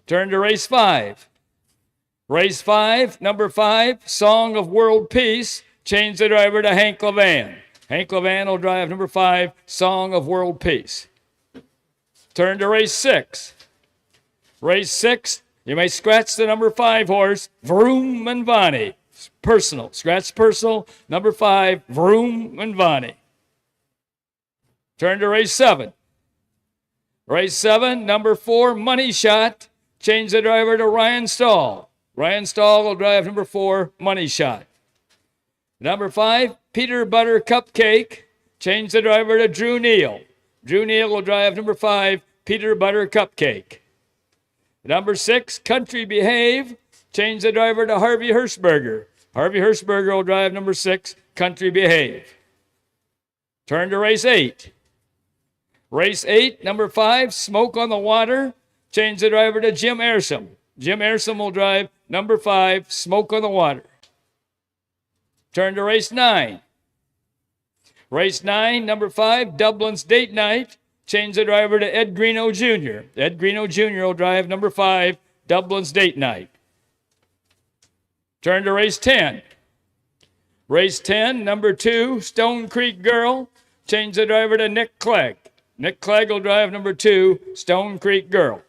Turn to race 5. Race 5, number 5, Song of World Peace. Change the driver to Hank Levan. Hank Levan will drive number 5, Song of World Peace. Turn to race 6. Race 6, you may scratch the number 5 horse, Vroom and Vani. Personal. Scratch personal, number 5, Vroom and Vani. Turn to race 7. Race 7, number 4, Money Shot. Change the driver to Ryan Stahl. Ryan Stahl will drive number 4, Money Shot. Number 5, Peter Butter Cupcake. Change the driver to Drew Neal. Drew Neal will drive number 5, Peter Butter Cupcake. Number 6, Country Behave. Change the driver to Harvey Hirschberger. Harvey Hirschberger will drive number 6, Country Behave. Turn to race 8. Race 8, number 5, Smoke on the Water. Change the driver to Jim Ersom. Jim Ersom will drive number 5, Smoke on the Water. Turn to race 9. Race 9, number 5, Dublin's Date Night. Change the driver to Ed Greeno Jr. Ed Greeno Jr. will drive number 5, Dublin's Date Night. Turn to race 10. Race 10, number 2, Stone Creek Girl. Change the driver to Nick Clegg. Nick Clegg will drive number 2, Stone Creek Girl.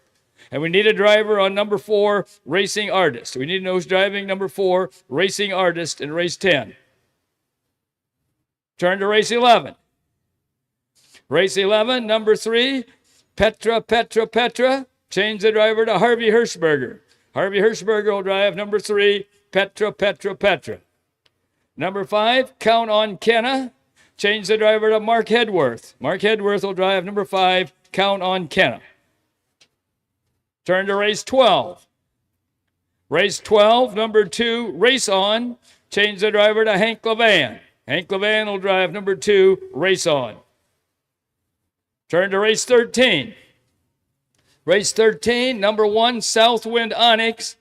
And we need a driver on number 4, Racing Artist. We need to know who's driving number 4, Racing Artist in race 10. Turn to race 11. Race 11, number 3, Petra. Change the driver to Harvey Hirschberger. Harvey Hirschberger will drive number 3, Petra. Number 5, Count on Kenna. Change the driver to Mark Hedworth. Mark Hedworth will drive number 5, Count on Kenna. Turn to race 12. Race 12, number 2, Race On. Change the driver to Hank Levan. Hank Levan will drive number 2, Race On. Turn to race 13. Race 13, number 1, Southwind Onyx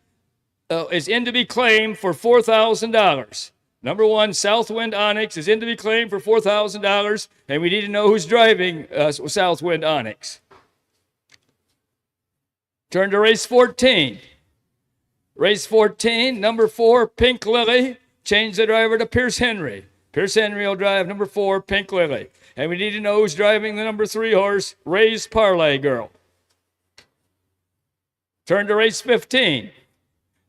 is in to be claimed for $4,000. Number 1, Southwind Onyx is in to be claimed for $4,000, and we need to know who's driving Southwind Onyx. Turn to race 14. Race 14, number 4, Pink Lily. Change the driver to Pierce Henry. Pierce Henry will drive number 4, Pink Lily. And we need to know who's driving the number 3 horse, Ray's Parlay Girl. Turn to race 15.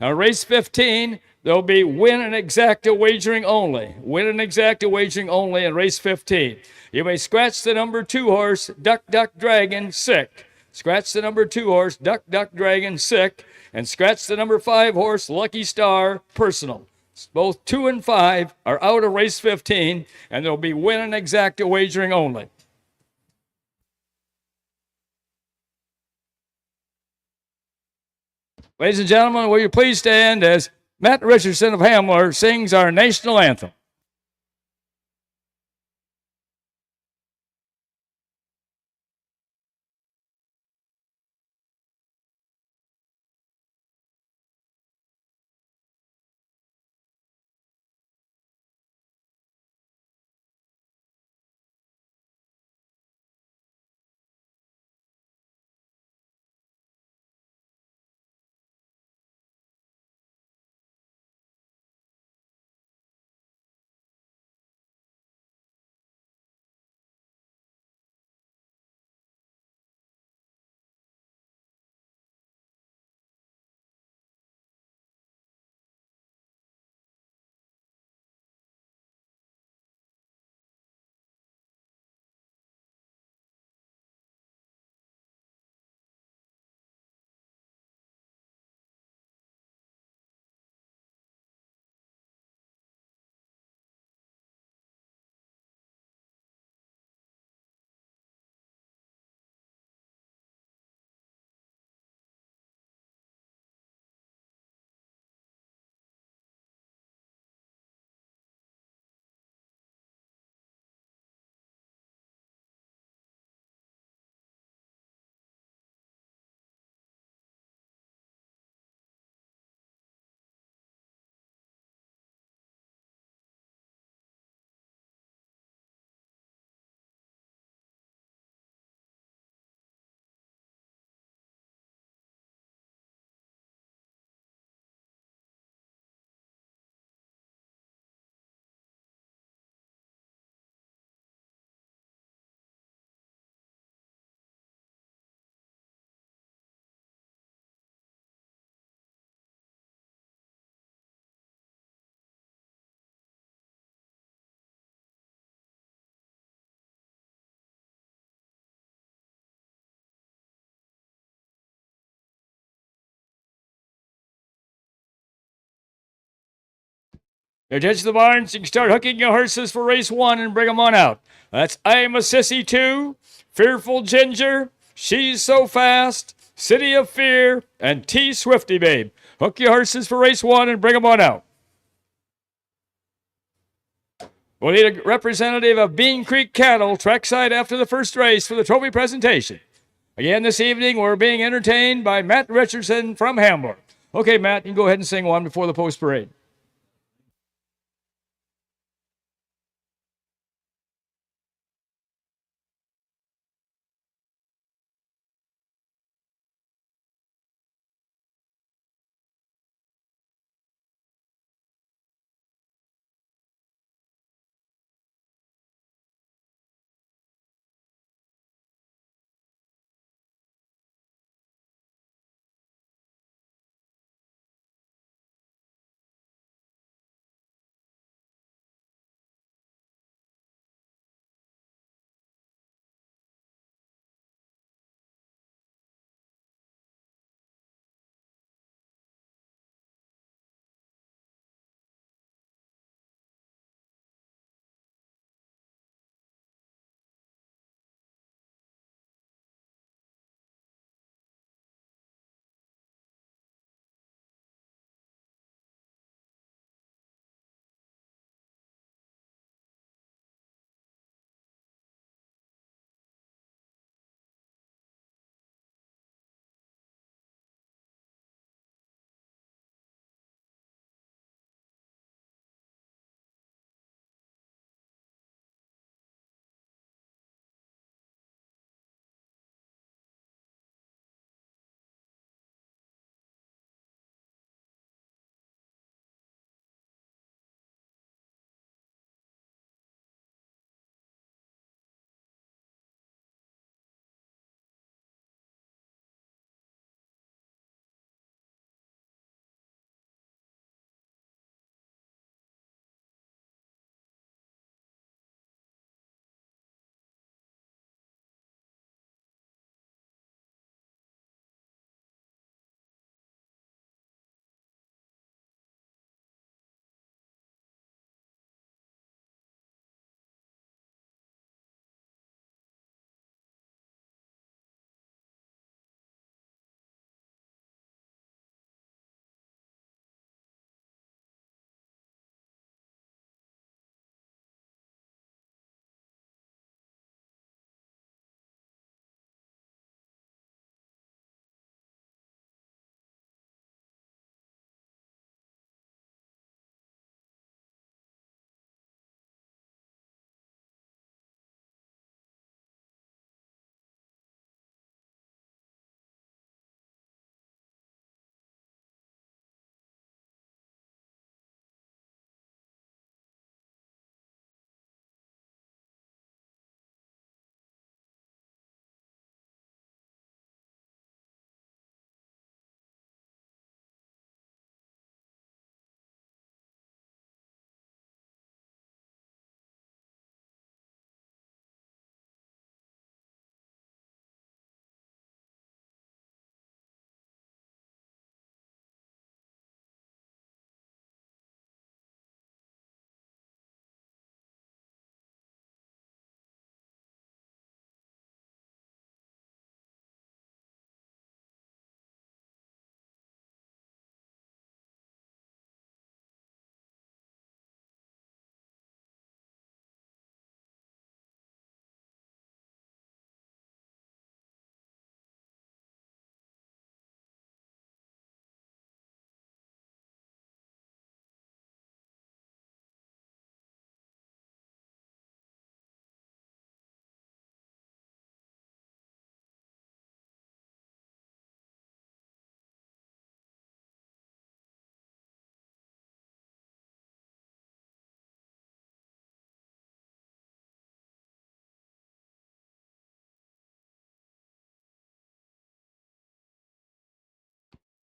Now, race 15, there'll be win and exacta wagering only. Win and exacta wagering only in race 15. You may scratch the number 2 horse, Duck Dragon, Sick. Scratch the number 2 horse, Duck Dragon, Sick. And scratch the number 5 horse, Lucky Star, Personal. Both 2 and 5 are out of race 15, and there'll be win and exacta wagering only. Ladies and gentlemen, will you please stand as Matt Richardson of Hamler sings our national anthem. Attention to the barns. You can start hooking your horses for race 1 and bring them on out. That's I'm a Sissy 2, Fearful Ginger, She's So Fast, City of Fear, and T Swifty Babe. Hook your horses for race 1 and bring them on out. We'll need a representative of Bean Creek Cattle trackside after the first race for the trophy presentation. Again, this evening, we're being entertained by Matt Richardson from Hamburg. Okay, Matt, you can go ahead and sing one before the post parade.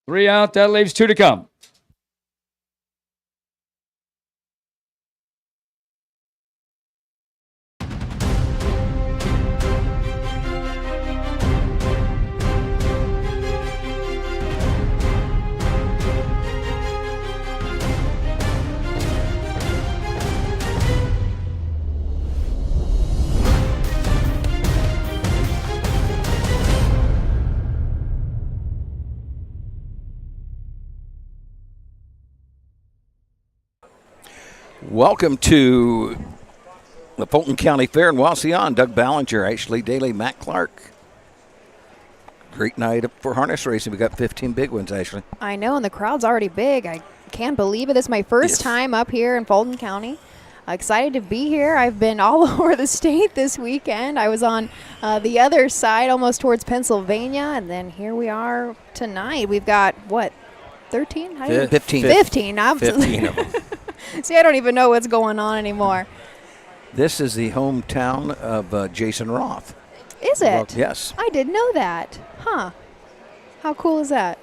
Three out. That leaves two to come. Welcome to the Fulton County Fair in Wauseon. Doug Ballinger, Ashley Daly, Matt Clark. Great night for harness racing. We got 15 big ones, Ashley. I know, and the crowd's already big. I can't believe it. This is my first time up here in Fulton County. Excited to be here. I've been all over the state this weekend. I was on the other side, almost towards Pennsylvania, and then here we are tonight. We've got, what, 13? 15. 15. 15 of them. See, I don't even know what's going on anymore. This is the hometown of Jason Roth. Is it? Well, yes. I didn't know that. Huh. How cool is that?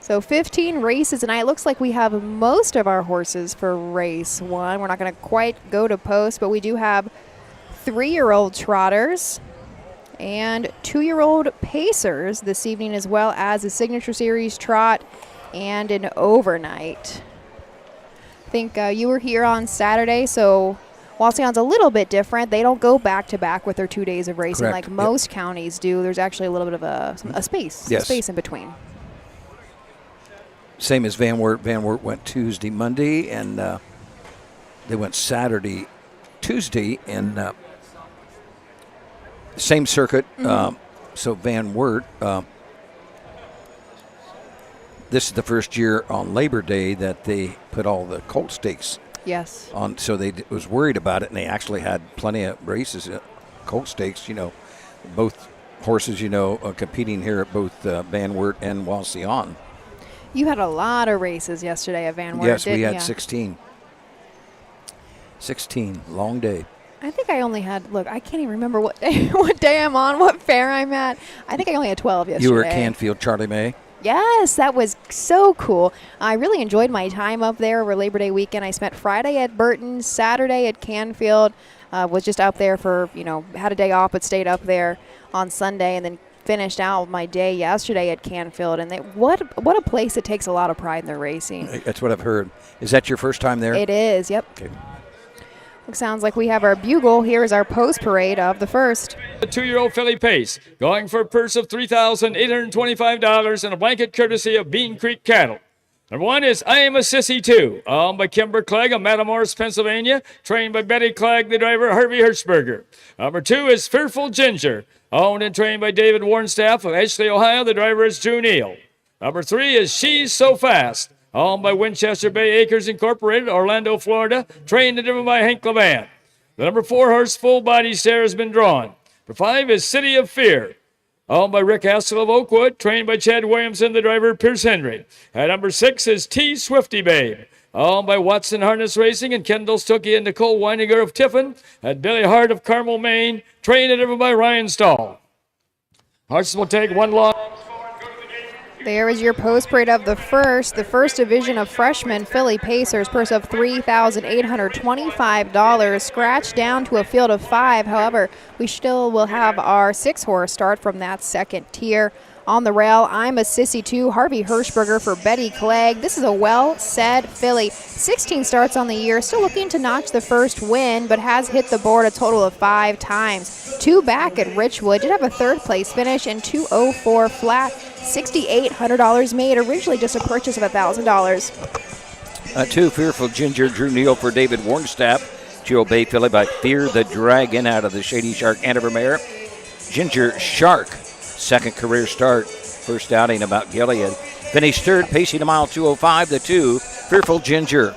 So 15 races tonight. It looks like we have most of our horses for race one. We're not going to quite go to post, but we do have 3-year-old trotters and 2-year-old pacers this evening, as well as a Signature Series trot and an overnight. I think you were here on Saturday, so Wauseon's a little bit different. They don't go back-to-back with their 2 days of racing. Correct. Like most counties do. There's actually a little bit of a space, Yes. space in between. Same as Van Wert. Van Wert went Tuesday, Monday, and they went Saturday, Tuesday, and same circuit. So Van Wert, this is the first year on Labor Day that they put all the colt stakes Yes. on. So they was worried about it, and they actually had plenty of races, colt stakes. Both horses, competing here at both Van Wert and Wauseon. You had a lot of races yesterday at Van Wert, Yes, didn't we had ya? 16. 16, long day. I think I only had, look, I can't even remember what day I'm on, what fair I'm at. I think I only had 12 yesterday. You were at Canfield, Charlie May. Yes, that was so cool. I really enjoyed my time up there over Labor Day weekend. I spent Friday at Burton, Saturday at Canfield, was just up there for, had a day off but stayed up there on Sunday, and then finished out my day yesterday at Canfield. And what a place that takes a lot of pride in their racing. That's what I've heard. Is that your first time there? It is, yep. Okay. It sounds like we have our bugle. Here is our post parade of the first. The 2-year-old filly Pace, going for a purse of $3,825 and a blanket courtesy of Bean Creek Cattle. Number 1 is I Am a Sissy 2, owned by Kimber Clegg of Matamoros, Pennsylvania, trained by Betty Clegg, the driver, Harvey Hirschberger. Number 2 is Fearful Ginger, owned and trained by David Warnstaff of Ashley, Ohio, the driver is Drew Neal. Number 3 is She's So Fast, owned by Winchester Bay Acres Incorporated, Orlando, Florida, trained and driven by Hank Levant. The number 4 horse full body stare has been drawn. Number 5 is City of Fear, owned by Rick Haskell of Oakwood, trained by Chad Williamson, the driver, Pierce Henry. At number 6 is T. Swifty Babe, owned by Watson Harness Racing and Kendall Stuckey and Nicole Weininger of Tiffin. At Billy Hart of Carmel, Maine, trained and driven by Ryan Stahl. Horses will take one long. There is your post parade of the first division of freshman filly pacers, purse of $3,825, scratched down to a field of 5. However, we still will have our 6-horse start from that second tier. On the rail, I'm a Sissy 2, Harvey Hirschberger for Betty Clegg. This is a well-said filly. 16 starts on the year, still looking to notch the first win, but has hit the board a total of 5 times. 2 back at Richwood, did have a 3rd place finish and 204 flat. $6,800 made, originally just a purchase of $1,000. 2 Fearful Ginger, Drew Neal for David Warnstaff. Joe Bay filly by Fear the Dragon out of the Shady Shark Andover Mare. Ginger Shark, second career start, first outing about Gilead. Finished 3rd, pacing a mile 2:05. The 2 Fearful Ginger.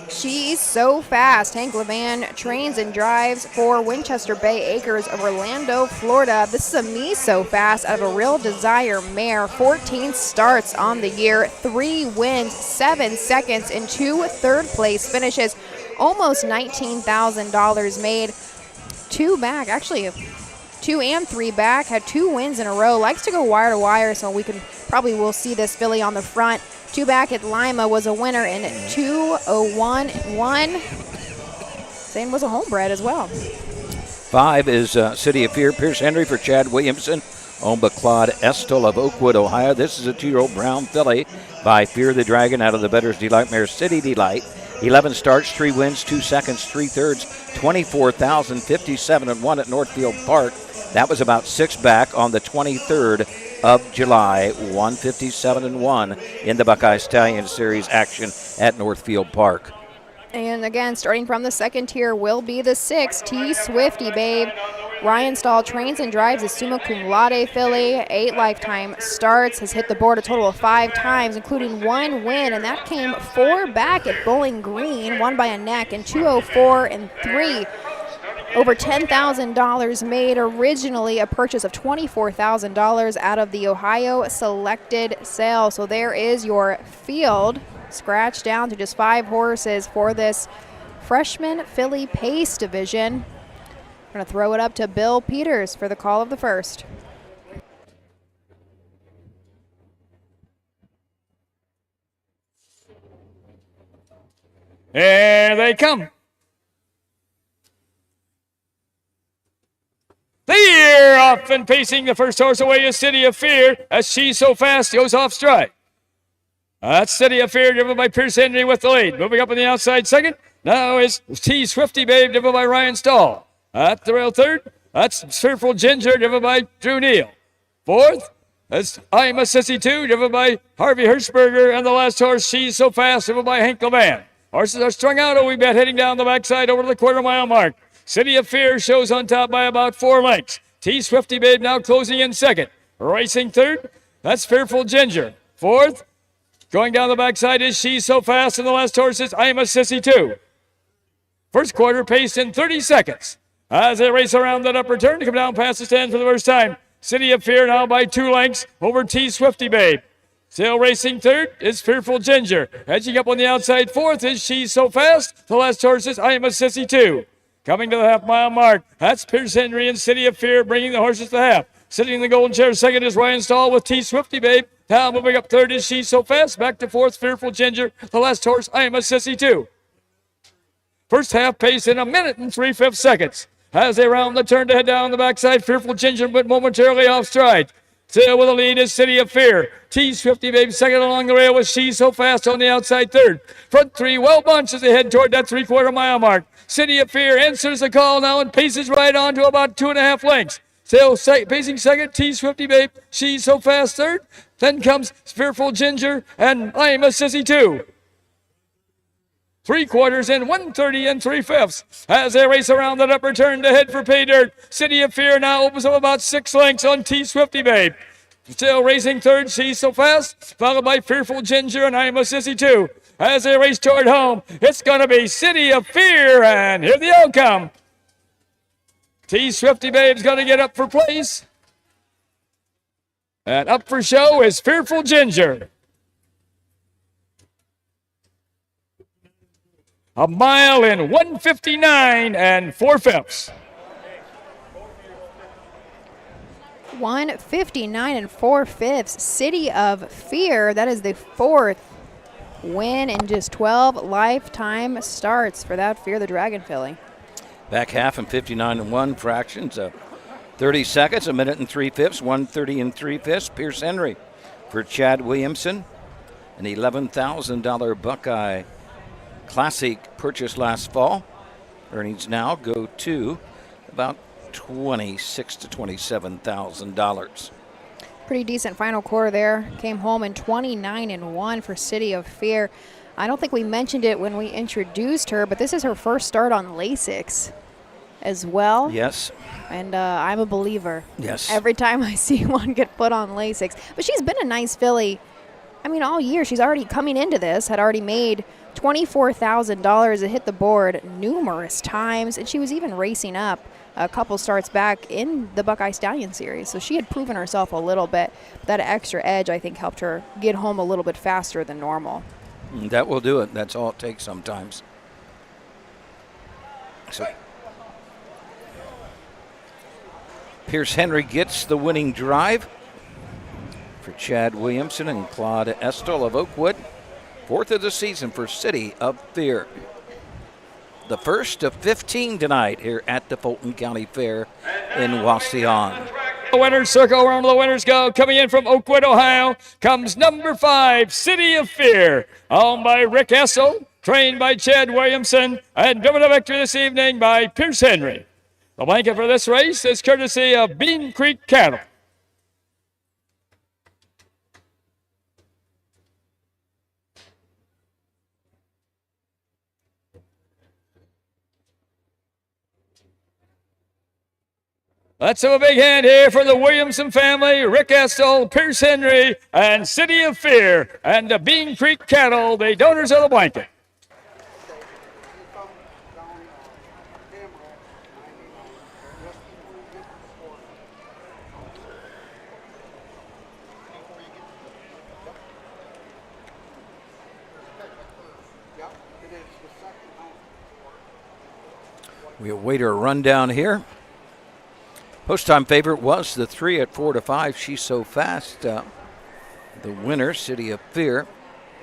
She's So Fast. Hank Levan trains and drives for Winchester Bay Acres of Orlando, Florida. This is a Me So Fast out of a Real Desire mare. 14 starts on the year, 3 wins, 7 seconds, and 2 third-place finishes. Almost $19,000 made. 2 back, actually 2 and 3 back, had 2 wins in a row. Likes to go wire to wire, so we can probably will see this filly on the front. 2 back at Lima was a winner in 2:01.1. Same was a homebred as well. 5 is City of Fear, Pierce Henry for Chad Williamson, owned by Claude Estel of Oakwood, Ohio. This is a 2-year-old brown filly by Fear the Dragon out of the Bettor's Delight mare, City Delight. 11 starts, 3 wins, 2 seconds, 3 thirds, 24,057 and 1 at Northfield Park. That was about 6 back on the 23rd of July, 157-1 in the Buckeye Stallion Series action at Northfield Park. And again, starting from the second tier will be the 6, T Swifty Babe. Ryan Stahl trains and drives a Summa Cum Laude filly, 8 lifetime starts, has hit the board a total of 5 times, including 1 win, and that came 4 back at Bowling Green, 1 by a neck, and 204 and 3. Over $10,000 made, originally a purchase of $24,000 out of the Ohio selected sale. So there is your field, scratched down to just 5 horses for this freshman filly pace division. We're going to throw it up to Bill Peters for the call of the first. Here they come. They're off and pacing. The first horse away is City of Fear as She's So Fast goes off stride. That's City of Fear driven by Pierce Henry with the lead. Moving up on the outside second. Now is T Swifty Babe driven by Ryan Stahl. At the rail third, that's Fearful Ginger driven by Drew Neal. Fourth, that's I'm a Sissy 2 driven by Harvey Hirschberger. And the last horse, She's So Fast, driven by Hank Levan. Horses are strung out a wee bit, heading down the backside over to the quarter-mile mark. City of Fear shows on top by about 4 lengths. T Swifty Babe now closing in second. Racing third, that's Fearful Ginger. Fourth, going down the backside is She's So Fast, and the last horse is I'm a Sissy 2. First quarter paced in 30 seconds. As they race around that upper turn to come down past the stand for the first time. City of Fear now by 2 lengths over T Swifty Babe. Still racing third is Fearful Ginger. Edging up on the outside fourth is She's So Fast. The last horse is I'm a Sissy 2. Coming to the half-mile mark, that's Pierce Henry and City of Fear bringing the horses to half. Sitting in the golden chair second is Ryan Stahl with T Swifty Babe. Now moving up third is She's So Fast. Back to fourth, Fearful Ginger. The last horse, I'm a Sissy 2. First half pace in 1 minute and 3/5 seconds. As they round the turn to head down the backside, Fearful Ginger but momentarily off stride. Still with the lead is City of Fear. T Swifty Babe second along the rail with She's So Fast on the outside third. Front three well bunched as they head toward that 3/4 mile mark. City of Fear answers the call now and paces right on to about 2.5 lengths. Still pacing second, T Swifty Babe. She's So Fast third. Then comes Fearful Ginger and I'm a Sissy 2. 3/4 in 1:30 and 3/5 as they race around that upper turn to head for pay dirt. City of Fear now opens up about 6 lengths on T Swifty Babe. Still racing third, She's So Fast, followed by Fearful Ginger and I'm a Sissy 2. As they race toward home, it's going to be City of Fear, and here the outcome. T Swifty Babe's going to get up for place. And up for show is Fearful Ginger. 1 mile in 1:59 and 4/5. 1:59 and 4/5. City of Fear. That is the 4th win in just 12 lifetime starts for that Fear the Dragon filly. Back half and 59 and 1 fractions. 30 seconds, 1 minute and 3/5, 1:30 and 3/5. Pierce Henry for Chad Williamson. An $11,000 Buckeye Classic purchase last fall. Earnings now go to about $26,000 to $27,000. Pretty decent final quarter there. Came home in 29 and 1 for City of Fear. I don't think we mentioned it when we introduced her, but this is her first start on Lasix as well. Yes. And I'm a believer. Yes. Every time I see one get put on Lasix. But she's been a nice filly. I mean, all year she's already coming into this, had already made $24,000. It hit the board numerous times, and she was even racing up a couple starts back in the Buckeye Stallion Series. So she had proven herself a little bit. That extra edge, I think, helped her get home a little bit faster than normal. That will do it. That's all it takes sometimes. So Pierce Henry gets the winning drive for Chad Williamson and Claude Estel of Oakwood. 4th of the season for City of Fear. The first of 15 tonight here at the Fulton County Fair in Wauseon. The winner's circle, where the winners go. Coming in from Oakwood, Ohio, comes number 5, City of Fear, owned by Rick Essel, trained by Chad Williamson, and driven to victory this evening by Pierce Henry. The blanket for this race is courtesy of Bean Creek Cattle. Let's have a big hand here for the Williamson family, Rick Estel, Pierce Henry, and City of Fear, and the Bean Creek Cattle, the donors of the blanket. We await our rundown here. Post-time favorite was the 3 at 4 to 5. She's So Fast. The winner, City of Fear,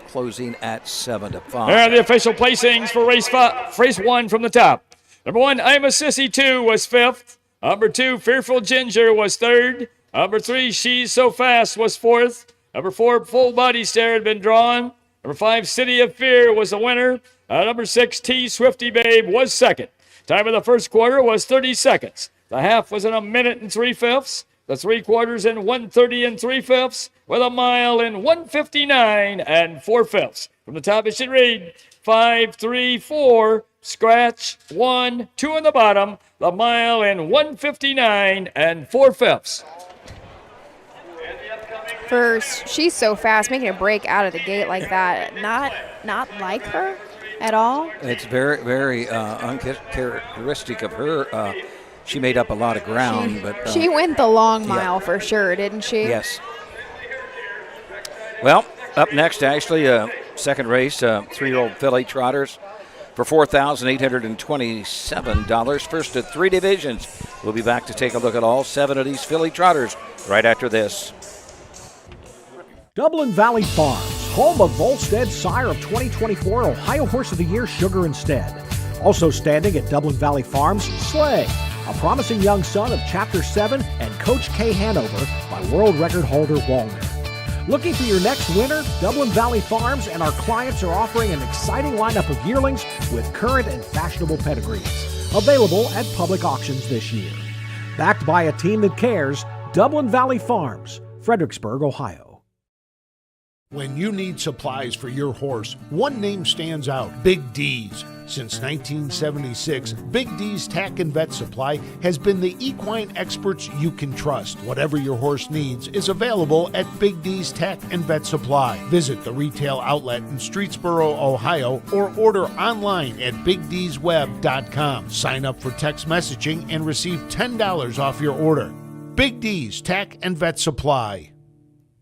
closing at 7 to 5. There are the official placings for race 1 from the top. Number 1, I'm a Sissy 2 was 5th. Number 2, Fearful Ginger was 3rd. Number 3, She's So Fast was 4th. Number 4, Full Body Stare had been drawn. Number 5, City of Fear was the winner. Number 6, T Swifty Babe was 2nd. Time of the first quarter was 30 seconds. The half was in 1 minute and 3/5. The 3/4 in 1:30 and 3/5, with a mile in 1:59 and 4/5. From the top, it should read 5, 3, 4, scratch 1, 2 in the bottom. The mile in 1:59 and 4/5. First, she's so fast, making a break out of the gate like that. Not like her at all. It's very, very uncharacteristic of her. She made up a lot of ground, but she went the long mile for sure, didn't she? Yes. Well, up next, Ashley, second race, 3-year-old filly trotters for $4,827. First of 3 divisions. We'll be back to take a look at all 7 of these filly trotters right after this. Dublin Valley Farms, home of Volstead sire of 2024 Ohio Horse of the Year Sugar Instead. Also standing at Dublin Valley Farms, Slay, a promising young son of Chapter 7 and Coach K Hanover by world record holder Walner. Looking for your next winner? Dublin Valley Farms and our clients are offering an exciting lineup of yearlings with current and fashionable pedigrees. Available at public auctions this year. Backed by a team that cares, Dublin Valley Farms, Fredericksburg, Ohio. When you need supplies for your horse, one name stands out, Big D's. Since 1976, Big D's Tack and Vet Supply has been the equine experts you can trust. Whatever your horse needs is available at Big D's Tack and Vet Supply. Visit the retail outlet in Streetsboro, Ohio, or order online at BigD'sWeb.com. Sign up for text messaging and receive $10 off your order. Big D's Tack and Vet Supply.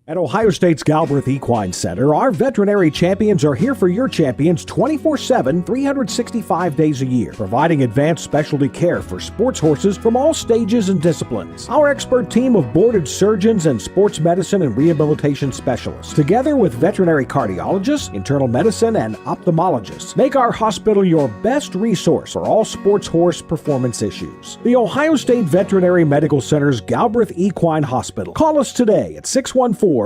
At Ohio State's Galbraith Equine Center, our veterinary champions are here for your champions 24/7, 365 days a year, providing advanced specialty care for sports horses from all stages and disciplines. Our expert team of boarded surgeons and sports medicine and rehabilitation specialists, together with veterinary cardiologists, internal medicine, and ophthalmologists, make our hospital your best resource for all sports horse performance issues. The Ohio State Veterinary Medical Center's Galbraith Equine Hospital. Call us today at 614-292-6661.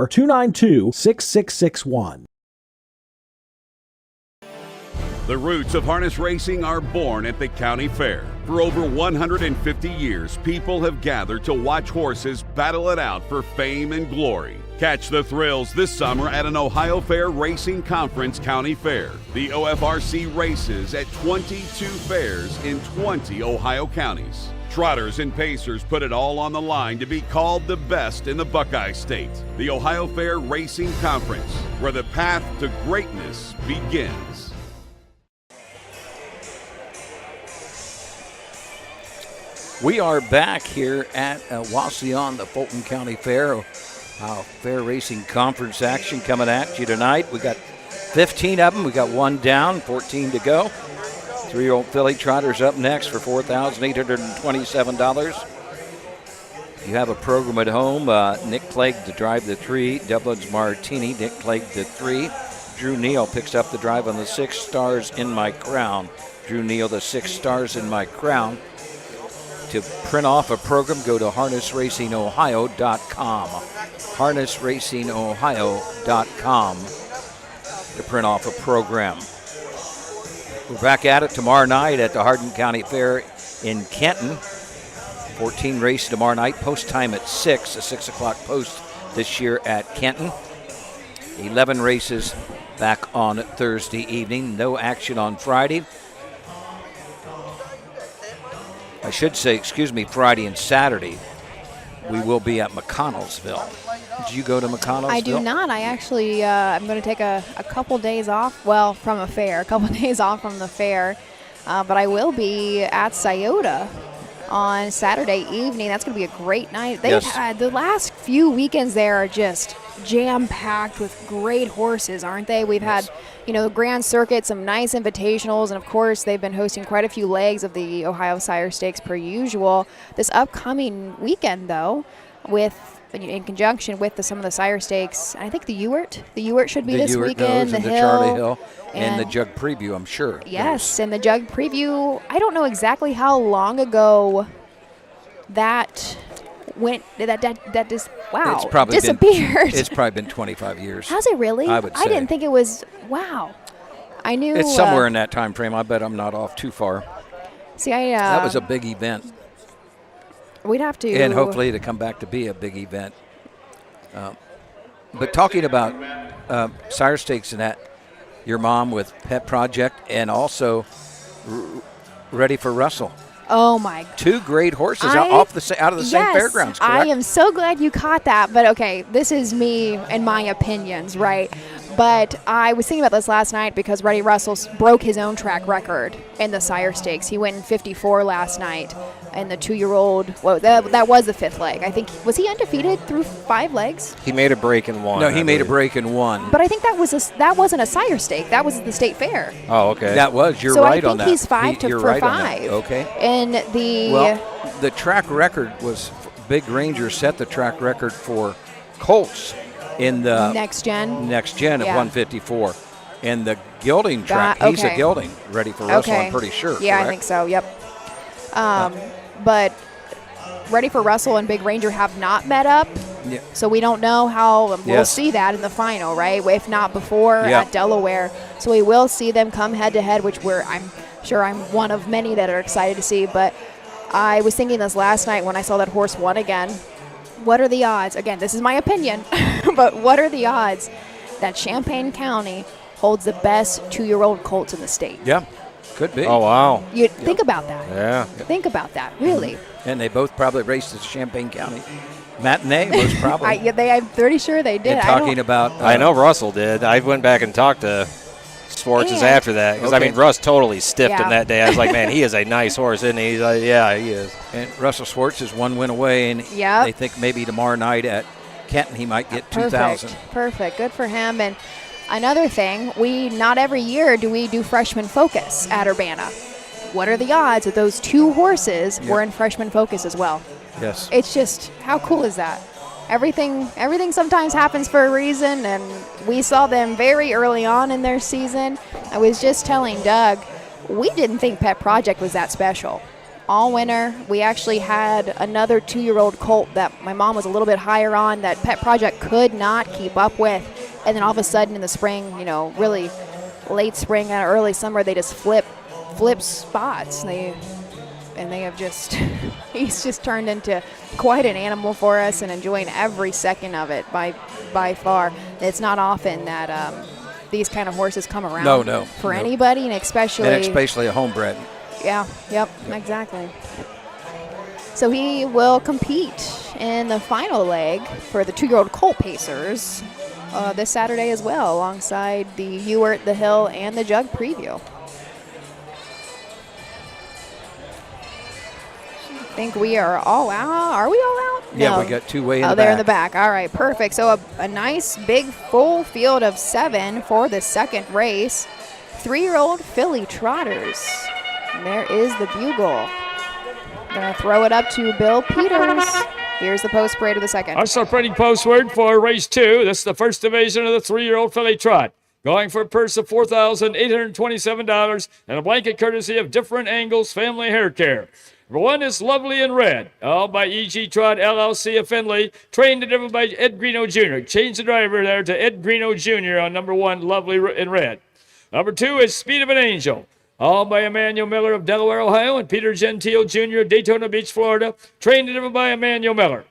The roots of harness racing are born at the county fair. For over 150 years, people have gathered to watch horses battle it out for fame and glory. Catch the thrills this summer at an Ohio Fair Racing Conference County Fair. The OFRC races at 22 fairs in 20 Ohio counties. Trotters and pacers put it all on the line to be called the best in the Buckeye State. The Ohio Fair Racing Conference, where the path to greatness begins. We are back here at Wauseon, the Fulton County Fair. Fair Racing Conference action coming at you tonight. We got 15 of them. We got 1 down, 14 to go. 3-year-old filly trotters up next for $4,827. You have a program at home. Nick Clegg to drive the 3. Dublin's Martini. Nick Clegg the 3. Drew Neal picks up the drive on the 6 Stars in My Crown. Drew Neal, the 6 Stars in My Crown. To print off a program, go to harnessracingohio.com. harnessracingohio.com to print off a program. We're back at it tomorrow night at the Hardin County Fair in Kenton. 14 race tomorrow night. Post time at 6, a 6 o'clock post this year at Kenton. 11 races back on Thursday evening. No action on Friday. I should say, Friday and Saturday. We will be at McConnellsville. Did you go to McConnellsville? I do not. I actually, I'm going to take a couple days off, from a fair, a couple days off from the fair. But I will be at Scioto on Saturday evening. That's going to be a great night. They've had the last few weekends there are just jam-packed with great horses, aren't they? We've had, the Grand Circuit, some nice invitationals, and of course they've been hosting quite a few legs of the Ohio Sire Stakes per usual. This upcoming weekend, though, in conjunction with some of the Sire Stakes, I think the Ewart should be this weekend. The Charlie Hill, and the Jug Preview, I'm sure. Yes, and the Jug Preview. I don't know exactly how long ago that went. That just disappeared. It's probably been 25 years. Has it really? I would say. I didn't think it was. Wow. I knew it's somewhere in that time frame. I bet I'm not off too far. See, that was a big event. We'd have to. And hopefully to come back to be a big event. But talking about Sire Stakes and that, your mom with Pet Project and also Ready for Russell. Oh, my God. 2 great horses out of the same fairgrounds, correct? I am so glad you caught that. But, okay, this is me and my opinions, right? But I was thinking about this last night because Ready Russell broke his own track record in the Sire Stakes. He went in 54 last night. And the 2-year-old, that was the 5th leg. I think, was he undefeated through 5 legs? He made a break in 1. No, he made a break in 1. But I think that wasn't a Sire Stake. That was the State Fair. Oh, okay. That was. You're right on that. So I think he's 5 for right 5. Okay. And the track record was Big Ranger set the track record for Colts in the next gen at 154. And the gelding track, he's a gelding, Ready for Russell, I'm pretty sure. Yeah, correct? I think so. Yep. But Ready for Russell and Big Ranger have not met up. Yeah. So we don't know how we'll see that in the final, right? If not before at Delaware. So we will see them come head to head, which I'm sure I'm one of many that are excited to see. But I was thinking this last night when I saw that horse won again. What are the odds? Again, this is my opinion, but what are the odds that Champaign County holds the best 2-year-old colts in the state? Yeah. Could be. Oh, wow. You think about that. Yeah. Think about that, really. And they both probably raced at Champaign County matinee, most probably. I'm pretty sure they did. And talking about... I know Russell did. I went back and talked to Swartz after that. Because, Russ totally stiffed him that day. I was like, man, he is a nice horse, isn't he? He's like, yeah, he is. And Russell Swartz is 1 win away, and they think maybe tomorrow night at Kenton he might get 2,000. Perfect. Good for him. And another thing, not every year do we do freshman focus at Urbana. What are the odds that those 2 horses were in freshman focus as well? Yes. It's just, how cool is that? Everything sometimes happens for a reason, and we saw them very early on in their season. I was just telling Doug, we didn't think Pet Project was that special. All winter, we actually had another 2-year-old colt that my mom was a little bit higher on that Pet Project could not keep up with. And then all of a sudden in the spring, really late spring and early summer, they just flip spots. And they have just, he's just turned into quite an animal for us and enjoying every second of it by far. It's not often that these kind of horses come around for anybody, and especially a homebred. Yeah, yep, exactly. So he will compete in the final leg for the 2-year-old colt pacers this Saturday as well, alongside the Ewart, the Hill, and the Jug Preview. I think we are all out. Are we all out? Yeah, No. we got 2 way in the back. They're in the back. All right, perfect. So a nice big full field of 7 for the second race. 3-year-old filly trotters. And there is the bugle. Gonna throw it up to Bill Peters. Here's the post parade of the second. Our separating post word for race 2. This is the first division of the 3-year-old filly trot. Going for a purse of $4,827 and a blanket courtesy of Different Angles Family Hair Care. Number 1 is Lovely in Red, all by E.G. Trot LLC of Findlay, trained and driven by Ed Greeno Jr. Change the driver there to Ed Greeno Jr. on number 1, Lovely in Red. Number 2 is Speed of an Angel, Owned by Emmanuel Miller of Delaware, Ohio, and Peter Gentile Jr. of Daytona Beach, Florida. Trained and driven by Emmanuel Miller.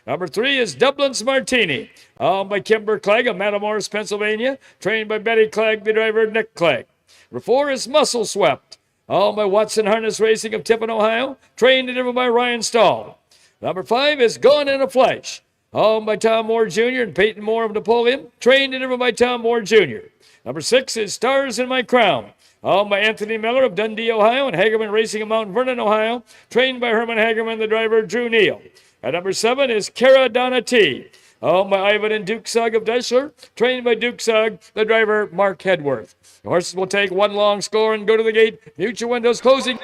Number 3 is Dublin's Martini. Owned by Kimber Clegg of Matamoros, Pennsylvania. Trained by Betty Clegg, the driver, Nick Clegg. Number 4 is Muscle Swept. Owned by Wauseon Harness Racing of Tiffin, Ohio. Trained and driven by Ryan Stahl. Number 5 is Gone in a Flash. Owned by Tom Moore Jr. and Peyton Moore of Napoleon. Trained and driven by Tom Moore Jr. Number 6 is Stars in My Crown. Owned by Anthony Miller of Dundee, Ohio, and Hagerman Racing of Mount Vernon, Ohio. Trained by Herman Hagerman, the driver, Drew Neal. At number 7 is Cara Donna T. Owned by Ivan and Duke Sugg of Deschler. Trained by Duke Sugg, the driver, Mark Hedworth. The horses will take one long score and go to the gate. Future windows closing.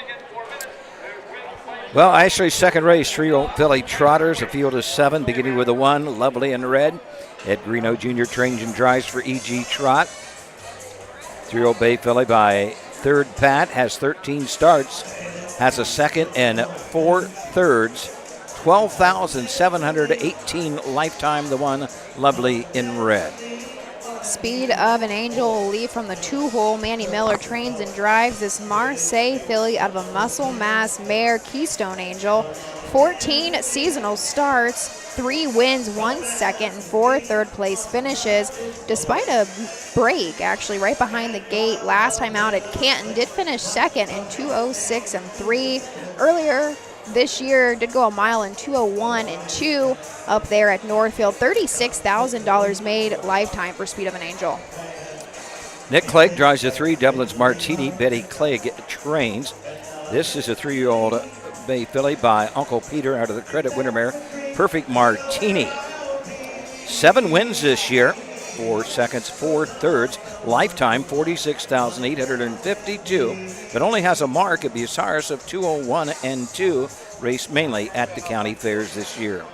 Well, Ashley's second race, trio filly trotters, a field of 7, beginning with a 1, Lovely in Red. Ed Greeno Jr. trains and drives for E.G. Trot. 3-year-old bay filly by Third Pat, has 13 starts, has a second and 4 thirds, 12,718 lifetime, the one, Lovely in Red. Speed of an Angel will lead from the 2-hole. Manny Miller trains and drives this Marseille filly out of a Muscle Mass mare, Keystone Angel. 14 seasonal starts, 3 wins, 1 second, and 4 third-place finishes. Despite a break, actually, right behind the gate last time out at Canton, did finish second in 2:06 and 3. Earlier this year, did go a mile in 2:01 and 2 up there at Northfield. $36,000 made lifetime for Speed of an Angel. Nick Clegg drives a 3, Dublin's Martini. Betty Clegg trains. This is a 3-year-old bay filly by Uncle Peter out of the Credit Wintermare, Perfect Martini. 7 wins this year, 4 seconds, 4 thirds, lifetime 46,852, but only has a mark at Bucyrus of 2:01 and 2, raced mainly at the county fairs this year.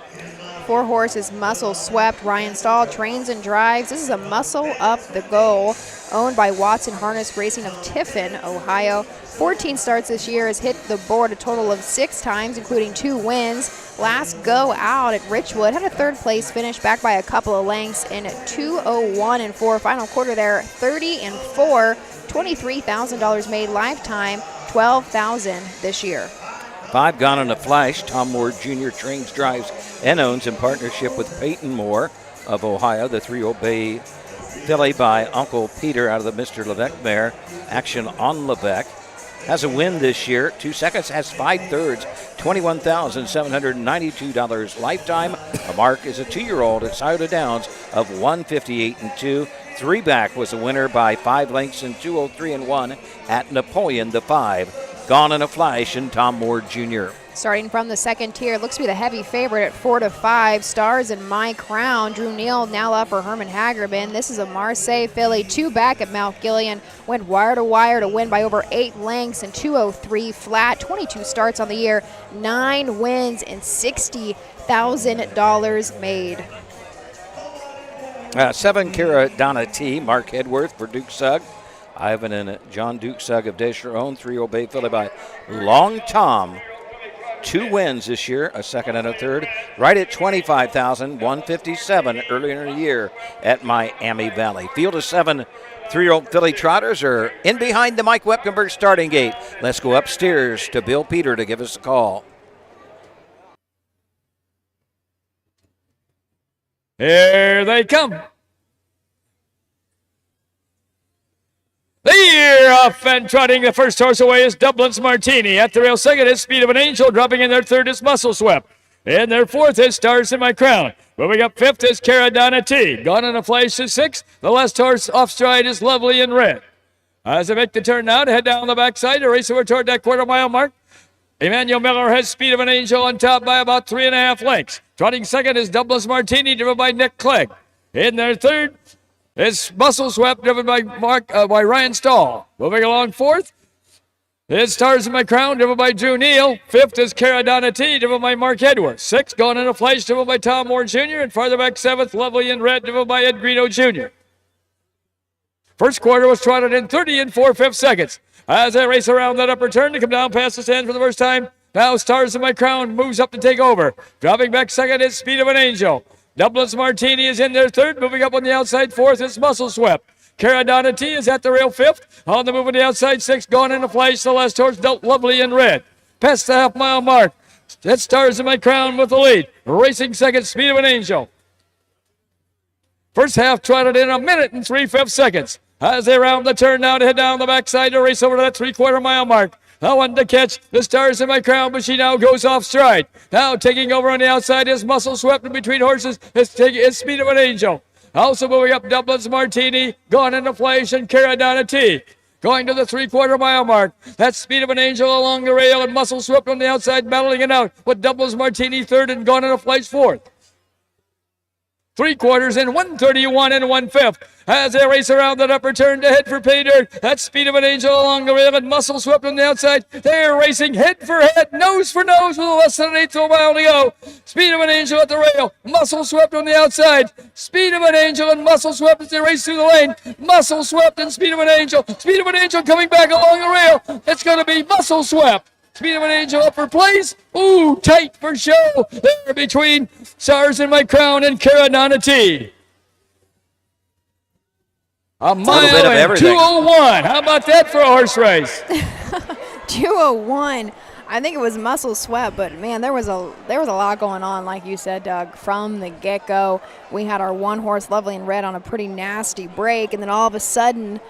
4 horses, Muscle Swept. Ryan Stahl trains and drives. This is a Muscle Up the Go, owned by Wauseon Harness Racing of Tiffin, Ohio. 14 starts this year, has hit the board a total of 6 times, including 2 wins. Last go out at Richwood, had a third-place finish, back by a couple of lengths in 2:01 and 4. Final quarter there, 30 and 4, $23,000 made lifetime, $12,000 this year. 5 Gone in a Flash. Tom Moore Jr. trains, drives, and owns in partnership with Peyton Moore of Ohio. The 3-year-old bay filly by Uncle Peter out of the Mr. Levesque mare, Action on Levesque. Has a win this year, 2 seconds, has 5 thirds, $21,792 lifetime. A mark is a 2-year-old at Scioto Downs of 158 and 2. 3 back was a winner by 5 lengths in 2:03 and 1 at Napoleon the 5. Gone in a Flash and Tom Moore Jr. Starting from the second tier, looks to be the heavy favorite at 4-5. Stars in My Crown. Drew Neal now up for Herman Hagerman. This is a Marseille filly, 2 back at Mount Gillian. Went wire to wire to win by over 8 lengths in 2:03 flat. 22 starts on the year, 9 wins and $60,000 made. 7 Cara Donna T. Mark Hedworth for Duke Sugg. Ivan and John Duke Sugg of Deschler own. 3-year-old bay filly by Long Tom. 2 wins this year, a second and a third, right at $25,157 earlier in the year at Miami Valley. Field of 7 3-year-old filly trotters are in behind the Mike Wepkenberg starting gate. Let's go upstairs to Bill Peter to give us a call. Here they come. They're off and trotting. The first horse away is Dublin's Martini. At the rail second is Speed of an Angel. Dropping in their third is Muscle Swept. In their fourth is Stars in My Crown. Moving up fifth is Cara Donna T. Gone in a Flash is sixth. The last horse off stride is Lovely in Red. As they make the turn now to head down the backside to race over toward that quarter-mile mark, Emmanuel Miller has Speed of an Angel on top by about 3.5 lengths. Trotting second is Dublin's Martini, driven by Nick Clegg. In their third is Muscle Swept, driven by Ryan Stahl. Moving along fourth is Stars in My Crown, driven by Drew Neal. Fifth is Cara Donna T, driven by Mark Edwards. Sixth, Gone in a Flash, driven by Tom Moore Jr. And farther back seventh, Lovely in Red, driven by Ed Greeno Jr. First quarter was trotted in 30 and 4/5 seconds. As they race around that upper turn to come down past the stand for the first time, now Stars in My Crown moves up to take over. Dropping back second is Speed of an Angel. Dublin's Martini is in there third. Moving up on the outside fourth is Muscle Swept. Caradonna T is at the rail fifth. On the move on the outside sixth. Gone in a flash. The last horse dealt lovely in red. Past the half-mile mark. That Stars in My Crown with the lead. Racing second, Speed of an Angel. First half trotted in 1 minute and 3/5 seconds. As they round the turn now to head down the backside to race over to that 3/4 mile mark. That one to catch the Stars in My Crown, but she now goes off stride. Now taking over on the outside is Muscle Swept, in between horses is Speed of an Angel. Also moving up, Dublin's Martini, Gone in a Flash, and Caradonna T. Going to the 3/4 mile mark. That's Speed of an Angel along the rail, and Muscle Swept on the outside, battling it out with Dublin's Martini third and Gone in a Flash fourth. 3/4 in 1:31 and 1/5 as they race around that upper turn to head for pay dirt. That's Speed of an Angel along the rail and Muscle Swept on the outside. They are racing head for head, nose for nose with less than an eighth of a mile to go. Speed of an Angel at the rail, Muscle Swept on the outside. Speed of an Angel and Muscle Swept as they race through the lane. Muscle Swept and Speed of an Angel. Speed of an Angel coming back along the rail. It's going to be Muscle Swept. Speed of an Angel up for place. Ooh, tight for show. There between Stars in My Crown and Caradonna T. A mile bit of and everything. 2:01. How about that for a horse race? 2:01. I think it was Muscle Swept, but man, there was a lot going on, like you said, Doug, from the get-go. We had our one horse, Lovely in Red, on a pretty nasty break, and then all of a sudden,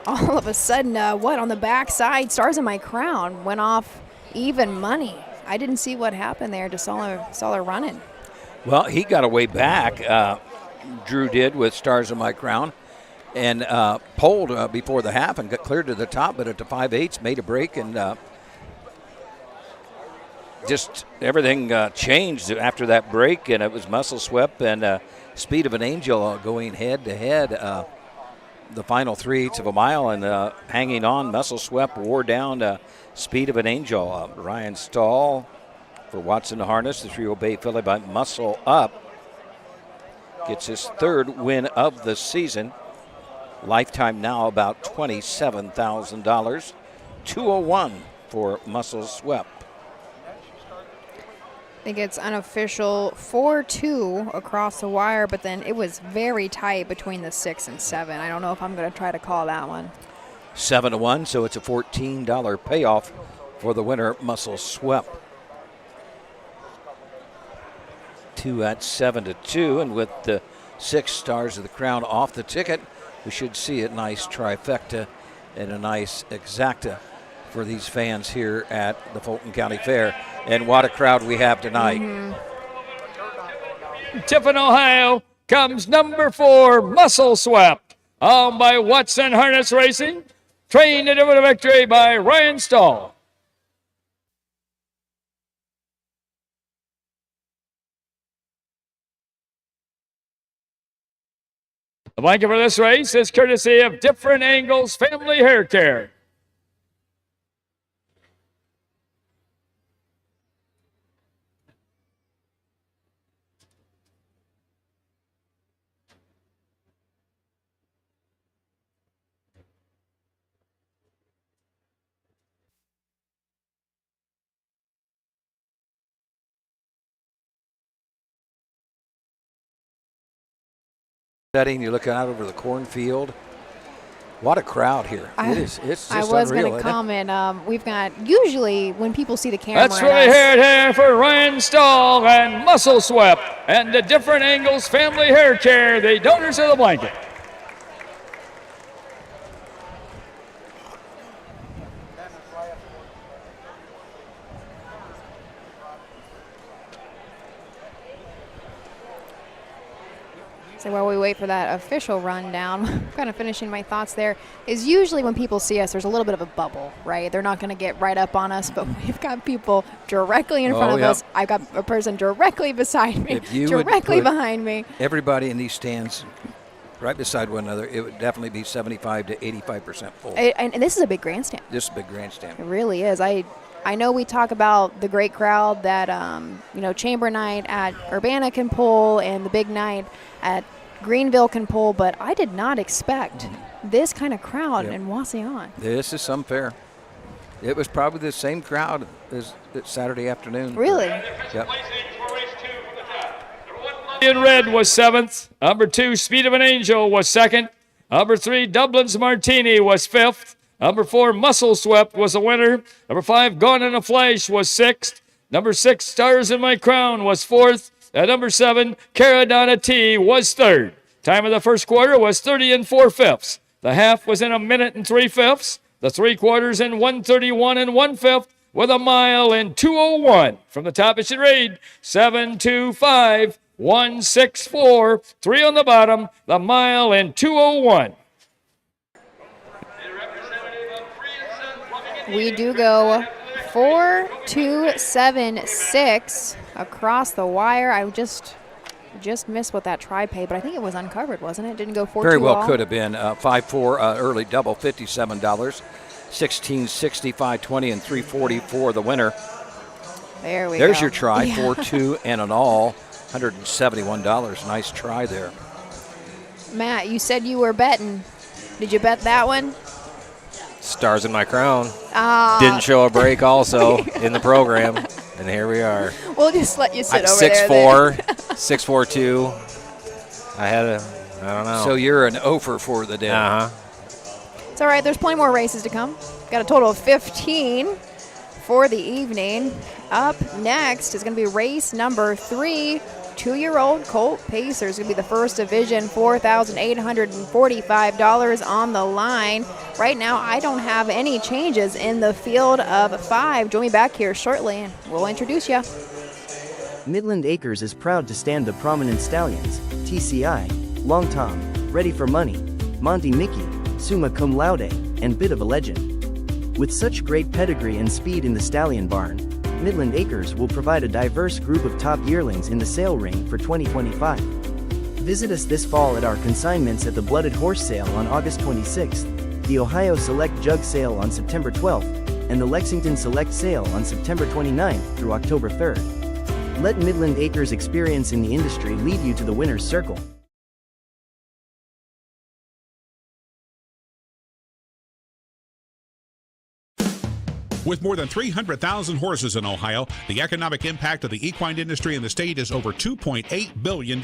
what, on the backside, Stars in My Crown went off even money. I didn't see what happened there. Just saw her running. Well, he got away back. Drew did with Stars in My Crown, and pulled before the half and got cleared to the top, but at the 5/8 made a break, and just everything changed after that break, and it was Muscle Swept and Speed of an Angel going head to head. The final 3/8 of a mile, and hanging on, Muscle Swept wore down Speed of an Angel. Ryan Stahl for Watson Harness, the Trio Bay filly by Muscle Up, gets his third win of the season. Lifetime now about $27,000. 2:01 for Muscle Swept. I think it's unofficial 4-2 across the wire, but then it was very tight between the 6 and 7. I don't know if I'm going to try to call that one. 7-1, so it's a $14 payoff for the winner, Muscle Swept. 2 at 7-2, and with the 6 Stars of the Crown off the ticket, we should see a nice trifecta and a nice exacta for these fans here at the Fulton County Fair. And what a crowd we have tonight. Tiffin, Ohio, comes number 4, Muscle Swept, owned by Watson Harness Racing, trained to deliver victory by Ryan Stahl. The blanket for this race is courtesy of Different Angles Family Hair Care. Setting, you're looking out over the cornfield. What a crowd here. It's just I was unreal, going to comment. We've got, usually when people see the camera. That's right here for Ryan Stahl and Muscle Swept and the Different Angles Family Hair Care, the donors of the blanket. So while we wait for that official rundown, kind of finishing my thoughts there, is usually when people see us, there's a little bit of a bubble, right? They're not going to get right up on us, but we've got people directly in front of us. I've got a person directly beside me, directly behind me. Everybody in these stands right beside one another, it would definitely be 75 to 85% full. And this is a big grandstand. This is a big grandstand. It really is. I know we talk about the great crowd that, Chamber Night at Urbana can pull and the big night at Greenville can pull, but I did not expect this kind of crowd in Wauseon. This is some fair. It was probably the same crowd as Saturday afternoon. Really? Yep. In Red was 7th. Number 2, Speed of an Angel was 2nd. Number 3, Dublin's Martini was 5th. Number 4, Muscle Swept was the winner. Number 5, Gone in a Flash was 6th. Number 6, Stars in My Crown was 4th. And number 7, Caradonna T was 3rd. Time of the first quarter was 30 4/5. The half was in 1 minute and 3/5. The 3/4 in 1:31 1/5 with a mile in 2:01. From the top, it should read 7:25. 1:64, 3 on the bottom, the mile in 2:01. We do go 4-2-7-6 across the wire. I just missed what that try paid, but I think it was uncovered, wasn't it? Didn't go 4-2 Very well all? could have been. 5-4 early double, $57. 16.60, 5.20, and 3.44 the winner. There we go. There's your try, Yeah. 4-2 and an all. $171. Nice try there. Matt, you said you were betting. Did you bet that one? Stars in My Crown. Didn't show a break also in the program. And here we are. We'll just let you sit over 6-4, 6-4-2. I don't know. So you're an offer for the day. Uh-huh. It's all right. There's plenty more races to come. Got a total of 15 for the evening. Up next is going to be race number 3. 2-year-old Colt Pacer is going to be the first division, $4,845 on the line. Right now, I don't have any changes in the field of 5. Join me back here shortly, and we'll introduce you. Midland Acres is proud to stand the prominent stallions, TCI, Long Tom, Ready for Money, Monty Mickey, Summa Cum Laude, and Bit of a Legend. With such great pedigree and speed in the stallion barn, Midland Acres will provide a diverse group of top yearlings in the sale ring for 2025. Visit us this fall at our consignments at the Blooded Horse Sale on August 26th, the Ohio Select Jug Sale on September 12th, and the Lexington Select Sale on September 29th through October 3rd. Let Midland Acres' experience in the industry lead you to the winner's circle. With more than 300,000 horses in Ohio, the economic impact of the equine industry in the state is over $2.8 billion.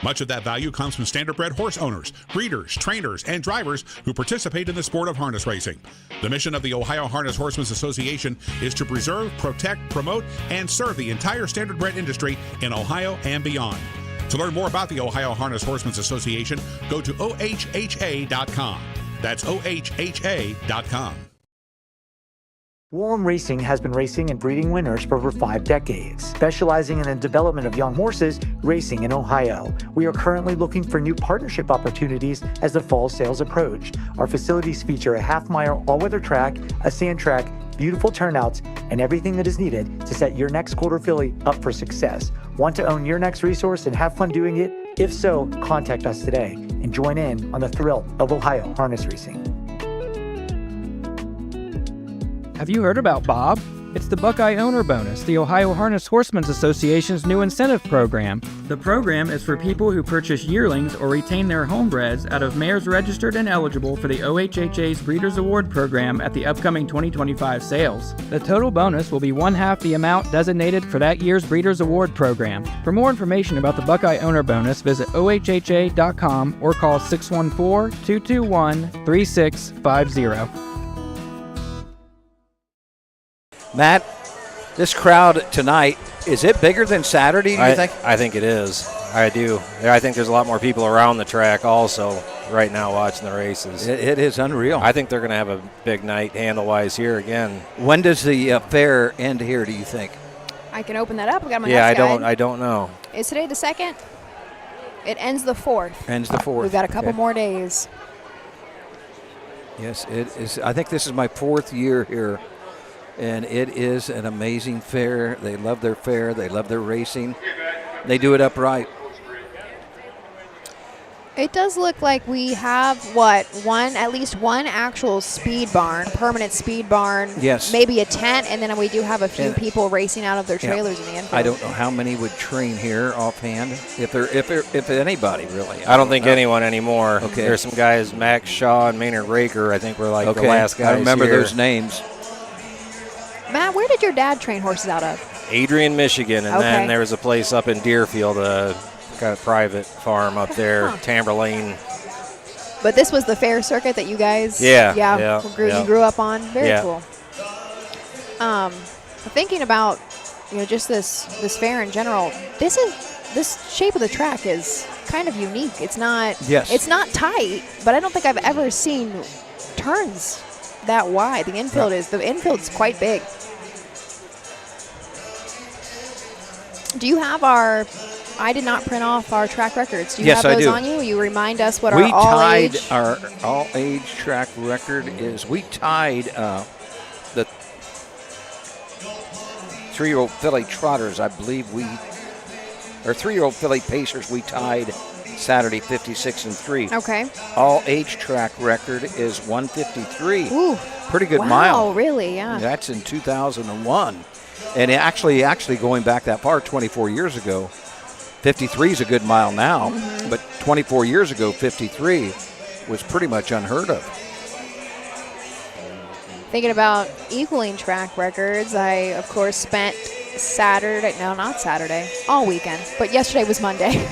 Much of that value comes from standardbred horse owners, breeders, trainers, and drivers who participate in the sport of harness racing. The mission of the Ohio Harness Horsemen's Association is to preserve, protect, promote, and serve the entire standardbred industry in Ohio and beyond. To learn more about the Ohio Harness Horsemen's Association, go to OHHA.com. That's OHHA.com. Wauseon Racing has been racing and breeding winners for over 5 decades, specializing in the development of young horses racing in Ohio. We are currently looking for new partnership opportunities as the fall sales approach. Our facilities feature a half-mile all-weather track, a sand track, beautiful turnouts, and everything that is needed to set your next quarter filly up for success. Want to own your next resource and have fun doing it? If so, contact us today and join in on the thrill of Ohio harness racing. Have you heard about Bob? It's the Buckeye Owner Bonus, the Ohio Harness Horsemen's Association's new incentive program. The program is for people who purchase yearlings or retain their homebreds out of mares registered and eligible for the OHHA's Breeders' Award program at the upcoming 2025 sales. The total bonus will be 1/2 the amount designated for that year's Breeders' Award program. For more information about the Buckeye Owner Bonus, visit OHHA.com or call 614-221-3650. Matt, this crowd tonight, is it bigger than Saturday, do you think? I think it is. I do. I think there's a lot more people around the track also right now watching the races. It is unreal. I think they're going to have a big night handle-wise here again. When does the fair end here, do you think? I can open that up. I got my Yeah, notes guide. I don't know. Is today the 2nd? It ends the 4th. Ends the 4th. We've got a couple Okay. more days. Yes, it is. I think this is my 4th year here. And it is an amazing fair. They love their fair. They love their racing. They do it upright. It does look like we have, at least one actual speed barn, permanent speed barn. Yes. Maybe a tent, and then we do have a few people racing out of their trailers in the infield. I don't know how many would train here offhand, if anybody really. I don't think anyone anymore. Okay. There's some guys, Max Shaw and Maynard Raker, I think were like the last guys I remember here. those names. Matt, where did your dad train horses out of? Adrian, Michigan, and Okay. then there was a place up in Deerfield, got a private farm up there, Tamberlane. But this was the fair circuit that you guys you grew up on. Very cool. Thinking about just this fair in general, this shape of the track is kind of unique. It's not tight, but I don't think I've ever seen turns that wide. The infield's quite big. Do you have I did not print off our track records. Do you have those on you? You remind us what our all-age. Our all-age track record is, we tied the 3-year-old filly trotters, I believe or 3-year-old filly pacers, we tied Saturday 56-3. Okay. All-age track record is 153. Ooh. Pretty good mile. Wow, really, yeah. That's in 2001. And actually going back that far, 24 years ago, 53 is a good mile now, but 24 years ago, 53 was pretty much unheard of. Thinking about equaling track records, I, of course, spent all weekend, but yesterday was Monday,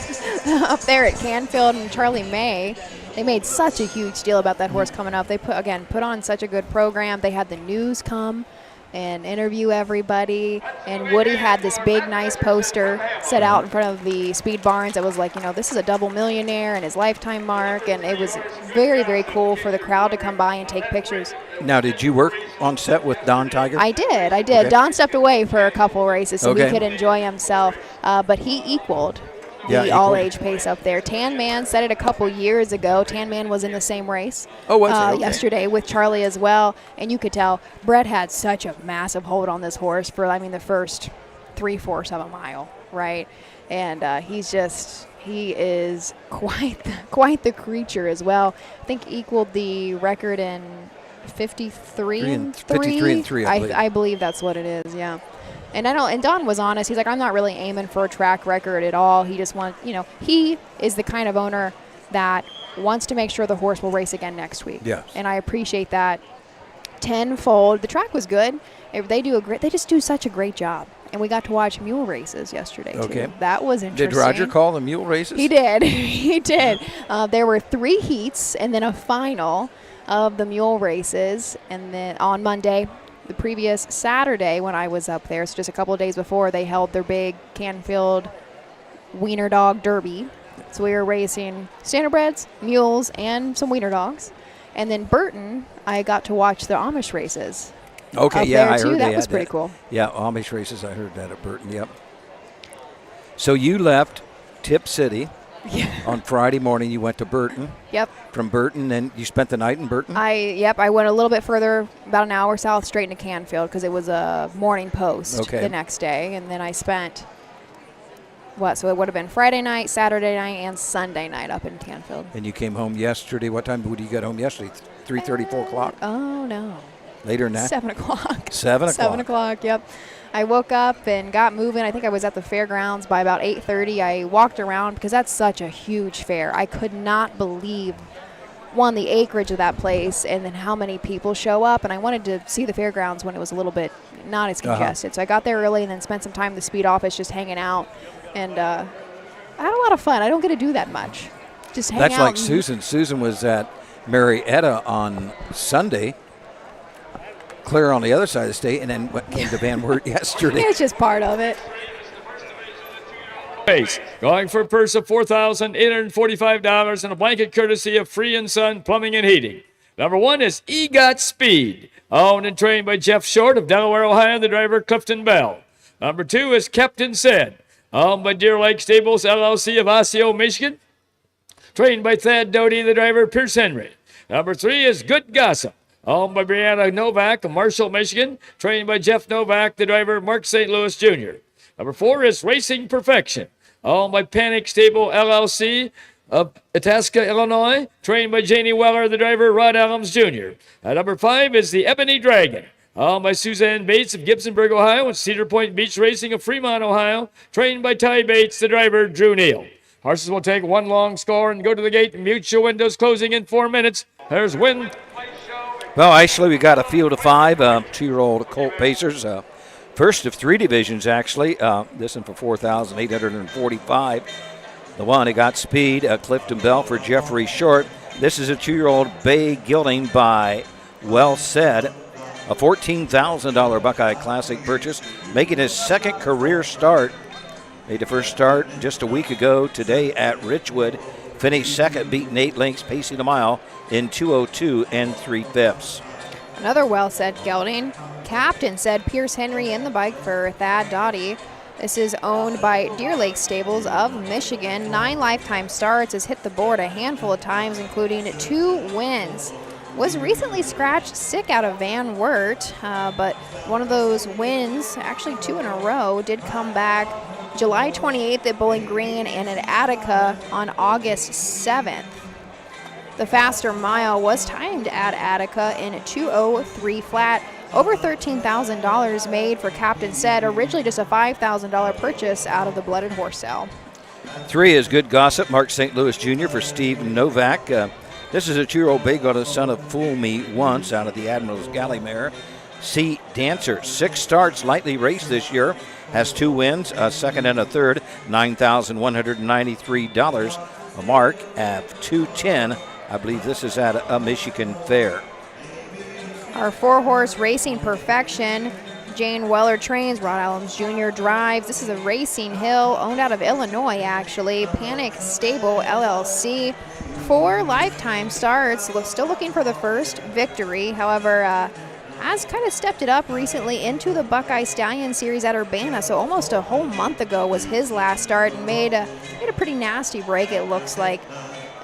up there at Canfield, and Charlie May. They made such a huge deal about that horse coming up. They put on such a good program. They had the news come and interview everybody, and Woody had this big, nice poster set out in front of the speed barns that was like, this is a double millionaire and his lifetime mark, and it was very, very cool for the crowd to come by and take pictures. Now, did you work on set with Don Tiger? I did. Okay. Don stepped away for a couple races so he could enjoy himself, but he equaled the all-age pace up there. Tan Man said it a couple years ago. Tan Man was in the same race yesterday with Charlie as well, and you could tell Brett had such a massive hold on this horse for, the first 3/4 of a mile, right? And he is quite the creature as well. I think equaled the record in 53 and 3. I believe that's what it is, yeah. And Don was honest. He's like, I'm not really aiming for a track record at all. He just wants, he is the kind of owner that wants to make sure the horse will race again next week. Yes. And I appreciate that tenfold. The track was good. They just do such a great job. And we got to watch mule races yesterday too. That was interesting. Did Roger call the mule races? He did. He did. There were 3 heats and then a final of the mule races. And then on Monday, the previous Saturday when I was up there, so just a couple of days before, they held their big Canfield Wiener Dog Derby. So we were racing Standardbreds, mules, and some Wiener Dogs. And then Burton, I got to watch the Amish races. Okay, yeah, I heard that was pretty cool. Yeah, Amish races, I heard that at Burton, yep. So you left Tip City. Yeah. On Friday morning, you went to Burton. Yep. From Burton, then you spent the night in Burton? I went a little bit further, about an hour south, straight into Canfield, because it was a morning post the next day. And then I spent, so it would have been Friday night, Saturday night, and Sunday night up in Canfield. And you came home yesterday. What time did you get home yesterday? 3:30, 4 o'clock? Oh, no. Later than that? 7 o'clock. 7 o'clock. 7 o'clock, yep. I woke up and got moving. I think I was at the fairgrounds by about 8:30. I walked around because that's such a huge fair. I could not believe, one, the acreage of that place and then how many people show up. And I wanted to see the fairgrounds when it was a little bit not as congested. So I got there early and then spent some time in the speed office just hanging out. And I had a lot of fun. I don't get to do that much. Just hang out. That's like Susan. Susan was at Marietta on Sunday, clear on the other side of the state, and then came to Van Wert yesterday. It's just part of it. Going for a purse of $4,845 and a blanket courtesy of Free and Son Plumbing and Heating. Number 1 is EGOT Speed, owned and trained by Jeff Short of Delaware, Ohio, the driver Clifton Bell. Number 2 is Captain Said, owned by Deer Lake Stables, LLC of Osseo, Michigan, trained by Thad Doty, the driver Pierce Henry. Number 3 is Good Gossip, owned by Brianna Novak of Marshall, Michigan, trained by Jeff Novak, the driver Mark St. Louis Jr. Number 4 is Racing Perfection, owned by Panic Stable, LLC of Itasca, Illinois, trained by Janie Weller, the driver Rod Adams Jr. Number 5 is the Ebony Dragon, owned by Suzanne Bates of Gibsonburg, Ohio, and Cedar Point Beach Racing of Fremont, Ohio, trained by Ty Bates, the driver Drew Neal. Horses will take one long score and go to the gate. Mutual windows closing in 4 minutes. There's Win. Well, actually, we got a field of 5 2-year-old Colt Pacers. First of 3 divisions, actually. This one for $4,845. The one, it got speed, Clifton Bell for Jeffrey Short. This is a 2-year-old Bay Gelding by Well Said, a $14,000 Buckeye Classic purchase, making his second career start. Made the first start just a week ago today at Richwood. Finished second, beating 8 lengths, pacing a mile in 2:02 3/5. Another Well Said gelding. Captain Said Pierce Henry in the bike for Thad Dottie. This is owned by Deer Lake Stables of Michigan. 9 lifetime starts, has hit the board a handful of times, including 2 wins. Was recently scratched sick out of Van Wert, but one of those wins, actually 2 in a row, did come back July 28th at Bowling Green and at Attica on August 7th. The faster mile was timed at Attica in 2:03 flat. Over $13,000 made for Captain Said, originally just a $5,000 purchase out of the Blooded Horse sale. 3 is Good Gossip, Mark St. Louis Jr. for Steve Novak. This is a 2-year-old Bay Gelding, son of Fool Me Once, out of the Admiral's Galley Mare. C Dancer, 6 starts, lightly raced this year, has 2 wins, a second and a third, $9,193. A mark at 210. I believe this is at a Michigan Fair. Our 4-horse Racing Perfection, Jane Weller trains, Rod Allums Jr. drives. This is a Racing Hill, owned out of Illinois, actually. Panic Stable, LLC. 4 lifetime starts, still looking for the first victory. However, has kind of stepped it up recently into the Buckeye Stallion Series at Urbana. So almost a whole month ago was his last start and made a pretty nasty break, it looks like.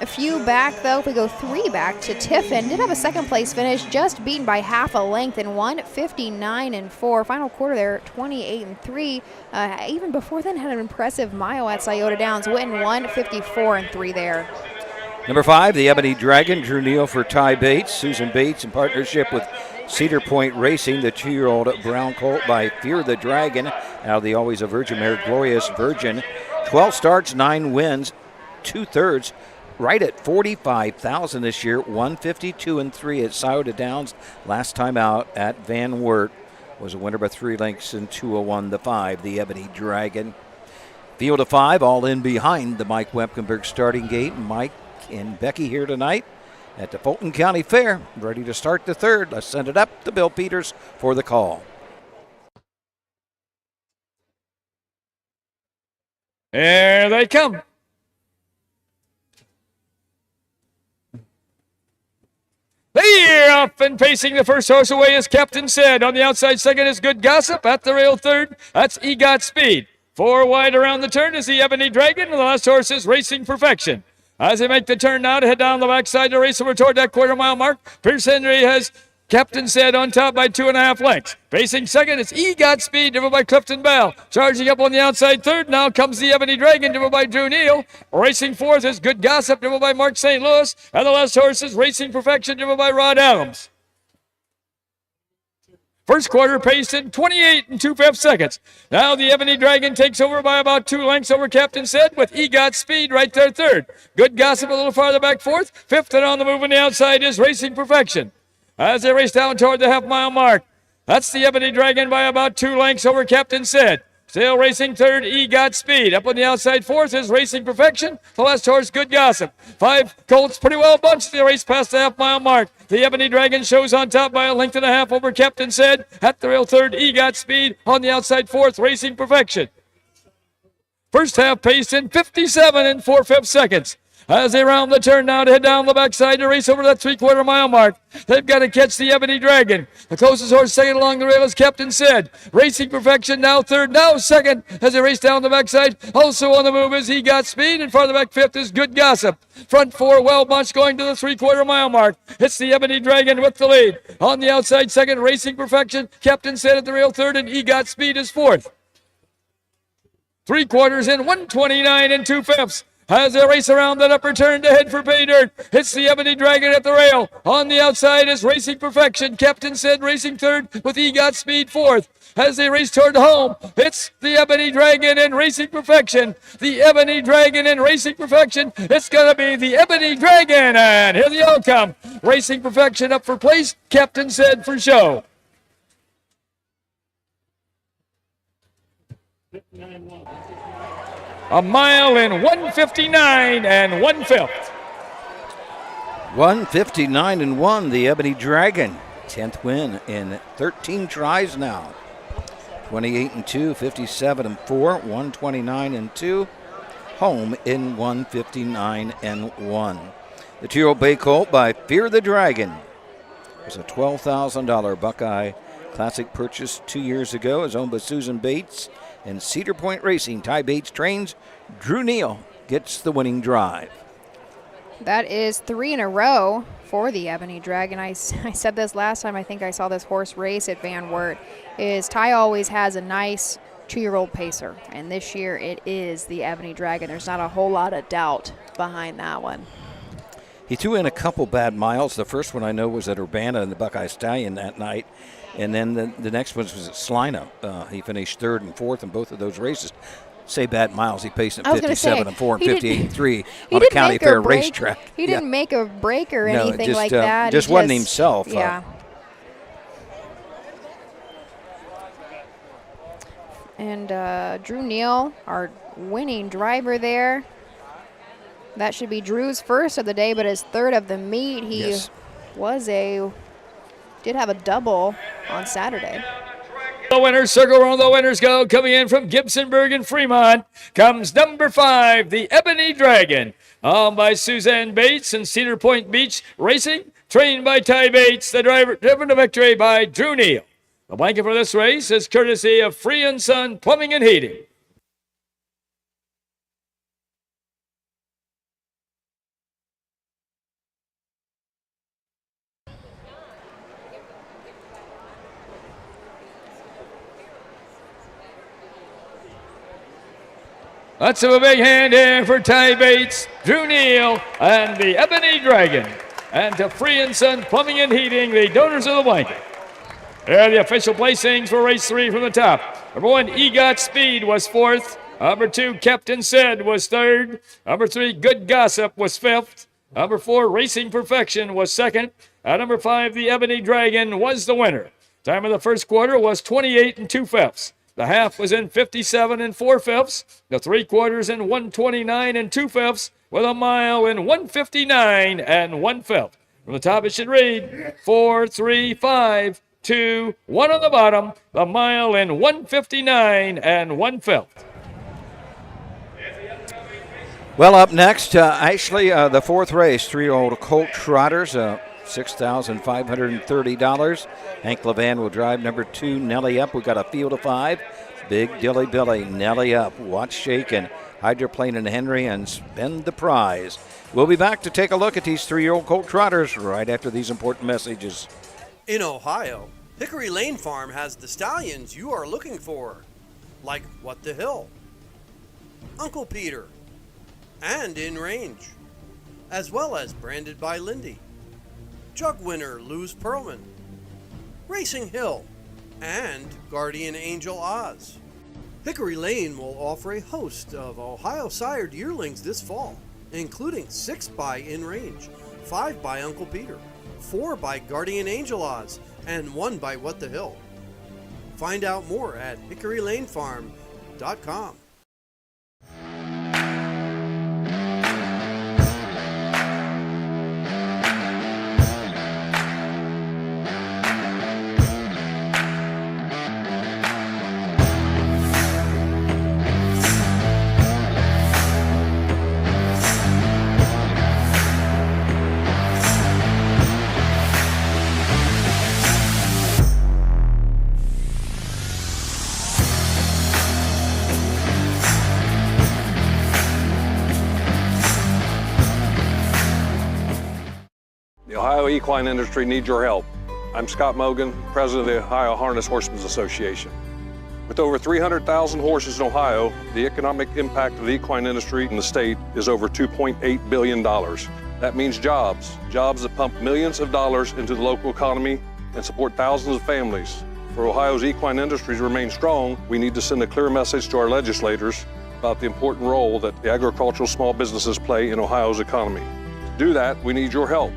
A few back, though, if we go 3 back to Tiffin, did have a second place finish, just beaten by half a length in 1:59.4. Final quarter there, 28-3. Even before then, had an impressive mile at Scioto Downs, went in 1:54.3 there. Number 5, the Ebony Dragon, Drew Neal for Ty Bates. Susan Bates in partnership with Cedar Point Racing, the 2-year-old Brown Colt by Fear the Dragon, out of the Always a Virgin mare, Glorious Virgin. 12 starts, 9 wins, 2/3. Right at $45,000 this year, 152-3 at Scioto Downs. Last time out at Van Wert was a winner by 3 lengths in 2:01.5, the Ebony Dragon. Field of 5, all in behind the Mike Wepkenberg starting gate. Mike and Becky here tonight at the Fulton County Fair, ready to start the 3rd. Let's send it up to Bill Peters for the call. Here they come. They're off and pacing the first horse away, as Captain Said. On the outside second is Good Gossip. At the rail third, that's Got Speed. 4 wide around the turn is the Ebony Dragon, and the last horse is Racing Perfection. As they make the turn now to head down the backside to race over toward that quarter-mile mark, Pierce Henry has Captain Said on top by 2.5 lengths. Pacing second, it's Got Speed, driven by Clifton Bell. Charging up on the outside third, now comes the Ebony Dragon, driven by Drew Neal. Racing fourth is Good Gossip, driven by Mark St. Louis. And the last horse is Racing Perfection, driven by Rod Allums. First quarter paced in 28 2/5 seconds. Now the Ebony Dragon takes over by about 2 lengths over Captain Said, with Got Speed right there third. Good Gossip a little farther back fourth. Fifth and on the move on the outside is Racing Perfection. As they race down toward the half-mile mark, that's the Ebony Dragon by about 2 lengths over Captain Said. Still racing third, Got Speed. Up on the outside fourth is Racing Perfection. The last horse, Good Gossip. 5 colts pretty well bunched. They race past the half-mile mark. The Ebony Dragon shows on top by 1.5 lengths over Captain Said. At the rail third, Got Speed. On the outside fourth, Racing Perfection. First half paced in 57 4/5 seconds. As they round the turn now to head down the backside to race over that 3/4 mile mark. They've got to catch the Ebony Dragon. The closest horse second along the rail is Captain Said. Racing Perfection now third, now second as they race down the backside. Also on the move is Got Speed, and farther back fifth is Good Gossip. Front 4 well bunched going to the 3/4 mile mark. It's the Ebony Dragon with the lead. On the outside second, Racing Perfection. Captain Said at the rail third, and Got Speed is fourth. 3 quarters in 129 2/5. As they race around that upper turn to head for pay dirt, it's the Ebony Dragon at the rail. On the outside is Racing Perfection. Captain Said racing third with Got Speed fourth. As they race toward home, it's the Ebony Dragon and Racing Perfection. The Ebony Dragon and Racing Perfection. It's going to be the Ebony Dragon, and here the outcome. Racing Perfection up for place. Captain Said for show. a mile in 1:59 1/5. 1:59 the Ebony Dragon. 10th win in 13 tries now. 28-2, 57-4, 129-2. Home in 1:59 The 2-year-old Bay Colt by Fear the Dragon was a $12,000 Buckeye Classic purchase 2 years ago. Is owned by Susan Bates and Cedar Point Racing. Ty Bates trains. Drew Neal gets the winning drive. That is 3 in a row for the Ebony Dragon. I said this last time I think I saw this horse race at Van Wert, is Ty always has a nice 2-year-old pacer, and this year it is the Ebony Dragon. There's not a whole lot of doubt behind that one. He threw in a couple bad miles. The first one I know was at Urbana in the Buckeye Stallion that night, and then the next one was at Salina. He finished 3rd and 4th in both of those races. Say bad miles, he paced at 57-4 and 58-3 on a county fair racetrack. He didn't make a break or anything just, like that. Just wasn't himself. Yeah. And Drew Neal, our winning driver there. That should be Drew's first of the day, but his 3rd of the meet. He did have a double on Saturday. The winners circle around, the winners go. Coming in from Gibsonburg and Fremont comes number 5, the Ebony Dragon. Owned by Suzanne Bates and Cedar Point Beach Racing. Trained by Ty Bates, the driver driven to victory by Drew Neal. The blanket for this race is courtesy of Free and Son Plumbing and Heating. Let's have a big hand in for Ty Bates, Drew Neal, and the Ebony Dragon. And to Free and Son Plumbing and Heating, the donors of the blanket. There are the official placings for race 3 from the top. Number 1, EGOT Speed was 4th. Number 2, Captain Said was 3rd. Number 3, Good Gossip was 5th. Number 4, Racing Perfection was 2nd. At number 5, the Ebony Dragon was the winner. Time of the first quarter was 28 2/5. The half was in 57 4/5. The 3/4 in 129 2/5, with a mile in 159 1/5. From the top, it should read 4, 3, 5, 2, 1 on the bottom. The mile in 159 1/5. Well, up next, actually, the 4th race, 3-year-old Colt Trotters, $6,530. Hank Levan will drive number 2, Nelly Up. We've got a field of 5. Big Dilly Billy, Nelly Up, Watch Shakin', Hydroplane and Henry, and Spend the Prize. We'll be back to take a look at these 3-year-old Colt Trotters right after these important messages. In Ohio, Hickory Lane Farm has the stallions you are looking for, like What the Hill, Uncle Peter, and In Range, as well as Branded by Lindy, Jug Winner Luz Pearlman, Racing Hill, and Guardian Angel Oz. Hickory Lane will offer a host of Ohio-sired yearlings this fall, including 6 by In Range, 5 by Uncle Peter, 4 by Guardian Angel Oz, and 1 by What the Hill. Find out more at hickorylanefarm.com. The Ohio equine industry needs your help. I'm Scott Mogan, president of the Ohio Harness Horsemen's Association. With over 300,000 horses in Ohio, the economic impact of the equine industry in the state is over $2.8 billion. That means jobs that pump millions of dollars into the local economy and support thousands of families. For Ohio's equine industry to remain strong, we need to send a clear message to our legislators about the important role that the agricultural small businesses play in Ohio's economy. To do that, we need your help.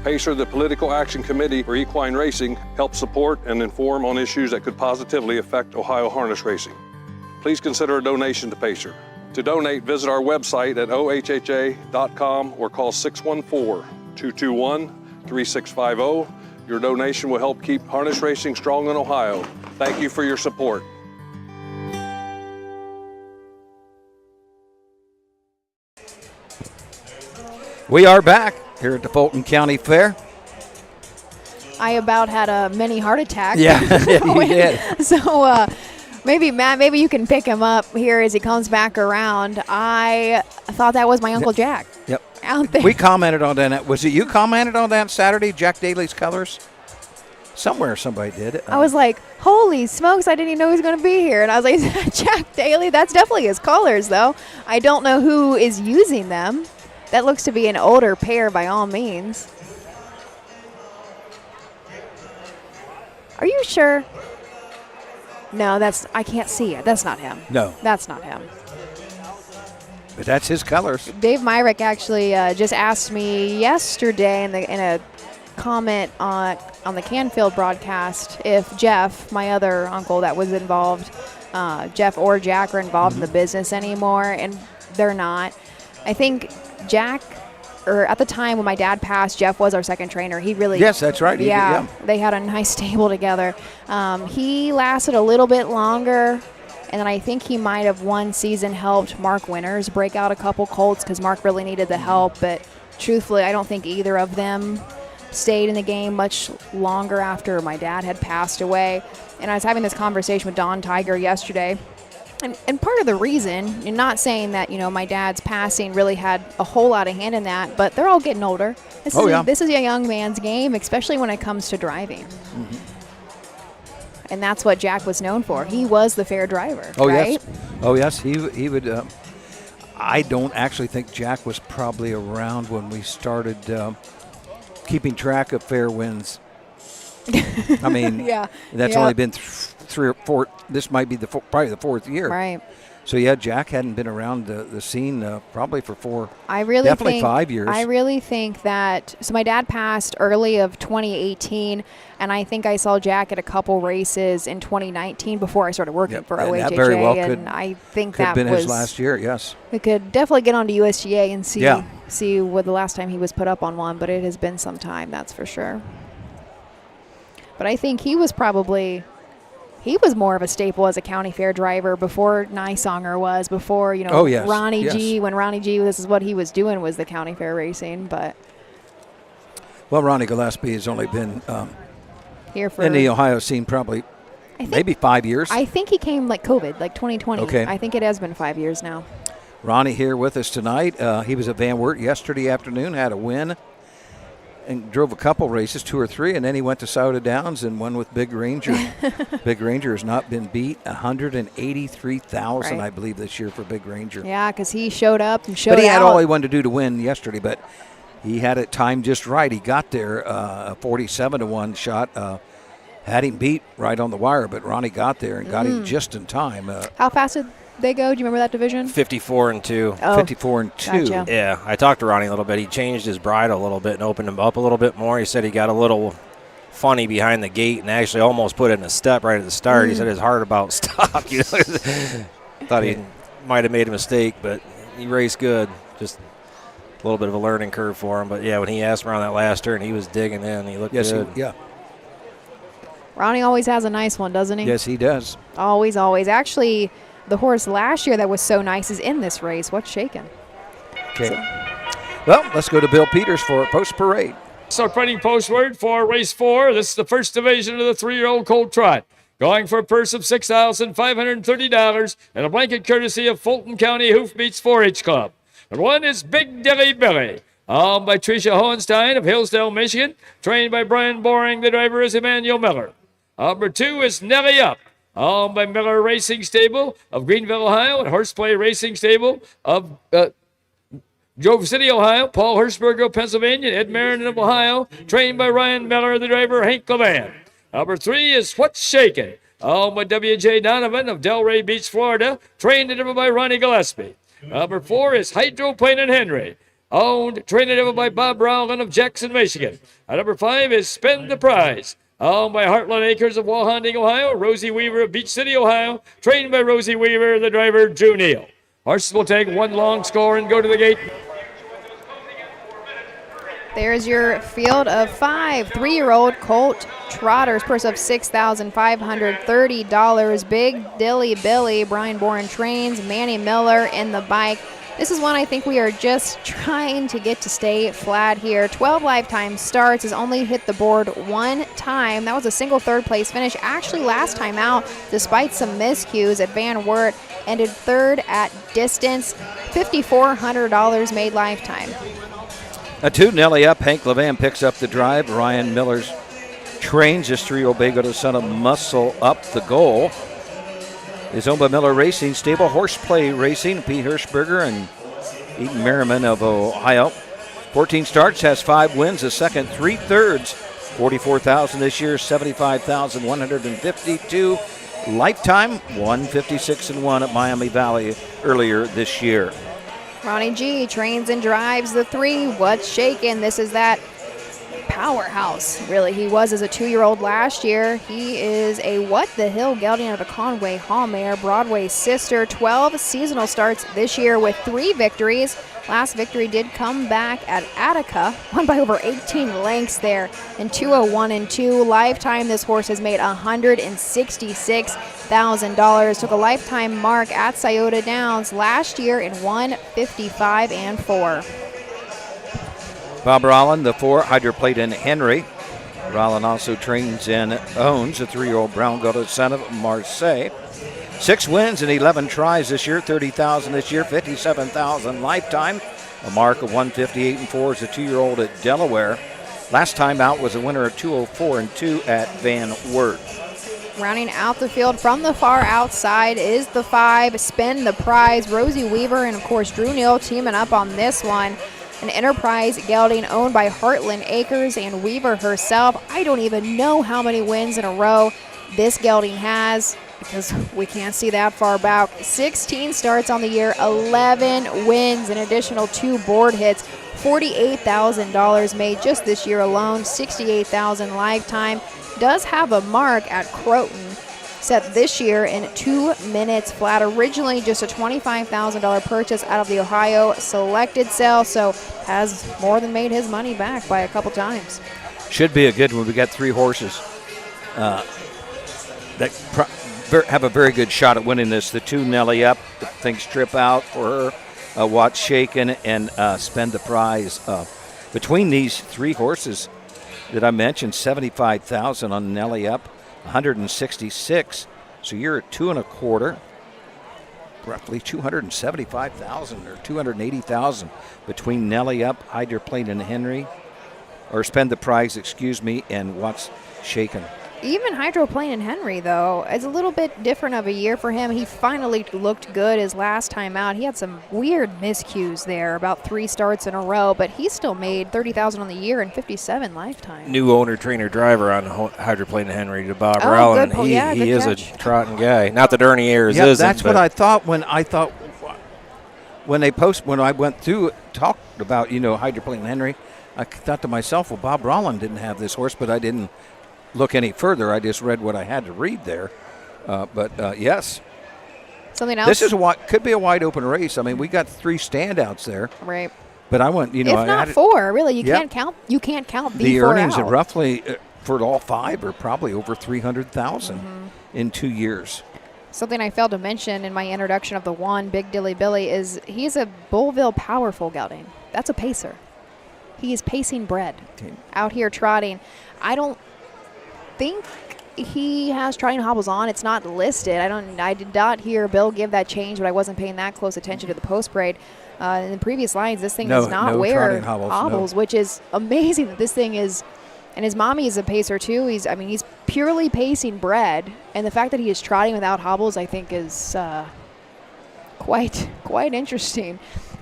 PACER, the Political Action Committee for Equine Racing, helps support and inform on issues that could positively affect Ohio harness racing. Please consider a donation to PACER. To donate, visit our website at ohha.com or call 614-221-3650. Your donation will help keep harness racing strong in Ohio. Thank you for your support. We are back here at the Fulton County Fair. I about had a mini heart attack. Yeah, you did. So maybe, Matt, maybe you can pick him up here as he comes back around. I thought that was my Uncle Jack. Yep. Out there. We commented on that. Was it you commented on that Saturday, Jack Daly's colors? Somewhere somebody did. I was like, holy smokes, I didn't even know he was going to be here. And I was like, Jack Daly? That's definitely his colors, though. I don't know who is using them. That looks to be an older pair by all means. Are you sure? No, I can't see it. That's not him. No. That's not him. But that's his colors. Dave Myrick actually just asked me yesterday in a comment on the Canfield broadcast if Jeff, my other uncle that was involved, Jeff or Jack are involved in the business anymore, and they're not. I think Jack, or at the time when my dad passed, Jeff was our second trainer. He really... Yes, that's right. Yeah, they had a nice stable together. He lasted a little bit longer, and then I think he might have one season helped Mark Winters break out a couple colts because Mark really needed the help, but truthfully, I don't think either of them stayed in the game much longer after my dad had passed away. And I was having this conversation with Don Tiger yesterday. And part of the reason, you're not saying that, my dad's passing really had a whole lot of hand in that, but they're all getting older. This is a young man's game, especially when it comes to driving. Mm-hmm. And that's what Jack was known for. He was the fair driver, right? Yes. Oh, yes. He would. I don't actually think Jack was probably around when we started keeping track of fair wins. I mean, that's only been 3 or 4. This might be probably the 4th year. Right. So, yeah, Jack hadn't been around the scene probably for 4, definitely 5 years. I really think that, so my dad passed early of 2018, and I think I saw Jack at a couple races in 2019 before I started working for OHHA. That very well I think could that have been was his last year, yes. We could definitely get on to USGA and see what the last time he was put up on one, but it has been some time, that's for sure. But I think he was more of a staple as a county fair driver before Nysonger was, before, Ronnie G. When Ronnie G, this is what he was doing, was the county fair racing. But well, Ronnie Gillespie has only been here for in the Ohio scene probably maybe 5 years. I think he came like COVID, like 2020. Okay. I think it has been 5 years now. Ronnie here with us tonight. He was at Van Wert yesterday afternoon, had a win, and drove a couple races, 2 or 3, and then he went to Sauda Downs and won with Big Ranger. Big Ranger has not been beat. 183,000, I believe, this year for Big Ranger. Yeah, because he showed up and showed out. But he had all he wanted to do to win yesterday, but he had it timed just right. He got there, a 47-1 shot. Had him beat right on the wire, but Ronnie got there and got him just in time. How fast did they go? Do you remember that division? 54-2. Oh, 54-2. Gotcha. Yeah, I talked to Ronnie a little bit. He changed his bridle a little bit and opened him up a little bit more. He said he got a little funny behind the gate and actually almost put in a step right at the start. He said his heart about stopped. Thought he might have made a mistake, but he raced good. Just a little bit of a learning curve for him. But, yeah, when he asked around that last turn, he was digging in. He looked good. Ronnie always has a nice one, doesn't he? Yes, he does. Always, always. Actually, the horse last year that was so nice is in this race. What's shaking? Okay. Well, let's go to Bill Peters for post parade. So printing postword for race 4. This is the first division of the 3-year-old colt trot. Going for a purse of $6,530 and a blanket courtesy of Fulton County Hoofbeats 4-H Club. And one is Big Dilly Billy. Owned by Tricia Hohenstein of Hillsdale, Michigan. Trained by Brian Boring. The driver is Emmanuel Miller. Number 2 is Nelly Up. Owned by Miller Racing Stable of Greenville, Ohio, and Horseplay Racing Stable of Grove City, Ohio. Paul Hirschberg of Pennsylvania, Ed Marin of Ohio, trained by Ryan Miller, the driver Hank Levan. Number 3 is What's Shakin', owned by W.J. Donovan of Delray Beach, Florida, trained and driven by Ronnie Gillespie. Number 4 is Hydroplane and Henry, owned, trained and driven by Bob Rowland of Jackson, Michigan. Number 5 is Spend the Prize, owned by Heartland Acres of Wauseon, Ohio, Rosie Weaver of Beach City, Ohio, trained by Rosie Weaver, the driver Drew Neal. Horses will take one long score and go to the gate. There's your field of 5 3-year-old colt trotters, purse of $6,530. Big Dilly Billy, Brian Boren trains, Manny Miller in the bike. This is one I think we are just trying to get to stay flat here. 12 lifetime starts, has only hit the board one time. That was a single third place finish. Actually, last time out, despite some miscues at Van Wert, ended third at distance. $5,400 made lifetime. A 2 Nelly up. Hank Levan picks up the drive. Ryan Miller's trains his 3-year-old bay, to son of Muscle up the goal. Is owned by Miller Racing Stable, Horseplay Racing, Pete Hirschberger and Eden Merriman of Ohio. 14 starts, has 5 wins, a second, 3 thirds, 44,000 this year, 75,152 lifetime, 156-1 at Miami Valley earlier this year. Ronnie G trains and drives the 3. What's shaking? This is that powerhouse, really. He was as a 2-year-old last year. He is a What the Hill gelding out of the Conway Hall mare, Broadway's sister. 12 seasonal starts this year with 3 victories. Last victory did come back at Attica, won by over 18 lengths there in 201-2. Lifetime, this horse has made $166,000. Took a lifetime mark at Scioto Downs last year in 155-4. Bob Rolland, the 4, Hydroplate Henry. Rolland also trains and owns a 3-year-old brown gelded son of Marseille. 6 wins and 11 tries this year, 30,000 this year, 57,000 lifetime. A mark of 158-4 as a 2-year-old at Delaware. Last time out was a winner of 204-2 at Van Wert. Rounding out the field from the far outside is the 5, Spin the Prize. Rosie Weaver and, of course, Drew Neal teaming up on this one. An Enterprise gelding owned by Heartland Acres and Weaver herself. I don't even know how many wins in a row this gelding has because we can't see that far back. 16 starts on the year, 11 wins, an additional 2 board hits, $48,000 made just this year alone, $68,000 lifetime. Does have a mark at Croton, set this year in 2 minutes flat. Originally just a $25,000 purchase out of the Ohio selected sale, so has more than made his money back by a couple times. Should be a good one. We got 3 horses that have a very good shot at winning this. The 2 Nelly up, things trip out for her. Watch Shaken and Spend the Prize. Between these 3 horses that I mentioned, 75,000 on Nelly up, 166. So you're at 2 1/4, roughly 275,000 or 280,000 between Nelly up, Hydroplane and Henry, or Spend the Prize, and What's Shaken. Even Hydroplane and Henry, though, is a little bit different of a year for him. He finally looked good his last time out. He had some weird miscues there, about 3 starts in a row, but he still made $30,000 on the year and $57,000 lifetime. New owner, trainer, driver on Hydroplane and Henry to Bob Rowland. He is a trotting guy. Not that Ernie Ayers isn't. That's what I thought when I went through it, talked about, Hydroplane and Henry. I thought to myself, well, Bob Rowland didn't have this horse, but I didn't look any further. I just read what I had to read there. Yes. Something else? This is could be a wide open race. I mean, we got 3 standouts there. Right. But I went, if not 4, really, you can't count. You can't count the 4 earnings out. are roughly for all 5 are probably over 300,000 in 2 years. Something I failed to mention in my introduction of the 1, Big Dilly Billy, is he's a Bullville powerful gelding. That's a pacer. He is pacing bred out here trotting. I don't think he has trotting hobbles on. It's not listed. I did not hear Bill give that change, but I wasn't paying that close attention to the post parade. In the previous lines, this thing does not wear hobbles, which is amazing that this thing is. And his mommy is a pacer too. He's purely pacing bred, and the fact that he is trotting without hobbles, I think, is quite interesting.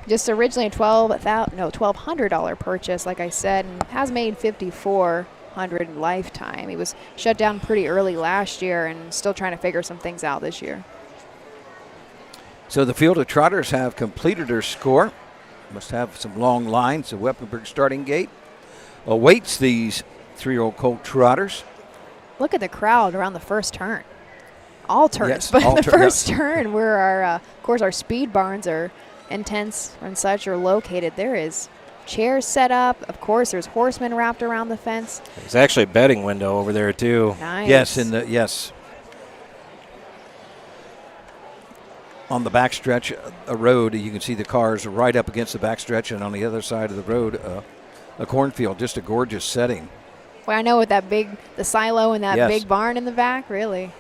Just originally a $1,200 purchase, like I said, and has made $5,400 lifetime. He was shut down pretty early last year and still trying to figure some things out this year. So the field of trotters have completed their score. Must have some long lines. The Weppenburg starting gate awaits these 3-year-old colt trotters. Look at the crowd around the first turn. all turns, Yes, but all the tur- first turn where our, of course, our speed barns are intense and such are located. There is chairs set up. Of course, there's horsemen wrapped around the fence. There's actually a betting window over there too. Nice. Yes. On the backstretch, a road, you can see the cars right up against the backstretch, and on the other side of the road, a cornfield. Just a gorgeous setting. Well, I know with that the silo and that Yes. big barn in the back, really.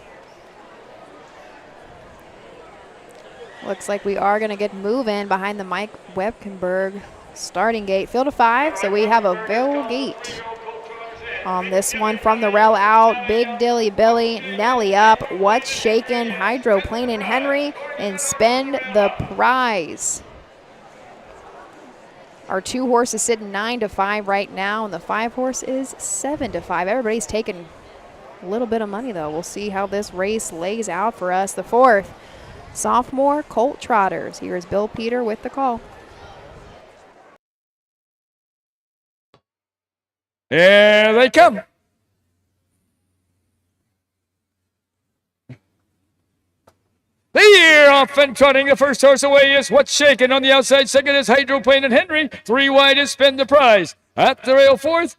Looks like we are going to get moving behind the Mike Webkenberg starting gate. Field of 5, so we have a Bill gate on this one. From the rail out, Big Dilly Billy, Nelly up, What's Shakin', Hydroplane and Henry, and Spend the Prize. Our 2 horses sitting 9-5 right now, and the 5 horse is 7-5. Everybody's taking a little bit of money, though. We'll see how this race lays out for us. The 4th, sophomore Colt Trotters. Here's Bill Peter with the call. Here they come. The year off and trotting. The first horse away is What's Shaking. On the outside, second is Hydroplane and Henry. 3 wide is Spend the Prize. At the rail, 4th,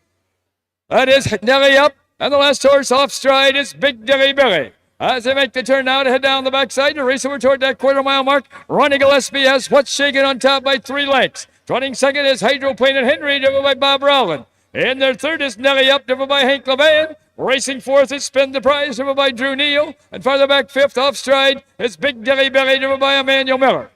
that is Nelly Up. And the last horse off stride is Big Dilly Billy. As they make the turn now to head down the backside to race over toward that quarter-mile mark, Ronnie Gillespie has What's Shaking on top by 3 lengths. Trotting second is Hydroplane and Henry, driven by Bob Rowland. In their third is Nelly Up, driven by Hank Levan. Racing 4th is Spend the Prize, driven by Drew Neal. And farther back, 5th off stride is Big Dilly Billy, driven by Emmanuel Miller.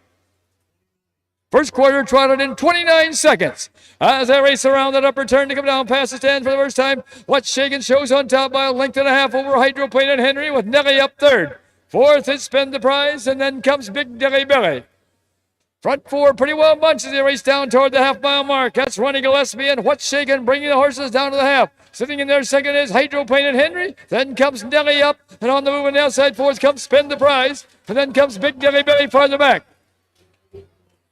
First quarter trotted in 29 seconds. As they race around that upper turn to come down past the stand for the first time, What's Shaking shows on top by a length and a half over Hydroplane and Henry, with Nelly Up third. 4th is Spend the Prize, and then comes Big Dilly Billy. Front 4 pretty well bunched as they race down toward the half-mile mark. That's Ronnie Gillespie and What's Shaking, bringing the horses down to the half. Sitting in there second is Hydroplane and Henry. Then comes Nelly Up, and on the move on the outside 4th comes Spend the Prize. And then comes Big Dilly Billy farther back.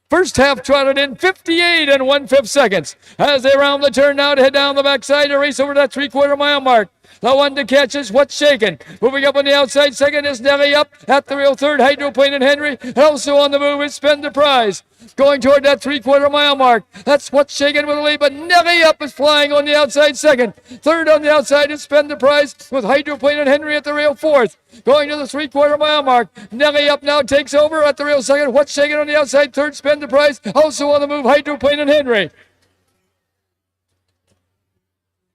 First half trotted in 58 and 1/5 seconds. As they round the turn now to head down the backside to race over that 3/4 mile mark. The one to catch is What's Shaking. Moving up on the outside second is Nelly Up. At the rail third, Hydroplane and Henry. And also on the move is Spend the Prize. Going toward that 3/4 mile mark. That's What's Shaking with a lead, but Nelly Up is flying on the outside second. Third on the outside is Spend the Prize, with Hydroplane and Henry at the rail 4th. Going to the 3/4 mile mark. Nelly Up now takes over at the rail second. What's Shaking on the outside third, Spend the Prize. Also on the move, Hydroplane and Henry.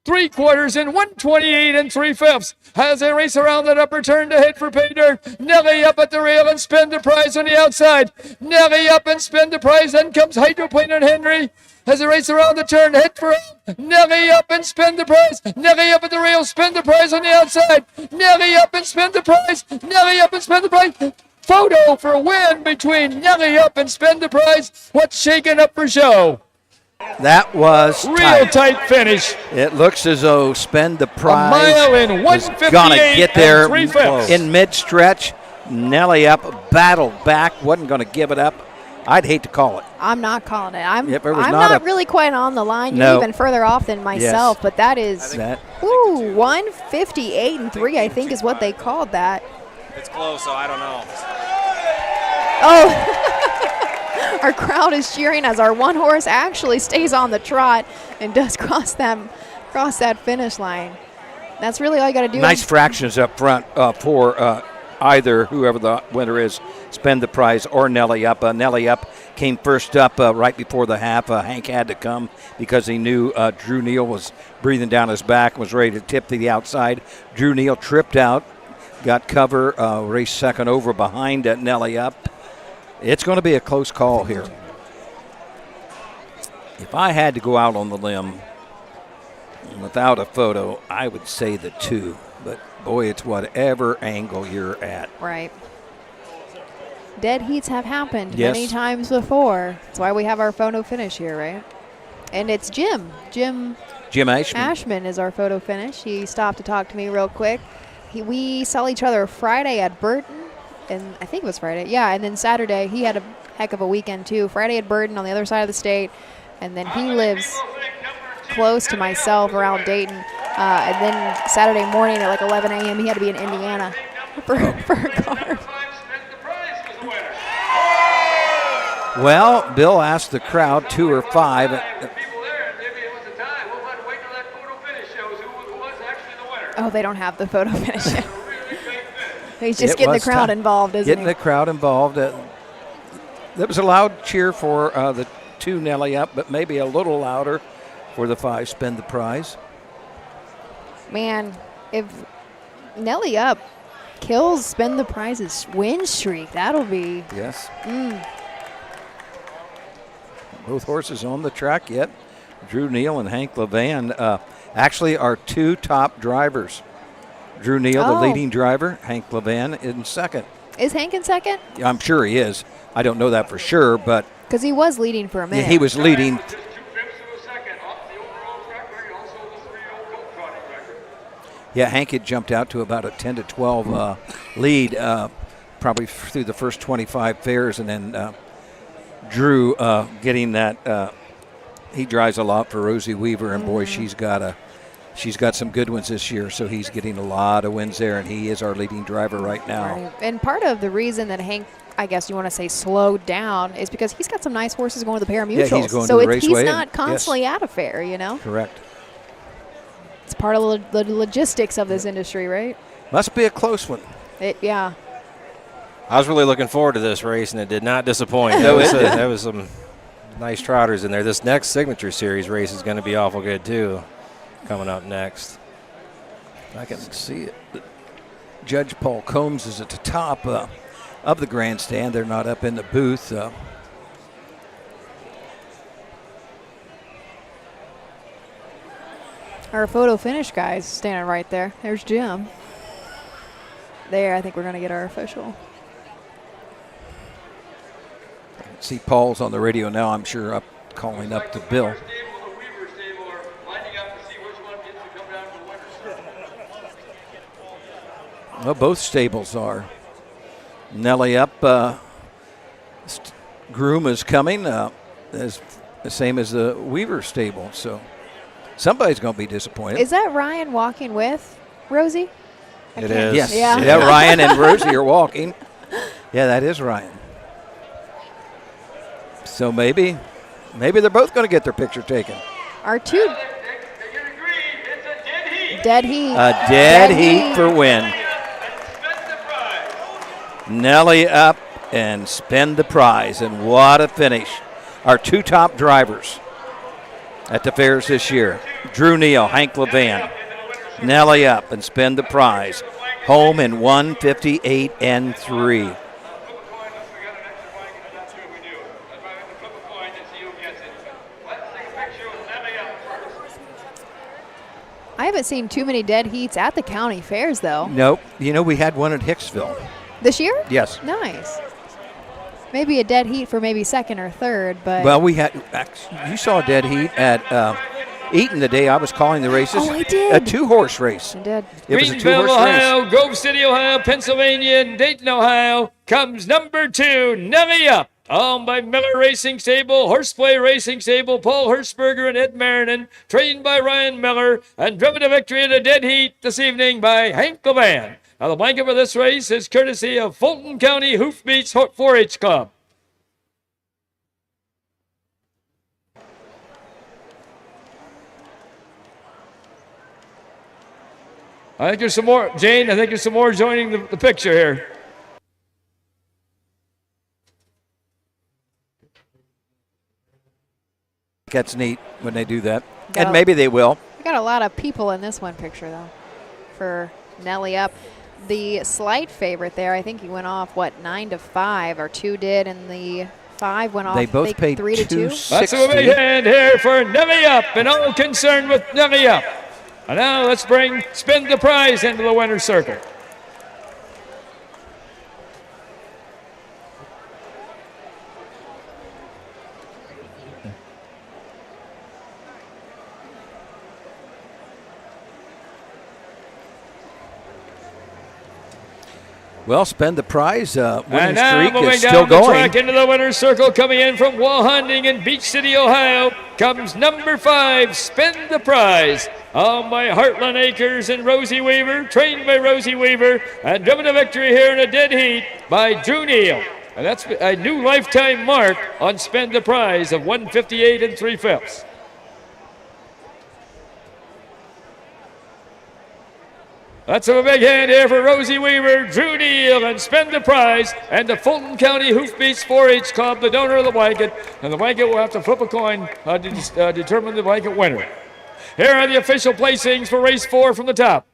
3 quarters in 128 and 3/5 as they race around that upper turn to head for pay dirt. Nelly Up at the rail and Spend the Prize on the outside. Nelly Up and Spend the Prize. Then comes Hydroplane and Henry as they race around the turn. Head for Nelly Up and Spend the Prize. Nelly Up at the rail. Spend the Prize on the outside. Nelly Up and Spend the Prize. Nelly Up and Spend the Prize. Photo for a win between Nelly Up and Spend the Prize. What's Shaking up for show? That was real tight finish. It looks as though Spend the Prize mile in 158 gonna get there and 3/5. in mid-stretch. Nelly Up battled back, wasn't going to give it up. I'd hate to call it. I'm not calling it. I'm If it was I'm not not a- really quite on the line. No. You're even further off than myself, but that is That 158 and 3, I think, is what they called that. It's close, so I don't know. Oh, our crowd is cheering as our one horse actually stays on the trot and does cross that finish line. That's really all you got to do. nice fractions up front for either whoever the winner is, Spend the Prize or Nelly Up. Nelly Up came first up right before the half. Hank had to come because he knew Drew Neal was breathing down his back and was ready to tip to the outside. Drew Neal tripped out, got cover, raced second over behind Nelly Up. It's going to be a close call here. If I had to go out on the limb without a photo, I would say the 2. But, boy, it's whatever angle you're at. Right. Dead heats have happened Yes. many times before. That's why we have our photo finish here, right? And it's Jim. Jim Ashman is our photo finish. He stopped to talk to me real quick. We saw each other Friday at Burton. And I think it was Friday. Yeah, and then Saturday, he had a heck of a weekend, too. Friday at Burton on the other side of the state. And then he lives close to myself around Dayton. And then Saturday morning at like 11 a.m., he had to be in Indiana. for a car. Well, Bill asked the crowd 2 or 5. Oh, they don't have the photo finish yet. He's just getting the crowd involved, isn't Getting he? the crowd involved. There was a loud cheer for the 2 Nelly Up, but maybe a little louder for the 5 Spend the Prize. Man, if Nelly Up kills Spend the Prize's win streak, that'll be. Yes. Both horses on the track yet. Drew Neal and Hank Levan actually are 2 top drivers. Drew Neal, the leading driver. Hank Levan in second. Is Hank in second? I'm sure he is. I don't know that for sure, but. Because he was leading for a minute. He was leading. Yeah, Hank had jumped out to about a 10 to 12 lead probably through the first 25 fairs, and then Drew getting that. He drives a lot for Rosie Weaver, and boy, she's got some good ones this year, so he's getting a lot of wins there, and he is our leading driver right now. Right. And part of the reason that Hank, I guess you want to say, slowed down is because he's got some nice horses going to the pari-mutuals. Yeah, he's going so to the Raceway. He's not constantly at a fair, you know? Correct. It's part of the logistics of this industry, right? Must be a close one. Yeah. I was really looking forward to this race, and it did not disappoint. No, There was some nice trotters in there. This next Signature Series race is going to be awful good, too, coming up next. I can see it. Judge Paul Combs is at the top of the grandstand. They're not up in the booth. Our photo finish guy's standing right there. There's Jim. There, I think we're going to get our official. See Paul's on the radio now, I'm sure, calling up to Bill. Well, both stables are. Nelly Up, groom is coming, as the same as the Weaver stable, so somebody's going to be disappointed. Is that Ryan walking with Rosie? It is. Yes. Yeah. Ryan and Rosie are walking. Yeah, that is Ryan. So maybe they're both going to get their picture taken. Our 2 dead heat. A dead heat for win. Nelly Up and Spend the Prize, and what a finish. Our 2 top drivers at the fairs this year. Drew Neal, Hank Levan, Nelly Up and Spend the Prize. Home in 158 and 3. I haven't seen too many dead heats at the county fairs, though. Nope. You know, we had one at Hicksville. This year? Yes. Nice. Maybe a dead heat for maybe second or third, but. Well, you saw a dead heat at Eaton the day I was calling the races. Oh, I did. A 2-horse race. I did. It was a Greenville, 2-horse Ohio, race. Grove City, Ohio, Pennsylvania, and Dayton, Ohio comes number 2, Nelly Up. Owned by Miller Racing Stable, Horseplay Racing Stable, Paul Hirschberger and Ed Marinan, trained by Ryan Miller, and driven to victory in a dead heat this evening by Hank Levan. Now, the blanket for this race is courtesy of Fulton County Hoofbeats 4-H Club. I think there's some more, Jane, I think there's some more joining the picture here. That's neat when they do that. Got And maybe they will. We got a lot of people in this one picture, though, for Nelly Up. The slight favorite there, I think he went off, 9 to 5, or 2 did, and the 5 went off, They both paid 3 to 2. That's a big hand here for Nelly Up, and all concerned with Nelly Up. And now let's bring Spend the Prize into the winner's circle. Well, Spend the Prize. Winning And now streak moving is down still the going. track into the winner's circle, coming in from Wauseon in Beach City, Ohio, comes number 5, Spend the Prize. owned by Heartland Acres and Rosie Weaver, trained by Rosie Weaver, and driven to victory here in a dead heat by Drew Neal. And that's a new lifetime mark on Spend the Prize of 158 3/5. Let's have a big hand here for Rosie Weaver, Drew Neal, and Spend the Prize, and the Fulton County Hoofbeats 4-H Club, the donor of the blanket. And the blanket will have to flip a coin to determine the blanket winner. Here are the official placings for race 4 from the top.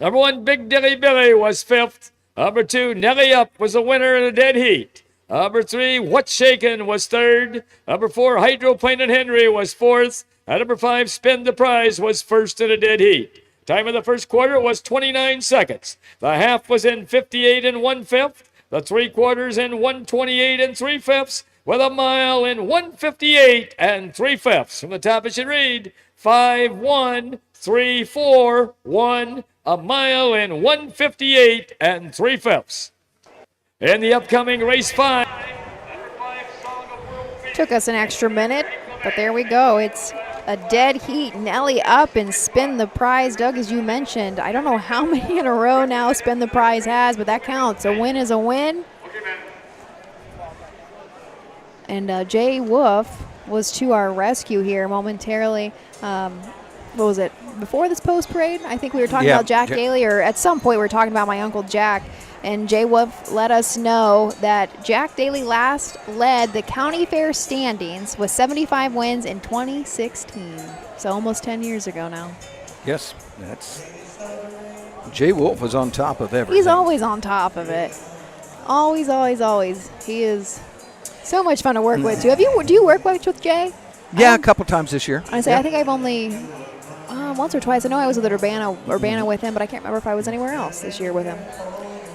Number 1, Big Dilly Billy was 5th. Number 2, Nelly Up was the winner in a dead heat. Number 3, What's Shakin' was 3rd. Number 4, Hydroplane and Henry was 4th. And number 5, Spend the Prize was 1st in a dead heat. Time of the first quarter was 29 seconds. The half was in 58 1/5. The 3/4 in 128 3/5. With a mile in 158 3/5. From the top it should read 5-1-3-4-1. A mile in 158 3/5. In the upcoming race 5. Took us an extra minute, but there we go. It's a dead heat. Nelly Up and Spend the Prize. Doug, as you mentioned, I don't know how many in a row now Spend the Prize has, but that counts. A win is a win. And Jay Wolf was to our rescue here momentarily. What was it? Before this post parade, I think we were talking about Jack Daly, or at some point we were talking about my Uncle Jack. And Jay Wolf let us know that Jack Daly last led the county fair standings with 75 wins in 2016. So almost 10 years ago now. Yes, that's. Jay Wolf was on top of everything. He's always on top of it. Always, always, always. He is so much fun to work with too. Do you work much with Jay? Yeah, a couple times this year. I think I've only once or twice. I know I was with Urbana with him, but I can't remember if I was anywhere else this year with him.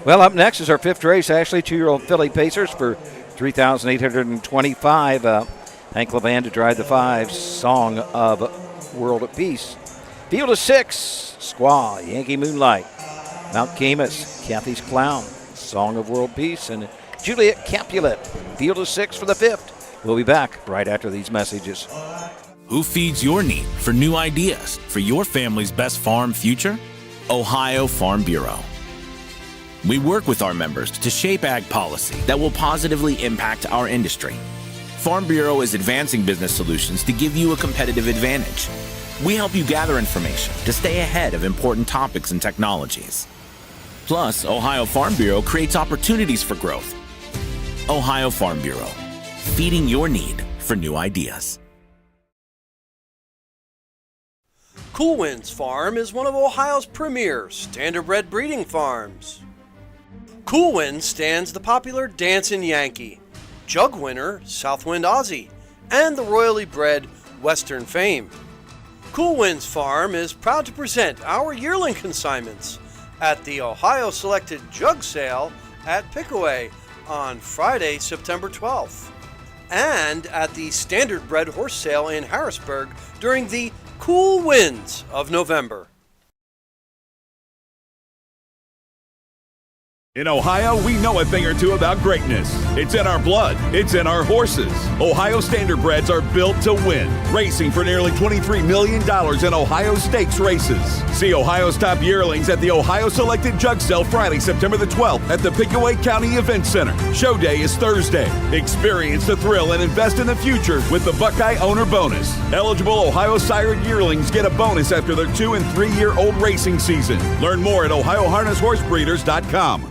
Well, up next is our 5th race, Ashley, 2-year-old filly Pacers for 3,825. Hank Levan to drive the 5, Song of World of Peace. Field of 6, Squaw, Yankee Moonlight. Mount Camus, Kathy's Clown, Song of World Peace. And Juliet Capulet, Field of 6 for the 5th. We'll be back right after these messages. Who feeds your need for new ideas for your family's best farm future? Ohio Farm Bureau. We work with our members to shape ag policy that will positively impact our industry. Farm Bureau is advancing business solutions to give you a competitive advantage. We help you gather information to stay ahead of important topics and technologies. Plus, Ohio Farm Bureau creates opportunities for growth. Ohio Farm Bureau, feeding your need for new ideas. Cool Winds Farm is one of Ohio's premier standardbred breeding farms. Cool Winds stands the popular Dancin' Yankee, jug winner Southwind Aussie, and the royally bred Western Fame. Cool Winds Farm is proud to present our yearling consignments at the Ohio Selected Jug Sale at Pickaway on Friday, September 12th, and at the Standardbred Horse Sale in Harrisburg during the cool winds of November. In Ohio, we know a thing or two about greatness. It's in our blood. It's in our horses. Ohio Standardbreds are built to win, racing for nearly $23 million in Ohio Stakes races. See Ohio's top yearlings at the Ohio Selected Jug Sale Friday, September the 12th at the Pickaway County Event Center. Show day is Thursday. Experience the thrill and invest in the future with the Buckeye Owner Bonus. Eligible Ohio sired yearlings get a bonus after their 2- and 3-year-old racing season. Learn more at OhioHarnessHorseBreeders.com.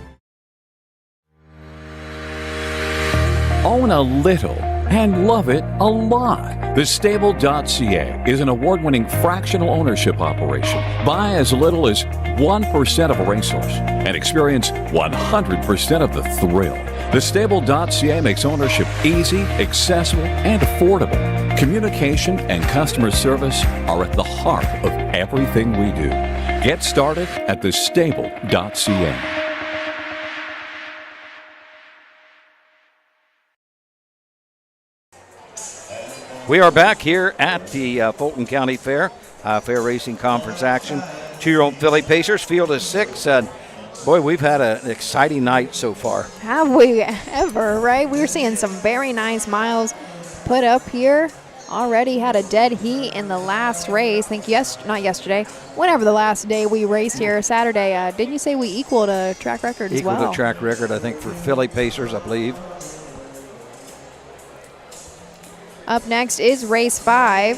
Own a little and love it a lot. TheStable.ca is an award-winning fractional ownership operation. Buy as little as 1% of a racehorse and experience 100% of the thrill. TheStable.ca makes ownership easy, accessible, and affordable. Communication and customer service are at the heart of everything we do. Get started at TheStable.ca. We are back here at the Fulton County Fair, Fair Racing Conference action. 2-year-old filly Pacers, field of 6. Boy, we've had an exciting night so far. Have we ever, right? We were seeing some very nice miles put up here already had a dead heat in the last race. I think not yesterday, whenever the last day we raced here, Saturday. Didn't you say we equaled a track record as well? Equaled a track record, I think, for Philly Pacers, I believe. Up next is race 5,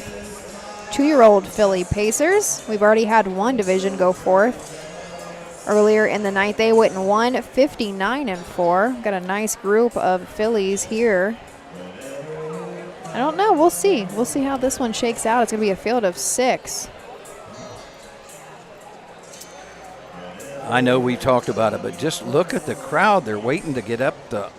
2-year-old Philly Pacers. We've already had one division go forth. Earlier in the night, they went and won 59-4. Got a nice group of fillies here. I don't know. We'll see. We'll see how this one shakes out. It's going to be a field of 6. I know we talked about it, but just look at the crowd. They're waiting to get up the,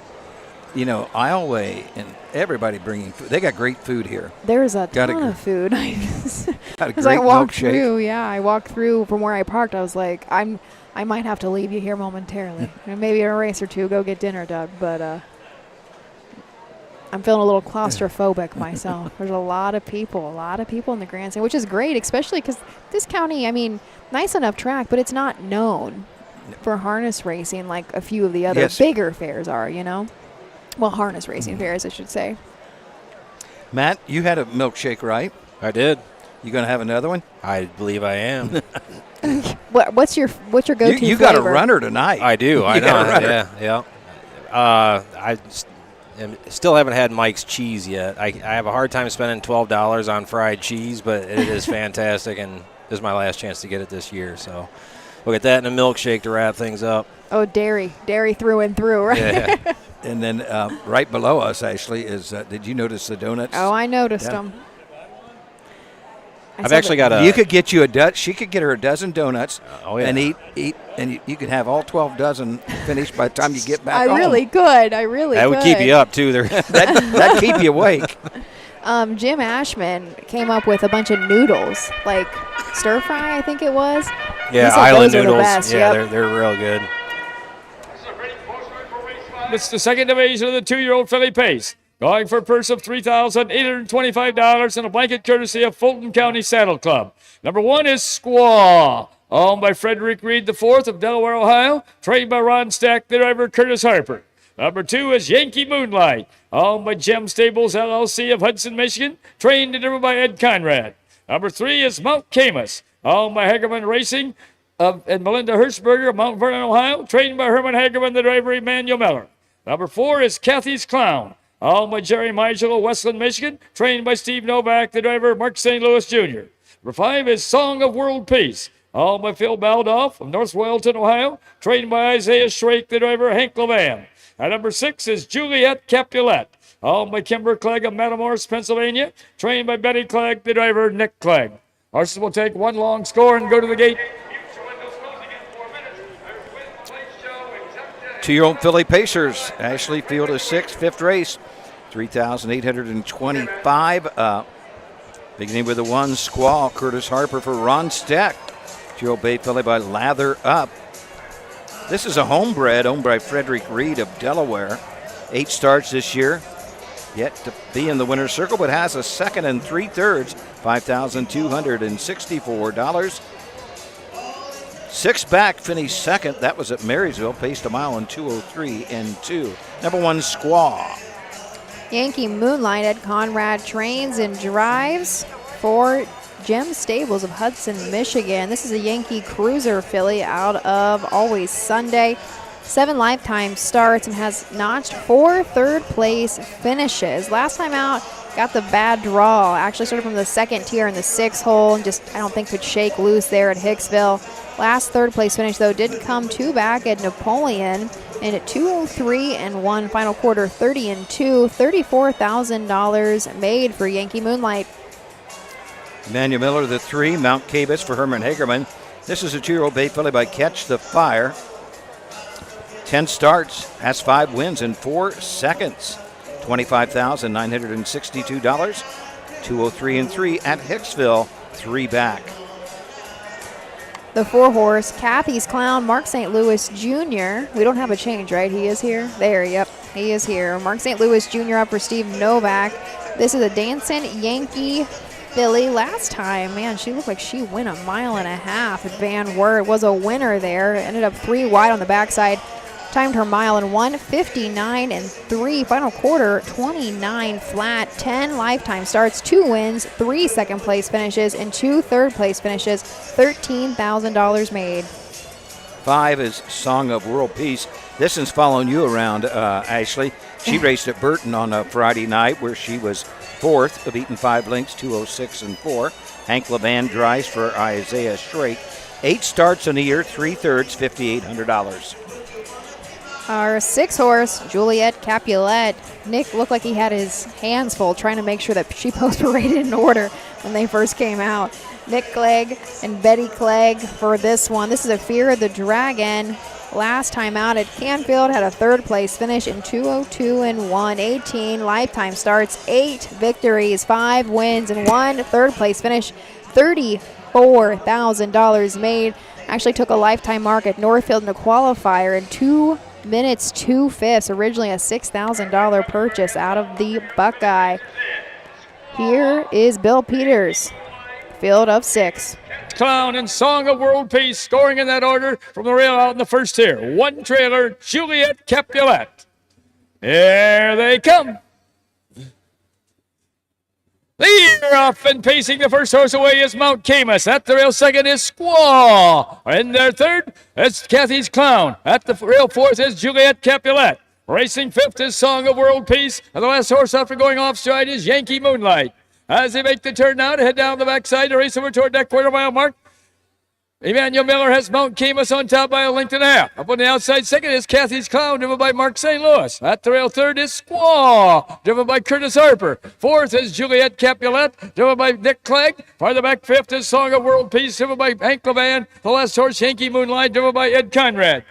aisleway, and everybody bringing food. They got great food here. There's a ton of food. Got a As great I walked milkshake. through, I walked through from where I parked. I was like, I might have to leave you here momentarily. Maybe a race or two, go get dinner, Doug. But I'm feeling a little claustrophobic myself. There's a lot of people in the grandstand, which is great, especially because this county, nice enough track, but it's not known for harness racing like a few of the other bigger fairs are, Well, harness racing fairs, I should say. Matt, you had a milkshake, right? I did. You going to have another one? I believe I am. What's your go-to You flavor? got a runner tonight. I do. I know. Yeah. I still haven't had Mike's cheese yet. I have a hard time spending $12 on fried cheese, but it is fantastic, and this is my last chance to get it this year. So we'll get that in a milkshake to wrap things up. Oh, dairy through and through, right? Yeah. And then right below us, actually, is did you notice the donuts? Oh, I noticed them. I've actually got a. You could get you she could get her a dozen donuts. Oh, yeah. And eat, and you could have all 12 dozen finished by the time you get back I home. really could. That would keep you up too. That'd keep you awake. Jim Ashman came up with a bunch of noodles, like stir fry, I think it was. Yeah, island noodles. Yeah, they're real good. It's the second division of the 2-year-old Philly Pace. Going for a purse of $3,825 and a blanket courtesy of Fulton County Saddle Club. Number 1 is Squaw, owned by Frederick Reed IV of Delaware, Ohio, trained by Ron Stack, the driver Curtis Harper. Number 2 is Yankee Moonlight, owned by Gem Stables LLC of Hudson, Michigan, trained and driven by Ed Conrad. Number 3 is Mount Camus, owned by Hagerman Racing and Melinda Hirschberger of Mount Vernon, Ohio, trained by Herman Hagerman, the driver Emmanuel Miller. Number 4 is Kathy's Clown, owned by Jerry Meisel of Westland, Michigan, trained by Steve Novak, the driver Mark St. Louis Jr. Number 5 is Song of World Peace, owned by Phil Baldoff of North Royalton, Ohio, trained by Isaiah Shrake, the driver Hank Levan. And number 6 is Juliet Capulet, owned by Kimber Clegg of Matamoros, Pennsylvania, trained by Betty Clegg, the driver Nick Clegg. Horses will take one long score and go to the gate. 2-year-old Philly Pacers, Ashley Field is 6th, 5th race, 3,825. Beginning with the 1, Squaw, Curtis Harper for Ron Steck. 2-year-old Bay Philly by Lather Up. This is a homebred owned by Frederick Reed of Delaware. 8 starts this year, yet to be in the winner's circle, but has a 2nd and 3/3, $5,264. 6 back, finished 2nd. That was at Marysville. Paced a mile in 2:03 and 2. Number 1, Squaw. Yankee Moonlight, Ed Conrad trains and drives for Gem Stables of Hudson, Michigan. This is a Yankee Cruiser filly out of Always Sunday. 7 lifetime starts and has notched 4 third-place finishes. Last time out, got the bad draw. Actually started from the 2nd tier in the 6th hole and just, I don't think, could shake loose there at Hicksville. Last third-place finish, though, did come 2 back at Napoleon and at 2:03 and 1 final quarter, 30 and 2, $34,000 made for Yankee Moonlight. Emmanuel Miller, the 3, Mount Cabus for Herman Hagerman. This is a 2-year-old Bay Philly by Catch the Fire. 10 starts, has 5 wins in 4 seconds. $25,962. 2:03 and 3 at Hicksville, 3 back. The 4-horse, Kathy's Clown, Mark St. Louis Jr. We don't have a change, right? He is here? There, yep, he is here. Mark St. Louis Jr. up for Steve Novak. This is a Dancing Yankee filly. Last time, man, she looked like she went 1.5 miles. Van Wert was a winner there. Ended up 3 wide on the backside. Timed her mile in 1:59.3. Final quarter, 29 flat. 10 lifetime starts, 2 wins, 3 second-place finishes, and 2 third-place finishes. $13,000 made. 5 is Song of World Peace. This is following you around, Ashley. She raced at Burton on a Friday night where she was 4th, beaten 5 lengths, 2:06 and 4. Hank Levan drives for Isaiah Shrake. 8 starts in a year, 3 thirds, $5,800. Our 6 horse, Juliet Capulet. Nick looked like he had his hands full trying to make sure that she posts were rated in order when they first came out. Nick Clegg and Betty Clegg for this one. This is a Fear of the Dragon. Last time out at Canfield, had a 3rd place finish in 2:02 and 1. 18 lifetime starts, 8 victories, 5 wins, and 1 third place finish. $34,000 made. Actually took a lifetime mark at Northfield in a qualifier in 2 minutes 2/5. Originally a $6,000 purchase out of the Buckeye. Here is Bill Peters, field of 6. Clown and Song of World Peace scoring in that order from the rail out in the first tier. 1 trailer, Juliet Capulet. Here they come. They're off and pacing. The first horse away is Mount Camus. At the rail second is Squaw. In their third, it's Kathy's Clown. At the rail fourth is Juliet Capulet. Racing fifth is Song of World Peace. And the last horse after going off stride is Yankee Moonlight. As they make the turn now to head down the backside to race over toward that quarter-mile mark, Emmanuel Miller has Mount Camus on top by a length and a half. Up on the outside second is Kathy's Clown, driven by Mark St. Louis. At the rail third is Squaw, driven by Curtis Harper. Fourth is Juliet Capulet, driven by Nick Clegg. Farther back fifth is Song of World Peace, driven by Hank Levan. The last horse, Yankee Moonlight, driven by Ed Conrad.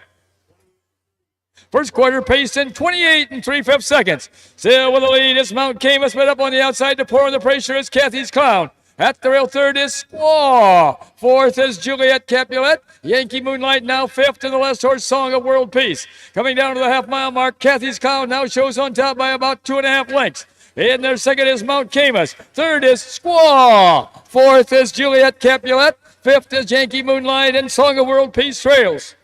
First quarter paced in 28 3/5 seconds. Still with the lead is Mount Camus, but up on the outside to pour on the pressure is Kathy's Clown. At the rail third is Squaw. Fourth is Juliet Capulet. Yankee Moonlight now fifth, and the last horse, Song of World Peace. Coming down to the half-mile mark, Kathy's Clown now shows on top by about 2.5 lengths. In their second is Mount Camus. Third is Squaw. Fourth is Juliet Capulet. Fifth is Yankee Moonlight, and Song of World Peace trails.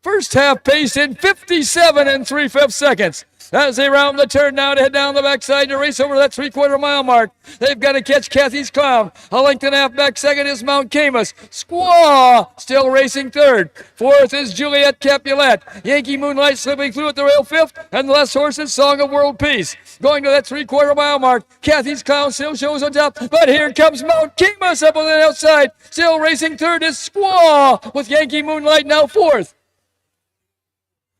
First half pace in 57 3/5 seconds. As they round the turn now to head down the backside to race over that 3/4 mile mark. They've got to catch Kathy's Clown. A length and a half back second is Mount Camus. Squaw still racing third. Fourth is Juliet Capulet. Yankee Moonlight slipping through at the rail fifth. And the last horse is Song of World Peace. Going to that 3/4 mile mark. Kathy's Clown still shows on top. But here comes Mount Camus up on the outside. Still racing third is Squaw with Yankee Moonlight now fourth.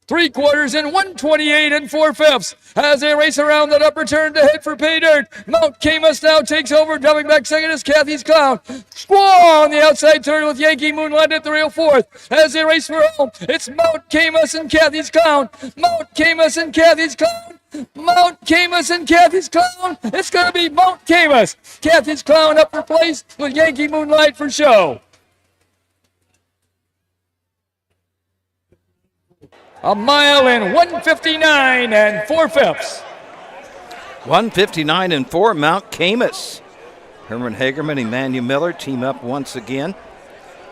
3 quarters in 1:28 4/5 as they race around that upper turn to head for pay dirt. Mount Camus now takes over. Dropping back second is Kathy's Clown. Squaw on the outside turn with Yankee Moonlight at the rail fourth. As they race for home, it's Mount Camus and Kathy's Clown. Mount Camus and Kathy's Clown. Mount Camus and Kathy's Clown. It's going to be Mount Camus. Kathy's Clown up for place with Yankee Moonlight for show. A mile in 1:59 4/5. 1:59 4, Mount Camus. Herman Hagerman, Emmanuel Miller team up once again.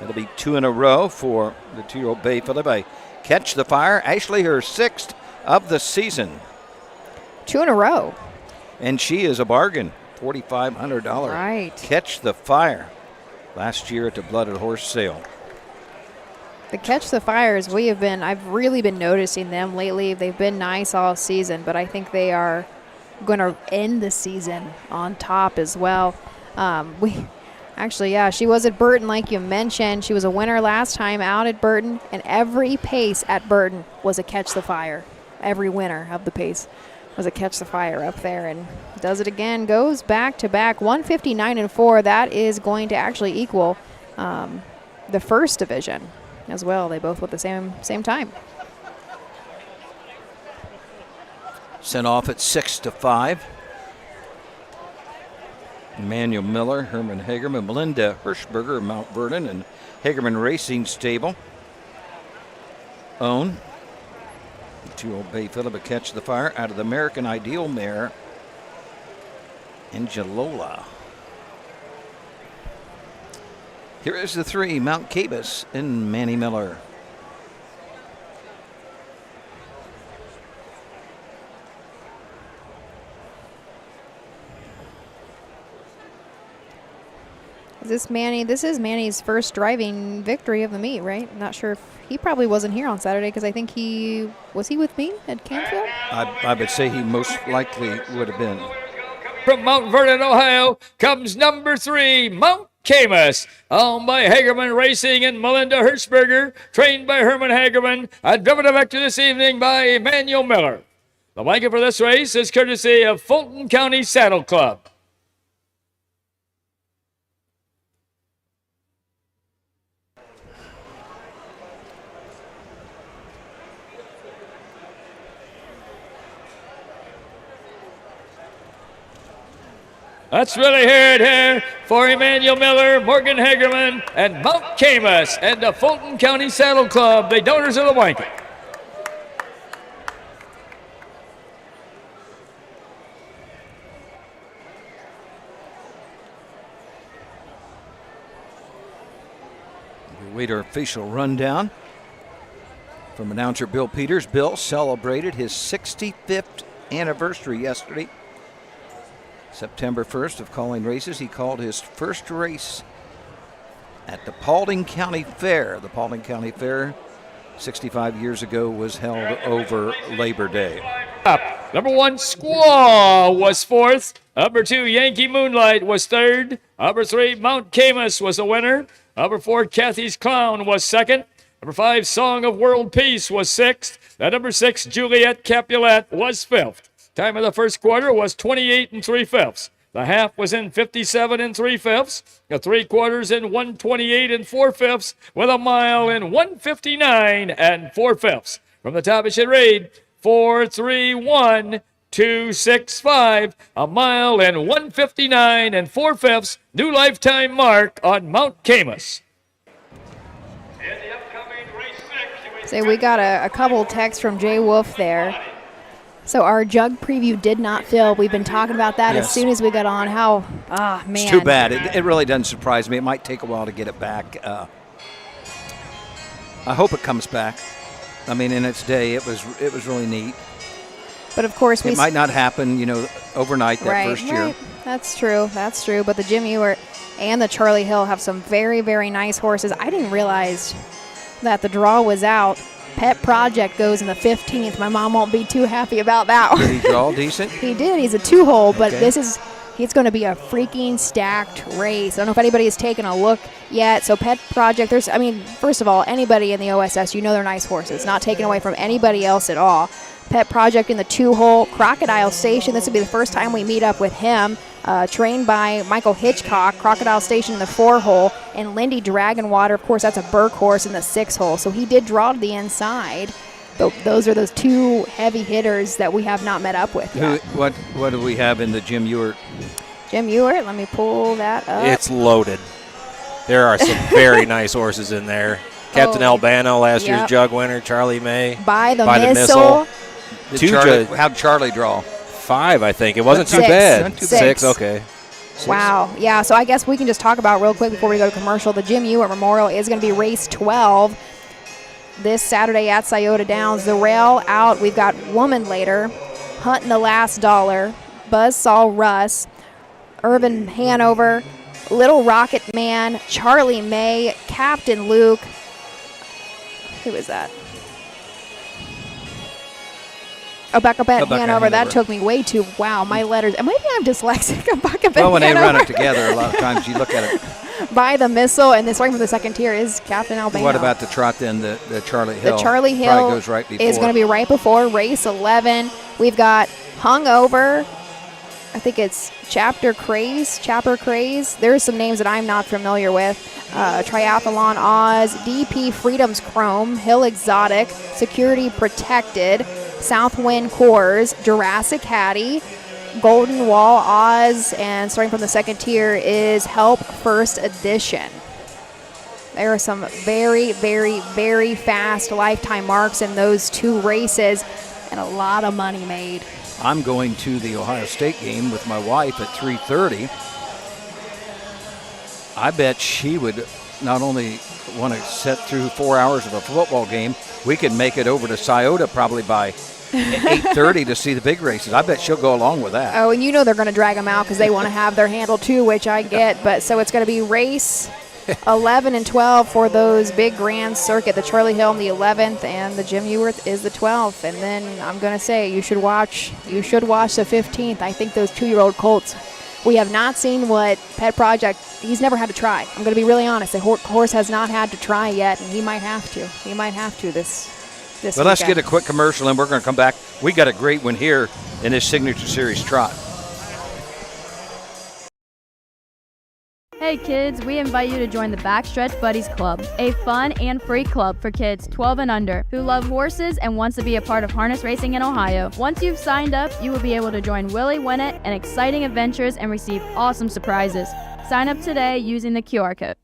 It'll be 2 in a row for the 2-year-old Bay Filly by Catch the Fire. Ashley, her 6th of the season. 2 in a row. And she is a bargain, $4,500. Right. Catch the Fire. Last year at the Blooded Horse sale. The Catch the Fires, I've really been noticing them lately. They've been nice all season, but I think they are going to end the season on top as well. She was at Burton like you mentioned. She was a winner last time out at Burton, and every pace at Burton was a Catch the Fire. Every winner of the pace was a Catch the Fire up there, and does it again. Goes back to back, 1:59 4. That is going to actually equal the first division as well. They both went the same time. Sent off at 6-5. Emmanuel Miller, Herman Hagerman, Melinda Hirschberger, Mount Vernon, and Hagerman Racing Stable own the 2-year-old Bay Philip Catch the Fire out of the American Ideal mare, Angela. Here is the 3, Mount Camus and Manny Miller. Is this Manny? This is Manny's first driving victory of the meet, right? I'm not sure if he probably wasn't here on Saturday because I think he with me at Canfield? I would say he most likely would have been. From Mount Vernon, Ohio, comes number 3, Mount Camus, owned by Hagerman Racing and Melinda Hirschberger, trained by Herman Hagerman, and driven to victory this evening by Emmanuel Miller. The blanket for this race is courtesy of Fulton County Saddle Club. Let's really hear it here for Emmanuel Miller, Morgan Hagerman, and Mount Camus and the Fulton County Saddle Club, the donors of the blanket. We wait our official rundown from announcer Bill Peters. Bill celebrated his 65th anniversary yesterday. September 1st of calling races. He called his first race at the Paulding County Fair. The Paulding County Fair, 65 years ago, was held over Labor Day. Number 1, Squaw was 4th. Number 2, Yankee Moonlight was 3rd. Number 3, Mount Camus was the winner. Number 4, Kathy's Clown was 2nd. Number 5, Song of World Peace was 6th. And number 6, Juliet Capulet was 5th. Time of the first quarter was 28 3/5. The half was in 57 3/5. The 3/4 in 128 4/5, with a mile in 159 4/5. From the top, it should read 4:31:265. A mile in 159 4/5. New lifetime mark on Mount Camus. So we got a couple texts from Jay Wolf there. So our jug preview did not fill. We've been talking about that as soon as we got on. Man. It's too bad. It really doesn't surprise me. It might take a while to get it back. I hope it comes back. I mean, in its day, it was really neat. But of course, it might not happen, overnight that first year. Right. That's true. But the Jim Ewart and the Charlie Hill have some very, very nice horses. I didn't realize that the draw was out. Pet Project goes in the 15th. My mom won't be too happy about that. Did he draw decent? He did. He's a 2-hole, but Okay. it's going to be a freaking stacked race. I don't know if anybody has taken a look yet. So Pet Project, first of all, anybody in the OSS, they're nice horses. Not taken away from anybody else at all. Pet Project in the 2-hole. Crocodile Station, this will be the first time we meet up with him. Trained by Michael Hitchcock. Crocodile Station in the 4-hole. And Lindy Dragonwater, of course, that's a Burke horse in the 6-hole. So he did draw to the inside. Those are those 2 heavy hitters that we have not met up with yet. What do we have in the Jim Ewart? Jim Ewart, let me pull that up. It's loaded. There are some very nice horses in there. Captain Albano, last year's jug winner. Charlie May. By the Missile. How'd Charlie draw? 5, I think. It wasn't too 6. bad. 6. 6, okay. 6. Wow. Yeah, so I guess we can just talk about real quick before we go to commercial. The Jim Ewart Memorial is going to be race 12 this Saturday at Scioto Downs. The rail out. We've got Woman Later, Hunting the Last Dollar, Buzzsaw Russ, Irvin Hanover, Little Rocket Man, Charlie May, Captain Luke. Who is that? Rebecca Hanover. That took me way too. Wow, my letters. And maybe I'm dyslexic. Rebecca Well, when Hanover. they run it together, a lot of times you look at it. By the Missile, and this right from the second tier is Captain Albano. What about the trot then? The Charlie Hill. The Charlie Hill probably goes right before. is going to be right before race 11. We've got Hungover. I think it's Chapter Craze. There's some names that I'm not familiar with. Triathlon Oz, DP Freedom's Chrome, Hill Exotic, Security Protected, Southwind Coors, Jurassic Hattie, Golden Wall Oz, and starting from the second tier is Help First Edition. There are some very, very, very fast lifetime marks in those 2 races and a lot of money made. I'm going to the Ohio State game with my wife at 3:30. I bet she would not only want to sit through 4 hours of a football game, we could make it over to Scioto probably by 8:30 to see the big races. I bet she'll go along with that. Oh, and you know they're going to drag them out because they want to have their handle too, which I get. But so it's going to be race 11 and 12 for those big grand circuit. The Charlie Hill on the 11th and the Jim Eworth is the 12th. And then I'm going to say you should watch the 15th. I think those 2-year-old colts. We have not seen what Pet Project, he's never had to try. I'm going to be really honest. The horse has not had to try yet, and he might have to. He might have to this Well, let's weekend. get a quick commercial, and we're going to come back. We got a great one here in this Signature Series trot. Hey kids, we invite you to join the Backstretch Buddies Club, a fun and free club for kids 12 and under who love horses and wants to be a part of harness racing in Ohio. Once you've signed up, you will be able to join Willie Winnett and exciting adventures and receive awesome surprises. Sign up today using the QR code.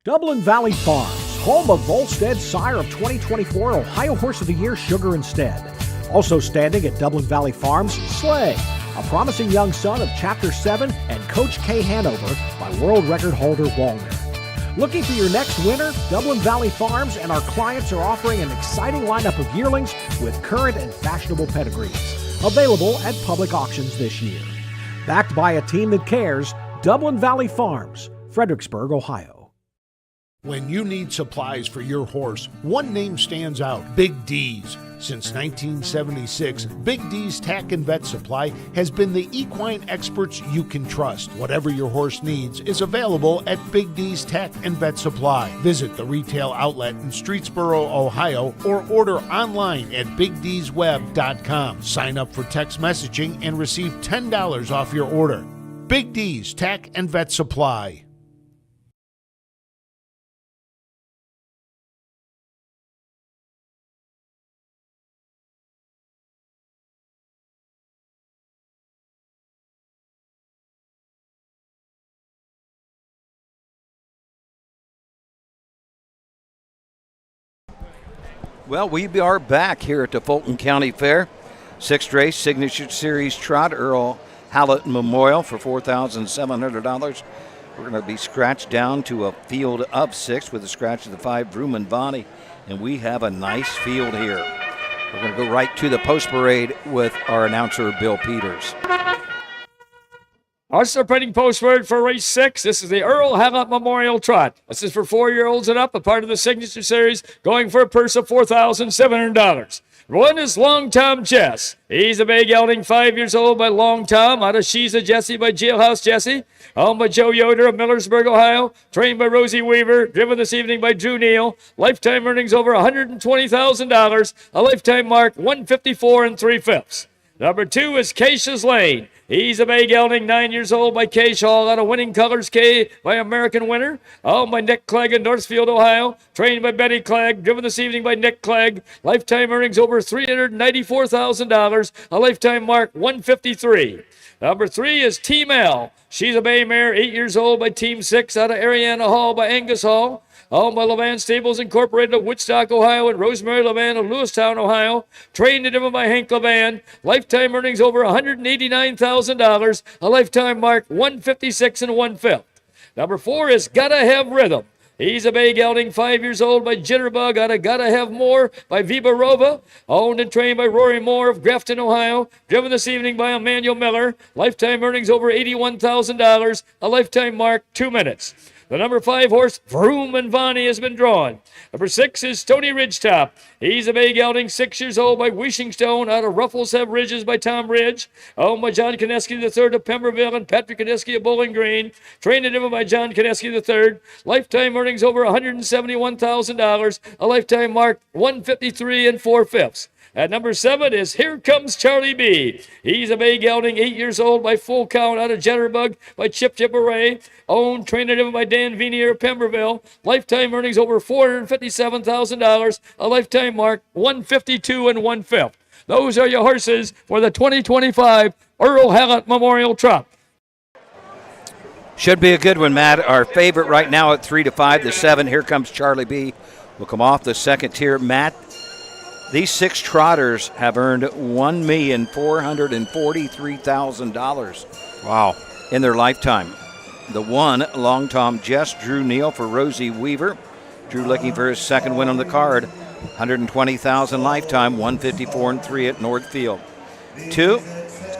Dublin Valley Farms, home of Volstead's sire of 2024 Ohio Horse of the Year, Sugar Instead. Also standing at Dublin Valley Farms, Slay, a promising young son of Chapter 7 and Coach K Hanover by world record holder Walner. Looking for your next winner? Dublin Valley Farms and our clients are offering an exciting lineup of yearlings with current and fashionable pedigrees, available at public auctions this year. Backed by a team that cares, Dublin Valley Farms, Fredericksburg, Ohio. When you need supplies for your horse, one name stands out: Big D's. Since 1976, Big D's Tack and Vet Supply has been the equine experts you can trust. Whatever your horse needs is available at Big D's Tack and Vet Supply. Visit the retail outlet in Streetsboro, Ohio, or order online at BigD'sWeb.com. Sign up for text messaging and receive $10 off your order. Big D's Tack and Vet Supply. Well, we are back here at the Fulton County Fair. Sixth race, Signature Series trot, Earl Hallett Memorial for $4,700. We're going to be scratched down to a field of 6 with a scratch of the 5, Vroom and Vonnie. And we have a nice field here. We're going to go right to the post parade with our announcer, Bill Peters. Our separating post word for race 6. This is the Earl Hallett Memorial Trot. This is for 4-year-olds and up, a part of the Signature Series, going for a purse of $4,700. One is Long Tom Chess. He's a bay gelding, 5 years old, by Long Tom, out of She's a Jessie by Jailhouse Jessie. Owned by Joe Yoder of Millersburg, Ohio. Trained by Rosie Weaver. Driven this evening by Drew Neal. Lifetime earnings over $120,000. A lifetime mark 154 3/5. Number 2 is Keisha's Lane. He's a bay gelding, 9 years old, by Kay Shaw, out of Winning Colors K by American Winner. Owned by Nick Clegg in Northfield, Ohio. Trained by Betty Clegg. Driven this evening by Nick Clegg. Lifetime earnings over $394,000. A lifetime mark 153. Number 3 is Team L. She's a bay mare, 8 years old, by Team 6, out of Ariana Hall by Angus Hall. Owned by Levan Stables Incorporated of Woodstock, Ohio, and Rosemary Levan of Lewistown, Ohio. Trained and driven by Hank Levan. Lifetime earnings over $189,000. A lifetime mark 156 1/5. Number 4 is Gotta Have Rhythm. He's a bay gelding, 5 years old, by Jitterbug, out of Gotta Have More by Viva Rova. Owned and trained by Rory Moore of Grafton, Ohio. Driven this evening by Emmanuel Miller. Lifetime earnings over $81,000. A lifetime mark 2 minutes. The number 5 horse, Vroom and Vonnie, has been drawn. Number 6 is Stony Ridgetop. He's a bay gelding, 6 years old, by Wishing Stone, out of Ruffles Have Ridges by Tom Ridge. Owned by John Koneski III of Pemberville and Patrick Koneski of Bowling Green. Trained and driven by John Koneski III. Lifetime earnings over $171,000. A lifetime mark 153 4/5. At number 7 is Here Comes Charlie B. He's a bay gelding, 8 years old, by Full Count, out of Jitterbug by Chip Chipperay. Owned, trained and driven by Dan Vinier of Pemberville. Lifetime earnings over $457,000. A lifetime mark 152 1/5. Those are your horses for the 2025 Earl Hallett Memorial Trot. Should be a good one, Matt. Our favorite right now at 3 to 5, the 7, Here Comes Charlie B, will come off the second tier. Matt, these 6 trotters have earned $1,443,000. Wow. In their lifetime. The 1, Long Tom Jess, Drew Neal for Rosie Weaver. Drew looking for his second win on the card. 120,000 lifetime, 154 and 3 at Northfield. 2,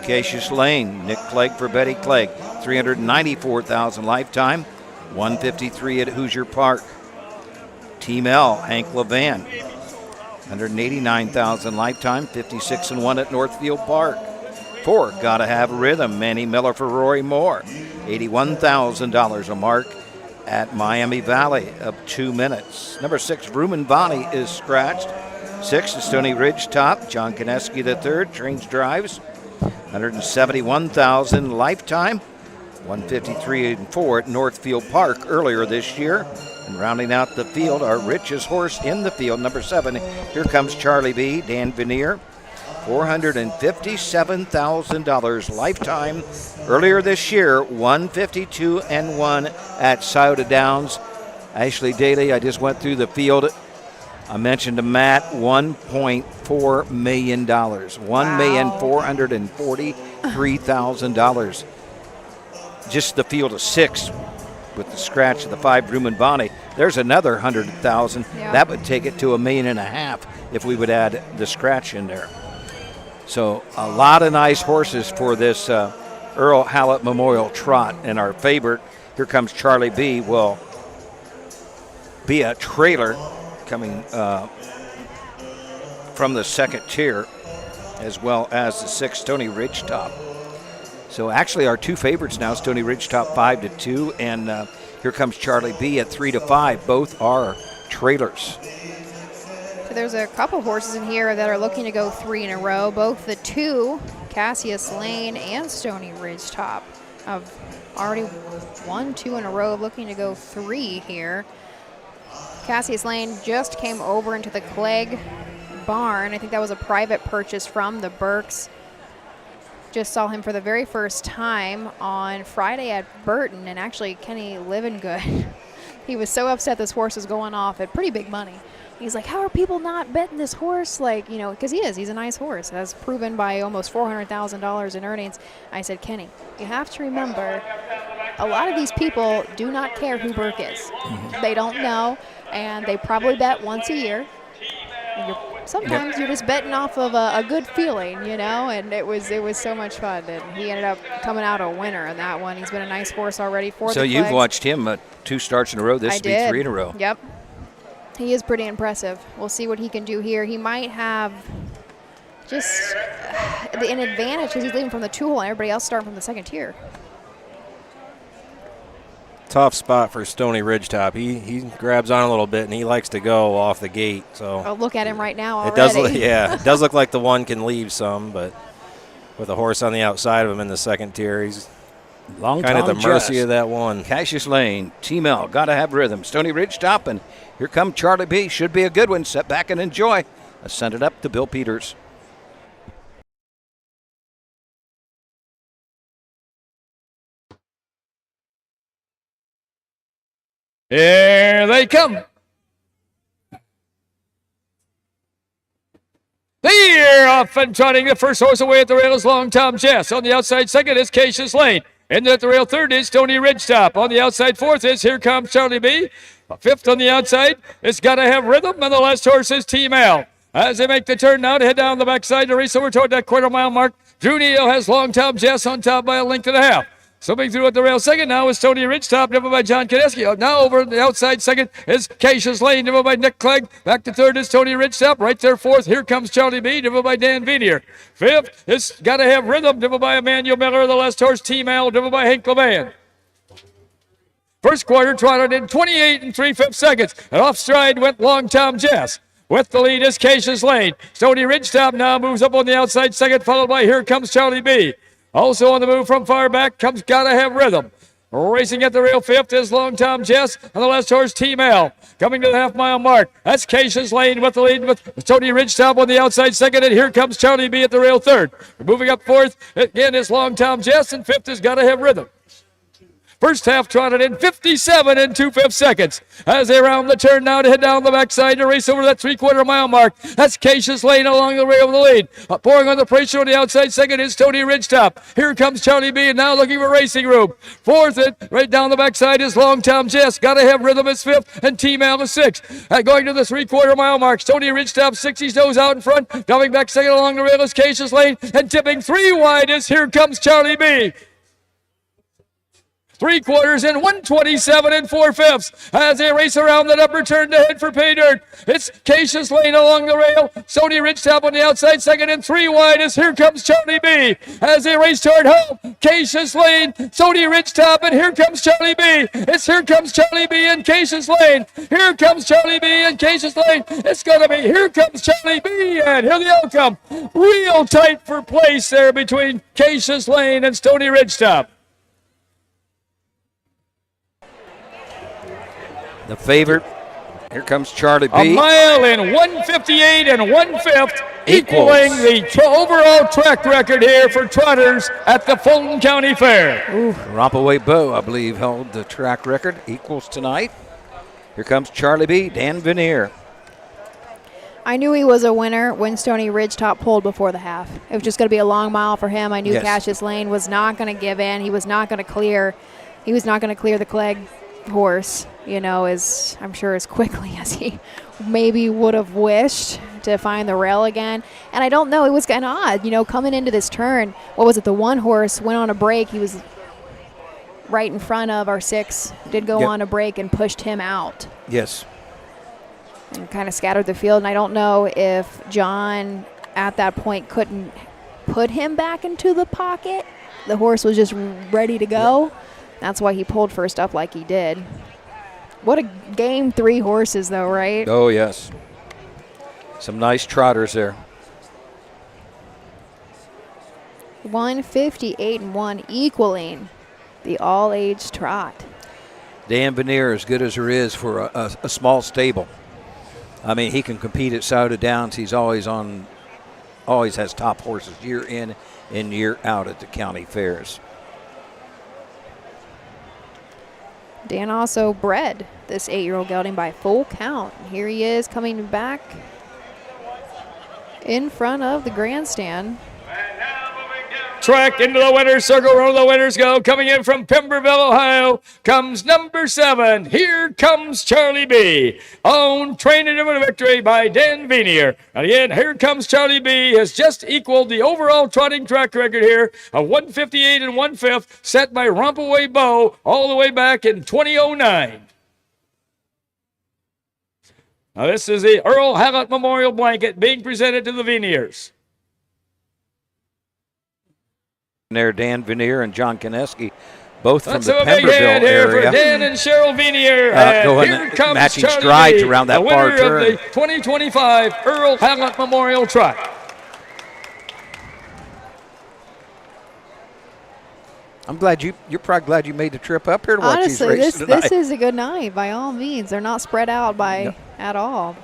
Cassius Lane, Nick Clegg for Betty Clegg, 394,000 lifetime, 153 at Hoosier Park. Team L, Hank Levan, 189,000 lifetime, 56 and 1 at Northfield Park. 4, Gotta Have Rhythm, Manny Miller for Rory Moore, $81,000 a mark at Miami Valley of 2 minutes. Number 6, Vrooman Bonnie is scratched. 6 is Stony Ridge Top, John Kineski III, trains drives, 171,000 lifetime, 153 and 4 at Northfield Park earlier this year. And rounding out the field, our richest horse in the field, number 7, Here Comes Charlie B, Dan Veneer, $457,000 lifetime. Earlier this year, 152 and 1 at Scioto Downs. Ashley Daly, I just went through the field. I mentioned to Matt, $1.4 million, $1,443,000. Just the field of 6 with the scratch of the 5 Vrooman Bonnie. There's another 100,000. Yeah. That would take it to $1.5 million if we would add the scratch in there. So a lot of nice horses for this Earl Hallett Memorial Trot. And our favorite, Here Comes Charlie B, will be a trailer coming from the second tier, as well as the 6 Stony Ridge Top. So actually our 2 favorites now, Stony Ridge Top 5-2, and Here Comes Charlie B at 3-5. Both are trailers. So there's a couple horses in here that are looking to go 3 in a row. Both the 2, Cassius Lane and Stony Ridge Top, have already won 2 in a row, looking to go 3 here. Cassius Lane just came over into the Clegg barn. I think that was a private purchase from the Burks. Just saw him for the very first time on Friday at Burton, and actually Kenny Livengood, he was so upset this horse was going off at pretty big money. He's like, how are people not betting this horse? Like, you know, because he's a nice horse, as proven by almost $400,000 in earnings. I said, Kenny, you have to remember, a lot of these people do not care who Burke is. Mm-hmm. They don't know, and they probably bet once a year. And sometimes you're just betting off of a good feeling, you know, and it was so much fun. And he ended up coming out a winner in that one. He's been a nice horse already for the So you've Cleggs. watched him 2 starts in a row. This will be 3 in a row. Yep. He is pretty impressive. We'll see what he can do here. He might have just an advantage because he's leaving from the 2-hole and everybody else starting from the second tier. Tough spot for Stony Ridge Top. He grabs on a little bit and he likes to go off the gate. So Oh, look at him right now already. it does look, it does look like the one can leave some, but with a horse on the outside of him in the second tier, he's kind of at the mercy of that one. Cassius Lane, Team L, Gotta Have Rhythm, Stony Ridge Top, and Here Come Charlie B. Should be a good one. Sit back and enjoy. Let's send it up to Bill Peters. Here they come. They're off and trotting. The first horse away at the rail is Long Tom Jess. On the outside second is Cassius Lane. And at the rail third is Stony Ridgetop. On the outside fourth is Here Comes Charlie B. Fifth on the outside, it's Gotta Have Rhythm. And the last horse is Team L. As they make the turn now to head down the backside to race over toward that quarter-mile mark, Drew Neal has Long Tom Jess on top by a length and a half. Slipping through at the rail second now is Stony Ridgetop, driven by John Kineski. Now over the outside second is Cassius Lane, driven by Nick Clegg. Back to third is Stony Ridgetop. Right there fourth, Here Comes Charlie B, driven by Dan Veneer. Fifth is Gotta Have Rhythm, driven by Emmanuel Miller. The last horse, Team L, driven by Hank Levan. First quarter trotted in 28 3/5 seconds. And off stride went Long Tom Jess. With the lead is Cassius Lane. Stony Ridgetop now moves up on the outside second, followed by Here Comes Charlie B. Also on the move from far back comes Gotta Have Rhythm. Racing at the rail fifth is Long Tom Jess, and the last horse, Team L. Coming to the half-mile mark, that's Cassius Lane with the lead with Stony Ridgetop on the outside second, and Here Comes Charlie B at the rail third. Moving up fourth, again is Long Tom Jess, and fifth is Gotta Have Rhythm. First half trotted in 57 and 2/5 seconds. As they round the turn now to head down the backside to race over that 3/4 mile mark. That's Cassius Lane along the rail of the lead. Pouring on the pressure on the outside second is Tony Ridgetop. Here comes Charlie B. and now looking for racing room. Fourth, right down the backside is Long Tom Jess. Gotta have Rhythm is fifth and T-Mal is sixth. Going to the 3/4 mile mark. Tony Ridgetop 60 nose out in front. Coming back second along the rail is Cassius Lane. And tipping 3 wide is Here Comes Charlie B. 3/4 and 127 and 4/5 as they race around that upper turn to head for pay dirt. It's Cassius Lane along the rail. Tony Ridgetop on the outside second and 3 wide as Here Comes Charlie B. As they race toward home, Cassius Lane, Tony Ridgetop, and Here Comes Charlie B. It's Here Comes Charlie B and Cassius Lane. Here comes Charlie B and Cassius Lane. It's going to be Here Comes Charlie B and here the outcome. Real tight for place there between Cassius Lane and Tony Ridgetop. The favorite, Here Comes Charlie B. A mile in 158 and 1/5, equaling the overall track record here for trotters at the Fulton County Fair. Rompaway Bow, I believe, held the track record, equals tonight. Here comes Charlie B, Dan Veneer. I knew he was a winner when Tony Ridgetop pulled before the half. It was just going to be a long mile for him. I knew Yes. Cassius Lane was not going to give in. He was not going to clear. He was not going to clear the Clegg horse, as I'm sure as quickly as he maybe would have wished to find the rail again. And I don't know, it was kind of odd, coming into this turn. What was it? The one horse went on a break. He was right in front of our 6, did go on a break and pushed him out. Yes. And kind of scattered the field. And I don't know if John at that point couldn't put him back into the pocket. The horse was just ready to go. That's why he pulled first up like he did. What a game, 3 horses though, right? Oh, yes. Some nice trotters there. 158 and 1, equaling the all-age trot. Dan Veneer, as good as there is for a small stable. I mean, he can compete at Souda Downs. He's always has top horses year in and year out at the county fairs. Dan also bred this 8-year-old gelding by full count. Here he is coming back in front of the grandstand. Track into the winner's circle where the winners go. Coming in from Pemberville, Ohio, comes number 7. Here comes Charlie B. Owned, trained, and a victory by Dan Veneer. And again, Here Comes Charlie B. has just equaled the overall trotting track record here of 158 and 1/5, set by Rompaway Bow all the way back in 2009. Now this is the Earl Hallett Memorial Blanket being presented to the Veneers. There, Dan Veneer and John Kineski, both from Let's the have a big Pemberville hand here area. for Dan and Cheryl Veneer. Going here comes matching Charlie strides B, around that the far winner turn. of the 2025 Earl Hallett Memorial Trot. I'm glad you're probably glad you made the trip up here to watch Honestly, these races tonight. this is a good night by all means. They're not spread out by at all.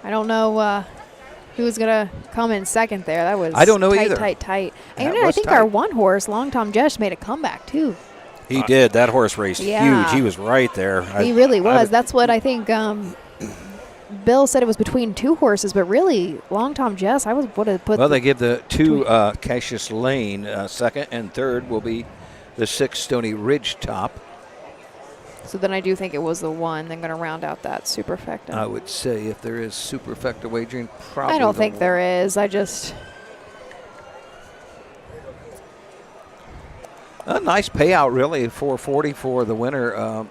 I don't know who's going to come in second there. That was I don't know tight, either. tight. That And I was think tight. our one horse, Long Tom Jesh, made a comeback too. He did. That horse raced Yeah. huge. He was right there. He really was. That's what I think Bill said it was between 2 horses, but really, Long Tom Jess, I would have put. Well, they give the 2 Cassius Lane second, and third will be the 6 Stony Ridge top. So then I do think it was the 1. Then going to round out that superfecta. I would say if there is superfecta wagering, probably. I don't think there is. I just. A nice payout, really, $440 for the winner.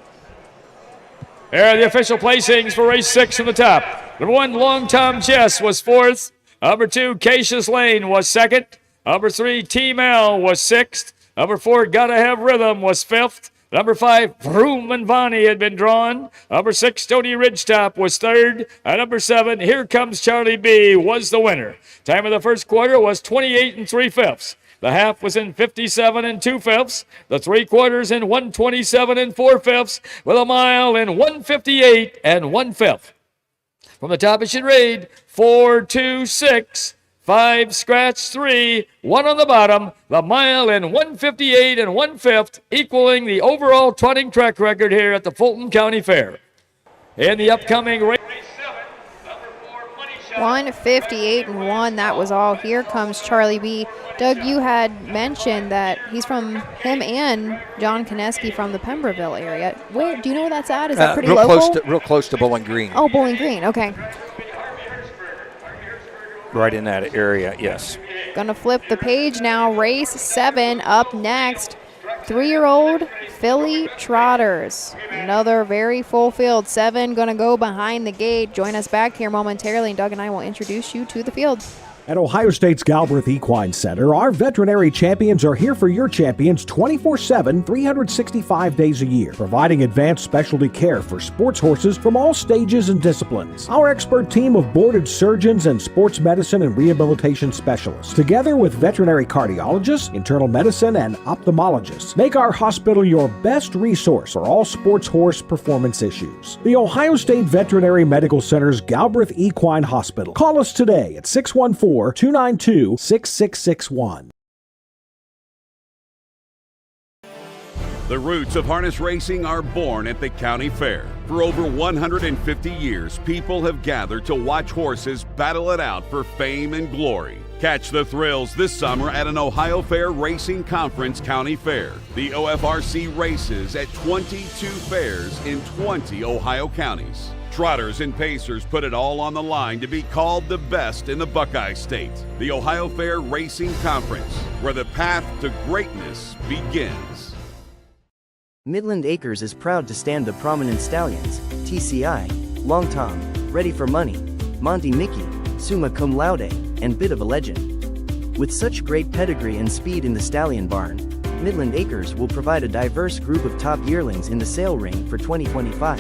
Here are the official placings for race 6 from the top. Number 1, Long Tom Jess was 4th. Number 2, Cassius Lane was 2nd. Number 3, T-Mal was 6th. Number 4, Gotta Have Rhythm was 5th. Number 5, Vroom and Vonnie had been drawn. Number 6, Stony Ridgetop was 3rd. And number 7, Here Comes Charlie B was the winner. Time of the first quarter was 28 and 3/5. The half was in 57 and 2/5. The 3/4 in 127 and 4/5, with a mile in 158 and 1/5. From the top, it should read 4, 2, 6, 5, scratch 3, 1 on the bottom, the mile in 1:58 1/5, equaling the overall trotting track record here at the Fulton County Fair. In the upcoming race, 1:58 1. That was all. Here comes Charlie B. Doug, you had mentioned that he's from him and John Koneski from the Pemberville area. Where do you know where that's at? Is that pretty local? Real close to Bowling Green. Oh, Bowling Green. Okay. Right in that area, yes. Gonna flip the page now. Race 7 up next. 3-year-old filly trotters. Another very full field. 7 gonna go behind the gate. Join us back here momentarily, and Doug and I will introduce you to the field. At Ohio State's Galbraith Equine Center, our veterinary champions are here for your champions 24/7, 365 days a year, providing advanced specialty care for sports horses from all stages and disciplines. Our expert team of boarded surgeons and sports medicine and rehabilitation specialists, together with veterinary cardiologists, internal medicine, and ophthalmologists, make our hospital your best resource for all sports horse performance issues. The Ohio State Veterinary Medical Center's Galbraith Equine Hospital. Call us today at 614-292-6661. The roots of harness racing are born at the county fair. For over 150 years, people have gathered to watch horses battle it out for fame and glory. Catch the thrills this summer at an Ohio Fair Racing Conference County Fair. The OFRC races at 22 fairs in 20 Ohio counties. Trotters and pacers put it all on the line to be called the best in the Buckeye State. The Ohio Fair Racing Conference, where the path to greatness begins. Midland Acres is proud to stand the prominent stallions, TCI, Long Tom, Ready for Money, Monty Mickey, Summa Cum Laude, and Bit of a Legend. With such great pedigree and speed in the stallion barn, Midland Acres will provide a diverse group of top yearlings in the sale ring for 2025.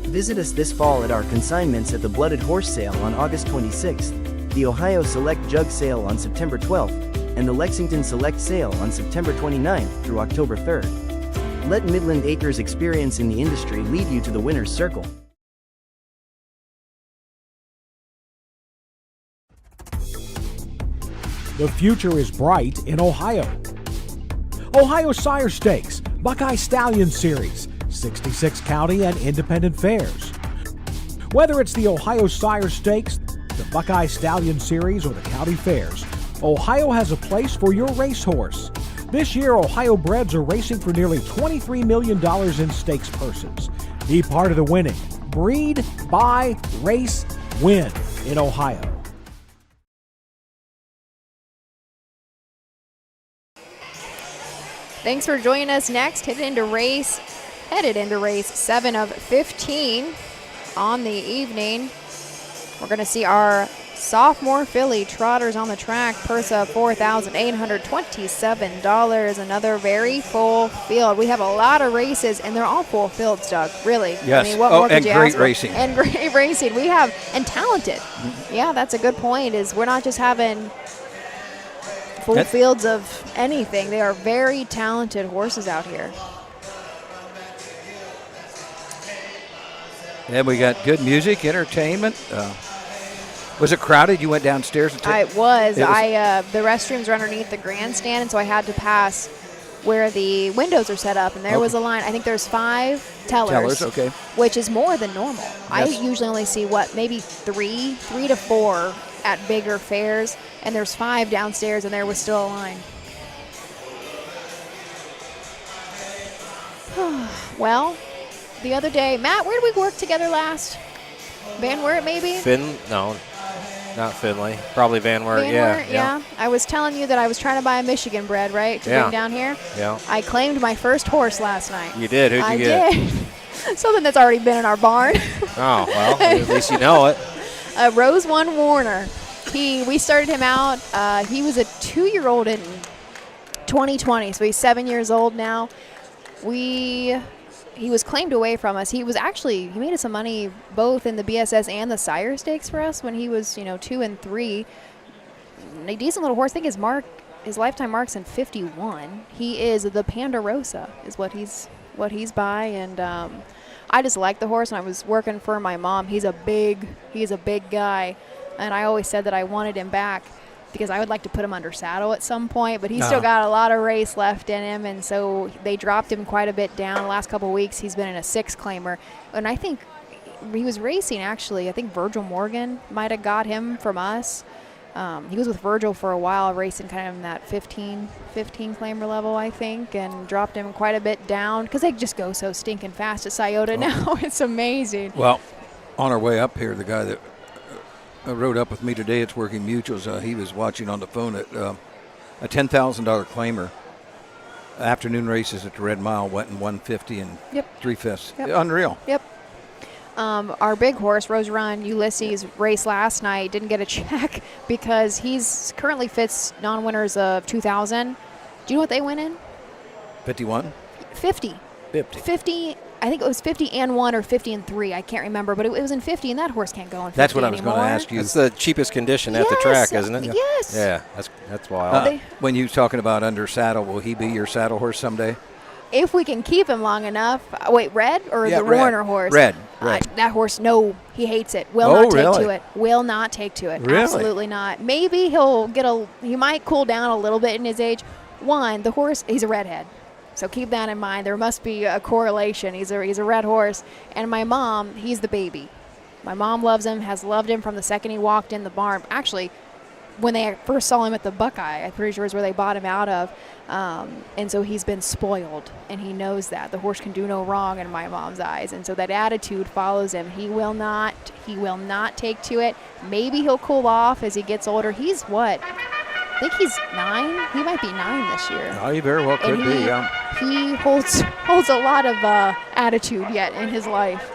Visit us this fall at our consignments at the Blooded Horse Sale on August 26th, the Ohio Select Jug Sale on September 12th, and the Lexington Select Sale on September 29th through October 3rd. Let Midland Acres' experience in the industry lead you to the winner's circle. The future is bright in Ohio. Ohio Sire Stakes, Buckeye Stallion Series, 66 county and independent fairs. Whether it's the Ohio Sire Stakes, the Buckeye Stallion Series, or the county fairs, Ohio has a place for your racehorse. This year, Ohio breds are racing for nearly $23 million in stakes purses. Be part of the winning. Breed, buy, race, win in Ohio. Thanks for joining us. Next, headed into race 7 of 15 on the evening. We're going to see our sophomore filly trotters on the track. Purse of $4,827. Another very full field. We have a lot of races, and they're all full fields, Doug. Really. Yes. I mean, what more could you great ask for? racing. And great racing. We have, and talented. Yeah, that's a good point. Is we're not just having full fields of anything. They are very talented horses out here. And we got good music, entertainment. Was it crowded? You went downstairs and The restrooms are underneath the grandstand, and so I had to pass where the windows are set up, and there was a line. I think there's 5 tellers. Okay. Which is more than normal. Yes. I usually only see maybe 3 to 4 at bigger fairs, and there's 5 downstairs, and there was still a line. Well, the other day, Matt, where did we work together last? Van Wert, maybe? No, not Finley. Probably Van Wert. Yeah. I was telling you that I was trying to buy a Michigan bred, right, to bring down here. Yeah. I claimed my first horse last night. You did. Who'd you get? I did. Something that's already been in our barn. Oh, well, at least you know it. Rose One Warner. We started him out. He was a 2-year-old in 2020, so he's 7 years old now. He was claimed away from us. He made us some money both in the BSS and the Sire Stakes for us when he was, 2 and 3. A decent little horse. I think his lifetime mark's in 51. He is the Ponderosa is what he's by, and I just like the horse. When I was working for my mom, he's a big guy, and I always said that I wanted him back. because I would like to put him under saddle at some point, but he's still got a lot of race left in him, and so they dropped him quite a bit down. The last couple of weeks, he's been in a 6-claimer, and I think he was racing, actually. I think Virgil Morgan might have got him from us. He was with Virgil for a while, racing kind of in that 15 claimer level, I think, and dropped him quite a bit down because they just go so stinking fast at Scioto now. It's amazing. Well, on our way up here, the guy that rode up with me today, it's Working Mutuals, he was watching on the phone at a $10,000 claimer. Afternoon races at the Red Mile, went in 150 and 3/5. Yep. Unreal. Yep. Our big horse, Rose Run Ulysses, raced last night, didn't get a check because he's currently fits non-winners of 2000. Do you know what they went in? 51? 50. 50. I think it was 50 and 1 or 50 and 3. I can't remember, but it was in 50, and that horse can't go in 50 That's what I was going to ask you. It's the cheapest condition at the track, isn't it? Yes. Yeah, that's wild. When you talking about under saddle, will he be your saddle horse someday? If we can keep him long enough. Wait, Red or the Warner horse? Red. That horse, no, he hates it. Will not take really? to it. Will not take to it. Really? Absolutely not. Maybe he might cool down a little bit in his age. One, the horse, he's a redhead. So keep that in mind. There must be a correlation. He's a red horse. And my mom, he's the baby. My mom loves him, has loved him from the second he walked in the barn. Actually, when they first saw him at the Buckeye, I'm pretty sure is where they bought him out of. And so he's been spoiled, and he knows that. The horse can do no wrong in my mom's eyes. And so that attitude follows him. He will not take to it. Maybe he'll cool off as he gets older. He's what? I think he's 9. He might be 9 this year. Oh, he very well could be, yeah. He holds a lot of attitude yet in his life.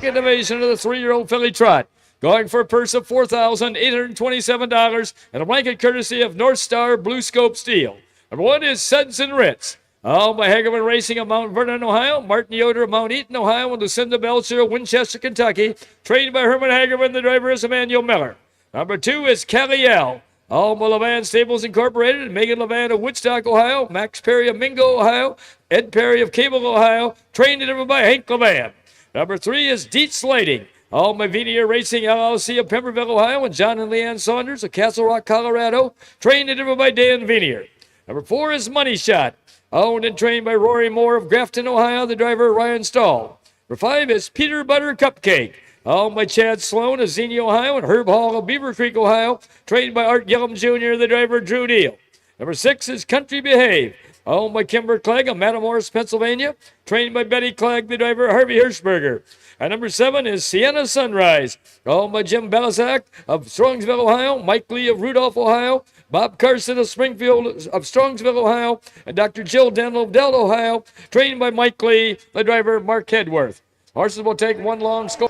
Innovation of the 3-year-old filly trot. Going for a purse of $4,827 and a blanket courtesy of North Star Blue Scope Steel. Number 1 is Suds and Ritz. Owned by Hagerman Racing of Mount Vernon, Ohio. Martin Yoder of Mount Eaton, Ohio. And Lucinda Belcher of Winchester, Kentucky. Trained by Herman Hagerman. The driver is Emmanuel Miller. Number 2 is Caliel. Owned by Levan Stables Incorporated. Megan Levan of Woodstock, Ohio. Max Perry of Mingo, Ohio. Ed Perry of Cable, Ohio. Trained and driven by Hank Levan. Number 3 is Dietz Lighting. All my Venier Racing LLC of Pemberville, Ohio, and John and Leanne Saunders of Castle Rock, Colorado, trained and driven by Dan Venier. Number 4 is Money Shot, owned and trained by Rory Moore of Grafton, Ohio, the driver Ryan Stahl. Number 5 is Peter Butter Cupcake, owned by Chad Sloan of Xenia, Ohio, and Herb Hall of Beaver Creek, Ohio, trained by Art Gillum Jr., the driver Drew Neal. Number 6 is Country Behave, owned by Kimber Clegg of Matamoros, Pennsylvania, trained by Betty Clegg, the driver Harvey Hirschberger. And number 7 is Sienna Sunrise, owned by Jim Belisack of Strongsville, Ohio, Mike Lee of Rudolph, Ohio, Bob Carson of Springfield of Strongsville, Ohio, and Dr. Jill Dental of Delta, Ohio, trained by Mike Lee, the driver Mark Hedworth. Horses will take one long score.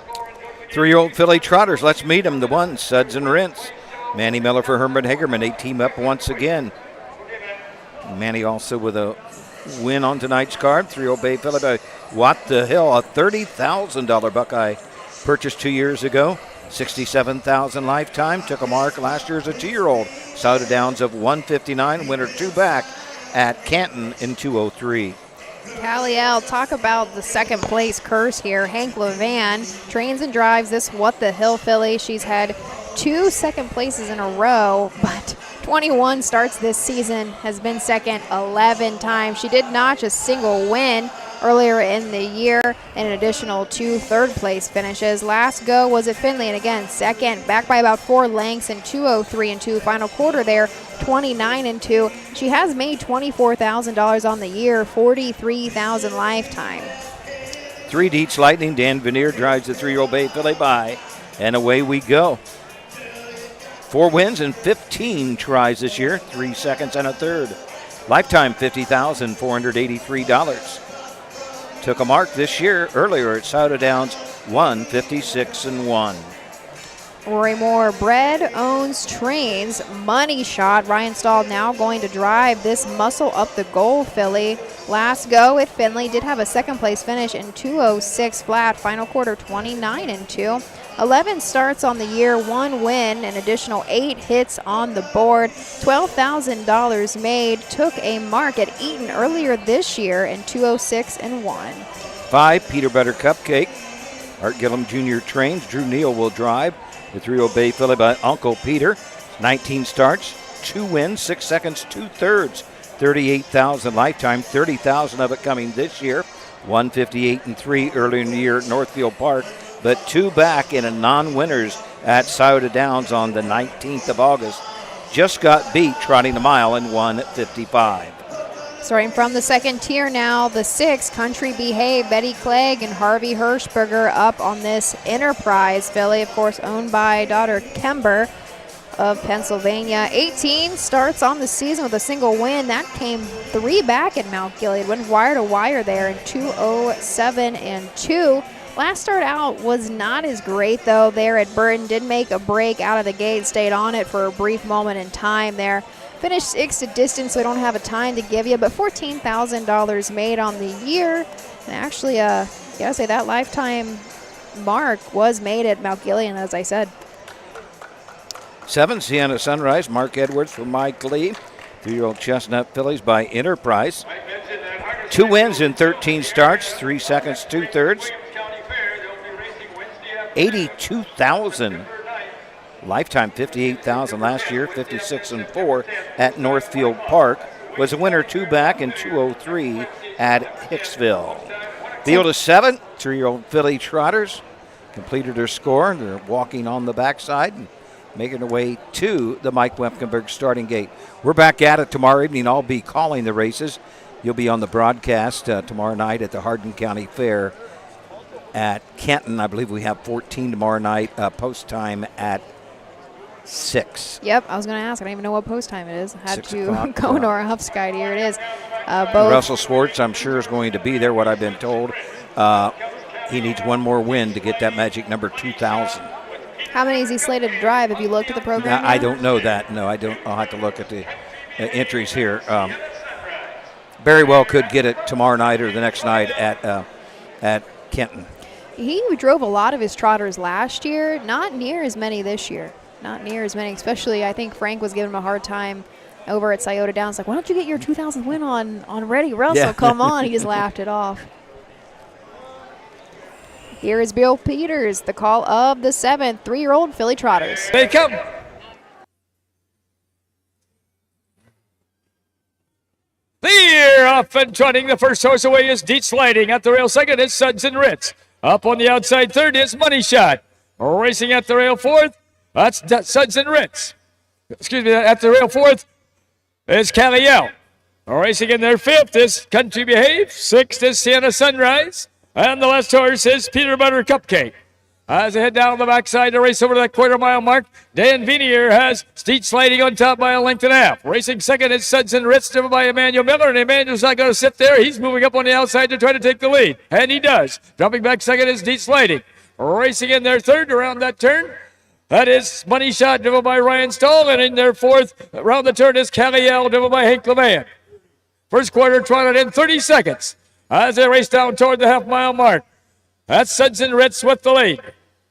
3-year-old filly trotters, let's meet them. The 1, Suds and Rinse. Manny Miller for Herman Hagerman. They team up once again. Manny also with a win on tonight's card. 3-year-old bay filly by What the Hill, a $30,000 Buckeye purchase 2 years ago. $67,000 lifetime. Took a mark last year as a 2-year-old. Souda Downs of 159. Winner 2 back at Canton in 203. Caliel, talk about the second place curse here. Hank Levan trains and drives this What the Hill filly. She's had 2 second places in a row, but 21 starts this season, has been second 11 times. She did notch a single win earlier in the year, and an additional 2 third-place finishes. Last go was at Findlay, and again, second, back by about 4 lengths in 2:03.2. Final quarter there, 29.2. She has made $24,000 on the year, $43,000 lifetime. 3 Dietz Lightning. Dan Veneer drives the 3-year-old bay filly by, and away we go. 4 wins and 15 tries this year, 3 seconds and a third. Lifetime $50,483. Took a mark this year earlier at Souda Downs, 156-1. Rory Moore bred, owns, trains, Money Shot. Ryan Stahl now going to drive this Muscle Up the Goal filly. Last go at Findlay, did have a second place finish in 2:06 flat. Final quarter 29.2. 11 starts on the year, 1 win, an additional 8 hits on the board. $12,000 made. Took a mark at Eaton earlier this year in 2:06.1. 5 Peter Butter Cupcake. Art Gillum Jr. trains. Drew Neal will drive. The 3-year-old bay filly by Uncle Peter. 19 starts, 2 wins, 6 seconds, 2/3, 38,000 lifetime, 30,000 of it coming this year. 158-3 earlier in the year at Northfield Park, but 2 back in a non-winners at Scioto Downs on the 19th of August. Just got beat trotting a mile in 1:55. Starting from the second tier now, the 6, Country Behave, Betty Clegg and Harvey Hirschberger up on this Enterprise filly, of course owned by daughter Kember of Pennsylvania. 18 starts on the season with a single win. That came 3 back at Mount Gilead. Went wire to wire there in 2:07-2. Last start out was not as great though there at Burton. Did make a break out of the gate, stayed on it for a brief moment in time there. Finished 6th at distance, so I don't have a time to give you, but $14,000 made on the year. And actually, gotta say that lifetime mark was made at Mount Gilead, as I said. 7, Sienna Sunrise, Mark Edwards for Mike Lee. 3-year-old Chestnut fillies by Enterprise. 2 wins in 13 starts, 3 seconds, 2/3. 82,000 lifetime, 58,000 last year, 56-4 at Northfield Park. Was a winner 2 back in 2:03 at Hicksville. Field of 7, 3-year-old filly trotters completed their score. They're walking on the backside and making their way to the Mike Wepkenberg starting gate. We're back at it tomorrow evening. I'll be calling the races. You'll be on the broadcast tomorrow night at the Hardin County Fair at Kenton. I believe we have 14 tomorrow night, post time at 6. Yep, I was going to ask. I don't even know what post time it is. I had 6 to o'clock, go into our Huff Sky. Here it is. Both. Russell Swartz, I'm sure, is going to be there, what I've been told. He needs one more win to get that magic number 2,000. How many is he slated to drive? Have you looked at the program? I don't know that. No, I don't. I'll have to look at the entries here. Very well could get it tomorrow night or the next night at Kenton. He drove a lot of his trotters last year. Not near as many this year. Not near as many. Especially, I think Frank was giving him a hard time over at Scioto Downs. Like, why don't you get your 2,000th win on Ready Russell? Yeah. Come on. He just laughed it off. Here is Bill Peters, the call of the 7th, 3-year-old filly trotters. They come. They're off and trotting. The first horse away is Deet Sliding. At the rail second is Suds and Ritz. Up on the outside third is Money Shot. Racing at the rail fourth, that's Suds and Ritz. Excuse me, at the rail fourth is Caliel. Racing in their fifth is Country Behave. Sixth is Sienna Sunrise. And the last horse is Peter Butter Cupcake. As they head down the backside to race over that quarter-mile mark, Dan Vinier has Steed Sliding on top by a length and a half. Racing second is Suds and Ritz, driven by Emmanuel Miller, and Emmanuel's not going to sit there. He's moving up on the outside to try to take the lead, and he does. Dropping back second is Steed Sliding. Racing in their third around that turn, that is Money Shot, driven by Ryan Stahl, and in their fourth around the turn is Caliel, driven by Hank LeMan. First quarter trotted in 30 seconds as they race down toward the half-mile mark. That's Suds and Ritz with the lead.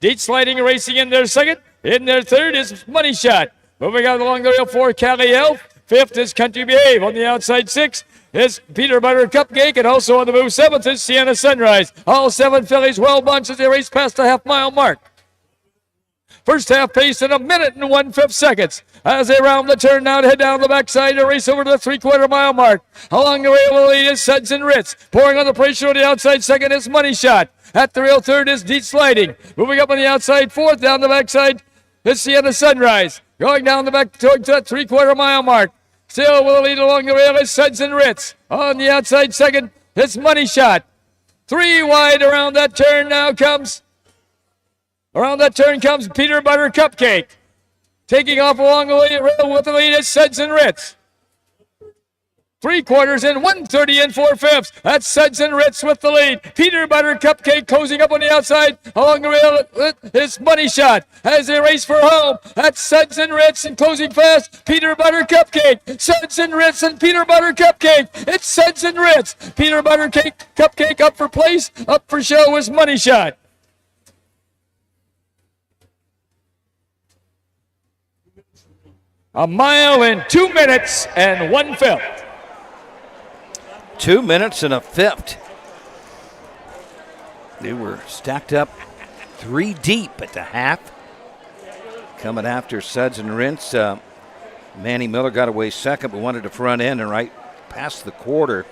Deet Sliding racing in their second. In their third is Money Shot. Moving out along the rail four, Caliel. Fifth is Country Behave. On the outside six is Peter Butter Cupcake. And also on the move seventh is Sienna Sunrise. All 7 fillies well bunched as they race past the half-mile mark. First half pace in 1 minute and 1/5 seconds. As they round the turn now to head down the backside to race over to the 3/4 mile mark. Along the rail, the lead is Suds and Ritz. Pouring on the pressure on the outside second is Money Shot. At the rail third is Deet Sliding. Moving up on the outside fourth, down the backside is Sienna Sunrise. Going down the back towards that 3/4 mile mark. Still with the lead along the rail is Suds and Ritz. On the outside second is Money Shot. 3 wide around that turn now comes. Around that turn comes Peter Butter Cupcake. Taking off along the rail with the lead is Suds and Ritz. 3/4 in 1:30 and 4/5. That's Suds and Ritz with the lead. Peter Butter Cupcake closing up on the outside. Along the rail is Money Shot as they race for home. That's Suds and Ritz and closing fast. Peter Butter Cupcake. Suds and Ritz and Peter Butter Cupcake. It's Suds and Ritz. Peter Butter Cupcake up for place. Up for show is Money Shot. A mile in 2 minutes and 1/5. 2 minutes and 1/5. They were stacked up 3 deep at the half. Coming after Suds and Rince. Manny Miller got away second, but wanted to front end and right past the quarter.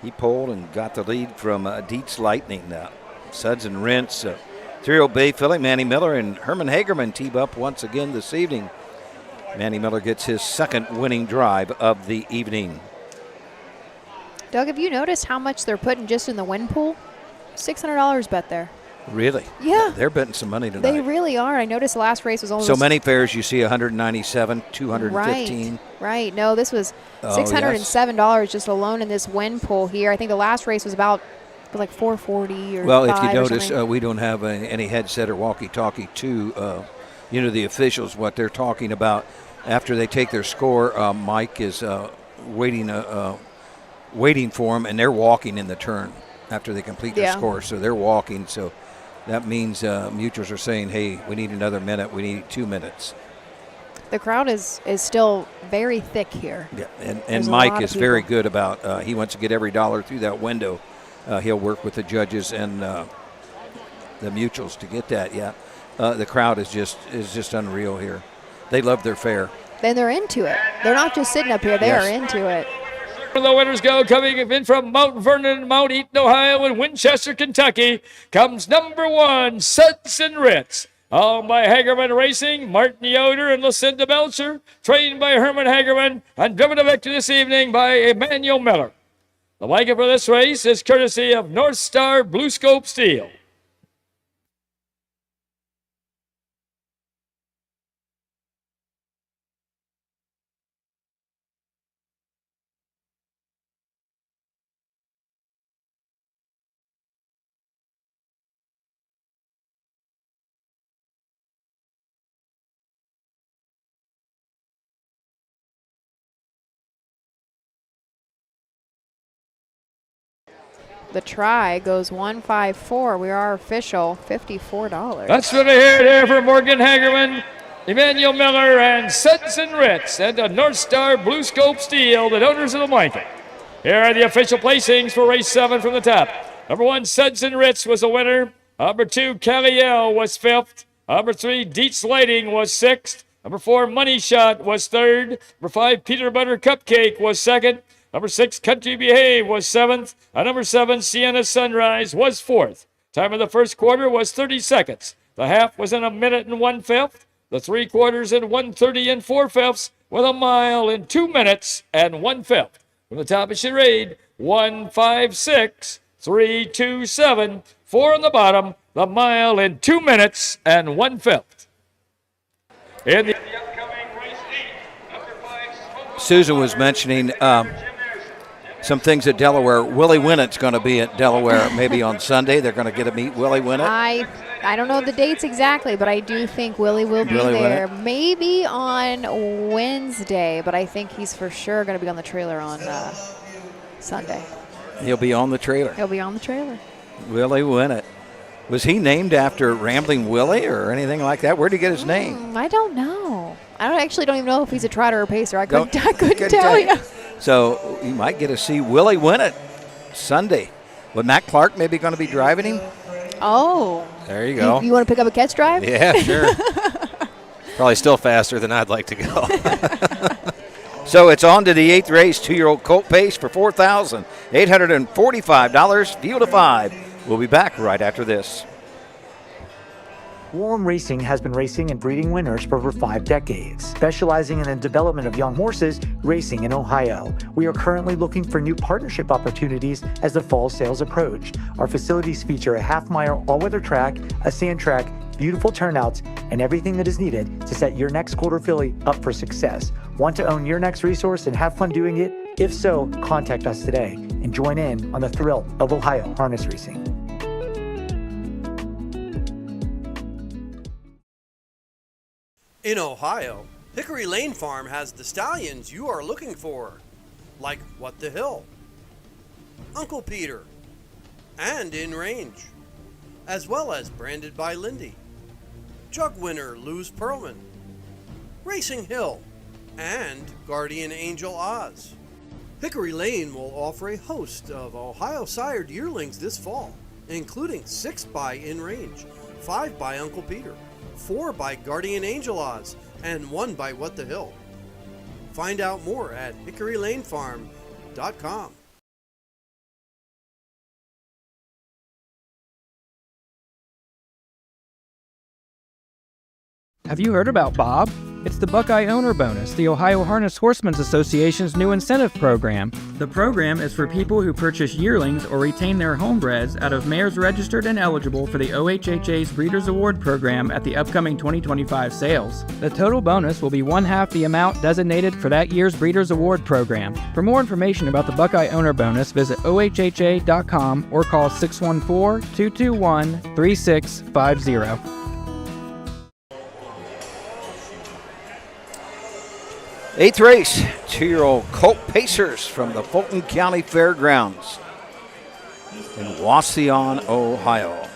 He pulled and got the lead from Dietz Lightning. Suds and Rince, 3-0 Bay Philly. Manny Miller and Herman Hagerman team up once again this evening. Manny Miller gets his second winning drive of the evening. Doug, have you noticed how much they're putting just in the win pool? $600 bet there. Really? Yeah. They're betting some money tonight. They really are. I noticed the last race was almost. So many fairs you see 197, 215. Right. No, this was $607 just alone in this win pool here. I think the last race was like 440 or. Well, if you or notice, something. we don't have any headset or walkie-talkie to, the officials, what they're talking about. After they take their score, Mike is waiting for them, and they're walking in the turn after they complete their score. So they're walking. So that means mutuals are saying, hey, we need another minute. We need 2 minutes. The crowd is still very thick here. Yeah, and Mike is very good about, he wants to get every dollar through that window. He'll work with the judges and the mutuals to get that. Yeah, the crowd is just unreal here. They love their fair. Then they're into it. They're not just sitting up here. They are into it. The winners go coming in from Mount Vernon, Mount Eaton, Ohio, and Winchester, Kentucky. Comes number 1, Suds and Ritz. Owned by Hagerman Racing, Martin Yoder and Lucinda Belcher. Trained by Herman Hagerman and driven to victory this evening by Emmanuel Miller. The blanket for this race is courtesy of North Star Blue Scope Steel. The try goes 154. We are official $54. That's what I hear there for Morgan Hagerman, Emmanuel Miller, and Suds and Ritz, and the North Star Blue Scope Steel, the owners of the blanket. Here are the official placings for race 7 from the top. Number 1, Suds and Ritz was the winner. Number 2, Caliel was 5th. Number 3, Dietz Lighting was 6th. Number 4, Money Shot was 3rd. Number 5, Peter Butter Cupcake was 2nd. Number 6, Country Behave was 7th. And number 7, Sienna Sunrise was 4th. Time of the first quarter was 30 seconds. The half was in 1 minute and 1/5. The 3 quarters in 1:30 and 4/5, with a mile in 2 minutes and 1/5. From the top of charade, 1:56, 3:27, 4 on the bottom. The mile in 2 minutes and 1/5. In the Susan was mentioning some things at Delaware. Willie Winnett's going to be at Delaware maybe on Sunday. They're going to get to meet Willie Winnett. I don't know the dates exactly, but I do think Willie will be there. Maybe on Wednesday, but I think he's for sure going to be on the trailer on Sunday. He'll be on the trailer. He'll be on the trailer. Willie Winnett. Was he named after Rambling Willie or anything like that? Where'd he get his name? I don't know. I don't even know if he's a trotter or a pacer. I couldn't tell you. So you might get to see Willie Winnett Sunday. Would Matt Clark maybe going to be driving him? Oh. There you go. You want to pick up a catch drive? Yeah, sure. Probably still faster than I'd like to go. So it's on to the 8th race, 2-year-old Colt Pace for $4,845, field of 5. We'll be back right after this. Wauseon Racing has been racing and breeding winners for over 5 decades, specializing in the development of young horses racing in Ohio. We are currently looking for new partnership opportunities as the fall sales approach. Our facilities feature a half-mile all-weather track, a sand track, beautiful turnouts, and everything that is needed to set your next quarter filly up for success. Want to own your next resource and have fun doing it? If so, contact us today and join in on the thrill of Ohio harness racing. In Ohio, Hickory Lane Farm has the stallions you are looking for, like What the Hill, Uncle Peter, and In Range, as well as Branded by Lindy, Jug Winner Luz Pearlman, Racing Hill, and Guardian Angel Oz. Hickory Lane will offer a host of Ohio sired yearlings this fall, including 6 by In Range, 5 by Uncle Peter, 4 by Guardian Angel Odds, and 1 by What the Hill. Find out more at HickoryLaneFarm.com. Have you heard about Bob? It's the Buckeye Owner Bonus, the Ohio Harness Horsemen's Association's new incentive program. The program is for people who purchase yearlings or retain their homebreds out of mares registered and eligible for the OHHA's Breeders' Award program at the upcoming 2025 sales. The total bonus will be 1/2 the amount designated for that year's Breeders' Award program. For more information about the Buckeye Owner Bonus, visit OHHA.com or call 614-221-3650. Eighth race, 2-year-old Colt Pacers from the Fulton County Fairgrounds in Wauseon, Ohio.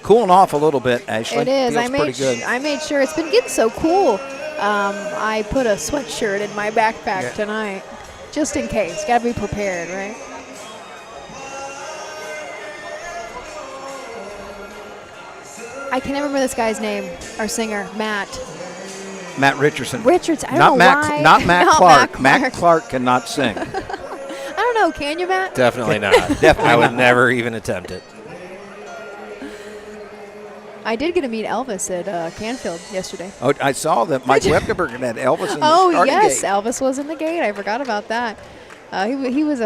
Cooling off a little bit, Ashley. It is. Feels pretty good. I made sure. It's been getting so cool. I put a sweatshirt in my backpack tonight, just in case. Got to be prepared, right? I can never remember this guy's name. Our singer, Matt Richardson. Richardson. I don't know why. Not Matt Not Clark. Matt Clark cannot sing. I don't know. Can you, Matt? Definitely not. Definitely I would not. never even attempt it. I did get to meet Elvis at Canfield yesterday. Oh, I saw that Mike Webberg had Elvis in the Oh starting yes, gate. Elvis was in the gate. I forgot about that. He was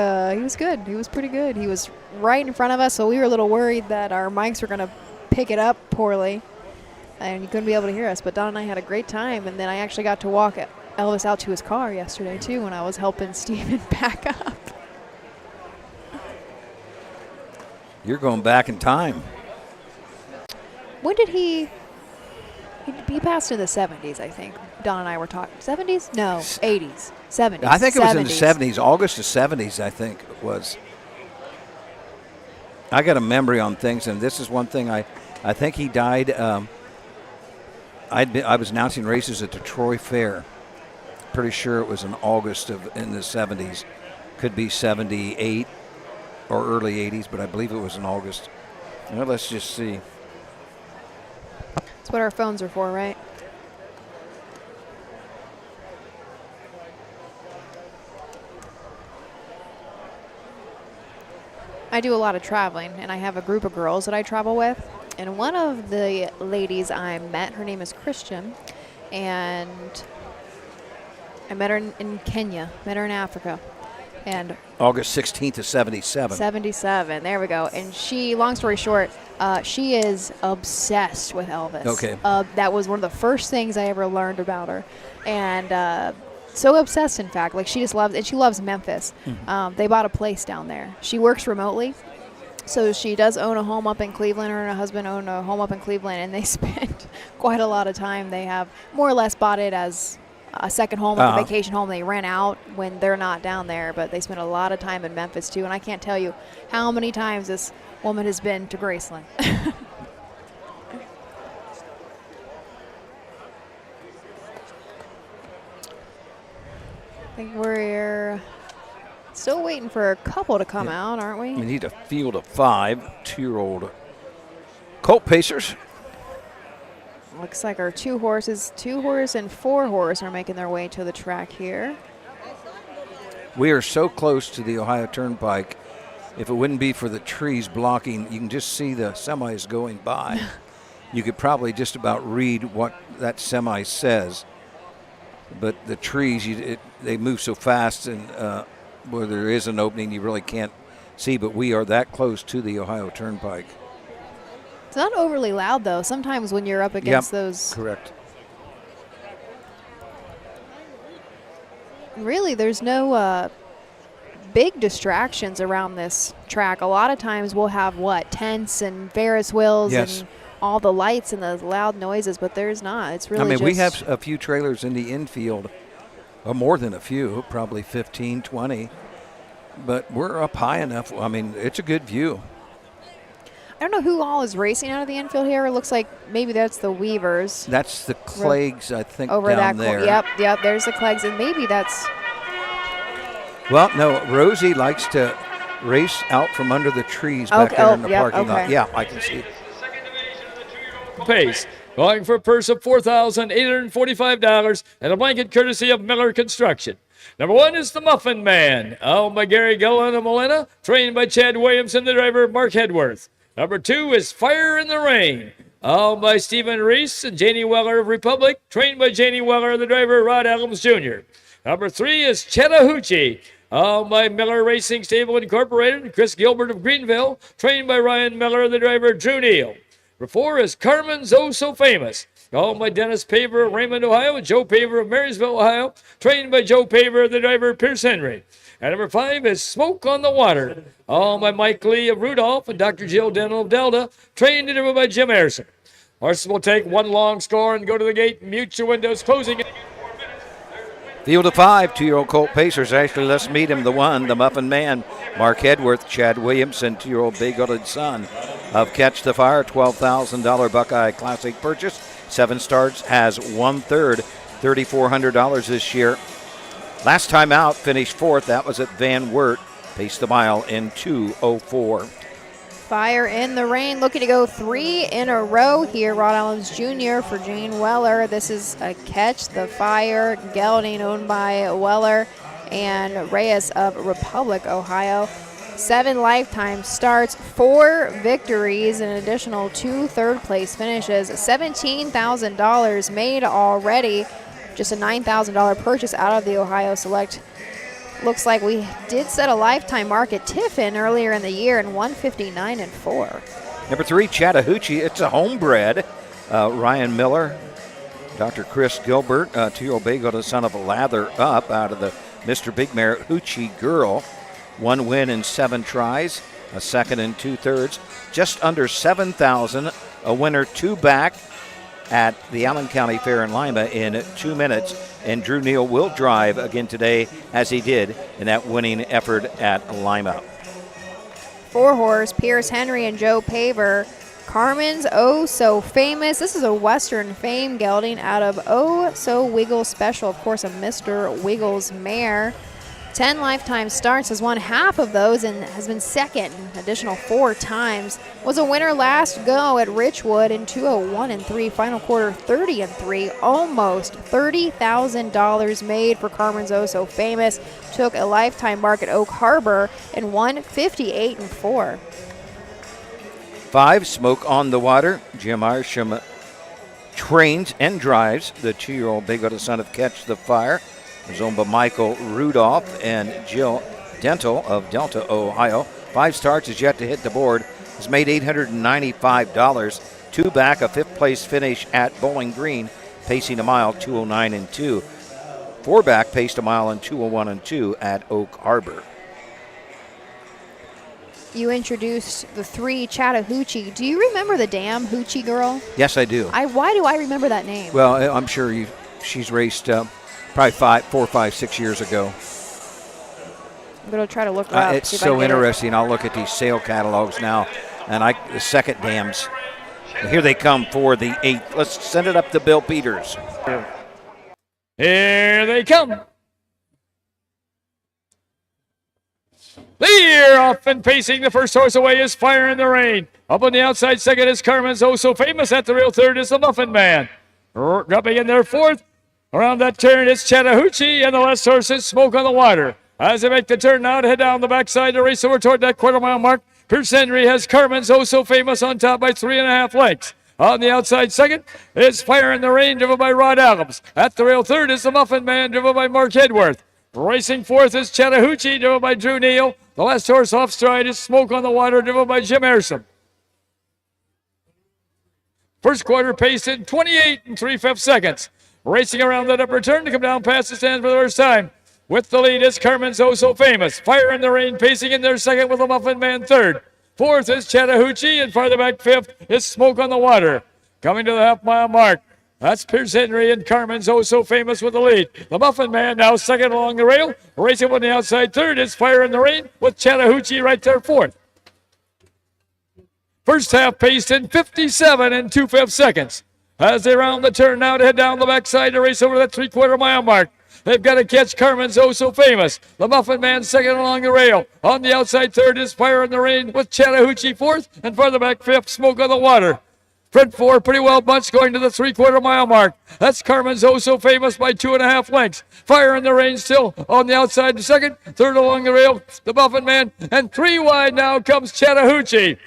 good. He was pretty good. He was right in front of us, so we were a little worried that our mics were going to pick it up poorly, and you couldn't be able to hear us. But Don and I had a great time, and then I actually got to walk Elvis out to his car yesterday too when I was helping Steven pack up. You're going back in time. When did he passed in the 70s, I think. Don and I were talking. 70s? No, 80s. 70s. I think it was in the 70s. August of 70s, I think it was. I got a memory on things, and this is one thing I think he died. I was announcing races at the Troy Fair. Pretty sure it was in August in the 70s. Could be 78 or early 80s, but I believe it was in August. Well, let's just see. That's what our phones are for, right? I do a lot of traveling, and I have a group of girls that I travel with. And one of the ladies I met, her name is Christian, and I met her in Kenya, met her in Africa. And August 16th of 77. 77, there we go. And she, long story short, she is obsessed with Elvis. Okay. That was one of the first things I ever learned about her. And so obsessed, in fact. Like, she just loves, and she loves Memphis. Mm-hmm. They bought a place down there. She works remotely. So she does own a home up in Cleveland. Her and her husband own a home up in Cleveland, and they spend quite a lot of time. They have more or less bought it as a second home, like a vacation home they rent out when they're not down there, but they spend a lot of time in Memphis too. And I can't tell you how many times this woman has been to Graceland. I think we're still waiting for a couple to come out, aren't we? We need a field of 5 2-year-old Colt Pacers. Looks like our 2 horse and 4 horse are making their way to the track here. We are so close to the Ohio Turnpike. If it wouldn't be for the trees blocking, you can just see the semis going by. You could probably just about read what that semi says. But the trees, they move so fast, and where there is an opening, you really can't see. But we are that close to the Ohio Turnpike. It's not overly loud, though. Sometimes when you're up against those. Correct. Really, there's no big distractions around this track. A lot of times we'll have, tents and Ferris wheels and all the lights and the loud noises, but there's not. It's really we have a few trailers in the infield, or more than a few, probably 15, 20. But we're up high enough. I mean, it's a good view. I don't know who all is racing out of the infield here. It looks like maybe that's the Weavers. That's the Cleggs, I think, over down there. Yep, there's the Cleggs, and maybe that's. Well, no, Rosie likes to race out from under the trees back there in the parking lot. Yeah, I can see it. pace. Going for a purse of $4,845 and a blanket courtesy of Miller Construction. Number 1 is the Muffin Man, owned by Gary Gillen of Molina, trained by Chad Williamson, the driver, Mark Hedworth. Number 2 is Fire in the Rain, owned by Stephen Reese and Janie Weller of Republic, trained by Janie Weller, the driver, Rod Adams Jr. Number 3 is Chattahoochee, owned by Miller Racing Stable Incorporated and Chris Gilbert of Greenville, trained by Ryan Miller, the driver, Drew Neal. Number 4 is Carmen's Oh So Famous, owned by Dennis Paver of Raymond, Ohio, and Joe Paver of Marysville, Ohio, trained by Joe Paver, the driver, Pierce Henry. And number 5 is Smoke on the Water, owned by Mike Lee of Rudolph and Dr. Jill Dental of Delta, trained and driven by Jim Harrison. Horses will take one long score and go to the gate. Mute your windows, closing in 4 minutes. Field of 5, 2-year-old colt pacers. Actually, let's meet him. The 1, the Muffin Man, Mark Hedworth, Chad Williamson, 2-year-old big-gutted son of Catch the Fire, $12,000 Buckeye Classic purchase. 7 starts, has 1/3, $3,400 this year. Last time out, finished 4th. That was at Van Wert. Paced the mile in 2:04. Fire in the Rain, looking to go 3 in a row here. Rod Adams Jr. for Jane Weller. This is a Catch the Fire gelding owned by Weller and Reyes of Republic, Ohio. 7 lifetime starts, 4 victories, and an additional 2 third-place finishes. $17,000 made already. Just a $9,000 purchase out of the Ohio Select. Looks like we did set a lifetime mark at Tiffin earlier in the year in 159.4. Number 3, Chattahoochee. It's a homebred. Ryan Miller, Dr. Chris Gilbert, 2-year-old big-gutted son of Lather Up out of the Mr. Big Mare Hoochie Girl. 1 win in 7 tries, a 2nd and 2/3, just under 7,000. A winner 2 back at the Allen County Fair in Lima in 2 minutes. And Drew Neal will drive again today, as he did in that winning effort at Lima. 4-horse, Pierce Henry and Joe Paver. Carmen's Oh So Famous. This is a Western Fame gelding out of Oh So Wiggles Special. Of course, a Mr. Wiggles mare. 10 lifetime starts, has won half of those and has been second an additional 4 times. Was a winner last go at Richwood in 2:01.3. Final quarter 30.3. Almost $30,000 made for Carmen's Oh So Famous. Took a lifetime mark at Oak Harbor in 158.4. 5, Smoke on the Water. Jim Arsham trains and drives the 2-year-old big-gutted son of Catch the Fire. It was owned by Michael Rudolph and Jill Dental of Delta, Ohio. 5 starts, is yet to hit the board. Has made $895. 2 back, a 5th place finish at Bowling Green, pacing a mile 2:09.2. 4 back, paced a mile in 2:01.2 at Oak Harbor. You introduced the 3 Chattahoochee. Do you remember the damn Hoochie Girl? Yes, I do. Why do I remember that name? Well, I'm sure she's raced probably 4, 5, 6 years ago. I'm going to try to look it up. It's so interesting. I'll look at these sale catalogs now, and the second dams. Here they come for the 8th. Let's send it up to Bill Peters. Here they come. They're off and pacing. The first horse away is Fire in the Rain. Up on the outside second is Carmen's Oh So Famous. At the real third is the Muffin Man. Dropping in there 4th. Around that turn, it's Chattahoochee, and the last horse is Smoke on the Water. As they make the turn now to head down the backside to race over toward that quarter-mile mark, Pierce Henry has Carmen's Oh So Famous on top by 3.5 lengths. On the outside second is Fire in the Rain, driven by Rod Adams. At the rail third is the Muffin Man, driven by Mark Hedworth. Racing 4th is Chattahoochee, driven by Drew Neal. The last horse off stride is Smoke on the Water, driven by Jim Harrison. First quarter paced in 28 3/5 seconds. Racing around that upper turn to come down past the stand for the first time. With the lead is Carmen's Oh So Famous. Fire in the Rain pacing in there second with the Muffin Man third. 4th is Chattahoochee, and farther back 5th is Smoke on the Water. Coming to the half-mile mark. That's Pierce Henry and Carmen's Oh So Famous with the lead. The Muffin Man now second along the rail. Racing on the outside third is Fire in the Rain with Chattahoochee right there 4th. First half paced in 57 2/5 seconds. As they round the turn now to head down the backside to race over that 3/4 mile mark. They've got to catch Carmen's Oh So Famous. The Muffin Man second along the rail. On the outside third is Fire in the Rain with Chattahoochee 4th, and farther back 5th, Smoke on the Water. Front four pretty well bunched going to the 3/4 mile mark. That's Carmen's Oh So Famous by 2.5 lengths. Fire in the Rain still on the outside to second. Third along the rail, the Buffin Man. And 3 wide now comes Chattahoochee.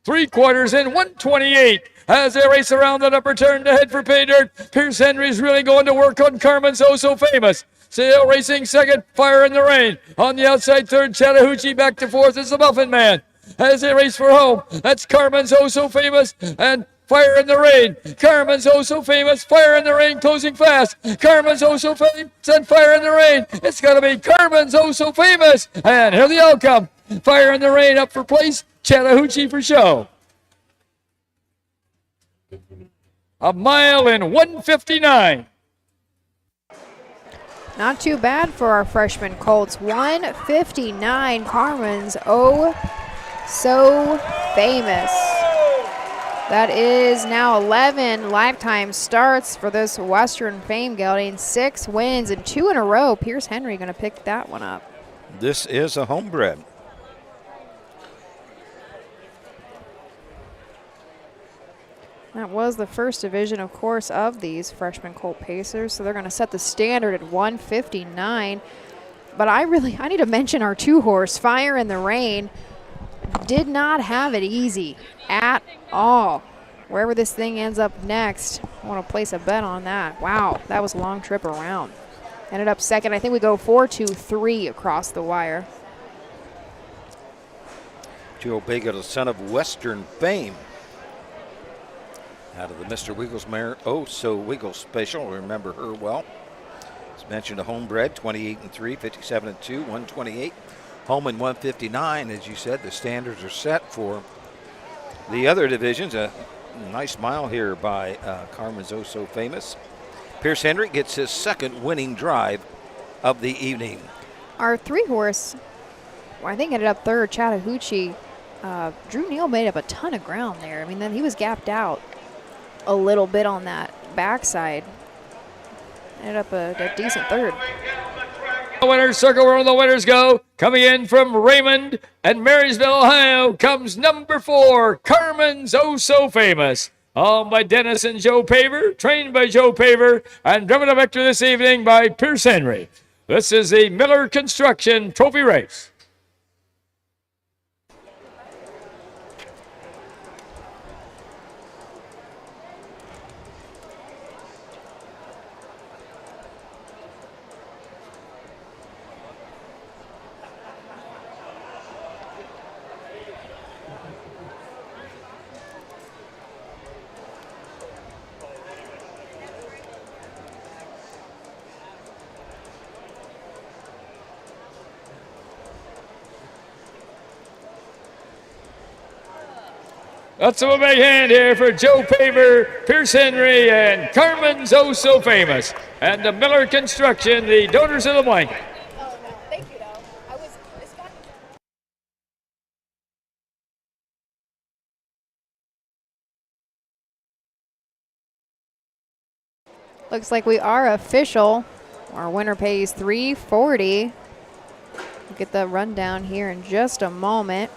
3/4 in 128 as they race around the upper turn to head for pay dirt. Pierce Henry's really going to work on Carmen's Oh So Famous. Sail racing second, Fire in the Rain. On the outside third, Chattahoochee back to fourth is the Buffin Man. As they race for home, that's Carmen's Oh So Famous and Fire in the Rain. Carmen's Oh So Famous, Fire in the Rain closing fast. Carmen's Oh So Famous and Fire in the Rain. It's going to be Carmen's Oh So Famous. And here the outcome. Fire in the Rain up for place, Chattahoochee for show. A mile in 1:59. Not too bad for our freshman colts. 1:59, Carmen's Oh So Famous. That is now 11 lifetime starts for this Western fame gelding. 6 wins and 2 in a row. Pierce Henry going to pick that one up. This is a homebred. That was the first division, of course, of these freshman colt pacers. So they're going to set the standard at 1:59. But I need to mention our 2-horse, Fire in the Rain. Did not have it easy at all. Wherever this thing ends up next, I want to place a bet on that. Wow, that was a long trip around. Ended up second. I think we go 4-2-3 across the wire. Joe Baker, the son of Western fame. Out of the Mr. Wiggles mare, Oh So Wiggles Special. Remember her well. As mentioned, a homebred, 28-3, 57-2, 128. Home in 159, as you said, the standards are set for the other divisions. A nice mile here by Carmen's Oh So Famous. Pierce Henry gets his second winning drive of the evening. Our 3-horse, I think ended up third, Chattahoochee. Drew Neal made up a ton of ground there. I mean, then he was gapped out a little bit on that backside. Ended up a decent third. The winner's circle where the winners go. Coming in from Raymond and Marysville, Ohio, comes number 4, Carmen's Oh So Famous. Owned by Dennis and Joe Paver, trained by Joe Paver, and driven to victory this evening by Pierce Henry. This is the Miller Construction Trophy Race. Let's have a big hand here for Joe Paver, Pierce Henry, and Carmen's Oh So Famous. And the Miller Construction, the donors of the blanket. Looks like we are official. Our winner pays $340. We'll get the rundown here in just a moment.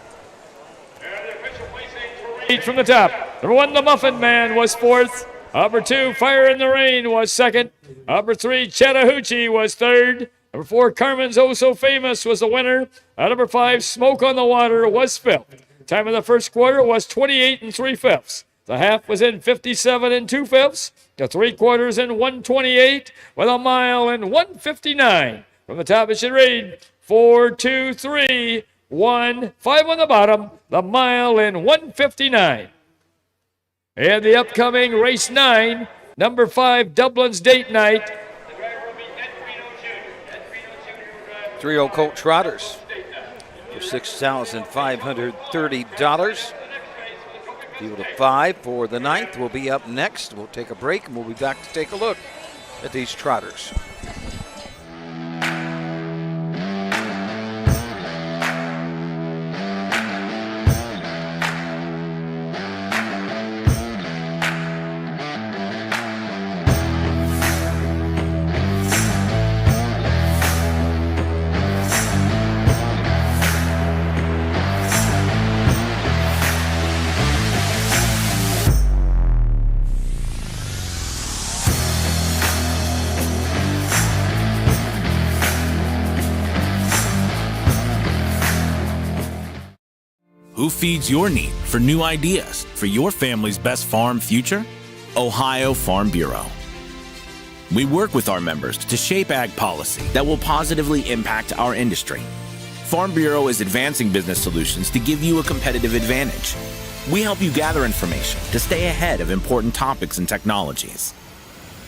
From the top. Number 1, the Muffin Man was 4th. Number 2, Fire in the Rain was 2nd. Number 3, Chattahoochee was 3rd. Number 4, Carmen's Oh So Famous was the winner. Number 5, Smoke on the Water was 5th. Time of the first quarter was 28 3/5. The half was in 57 2/5. The 3/4 in 128 with a mile in 159. From the top it should read 4-2-3. 1, 5 on the bottom, the mile in 159. And the upcoming race 9, number 5, Dublin's Date Night. 3-0 Colt Trotters for $6,530. Field of 5 for the 9th will be up next. We'll take a break and we'll be back to take a look at these trotters. Who feeds your need for new ideas for your family's best farm future? Ohio Farm Bureau. We work with our members to shape ag policy that will positively impact our industry. Farm Bureau is advancing business solutions to give you a competitive advantage. We help you gather information to stay ahead of important topics and technologies.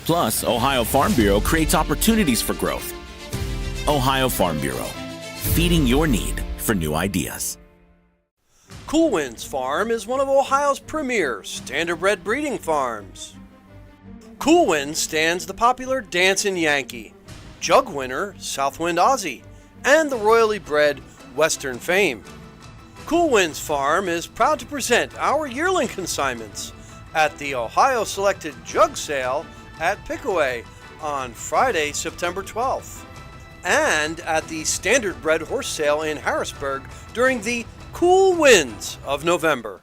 Plus, Ohio Farm Bureau creates opportunities for growth. Ohio Farm Bureau, feeding your need for new ideas. Cool Winds Farm is one of Ohio's premier standardbred breeding farms. Cool Winds stands the popular Dancin' Yankee, jug winner Southwind Aussie, and the royally bred Western Fame. Cool Winds Farm is proud to present our yearling consignments at the Ohio Selected Jug Sale at Pickaway on Friday, September 12th, and at the Standardbred Horse Sale in Harrisburg during the Cool Winds of November.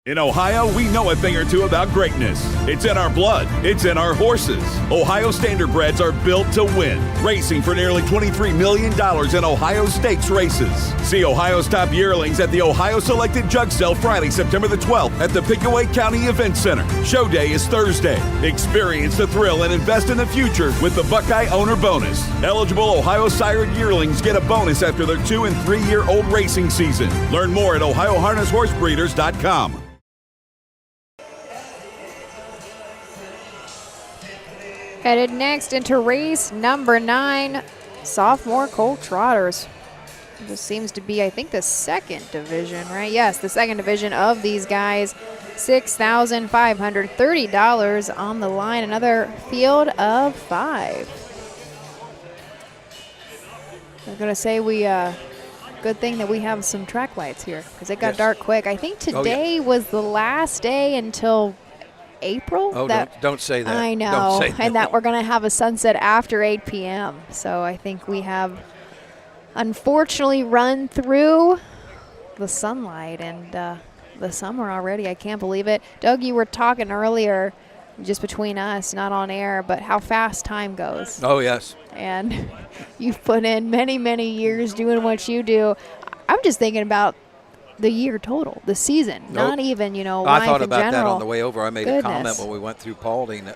In Ohio, we know a thing or two about greatness. It's in our blood. It's in our horses. Ohio Standardbreds are built to win, racing for nearly $23 million in Ohio Stakes races. See Ohio's top yearlings at the Ohio Selected Jug Sale Friday, September the 12th at the Pickaway County Event Center. Show day is Thursday. Experience the thrill and invest in the future with the Buckeye Owner Bonus. Eligible Ohio sired yearlings get a bonus after their 2- and 3-year-old racing season. Learn more at OhioHarnessHorseBreeders.com. Headed next into race number 9, sophomore colt trotters. This seems to be, I think, the second division, right? Yes, the second division of these guys. $6,530 on the line. Another field of 5. I was going to say good thing that we have some track lights here because it got dark quick. I think today was the last day until April. Oh, don't say that. I know. Don't say that. And that we're going to have a sunset after 8 p.m. So I think we have unfortunately run through the sunlight and the summer already. I can't believe it. Doug, you were talking earlier, just between us, not on air, but how fast time goes. Oh, yes. And you've put in many, many years doing what you do. I'm just thinking about the year total, the season, not even, I life thought in about general. that on the way over. I made a comment when we went through Paulding.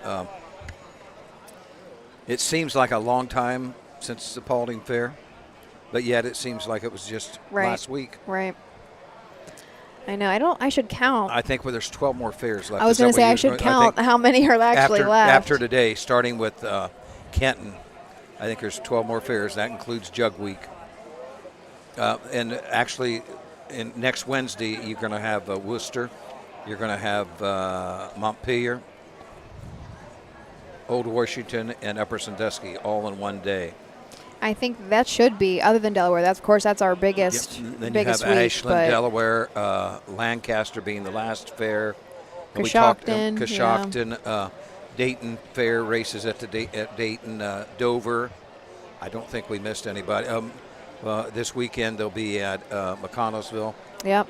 It seems like a long time since the Paulding Fair, but yet it seems like it was just last week. Right. I know. I should count. I think there's 12 more fairs left. I was going to say I should count how many are actually left. After today, starting with Kenton, I think there's 12 more fairs. That includes Jug Week. And actually, next Wednesday, you're going to have Worcester. You're going to have Montpelier, Old Washington, and Upper Sandusky all in one day. I think that should be, other than Delaware. That's our biggest Then biggest you have week, Ashland, Delaware, Lancaster being the last fair. Coshocton, Dayton Fair races at Dayton, Dover. I don't think we missed anybody. This weekend they'll be at McConnellsville. Yep.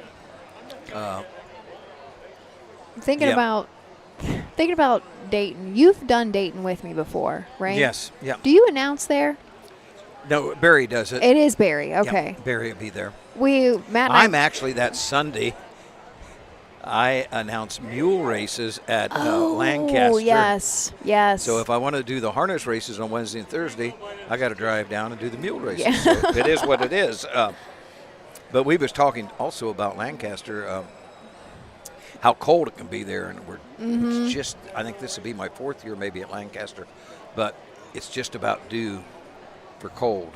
Thinking about Dayton. You've done Dayton with me before, right? Yes. Yeah. Do you announce there? No, Barry does it. It is Barry. Okay. Yeah, Barry will be there. Matt and I'm actually that Sunday. I announce mule races at Lancaster. Oh, yes. So if I want to do the harness races on Wednesday and Thursday, I got to drive down and do the mule races. Yeah. So it is what it is. But we was talking also about Lancaster, how cold it can be there, and it's just. I think this will be my 4th year maybe at Lancaster, but it's just about due for cold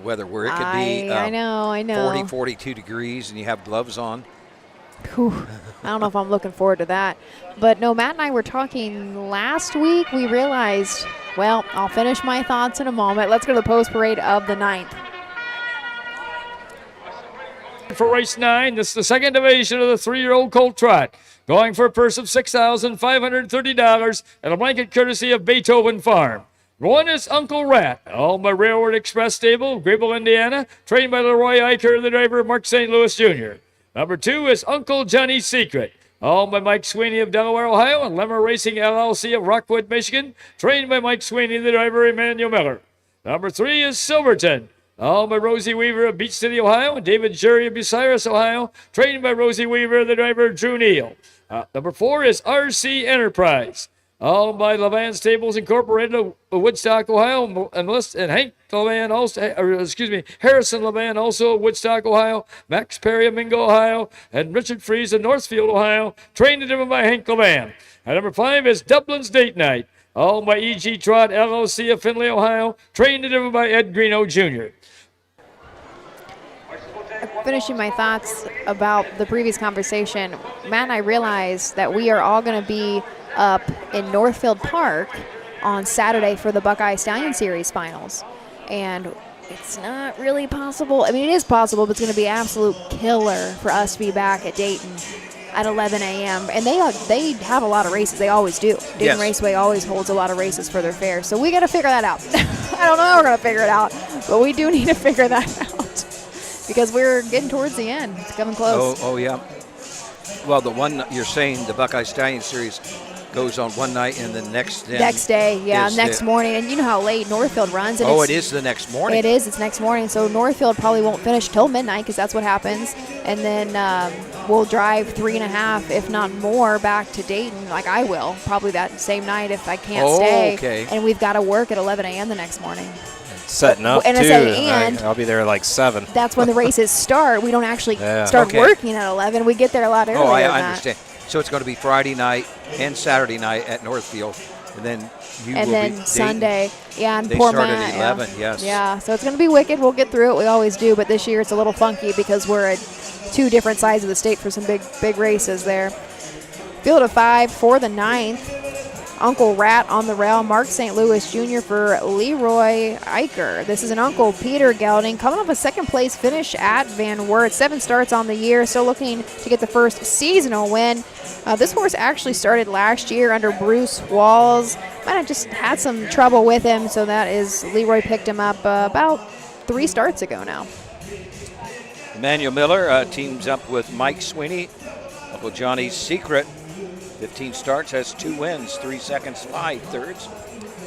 weather where it could be. I know. 40, 42 degrees, and you have gloves on. Whew. I don't know if I'm looking forward to that. But no, Matt and I were talking last week. We realized, well, I'll finish my thoughts in a moment. Let's go to the post parade of the 9th. For race 9, this is the second division of the 3-year-old colt trot. Going for a purse of $6,530 and a blanket courtesy of Beethoven Farm. One is Uncle Rat, owned by Railroad Express Stable, Grable, Indiana, trained by Leroy Eicher, the driver, Mark St. Louis Jr. Number 2 is Uncle Johnny's Secret, owned by Mike Sweeney of Delaware, Ohio, and Lemmer Racing LLC of Rockwood, Michigan, trained by Mike Sweeney, the driver, Emmanuel Miller. Number 3 is Silverton, Owned by Rosie Weaver of Beach City, Ohio, and David Jury of Bucyrus, Ohio. Trained by Rosie Weaver, the driver Drew Neal. Number 4 is RC Enterprise. Owned by Levan Stables Incorporated of Woodstock, Ohio, and Hank Levan also, Harrison Levan also of Woodstock, Ohio, Max Perry of Mingo, Ohio, and Richard Fries of Northfield, Ohio, trained and driven by Hank Levan. And number 5 is Dublin's Date Night, owned by E.G. Trot LLC of Findlay, Ohio, trained and driven by Ed Greeno Jr. Finishing my thoughts about the previous conversation, Matt and I realized that we are all going to be up in Northfield Park on Saturday for the Buckeye Stallion Series finals. And it's not really possible. I mean, it is possible, but it's going to be absolute killer for us to be back at Dayton at 11 a.m. And they have a lot of races. They always do. Dayton Raceway always holds a lot of races for their fair. So we got to figure that out. I don't know how we're going to figure it out, but we do need to figure that out because we're getting towards the end. It's coming close. Oh yeah. Well, the one you're saying, the Buckeye Stallion Series, goes on one night and the next day. Next morning. And you know how late Northfield runs. And it is the next morning. It is. It's next morning. So Northfield probably won't finish till midnight because that's what happens. And then we'll drive 3.5, if not more, back to Dayton, like I will, probably that same night if I can't stay. Okay. And we've got to work at 11 a.m. the next morning. Setting up, and too. I'll be there like 7. That's when the races start. We don't actually start working at 11. We get there a lot earlier. I understand. So it's going to be Friday night and Saturday night at Northfield, and then Sunday, and they poor start Matt, at 11. Yes. Yeah, so it's going to be wicked. We'll get through it. We always do, but this year it's a little funky because we're at 2 different sides of the state for some big races there. Field of 5 for the 9th. Uncle Rat on the rail, Mark St. Louis Jr. for Leroy Eicher. This is an Uncle Peter gelding coming off a second-place finish at Van Wert. 7 starts on the year, still looking to get the first seasonal win. This horse actually started last year under Bruce Walls. Might have just had some trouble with him, so that is Leroy picked him up about 3 starts ago now. Emmanuel Miller teams up with Mike Sweeney, Uncle Johnny's Secret. 15 starts, has 2 wins, 3 seconds, 5 thirds.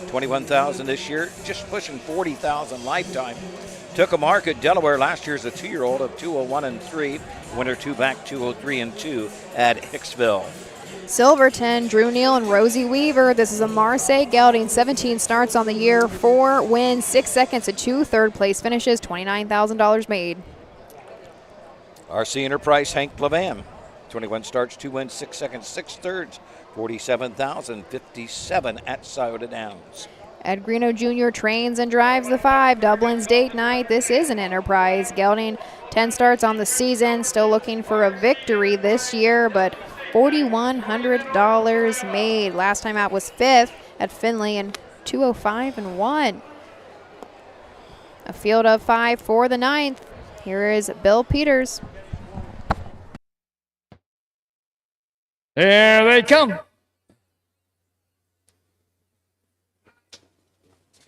21,000 this year, just pushing 40,000 lifetime. Took a mark at Delaware last year as a 2-year-old of 201 and 3. Winner 2 back 203 and 2 at Hicksville. Silverton, Drew Neal, and Rosie Weaver. This is a Marseille gelding, 17 starts on the year, 4 wins, 6 seconds, and 2 third-place finishes, $29,000 made. RC Enterprise, Hank Levan. 21 starts, 2 wins, 6 seconds, 6 thirds, 47,057 at Scioto Downs. Ed Greeno Jr. trains and drives the 5. Dublin's Date Night. This is an Enterprise gelding. 10 starts on the season. Still looking for a victory this year, but $4,100 made. Last time out was 5th at Findlay and 205 and 1. A field of 5 for the 9th. Here is Bill Peters. There they come.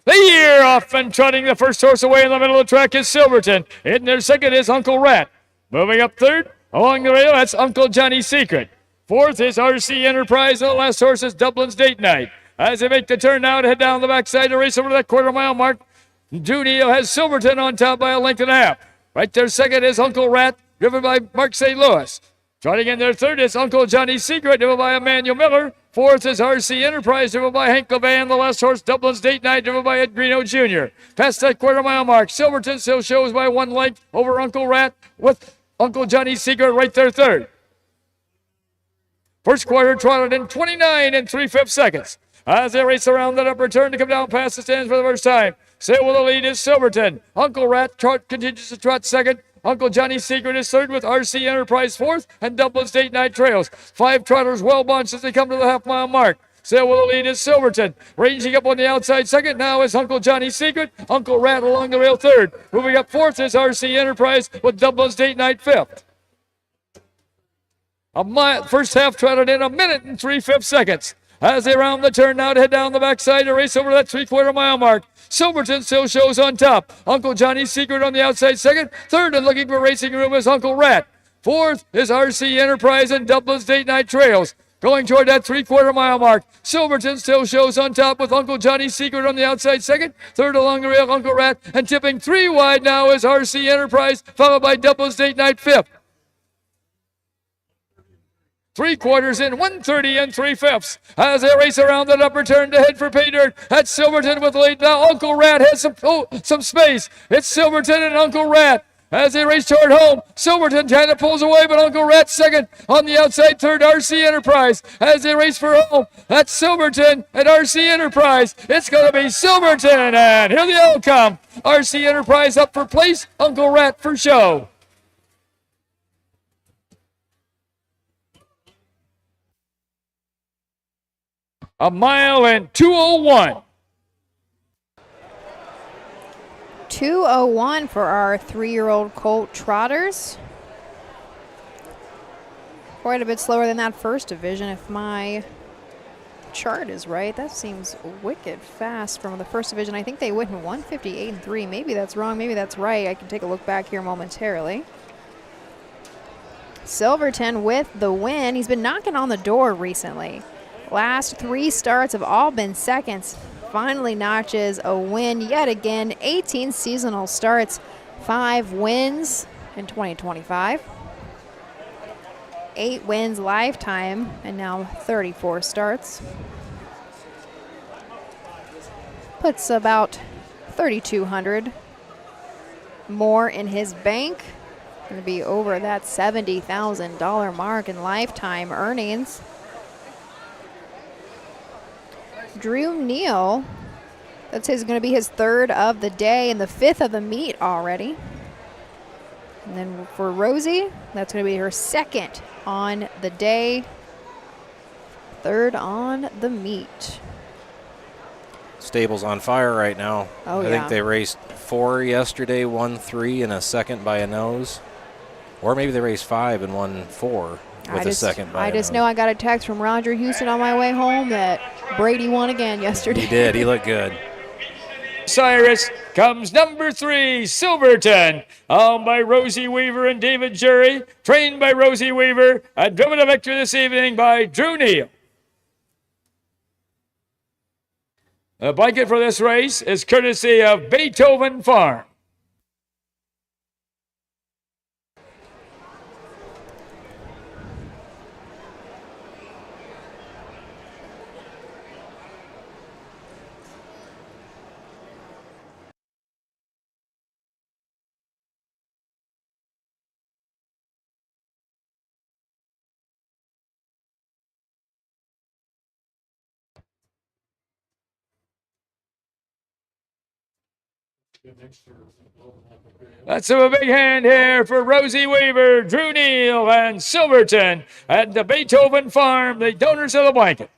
The year off and trotting the first horse away in the middle of the track is Silverton. In their second is Uncle Rat. Moving up third, along the rail, that's Uncle Johnny's Secret. 4th is RC Enterprise, and the last horse is Dublin's Date Night. As they make the turn now to head down the backside to race over that quarter-mile mark, Drew Neal has Silverton on top by a length and a half. Right there second is Uncle Rat, driven by Mark St. Louis. Trotting in their third is Uncle Johnny's Secret, driven by Emmanuel Miller. 4th is RC Enterprise, driven by Hank Levan. The last horse, Dublin's Date Night, driven by Ed Greeno Jr. Past that quarter-mile mark, Silverton still shows by 1 length over Uncle Rat, with Uncle Johnny's Secret right there third. First quarter trotted in 29 and 3/5 seconds. As they race around that upper turn to come down past the stands for the first time. Sail with the lead is Silverton. Uncle Rat continues to trot second. Uncle Johnny's Secret is third with RC Enterprise 4th, and Dublin's Date Night trails. 5 trotters well bunched as they come to the half-mile mark. Sail with the lead is Silverton. Ranging up on the outside second now is Uncle Johnny's Secret. Uncle Rat along the rail third. Moving up 4th is RC Enterprise with Dublin's Date Night 5th. First half trotted in 1 minute and 3/5 seconds. As they round the turn now to head down the backside to race over that 3/4 mile mark. Silverton still shows on top. Uncle Johnny's Secret on the outside second. Third and looking for racing room is Uncle Rat. 4th is RC Enterprise and Dublin's Date Night trails. Going toward that 3/4 mile mark. Silverton still shows on top with Uncle Johnny's Secret on the outside second. Third along the rail, Uncle Rat. And tipping 3 wide now is RC Enterprise, followed by Double's Date Night fifth. 3/4 in, 1:30 and 3/5 as they race around that upper turn to head for pay dirt. That's Silverton with lead. Now Uncle Rat has some space. It's Silverton and Uncle Rat as they race toward home. Silverton kind of pulls away, but Uncle Rat second. On the outside third, RC Enterprise as they race for home. That's Silverton and RC Enterprise. It's going to be Silverton, and here they all come. RC Enterprise up for place, Uncle Rat for show. A mile and 2:01. 2:01 for our 3-year-old colt trotters. Quite a bit slower than that first division if my chart is right. That seems wicked fast from the first division. I think they went in 1:58 and 3. Maybe that's wrong. Maybe that's right. I can take a look back here momentarily. Silverton with the win. He's been knocking on the door recently. Last 3 starts have all been seconds. Finally notches a win yet again. 18 seasonal starts, 5 wins in 2025. 8 wins lifetime, and now 34 starts. Puts about $3,200 more in his bank. Going to be over that $70,000 mark in lifetime earnings. Drew Neal, that's going to be his 3rd of the day and the 5th of the meet already. And then for Rosie, that's going to be her 2nd on the day, 3rd on the meet. Stable's on fire right now. Oh, I think they raced 4 yesterday, won 3 and a second by a nose. Or maybe they raced 5 and won 4 with a second by a nose. I just know I got a text from Roger Houston on my way home that Brady won again yesterday. He did. He looked good. Cyrus comes number 3, Silverton, owned by Rosie Weaver and David Jury, trained by Rosie Weaver, and driven to victory this evening by Drew Neal. The blanket for this race is courtesy of Beethoven Farm. Let's have a big hand here for Rosie Weaver, Drew Neal, and Silverton at the Beethoven Farm, the donors of the blanket.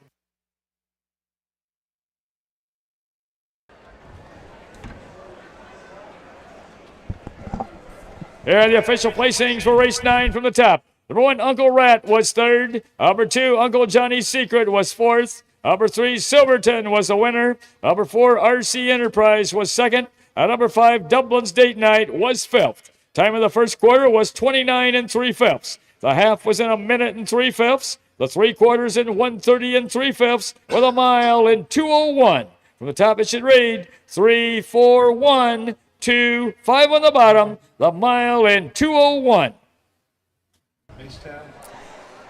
Here are the official placings for race 9 from the top. Number 1, Uncle Rat was 3rd. Number 2, Uncle Johnny's Secret was 4th. Number 3, Silverton was the winner. Number 4, RC Enterprise was 2nd. And number 5, Dublin's Date Night was 5th. Time of the first quarter was 29 and 3/5. The half was in 1 minute and 3/5. The 3/4 in 1:30 and 3/5 with a mile in 2:01. From the top it should read 3, 4, 1, 2, 5 on the bottom. The mile in 2:01.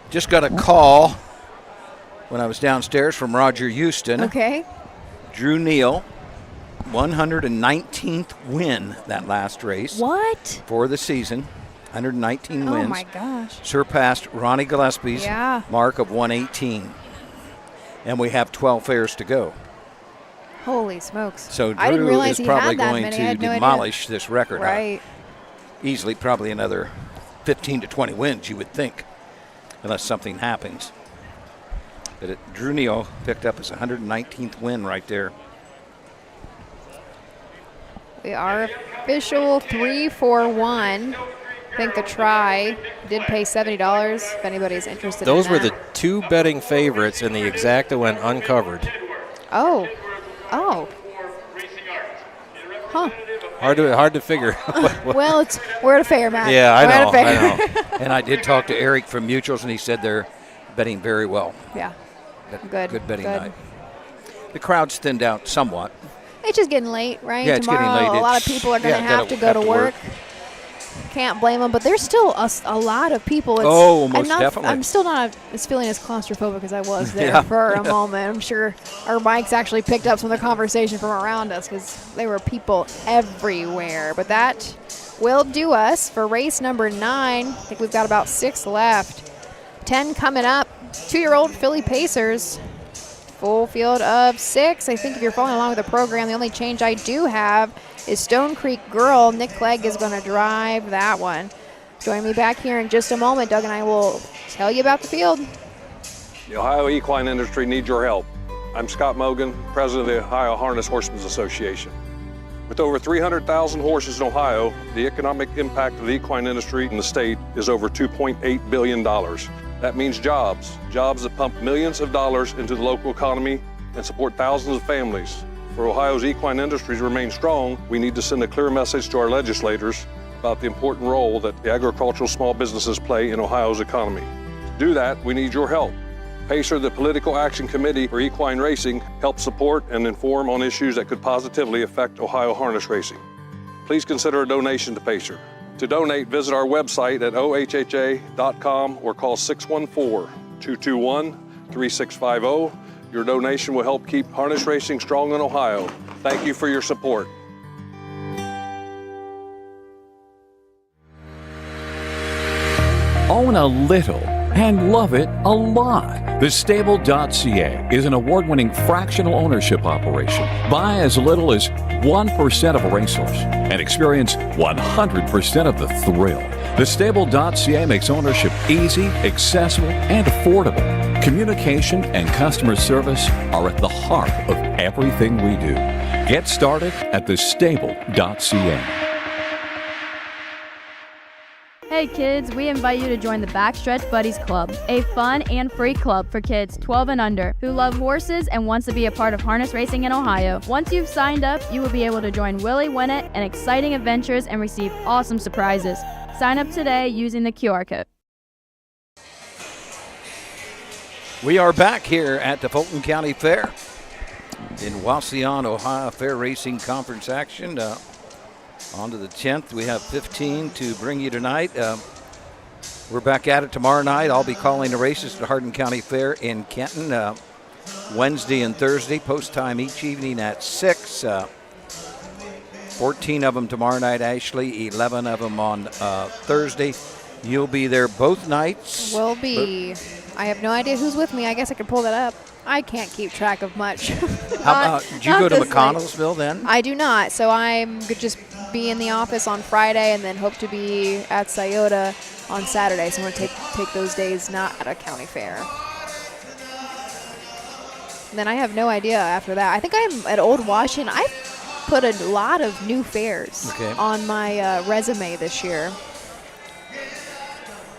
Just got a call when I was downstairs from Roger Houston. Okay. Drew Neal, 119th win that last race. What? For the season. 119 wins. Oh, my gosh. Surpassed Ronnie Gillespie's mark of 118. And we have 12 fairs to go. Holy smokes. So I didn't Drew realize is he probably had that going many. to I had no demolish idea. this record. Right. Easily probably another 15 to 20 wins, you would think, unless something happens. But Drew Neal picked up his 119th win right there. We are official 3-4-1. I think the try did pay $70 if anybody's interested Those in were that. the 2 betting favorites, and the exacta went uncovered. Oh. Oh. Huh. Hard to figure. Well, we're at a fair, Matt. Yeah, I We're know. At a fair. And I did talk to Eric from Mutuals, and he said they're betting very well. Yeah. Good. Good betting Good. night. The crowd's thinned out somewhat. It's just getting late, right? Yeah, it's Tomorrow, getting late. a lot of people are going to have to go to work. Can't blame them, but there's still a lot of people. Most definitely. I'm still not as feeling as claustrophobic as I was there Yeah. for a moment. I'm sure our mics actually picked up some of the conversation from around us because there were people everywhere. But that will do us for race number 9. I think we've got about 6 left. 10 coming up. 2-year-old Philly Pacers. Full field of 6. I think if you're following along with the program, the only change I do have is Stone Creek Girl. Nick Clegg is going to drive that one. Join me back here in just a moment. Doug and I will tell you about the field. The Ohio equine industry needs your help. I'm Scott Mogan, president of the Ohio Harness Horsemen's Association. With over 300,000 horses in Ohio, the economic impact of the equine industry in the state is over $2.8 billion. That means jobs that pump millions of dollars into the local economy and support thousands of families. For Ohio's equine industry to remain strong, we need to send a clear message to our legislators about the important role that the agricultural small businesses play in Ohio's economy. To do that, we need your help. PACER, the Political Action Committee for Equine Racing, helps support and inform on issues that could positively affect Ohio harness racing. Please consider a donation to PACER. To donate, visit our website at ohha.com or call 614-221-3650. Your donation will help keep harness racing strong in Ohio. Thank you for your support. Own a little and love it a lot. TheStable.ca is an award-winning fractional ownership operation. Buy as little as 1% of a racehorse and experience 100% of the thrill. TheStable.ca makes ownership easy, accessible, and affordable. Communication and customer service are at the heart of everything we do. Get started at TheStable.ca. Hey kids, we invite you to join the Backstretch Buddies Club, a fun and free club for kids 12 and under who love horses and wants to be a part of harness racing in Ohio. Once you've signed up, you will be able to join Willie Winnett and exciting adventures and receive awesome surprises. Sign up today using the QR code. We are back here at the Fulton County Fair in Wauseon, Ohio. Fair Racing Conference action. On to the 10th. We have 15 to bring you tonight. We're back at it tomorrow night. I'll be calling the races at Hardin County Fair in Kenton Wednesday and Thursday. Post time each evening at 6. 14 of them tomorrow night, Ashley. 11 of them on Thursday. You'll be there both nights. Will be. I have no idea who's with me. I guess I could pull that up. I can't keep track of much. How about, do you go to McConnellsville then? I do not. So I'm could just be in the office on Friday and then hope to be at Scioto on Saturday. So I'm going to take those days not at a county fair. And then I have no idea after that. I think I'm at Old Washington. I've put a lot of new fairs on my resume this year.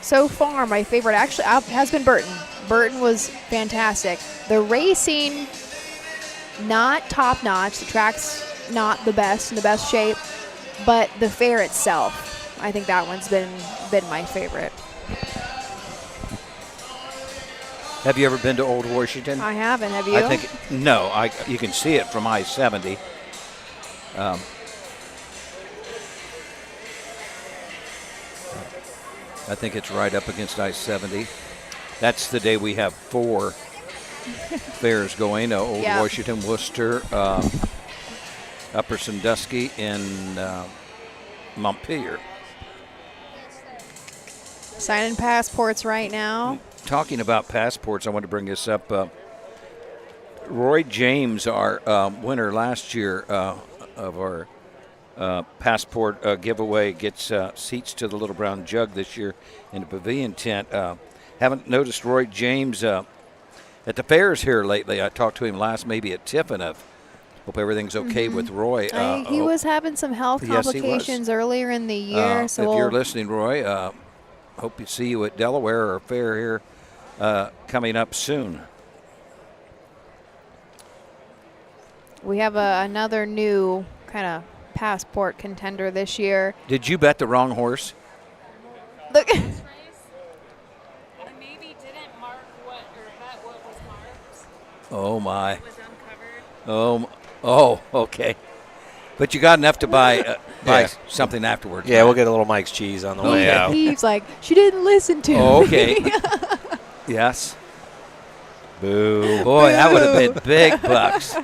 So far, my favorite actually has been Burton. Burton was fantastic. The racing, not top-notch. The track's not the best, in the best shape. But the fair itself, I think that one's been my favorite. Have you ever been to Old Washington? I haven't. Have you? I think no. You can see it from I-70. I think it's right up against I-70. That's the day we have 4 fairs going. Old Washington, Worcester, Upper Sandusky, and Montpelier. Signing passports right now. Talking about passports, I want to bring this up. Roy James, our winner last year of our passport giveaway, gets seats to the Little Brown Jug this year in the pavilion tent. Haven't noticed Roy James at the fairs here lately. I talked to him last, maybe at Tiffin. Hope everything's okay with Roy. He was having some health complications earlier in the year. So if you're listening, Roy, hope to see you at Delaware or fair here coming up soon. We have another new kind of passport contender this year. Did you bet the wrong horse? Look. Maybe didn't mark Oh, my. Oh, okay. But you got enough to buy something afterwards. Yeah, we'll get a little Mike's cheese on the way out. He's like, she didn't listen to Oh, me. okay. Yes. Boo. Boy, that would have been big bucks.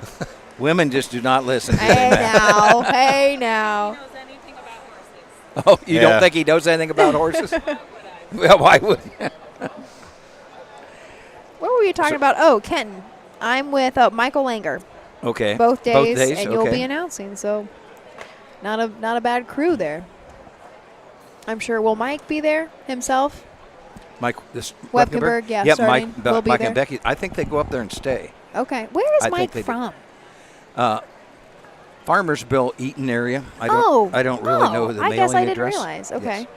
Women just do not listen. Hey now. Hey now. Oh, you don't think he knows anything about horses? Well, why would he? What were you talking about? Oh, Kenton. I'm with Michael Langer. Okay. Both days, and okay. you'll be announcing. So, not a bad crew there. I'm sure. Will Mike be there himself? Mike, this Webkenberg, yeah, yep, starting. Will be Mike there. and Becky. I think they go up there and stay. Okay. Where is Mike from? Farmersville, Eaton area. I don't really know the mailing address. I guess I didn't realize. Okay. Yes.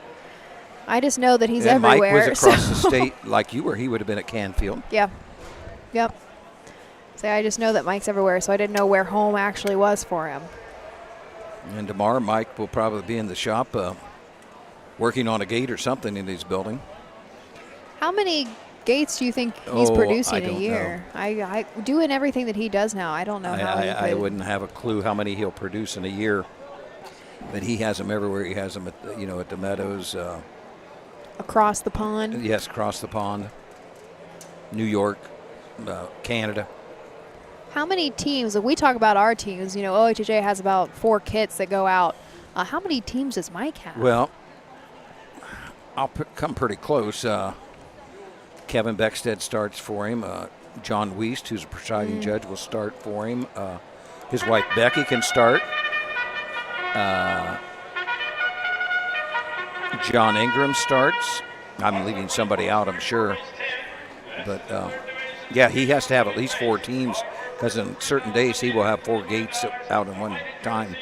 I just know that he's and everywhere. Mike was across the state like you were. He would have been at Canfield. Yeah. Yep. So I just know that Mike's everywhere, so I didn't know where home actually was for him. And tomorrow, Mike will probably be in the shop working on a gate or something in his building. How many gates do you think he's producing a year? Know. I doing everything that he does now. I don't know how I wouldn't have a clue how many he'll produce in a year. But he has them everywhere. He has them at the Meadows. Across the pond. Yes, across the pond. New York, Canada. How many teams? If we talk about our teams, OHHA has about 4 kits that go out. How many teams does Mike have? Well, I'll come pretty close. Kevin Beckstead starts for him. John Wiest, who's a presiding judge, will start for him. His wife Becky can start. John Ingram starts. I'm leaving somebody out, I'm sure. But, he has to have at least 4 teams because on certain days he will have 4 gates out in one time.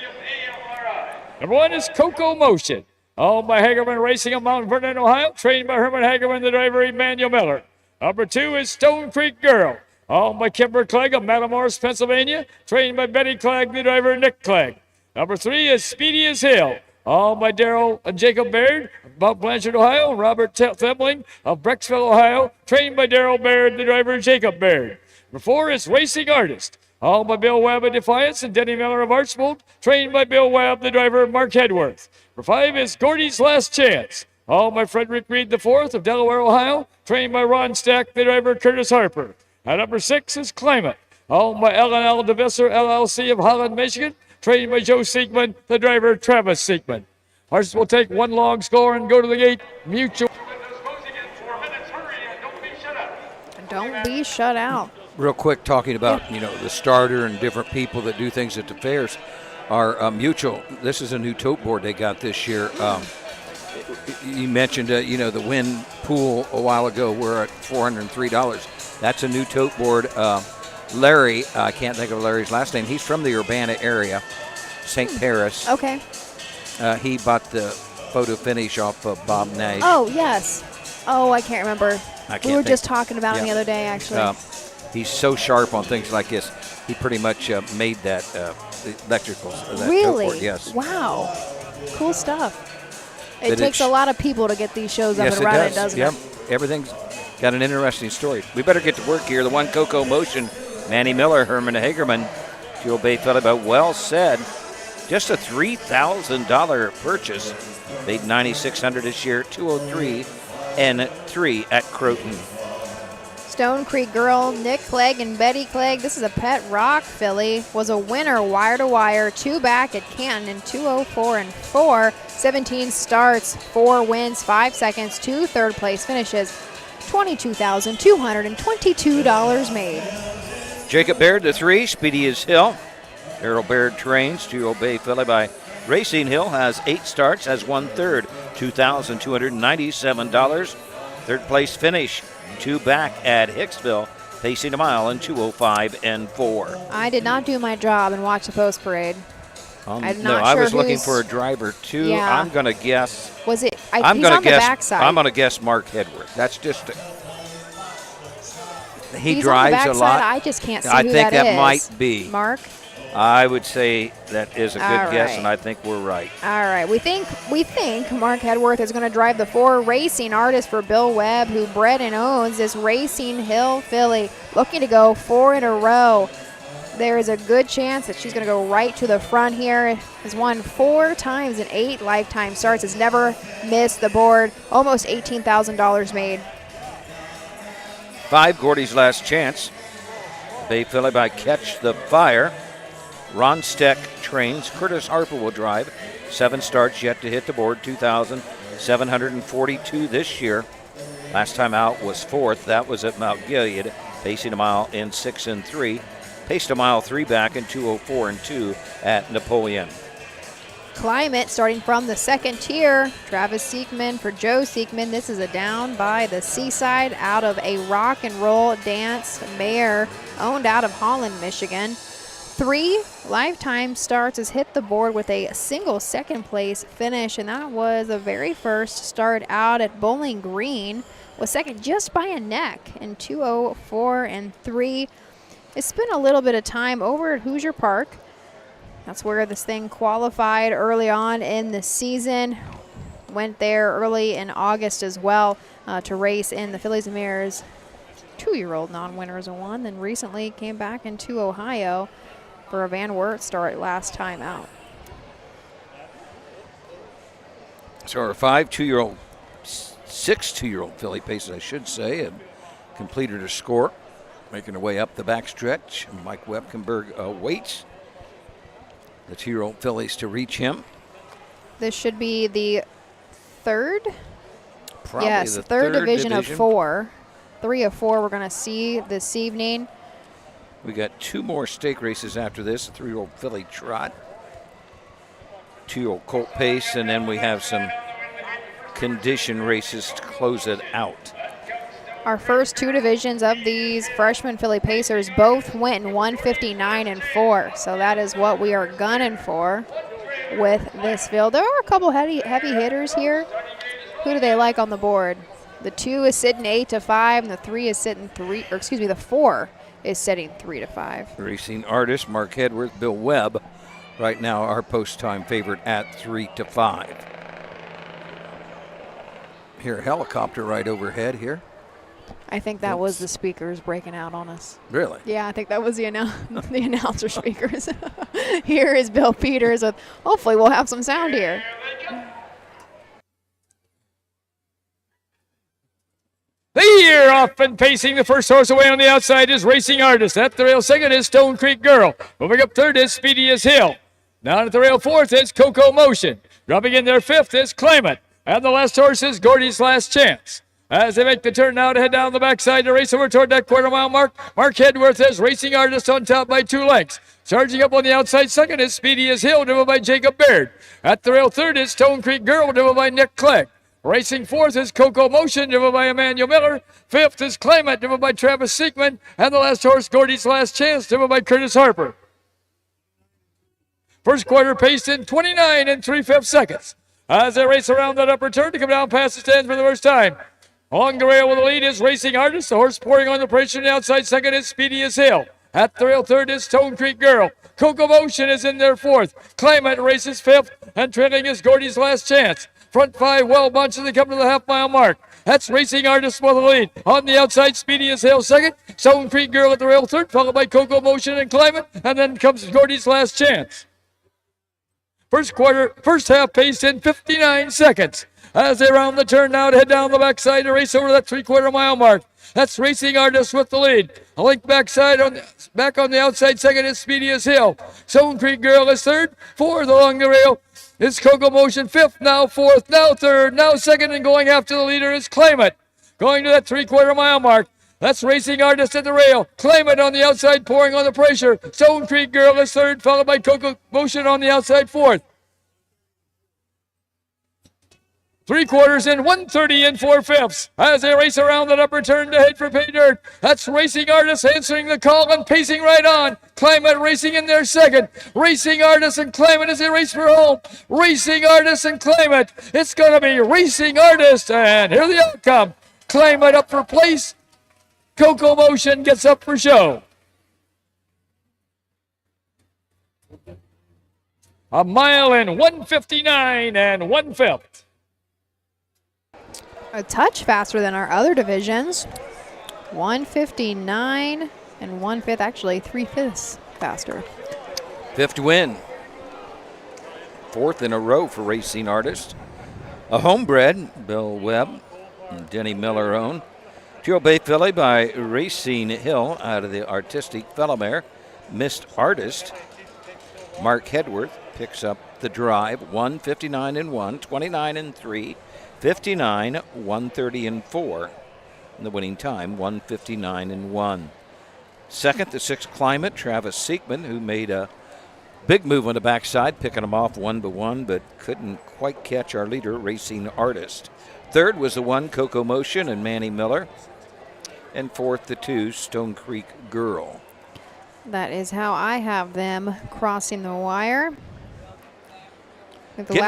Number 1 is Coco Motion. Owned by Hagerman Racing of Mount Vernon, Ohio. Trained by Herman Hagerman, the driver Emmanuel Miller. Number 2 is Stone Creek Girl. Owned by Kimber Clegg of Matamoros, Pennsylvania. Trained by Betty Clegg, the driver Nick Clegg. Number 3 is Speedy as Hill. Owned by Daryl and Jacob Baird of Mount Blanchard, Ohio. Robert Thebling of Brecksville, Ohio. Trained by Daryl Baird, the driver Jacob Baird. Number 4 is Racing Artist. Owned by Bill Webb of Defiance and Denny Miller of Archbold. Trained by Bill Webb, the driver Mark Hedworth. Number 5 is Gordy's Last Chance. Owned by Frederick Reed IV of Delaware, Ohio. Trained by Ron Stack, the driver Curtis Harper. And number 6 is Climate. Owned by L&L DeVisser LLC of Holland, Michigan. Trained by Joe Siegman, the driver Travis Siegman. Horses will take 1 long score and go to the gate. Mutual. Don't be shut out. Real quick, talking about the starter and different people that do things at the fairs. Our Mutual, this is a new tote board they got this year. You mentioned the Win Pool a while ago. We're at $403. That's a new tote board. Larry, I can't think of Larry's last name. He's from the Urbana area, St. Paris. Okay. He bought the photo finish off of Bob Nash. Oh, yes. Oh, I can't remember. We were just talking about him the Yeah. other day, actually. He's so sharp on things like this. He pretty much made that the electricals. That Really? tote board, yes. Wow. Cool stuff. It But takes it's- a lot of people to get these shows up Yes, and it running, does. doesn't Yep. it? Everything's got an interesting story. We better get to work here. The 1 Coco Motion, Manny Miller, Herman Hagerman, Jewel Bay Philly, but well said. Just a $3,000 purchase. Made $9,600 this year, 203 and 3 at Croton. Stone Creek Girl, Nick Clegg and Betty Clegg. This is a Pet Rock filly. Was a winner wire to wire, 2 back at Canton in 2:04 and 4. 17 starts, 4 wins, 5 seconds, 2 third place finishes. $22,222 made. Jacob Baird, the 3, Speedy as Hill. Daryl Baird trains. Jewel Bay Philly by Racing Hill has 8 starts, has 1 third, $2,297. Third place finish, 2 back at Hicksville, pacing a mile in 2:05 and 4. I did not do my job and watch the post parade. I'm not no, I sure was looking who's- for a driver too. Yeah. I'm going to guess. Was it? I'm he's going on to the guess. backside. I'm going to guess Mark Hedworth. That's just. He He's drives on the a lot. backside. I just can't see I who think that that is. might be Mark. I would say that is a good All guess, right. and I think we're right. All right, we think Mark Hedworth is going to drive the 4 Racing Artist for Bill Webb, who bred and owns this Racing Hill filly, looking to go 4 in a row. There is a good chance that she's going to go right to the front here. Has won 4 times in 8 lifetime starts. Has never missed the board. Almost $18,000 made. 5, Gordy's Last Chance. Bay filly by Catch the Fire. Ron Steck trains. Curtis Harper will drive. 7 starts yet to hit the board. 2,742 this year. Last time out was 4th. That was at Mount Gilead, pacing a mile in 6 and 3. Paced a mile 3 back in 2:04 and 2 at Napoleon. Climate starting from the second tier. Travis Siekman for Joe Siekman. This is a down by the Seaside out of a rock and roll dance mare owned out of Holland, Michigan. 3 lifetime starts, has hit the board with a single second place finish, and that was the very first start out at Bowling Green. Was second just by a neck in 2:04 and 3. It spent a little bit of time over at Hoosier Park. That's where this thing qualified early on in the season. Went there early in August as well to race in the Fillies and Mares 2-year-old non-winners and won. Then recently came back into Ohio for a Van Wert start last time out. So our 5 2-year-old, 6 2-year-old filly paces, I should say, and completed her score. Making her way up the backstretch. Mike Wepkenberg waits the 2-year-old fillies to reach him. This should be the third? Probably yes, the third division of 4. 3 of 4 we're going to see this evening. We got 2 more stake races after this. A 3-year-old filly trot. 2-year-old colt pace, and then we have some condition races to close it out. Our first 2 divisions of these freshman filly pacers both went in 159 and 4. So that is what we are gunning for with this field. There are a couple heavy hitters here. Who do they like on the board? The 2 is sitting 8 to 5, and the 3 is sitting 3, or excuse me, the 4 is sitting 3 to 5. Racing Artist, Mark Hedworth, Bill Webb. Right now, our post time favorite at 3 to 5. Here, a helicopter right overhead here. I think that was the speakers breaking out on us. Really? Yeah, I think that was the announcer speakers. Here is Bill Peters with, hopefully we'll have some sound here. The year off and pacing the first horse away on the outside is Racing Artist. At the rail second is Stone Creek Girl. Moving up third is Speedy as Hill. Down at the rail fourth is Coco Motion. Dropping in there fifth is Climate. And the last horse is Gordy's Last Chance. As they make the turn now to head down the backside to race over toward that quarter-mile mark, Mark Hedworth has Racing Artist on top by 2 lengths. Charging up on the outside second is Speedy as Hill, driven by Jacob Baird. At the rail third is Stone Creek Girl, driven by Nick Clegg. Racing fourth is Coco Motion, driven by Emmanuel Miller. Fifth is Climate, driven by Travis Siekman. And the last horse, Gordy's Last Chance, driven by Curtis Harper. First quarter paced in 29 3/5 seconds. As they race around that upper turn to come down past the stands for the first time. Along the rail with the lead is Racing Artist. The horse pouring on the pressure on the outside second is Speedy as Hill. At the rail third is Stone Creek Girl. Coco Motion is in there fourth. Climate races fifth, and trailing is Gordy's Last Chance. Front 5 well bunched as they come to the half-mile mark. That's Racing Artist for the lead. On the outside, Speedy as Hill second. Stone Creek Girl at the rail third, followed by Coco Motion and Climate, and then comes Gordy's Last Chance. First half paced in 59 seconds. As they round the turn now to head down the backside to race over that 3/4 mile mark. That's Racing Artist with the lead. A link backside back on the outside second is Speedy as Hill. Stone Creek Girl is third. Fourth along the rail is Coco Motion. Fifth, now fourth, now third, now second, and going after the leader is Climate. Going to that 3/4 mile mark. That's Racing Artist at the rail. Climate on the outside pouring on the pressure. Stone Creek Girl is third, followed by Coco Motion on the outside fourth. 3/4 in 1:30 4/5 as they race around that upper turn to head for pay dirt. That's Racing Artist answering the call and pacing right on. Climate racing in there second. Racing Artist and Climate as they race for home. Racing Artist and Climate. It's going to be Racing Artist, and here the outcome. Climate up for place. Coco Motion gets up for show. A mile in 1:59 and 1/5. A touch faster than our other divisions. 1:59 and 1/5, actually 3/5 faster. 5th win. 4th in a row for Racing Artist. A homebred, Bill Webb and Denny Miller own. Jewel Bay filly by Racing Hill out of the Artistic Fellow Mare. Missed Artist. Mark Hedworth picks up the drive. 1:59 and 1, 29 and 3, 59, 1:30 and 4. And the winning time, 1:59 and 1. Second, the 6th Climate, Travis Siegman, who made a big move on the backside, picking him off 1-1, but couldn't quite catch our leader, Racing Artist. Third was the 1, Coco Motion and Manny Miller. And fourth, the 2, Stone Creek Girl. That is how I have them crossing the wire. Getting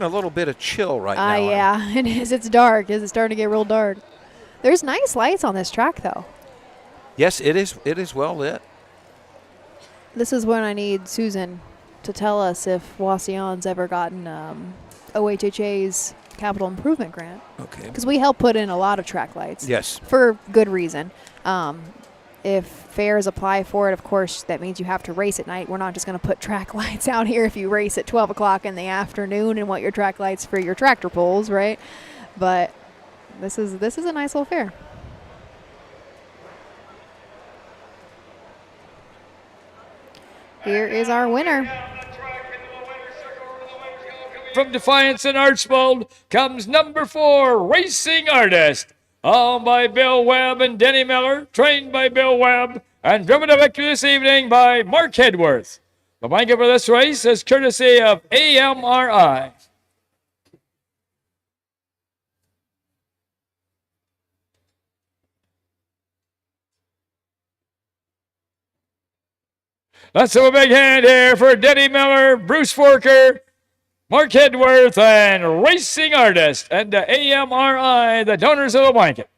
a little bit of chill right now. Yeah, it is. It's dark. It's starting to get real dark. There's nice lights on this track, though. Yes, it is. It is well lit. This is when I need Susan to tell us if Wauseon's ever gotten OHHA's capital improvement grant. Okay. Because we help put in a lot of track lights. Yes. For good reason. If fairs apply for it, of course, that means you have to race at night. We're not just going to put track lights out here if you race at 12 o'clock in the afternoon and want your track lights for your tractor pulls, right? But this is a nice little fair. Here is our winner. From Defiance and Archbold comes number 4, Racing Artist. Owned by Bill Webb and Denny Miller, trained by Bill Webb, and driven to victory this evening by Mark Hedworth. The blanket for this race is courtesy of AMRI. Let's have a big hand here for Denny Miller, Bruce Forker, Mark Hedworth, and Racing Artist, and the AMRI, the donors of the blanket.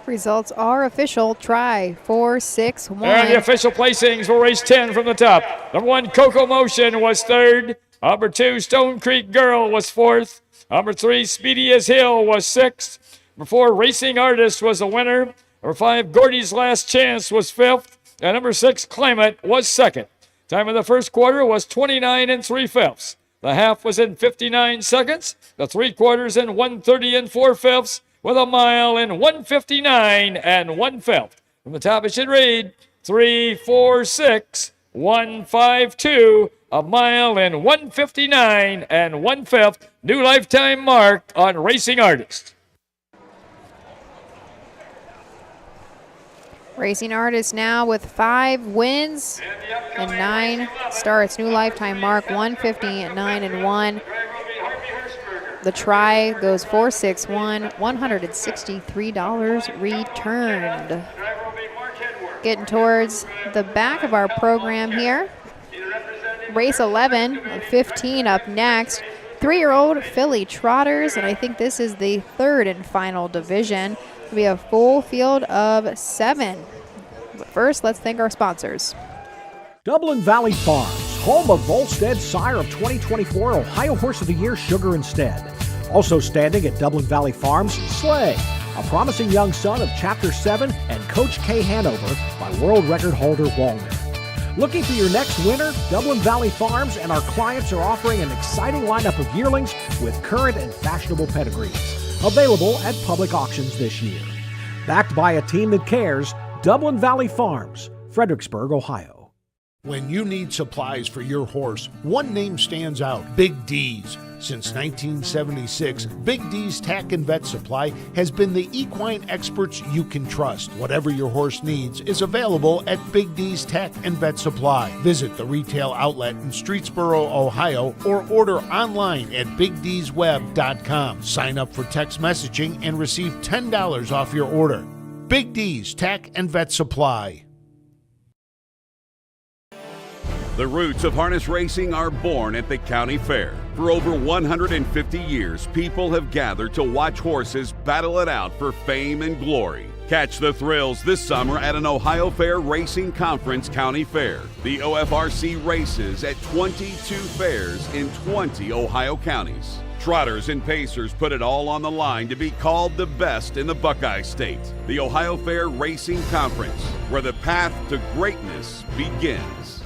Results are official. Try 4, 6, 1. And the official placings will race 10 from the top. Number 1, Coco Motion was 3rd. Number 2, Stone Creek Girl was 4th. Number 3, Speedy as Hill was 6th. Number 4, Racing Artist was the winner. Number 5, Gordy's Last Chance was 5th. And number 6, Climate was 2nd. Time of the first quarter was 29 3/5. The half was in 59 seconds. The 3/4 in 1:30 4/5. With a mile in 1:59 1/5. From the top, it should read 3:46 1:52. A mile in 1:59 1/5. New lifetime mark on Racing Artist. Racing Artist now with 5 wins and 9 starts. New lifetime mark 1:59 1. The try goes 461, $163 returned. Getting towards the back of our program here. Race 11 and 15 up next. 3-year-old filly trotters, and I think this is the 3rd and final division. It'll be a full field of 7. But first, let's thank our sponsors. Dublin Valley Farms, home of Volstead's sire of 2024 Ohio Horse of the Year, Sugar Instead. Also standing at Dublin Valley Farms, Slay, a promising young son of Chapter 7 and Coach K Hanover by world record holder Walner. Looking for your next winner? Dublin Valley Farms and our clients are offering an exciting lineup of yearlings with current and fashionable pedigrees. Available at public auctions this year. Backed by a team that cares, Dublin Valley Farms, Fredericksburg, Ohio. When you need supplies for your horse, one name stands out: Big D's. Since 1976, Big D's Tack and Vet Supply has been the equine experts you can trust. Whatever your horse needs is available at Big D's Tack and Vet Supply. Visit the retail outlet in Streetsboro, Ohio, or order online at BigD'sWeb.com. Sign up for text messaging and receive $10 off your order. Big D's Tack and Vet Supply. The roots of harness racing are born at the county fair. For over 150 years, people have gathered to watch horses battle it out for fame and glory. Catch the thrills this summer at an Ohio Fair Racing Conference County Fair. The OFRC races at 22 fairs in 20 Ohio counties. Trotters and pacers put it all on the line to be called the best in the Buckeye State. The Ohio Fair Racing Conference, where the path to greatness begins.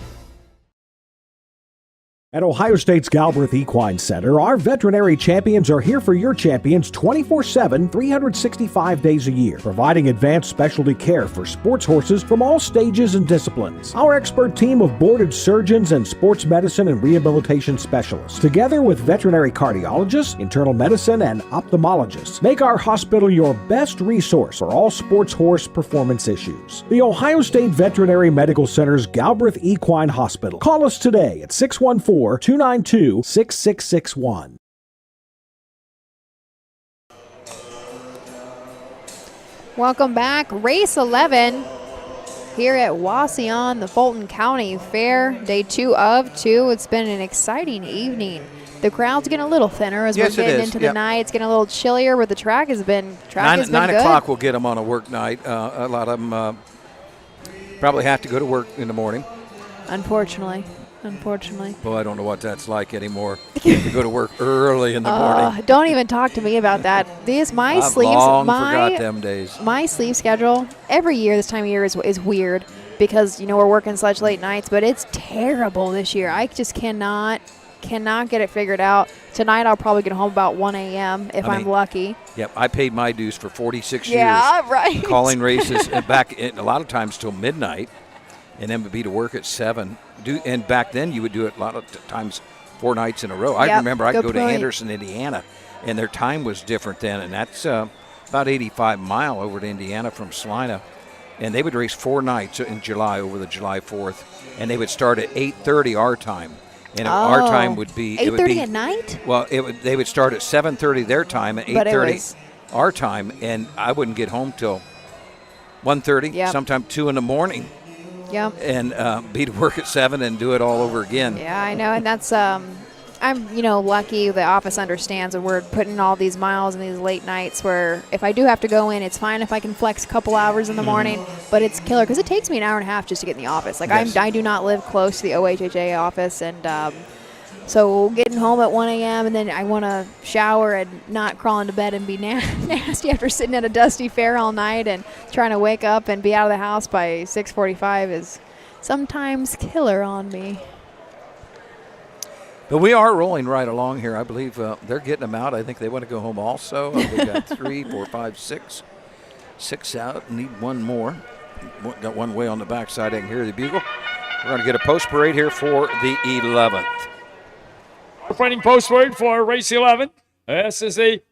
At Ohio State's Galbraith Equine Center, our veterinary champions are here for your champions 24/7, 365 days a year, providing advanced specialty care for sports horses from all stages and disciplines. Our expert team of boarded surgeons and sports medicine and rehabilitation specialists, together with veterinary cardiologists, internal medicine, and ophthalmologists, make our hospital your best resource for all sports horse performance issues. The Ohio State Veterinary Medical Center's Galbraith Equine Hospital. Call us today at 614-292-6661. Welcome back. Race 11 here at Wauseon, the Fulton County Fair, day 2 of 2. It's been an exciting evening. The crowd's getting a little thinner as we're getting into the night. It's getting a little chillier where the track has been. Nine good. O'clock will get them on a work night. A lot of them probably have to go to work in the morning. Unfortunately. Well, I don't know what that's like anymore. To go to work early in the morning. Don't even talk to me about that. My forgot them days. My sleep schedule every year this time of year is weird because we're working such late nights, but it's terrible this year. I just cannot get it figured out. Tonight I'll probably get home about 1 a.m. if I'm lucky. Yep, I paid my dues for 46 years. Yeah, right. Calling races back a lot of times till midnight, and then would be to work at 7. And back then you would do it a lot of times 4 nights in a row. I remember I'd go to Anderson, Indiana, and their time was different then, and that's about 85 mile over to Indiana from Salina. And they would race 4 nights in July over the July 4th, and they would start at 8:30 our time. And our time would be 8:30 at night? Well, they would start at 7:30 their time and 8:30 our time, and I wouldn't get home till 1:30, sometime 2 in the morning. Yep. And be to work at 7 and do it all over again. Yeah, I know, and that's I'm lucky the office understands that we're putting all these miles and these late nights where if I do have to go in, it's fine if I can flex a couple hours in the morning, but it's killer because it takes me an hour and a half just to get in the office. Like I do not live close to the OHHA office, and so getting home at 1 a.m. and then I want to shower and not crawl into bed and be nasty after sitting at a dusty fair all night and trying to wake up and be out of the house by 6:45 is sometimes killer on me. But we are rolling right along here. I believe they're getting them out. I think they want to go home also. We got 3, 4, 5, 6. 6 out. Need one more. Got one way on the backside. I can hear the bugle. We're going to get a post parade here for the 11th. Fighting post parade for race 11. This is the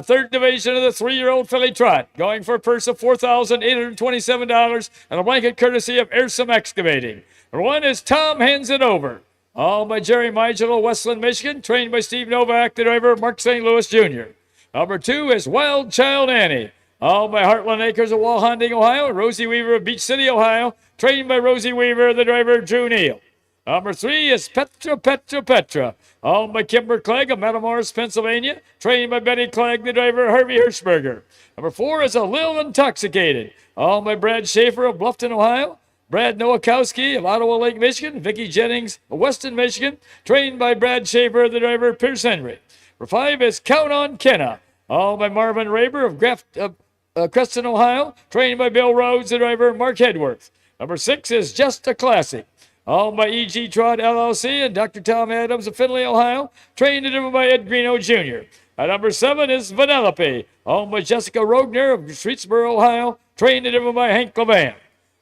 third division of the 3-year-old filly trot, going for a purse of $4,827 and a blanket courtesy of Airsome Excavating. Number 1 is Tom Hands It Over, all by Jerry Migel of Westland, Michigan, trained by Steve Novak, the driver, Mark St. Louis Jr. Number 2 is Wild Child Annie, all by Heartland Acres of Walhonding, Ohio, Rosie Weaver of Beach City, Ohio, trained by Rosie Weaver, the driver, Drew Neal. Number 3 is Petra, owned by Kimber Clegg of Matamoros, Pennsylvania, trained by Betty Clegg, the driver, Harvey Hirschberger. Number 4 is A Lil Intoxicated, owned by Brad Schaefer of Bluffton, Ohio, Brad Nowakowski of Ottawa Lake, Michigan, Vicki Jennings of Weston, Michigan, trained by Brad Schaefer, the driver, Pierce Henry. Number 5 is Count on Kenna, owned by Marvin Raber of Creston, Ohio, trained by Bill Rhodes, the driver, Mark Hedworth. Number 6 is Just a Classic, owned by E.G. Trot LLC and Dr. Tom Adams of Findlay, Ohio, trained and driven by Ed Greeno Jr. At number 7 is Vanellope, owned by Jessica Rogner of Streetsboro, Ohio, trained and driven by Hank Levan.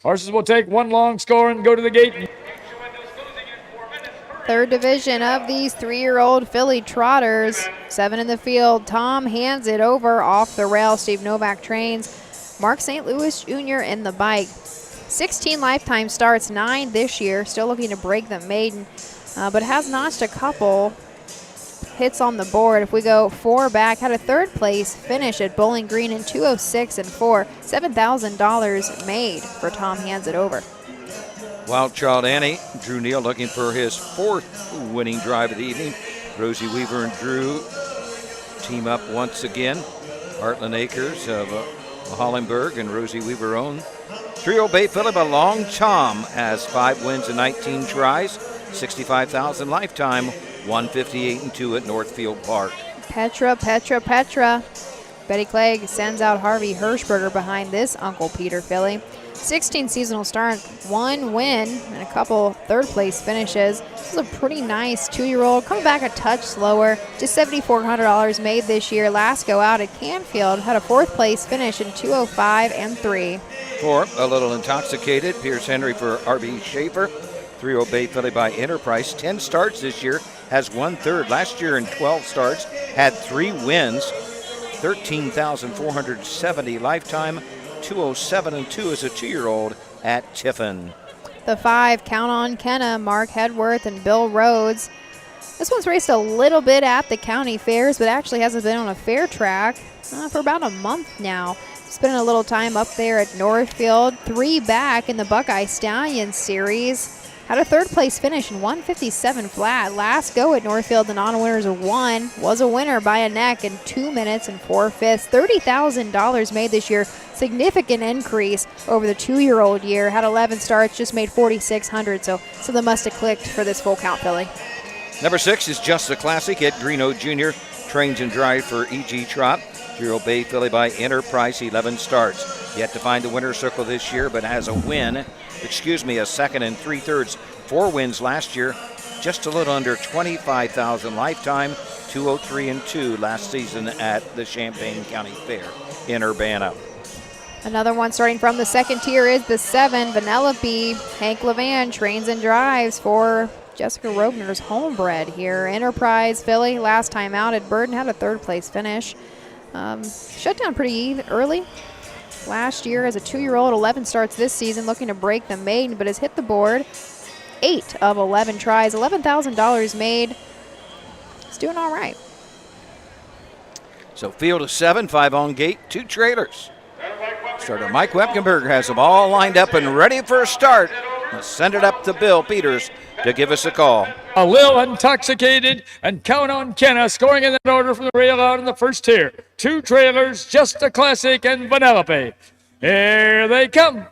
Horses will take one long score and go to the gate. Third division of these 3-year-old filly trotters. 7 in the field. Tom Hands It Over off the rail. Steve Novak trains. Mark St. Louis Jr. in the bike. 16 lifetime starts, 9 this year. Still looking to break the maiden, but has notched a couple hits on the board. If we go 4 back, had a 3rd place finish at Bowling Green in 2:06 and 4. $7,000 made for Tom Hands It Over. Wild Child Annie, Drew Neal looking for his 4th winning drive of the evening. Rosie Weaver and Drew team up once again. Heartland Acres of Hollenberg and Rosie Weaver own. Trio Bay filly by Long Tom has 5 wins and 19 tries. 65,000 lifetime, 158-2 at Northfield Park. Petra. Betty Clegg sends out Harvey Hirschberger behind this Uncle Peter filly. 16 seasonal start, 1 win, and a couple third-place finishes. This is a pretty nice 2-year-old. Coming back a touch slower, just $7,400 made this year. Last go out at Canfield, had a 4th-place finish in 2:05 and 3. For A Little Intoxicated, Pierce Henry for R.B. Schaefer. 3-0 Bay filly by Enterprise. 10 starts this year, has 1/3. Last year in 12 starts, had 3 wins. 13,470 lifetime. 207-2 as a 2-year-old at Tiffin. The 5, Count on Kenna, Mark Hedworth and Bill Rhodes. This one's raced a little bit at the county fairs, but actually hasn't been on a fair track for about a month now. Spending a little time up there at Northfield. 3 back in the Buckeye Stallion Series. Had a 3rd-place finish in 157 flat. Last go at Northfield, the non-winners of 1. Was a winner by a neck in 2 minutes and 4/5. $30,000 made this year. Significant increase over the 2-year-old year. Had 11 starts, just made $4,600. So something must have clicked for this full count filly. Number 6 is Just a Classic. Ed Greeno Jr. trains and drives for E.G. Trot. 3-0 Bay filly by Enterprise, 11 starts. Yet to find the winner's circle this year, but has a 2nd and 3/3. 4 wins last year, just a little under 25,000 lifetime, 203-2 last season at the Champaign County Fair in Urbana. Another one starting from the second tier is the 7, Vanellope. Hank Levan trains and drives for Jessica Robner's homebred here. Enterprise filly, last time out at Burden, had a 3rd-place finish. Shut down pretty early last year as a 2-year-old. 11 starts this season, looking to break the maiden, but has hit the board 8 of 11 tries. $11,000 made. It's doing all right. So field of 7, 5 on gate, 2 trailers. Starter Mike Wepkenberg has them all lined up and ready for a start. Let's send it up to Bill Peters to give us a call. A Little Intoxicated and Count on Kenna scoring in that order from the rail out in the first tier. 2 trailers, Just a Classic and Vanellope. Here they come.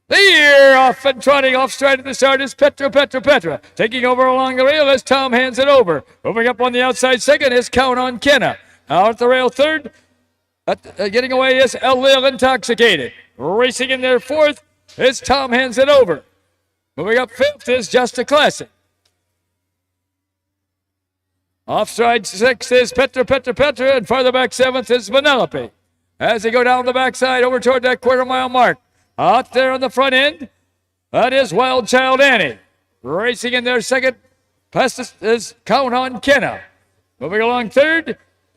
The year off and trotting off stride at the start is Petra. Taking over along the rail as Tom hands it over. Moving up on the outside second is Count on Kenna. Out at the rail third, getting away is A Little Intoxicated. Racing in there 4th is Tom hands it over. Moving up 5th is Just a Classic. Off stride 6th is Petra, and farther back 7th is Vanellope. As they go down the backside over toward that quarter-mile mark. Out there on the front end, that is Wild Child Annie. Racing in there second, past is Count on Kenna. Moving along 3rd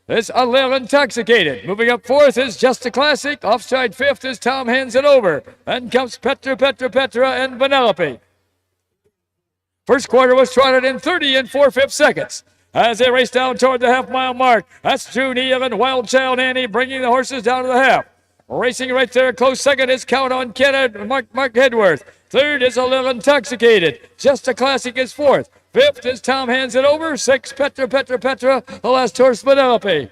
is A Little Intoxicated. Moving up 4th is Just a Classic. Offside 5th is Tom hands it over. Then comes Petra, and Vanellope. First quarter was trotted in 30 and 4/5 seconds. As they race down toward the half-mile mark, that's Drew Neal and Wild Child Annie bringing the horses down to the half. Racing right there, close second is Count on Kenna, Mark Hedworth. 3rd is A Little Intoxicated. Just a Classic is 4th. 5th is Tom hands it over. 6th, Petra, the last horse, Vanellope.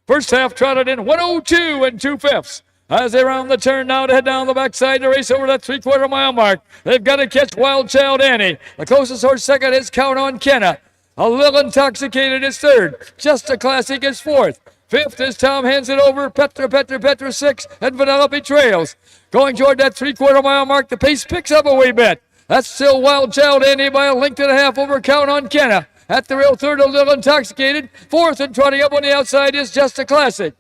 First half trotted in 102 and 2/5. As they round the turn now to head down the backside to race over that 3/4 mile mark. They've got to catch Wild Child Annie. The closest horse second is Count on Kenna. A Little Intoxicated is 3rd. Just a Classic is 4th. 5th is Tom hands it over. Petra 6th, and Vanellope trails. Going toward that 3/4 mile mark, the pace picks up a wee bit. That's still Wild Child Annie by a length and a half over Count on Kenna. At the rail 3rd, A Little Intoxicated. 4th and trotting up on the outside is Just a Classic.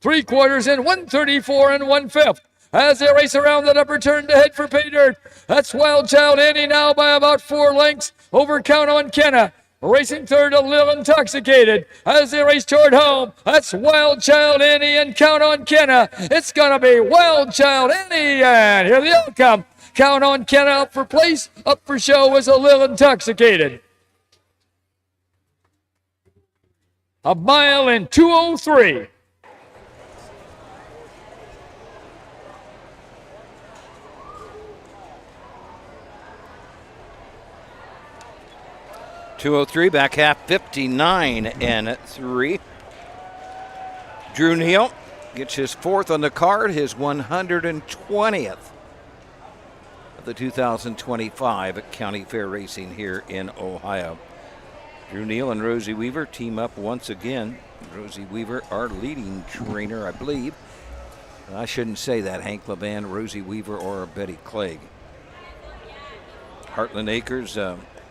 3 quarters in, 134 and 1/5. As they race around that upper turn to head for pay dirt. That's Wild Child Annie now by about 4 lengths over Count on Kenna. Racing 3rd, A Little Intoxicated. As they race toward home, that's Wild Child Annie and Count on Kenna. It's going to be Wild Child Annie, and here the outcome. Count on Kenna up for place, up for show is A Little Intoxicated. A mile in 2:03. 203, back half 59-3. Drew Neal gets his 4th on the card, his 120th of the 2025 County Fair racing here in Ohio. Drew Neal and Rosie Weaver team up once again. Rosie Weaver, our leading trainer, I believe. I shouldn't say that, Hank Levan, Rosie Weaver, or Betty Clegg. Heartland Acres,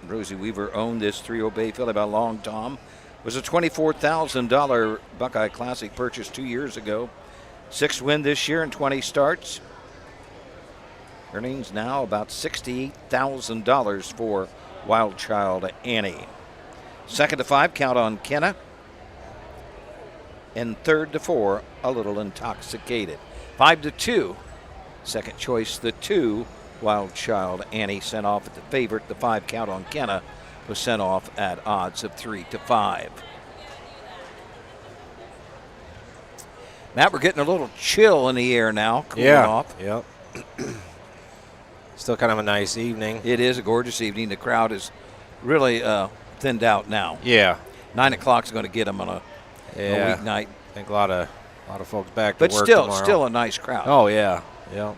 Rosie Weaver owned this 3-0 Bay filly by Long Tom. It was a $24,000 Buckeye Classic purchase 2 years ago. 6th win this year in 20 starts. Earnings now about $68,000 for Wild Child Annie. 2nd to 5, Count on Kenna. And 3rd to 4, A Little Intoxicated. 5 to 2, second choice, the 2, Wild Child Annie, sent off at the favorite. The 5, Count on Kenna, was sent off at odds of 3 to 5. Matt, we're getting a little chill in the air now. Cooling off. Yep. Still kind of a nice evening. It is a gorgeous evening. The crowd is really thinned out now. Yeah. 9 o'clock is going to get them on a weeknight. I think a lot of folks back but to work still, tomorrow. still a nice crowd. Oh yeah, yeah.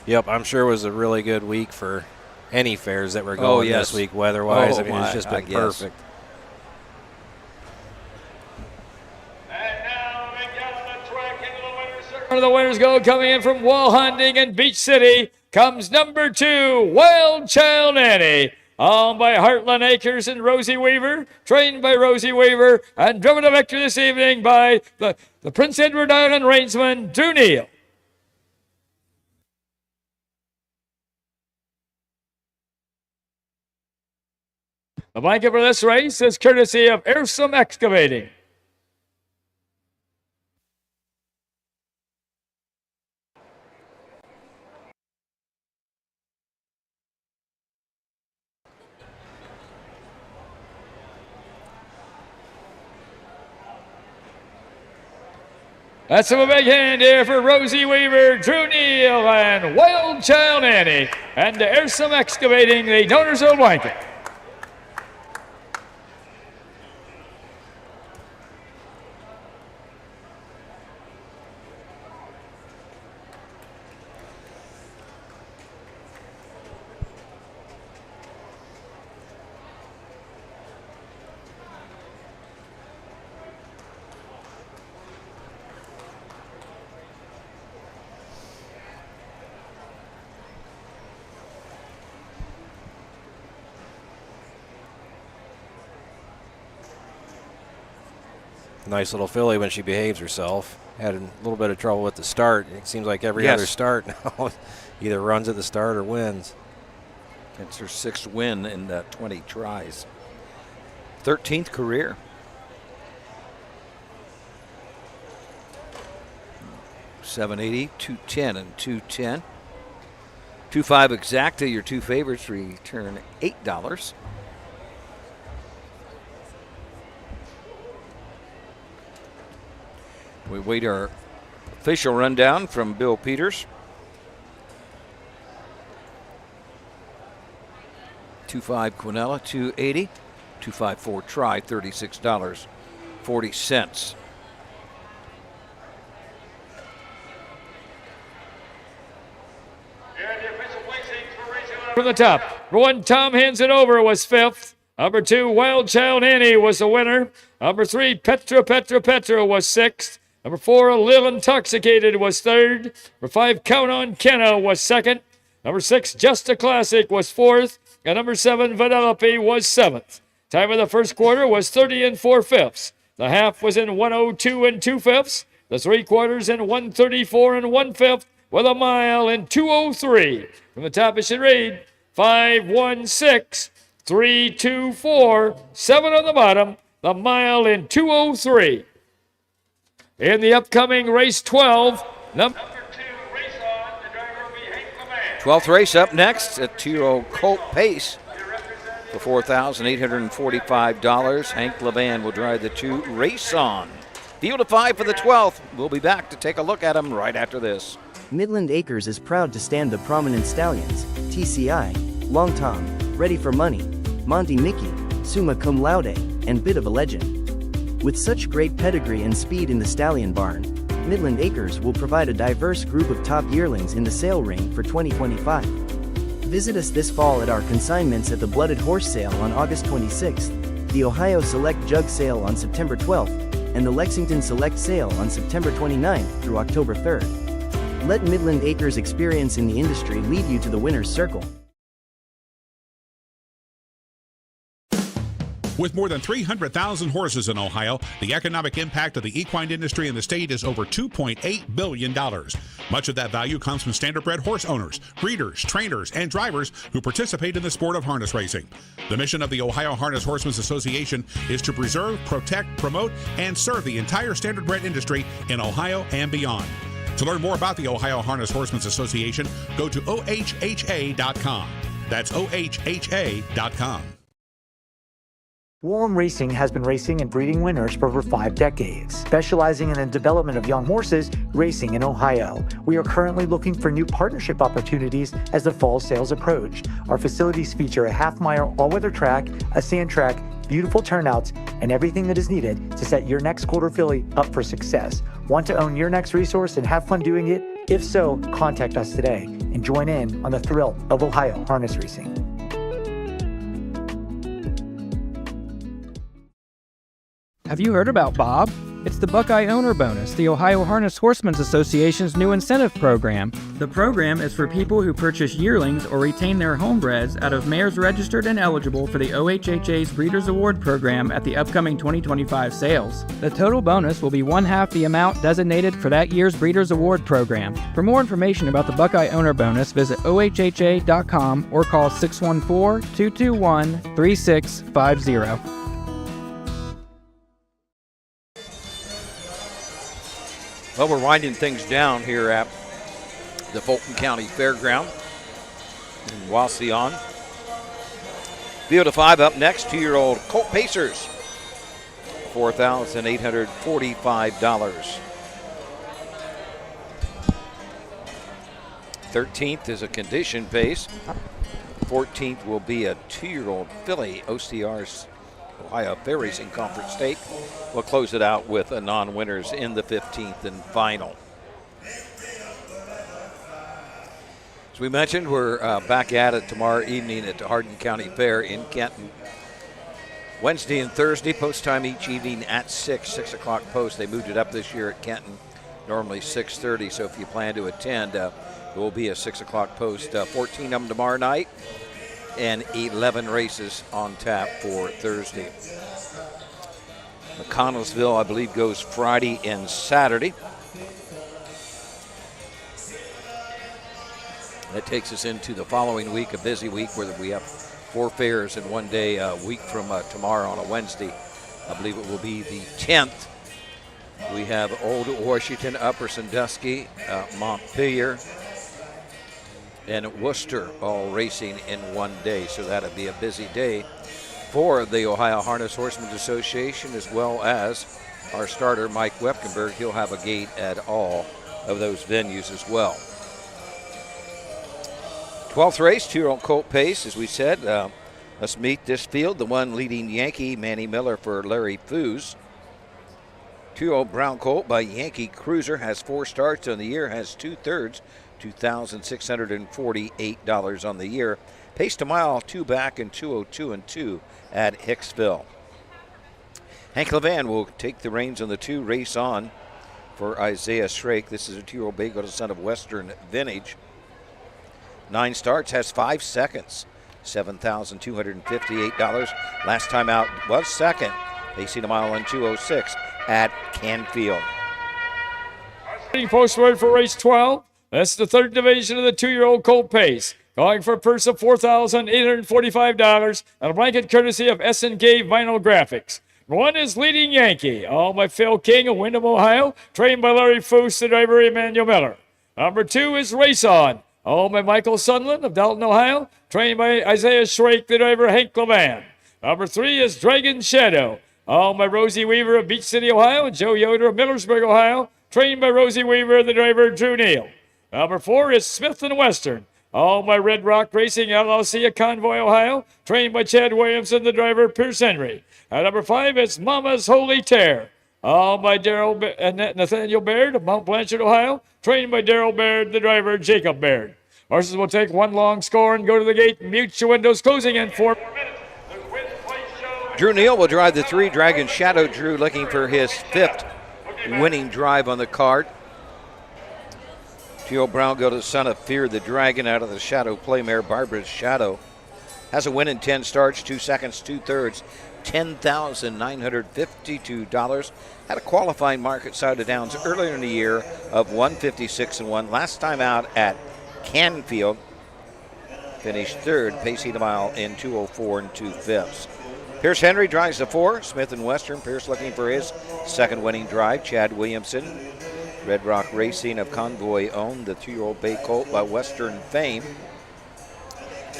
Yep, I'm sure it was a really good week for any fairs that were going this week, weather-wise. I mean, it's just been perfect. One of the winners go coming in from Wall Hunting and Beach City comes number 2, Wild Child Annie. Owned by Heartland Acres and Rosie Weaver, trained by Rosie Weaver, and driven to victory this evening by the Prince Edward Island reinsman, Drew Neal. The blanket for this race is courtesy of Airsome Excavating. Let's have a big hand here for Rosie Weaver, Drew Neal, and Wild Child Annie, and Airsome Excavating, the donors of the blanket. Nice little filly when she behaves herself. Had a little bit of trouble with the start. It seems like every other start now either runs at the start or wins. It's her 6th win in 20 tries. 13th career. $780, $210, and $210. 2.5 exacta. Your 2 favorites return $8. We wait our official rundown from Bill Peters. 2.5 Quinella, $280. 2.54 Try, $36.40. From the top, number 1, Tom Hands It Over was 5th. Number 2, Wild Child Annie was the winner. Number 3, Petra was 6th. Number 4, A Little Intoxicated was 3rd. Number 5, Count on Kenna was 2nd. Number 6, Just a Classic was 4th. And number 7, Vanellope was 7th. Time of the first quarter was 30 4/5. The half was in 102 2/5. The 3/4 in 134 1/5, with a mile in 203. From the top, it should read 5:16, 3:24, 7 on the bottom. The mile in 203. In the upcoming race 12, number 2, Race On. The driver will be Hank Levan. 12th race up next, a 2-0 Colt Pace for $4,845. Hank Levan will drive the 2, Race On. Field of 5 for the 12th. We'll be back to take a look at them right after this. Midland Acres is proud to stand the Prominent Stallions, TCI, Long Tom, Ready for Money, Monty Mickey, Summa Cum Laude, and Bit of a Legend. With such great pedigree and speed in the stallion barn, Midland Acres will provide a diverse group of top yearlings in the sale ring for 2025. Visit us this fall at our consignments at the Blooded Horse Sale on August 26th, the Ohio Select Jug Sale on September 12th, and the Lexington Select Sale on September 29th through October 3rd. Let Midland Acres experience in the industry lead you to the winner's circle. With more than 300,000 horses in Ohio, the economic impact of the equine industry in the state is over $2.8 billion. Much of that value comes from standardbred horse owners, breeders, trainers, and drivers who participate in the sport of harness racing. The mission of the Ohio Harness Horsemen's Association is to preserve, protect, promote, and serve the entire standardbred industry in Ohio and beyond. To learn more about the Ohio Harness Horsemen's Association, go to OHHA.com. That's OHHA.com. Wauseon Racing has been racing and breeding winners for over 5 decades, specializing in the development of young horses racing in Ohio. We are currently looking for new partnership opportunities as the fall sales approach. Our facilities feature a half-mile all-weather track, a sand track, beautiful turnouts, and everything that is needed to set your next quarter filly up for success. Want to own your next resource and have fun doing it? If so, contact us today and join in on the thrill of Ohio harness racing. Have you heard about Bob? It's the Buckeye Owner Bonus, the Ohio Harness Horsemen's Association's new incentive program. The program is for people who purchase yearlings or retain their homebreds out of mares registered and eligible for the OHHA's Breeders' Award program at the upcoming 2025 sales. The total bonus will be 1/2 the amount designated for that year's Breeders' Award program. For more information about the Buckeye Owner Bonus, visit OHHA.com or call 614-221-3650. Well, we're winding things down here at the Fulton County Fairground in Wauseon. Field of 5 up next, 2-year-old Colt Pacers, $4,845. 13th is a condition pace. 14th will be a 2-year-old filly, OCR's Ohio Fair Racing Conference State. We'll close it out with a non-winners in the 15th and final. As we mentioned, we're back at it tomorrow evening at the Hardin County Fair in Kenton. Wednesday and Thursday, post time each evening at 6 o'clock post. They moved it up this year at Kenton, normally 6:30, so if you plan to attend, it will be a 6 o'clock post. 14 of them tomorrow night, and 11 races on tap for Thursday. McConnellsville, I believe, goes Friday and Saturday. That takes us into the following week, a busy week where we have 4 fairs in one day, a week from tomorrow on a Wednesday. I believe it will be the 10th. We have Old Washington, Upper Sandusky, Montpelier, and Worcester all racing in one day. So that'll be a busy day for the Ohio Harness Horsemen's Association, as well as our starter, Mike Wepkenberg. He'll have a gate at all of those venues as well. 12th race, 2-year-old Colt Pace, as we said. Let's meet this field. The one leading Yankee, Manny Miller for Larry Foos. 2-year-old Brown Colt by Yankee Cruiser has 4 starts on the year, has 2/3. $2,648 on the year. Paced a mile, 2 back, and 2:02 and 2 at Hicksville. Hank Levan will take the reins on the 2, race on for Isaiah Shrake. This is a 2-year-old Bay, son of Western Vintage. 9 starts, has 5 seconds, $7,258. Last time out was second, pacing a mile in 2:06 at Canfield. Post word for race 12. That's the 3rd division of the 2-year-old Colt Pace. Going for a purse of $4,845 and a blanket courtesy of S&K Vinyl Graphics. 1 is leading Yankee, all by Phil King of Windham, Ohio, trained by Larry Foos, the driver Emmanuel Miller. Number 2 is Race On, all by Michael Sunland of Dalton, Ohio, trained by Isaiah Shrake, the driver Hank Levan. Number 3 is Dragon Shadow, all by Rosie Weaver of Beach City, Ohio, and Joe Yoder of Millersburg, Ohio, trained by Rosie Weaver, the driver Drew Neal. Number 4 is Smith & Western. All by Red Rock Racing LLC of Convoy, Ohio. Trained by Chad Williamson, the driver, Pierce Henry. At number 5 is Mama's Holy Tear. All by Nathaniel Baird of Mount Blanchard, Ohio. Trained by Darrell Baird, the driver, Jacob Baird. Horses will take one long score and go to the gate. Mute your windows closing in 4 minutes. Drew Neal will drive the 3. Dragon Shadow. Drew looking for his 5th winning drive on the card. Teal Brown go to the son of Fear the Dragon out of the Shadow Playmare. Barbara's Shadow has a win in 10 starts, 2 seconds, 2 thirds, $10,952. Had a qualifying market side of downs earlier in the year of 156-1. Last time out at Canfield, finished 3rd, pacing the mile in 2:04 2/5. Pierce Henry drives the 4. Smith & Western. Pierce looking for his 2nd winning drive. Chad Williamson. Red Rock Racing of Convoy owned, the 2-year-old bay colt by Western fame.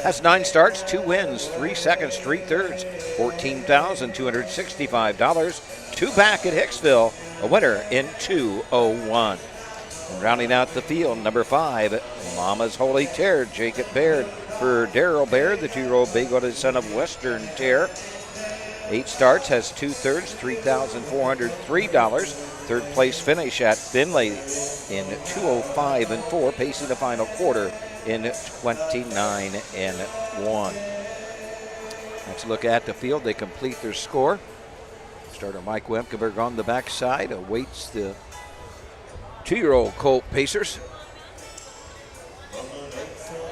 Has 9 starts, 2 wins, 3 seconds, 3 thirds, $14,265. 2 back at Hicksville, a winner in 2:01. And rounding out the field, number 5, Mama's Holy Tear. Jacob Baird for Darrell Baird, the 2-year-old bay goat son of Western Tear. 8 starts, has 2 thirds, $3,403. 3rd place finish at Finley in 2:05 4, pacing the final quarter in 29-1. Let's look at the field. They complete their score. Starter Mike Wemkenberg on the backside awaits the 2-year-old colt Pacers.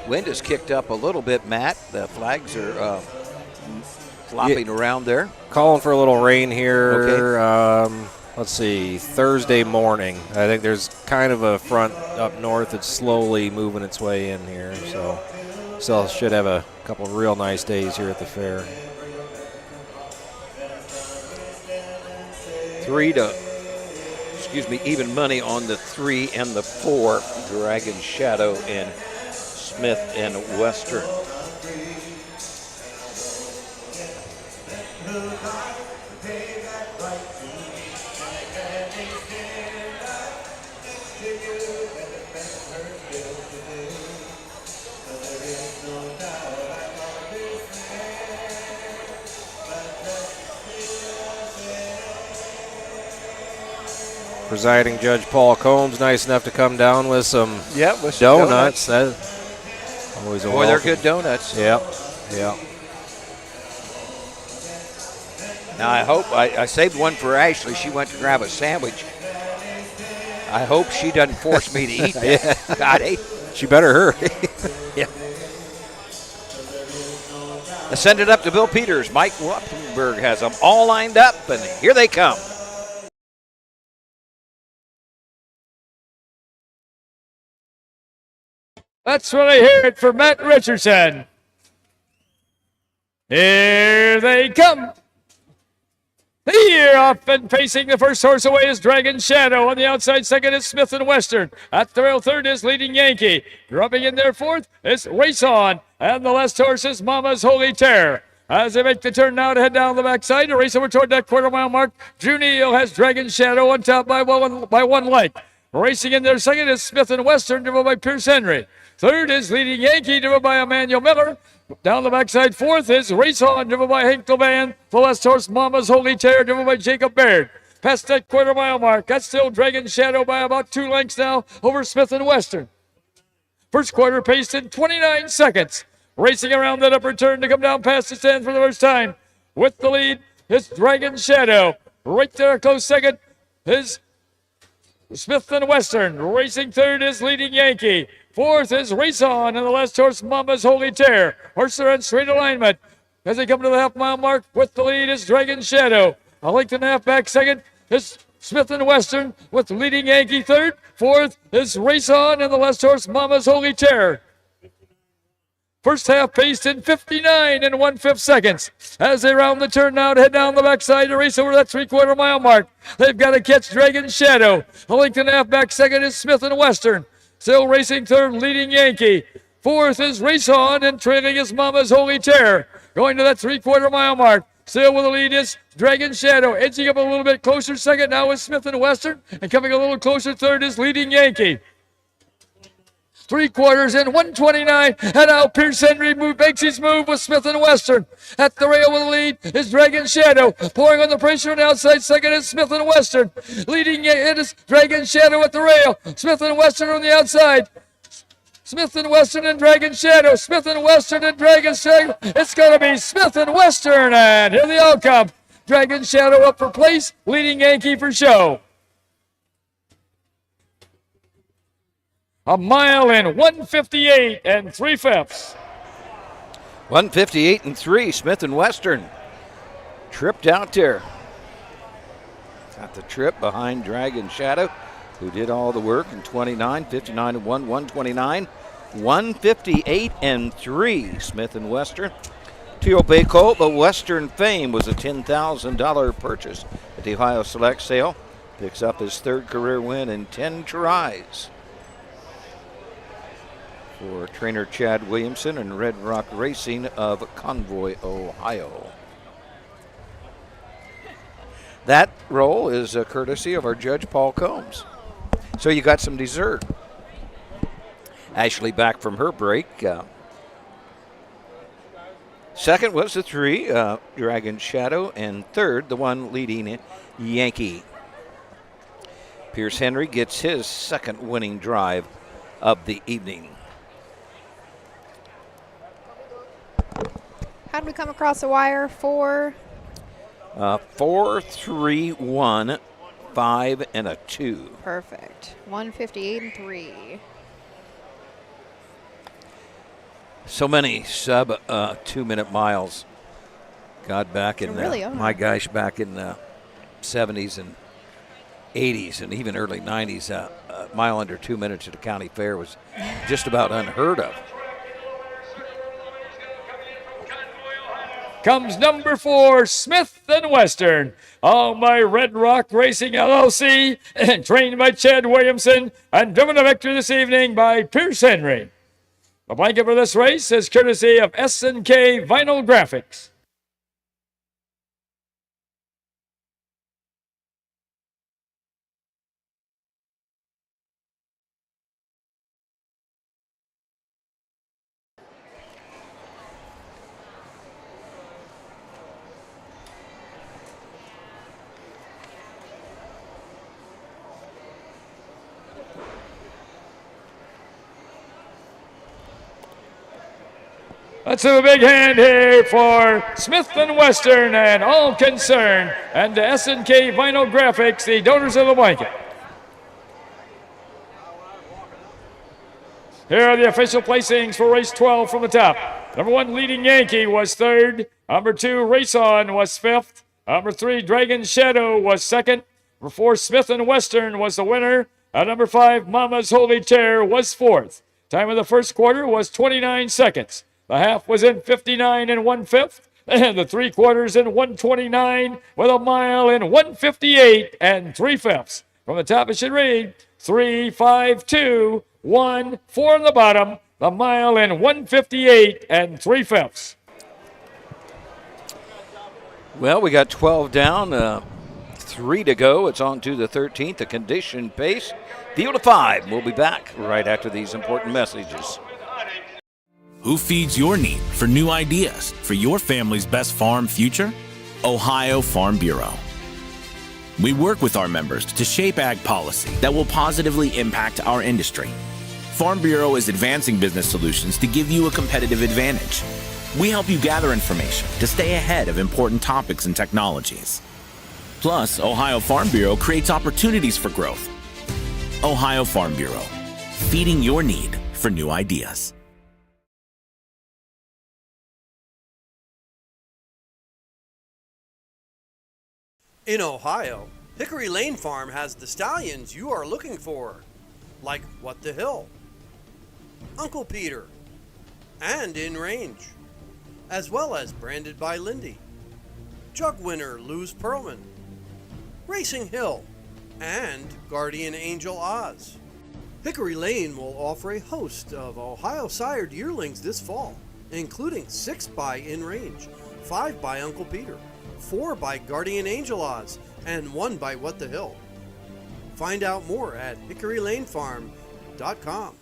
Wind is kicked up a little bit, Matt. The flags are flopping around there. Calling for a little rain here. Okay. Let's see, Thursday morning. I think there's kind of a front up north that's slowly moving its way in here. So should have a couple of real nice days here at the fair. 3 to, even money on the 3 and the 4. Dragon Shadow and Smith and Western. Presiding Judge Paul Combs, nice enough to come down with some with donuts. That's always a Boy, they're good donuts. Yep. Now I hope, I saved one for Ashley. She went to grab a sandwich. I hope she doesn't force me to eat that. God, she better hurry. Yeah. Let's send it up to Bill Peters. Mike Wappenberg has them all lined up, and here they come. That's when I hear it for Matt Richardson. Here they come. Here off and facing the first horse away is Dragon Shadow. On the outside second is Smith & Western. At the rail third is Leading Yankee. Dropping in there fourth is Race On. And the last horse is Mama's Holy Terror. As they make the turn now to head down the backside to race over toward that quarter-mile mark, Drew Neal has Dragon Shadow on top by one length. Racing in there second is Smith & Western, driven by Pierce Henry. Third is Leading Yankee, driven by Emmanuel Miller. Down the backside, fourth is Race On, driven by Hank Levan. The last horse, Mama's Holy Terror, driven by Jacob Baird. Past that quarter-mile mark, that's still Dragon Shadow by about 2 lengths now over Smith & Western. First quarter paced in 29 seconds. Racing around that upper turn to come down past the stand for the first time. With the lead is Dragon Shadow. Right there, a close second is Smith & Western. Racing third is Leading Yankee. Fourth is Race On, and the last horse, Mama's Holy Tear. Horses are in straight alignment. As they come to the half-mile mark, with the lead is Dragon Shadow. A length and a half back second is Smith & Western, with Leading Yankee third. Fourth is Race On, and the last horse, Mama's Holy Tear. First half paced in 59 1/5 seconds. As they round the turn now to head down the backside to race over that 3/4 mile mark. They've got to catch Dragon Shadow. A length and a half back second is Smith & Western. Still racing third, Leading Yankee. Fourth is Race On, and trailing is Mama's Holy Terror. Going to that 3/4 mile mark. Still with the lead is Dragon Shadow. Edging up a little bit closer. Second now is Smith & Western. And coming a little closer third is Leading Yankee. 3 quarters in 129. And now Pierce Henry makes his move with Smith and Western. At the rail with the lead is Dragon Shadow. Pouring on the pressure on the outside. Second is Smith and Western. Leading it is Dragon Shadow at the rail. Smith and Western on the outside. Smith and Western and Dragon Shadow. Smith and Western and Dragon Shadow. It's going to be Smith and Western. And here the outcome. Dragon Shadow up for place. Leading Yankee for show. A mile in 1:58 and 3/5. 1:58 and 3. Smith and Western tripped out there. Got the trip behind Dragon Shadow, who did all the work in 29, 59 and 1, 129, 1:58 and 3. Smith and Western. Teal Bay Colt, but Western Fame was a $10,000 purchase at the Ohio Select sale. Picks up his 3rd career win in 10 tries. For trainer Chad Williamson and Red Rock Racing of Convoy, Ohio. That roll is a courtesy of our judge, Paul Combs. So you got some dessert. Ashley back from her break. Second was the 3, Dragon Shadow, and third, the one leading Yankee. Pierce Henry gets his 2nd winning drive of the evening. How did we come across the wire? 4, 4, 3, 1, 5, and a 2. Perfect. 1:58 and 3. So many sub 2-minute miles. God, back in really my gosh, back in the 70s and 80s and even early 90s, a mile under 2 minutes at the county fair was just about unheard of. Comes number 4, Smith and Western, owned by Red Rock Racing LLC, and trained by Chad Williamson, and driven to victory this evening by Pierce Henry. The blanket for this race is courtesy of S&K Vinyl Graphics. Let's have a big hand here for Smith and Western and all concerned, and the S&K Vinyl Graphics, the donors of the blanket. Here are the official placings for race 12 from the top. Number 1, Leading Yankee was 3rd. Number 2, Wauseon was 5th. Number 3, Dragon Shadow was 2nd. Number 4, Smith and Western was the winner. And number 5, Mama's Holy Chair was 4th. Time of the first quarter was 29 seconds. The half was in 59 and 1/5, and the 3 quarters in 129 with a mile in 1:58 and 3/5. From the top, it should read 3, 5, 2, 1, 4 on the bottom, the mile in 1:58 and 3/5. Well, we got 12 down, 3 to go. It's on to the 13th, the condition pace. Field of 5. We'll be back right after these important messages. Who feeds your need for new ideas for your family's best farm future? Ohio Farm Bureau. We work with our members to shape ag policy that will positively impact our industry. Farm Bureau is advancing business solutions to give you a competitive advantage. We help you gather information to stay ahead of important topics and technologies. Plus, Ohio Farm Bureau creates opportunities for growth. Ohio Farm Bureau, feeding your need for new ideas. In Ohio, Hickory Lane Farm has the stallions you are looking for, like What the Hill, Uncle Peter, and In Range, as well as Branded by Lindy, Jug Winner Luz Pearlman, Racing Hill, and Guardian Angel Oz. Hickory Lane will offer a host of Ohio sired yearlings this fall, including 6 by In Range, 5 by Uncle Peter, 4 by Guardian Angel Oz, and 1 by What the Hill. Find out more at hickorylanefarm.com.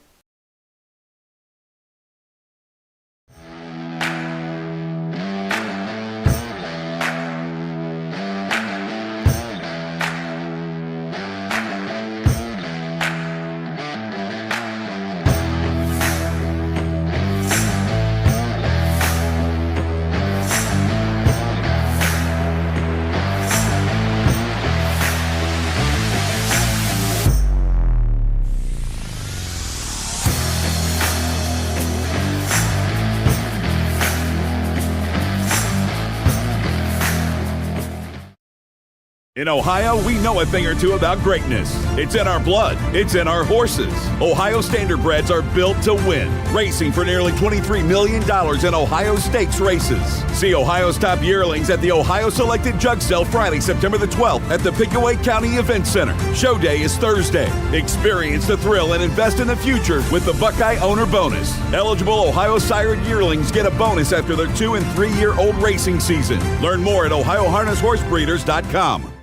In Ohio, we know a thing or two about greatness. It's in our blood. It's in our horses. Ohio Standardbreds are built to win, racing for nearly $23 million in Ohio Stakes races. See Ohio's top yearlings at the Ohio Selected Jug Sale Friday, September the 12th at the Pickaway County Event Center. Show day is Thursday. Experience the thrill and invest in the future with the Buckeye Owner Bonus. Eligible Ohio sired yearlings get a bonus after their 2- and 3-year-old racing season. Learn more at OhioHarnessHorseBreeders.com.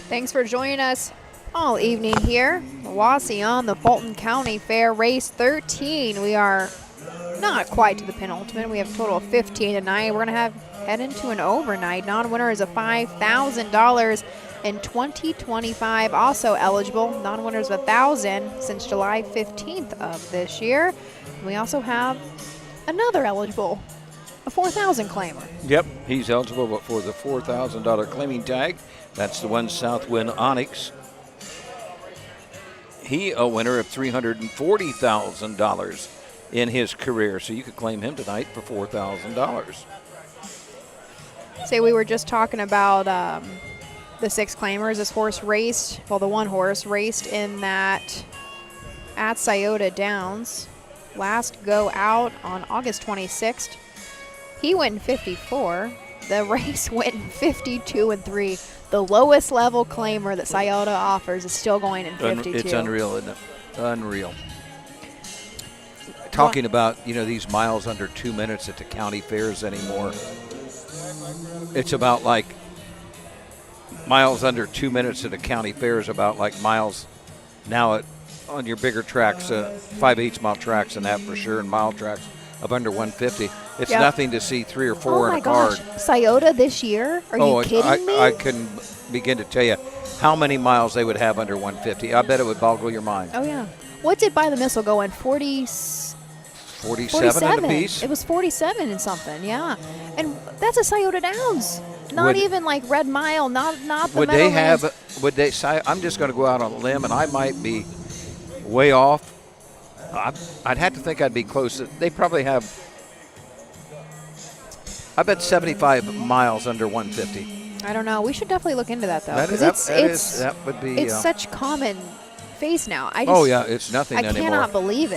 Thanks for joining us all evening here. Wauseon, the Fulton County Fair, race 13. We are not quite to the penultimate. We have a total of 15 tonight. We're going to head into an overnight. Non-winner is a $5,000 in 2025. Also eligible, non-winners of $1,000 since July 15th of this year. We also have another eligible, a $4,000 claimer. Yep, he's eligible but for the $4,000 claiming tag. That's the one Southwind Onyx. He a winner of $340,000 in his career, so you could claim him tonight for $4,000. Say we were just talking about the 6 claimers. This horse raced, well, the one horse raced in that at Scioto Downs. Last go out on August 26th. He went in 54. The race went in 52-3. The lowest level claimer that Scioto offers is still going in 52. It's unreal, isn't it? Unreal. Talking about, these miles under 2 minutes at the county fairs anymore. It's about like miles under 2 minutes at the county fairs, about like miles now on your bigger tracks, 5/8 mile tracks and that for sure, and mile tracks of under 150. It's nothing to see 3 or 4 in a card. Scioto this year? Are you kidding me? I couldn't begin to tell you how many miles they would have under 150. I bet it would boggle your mind. Oh, yeah. What did By the Missile go in? 47 in a piece? It was 47 and something, yeah. And that's a Scioto Downs. Not even like Red Mile, not the would Meadowlands. I'm just going to go out on a limb, and I might be way off. I'd have to think I'd be close. They probably have, I bet 75 miles under 150. I don't know. We should definitely look into that, though. That would be. It's such common face now. It's nothing anymore. I cannot believe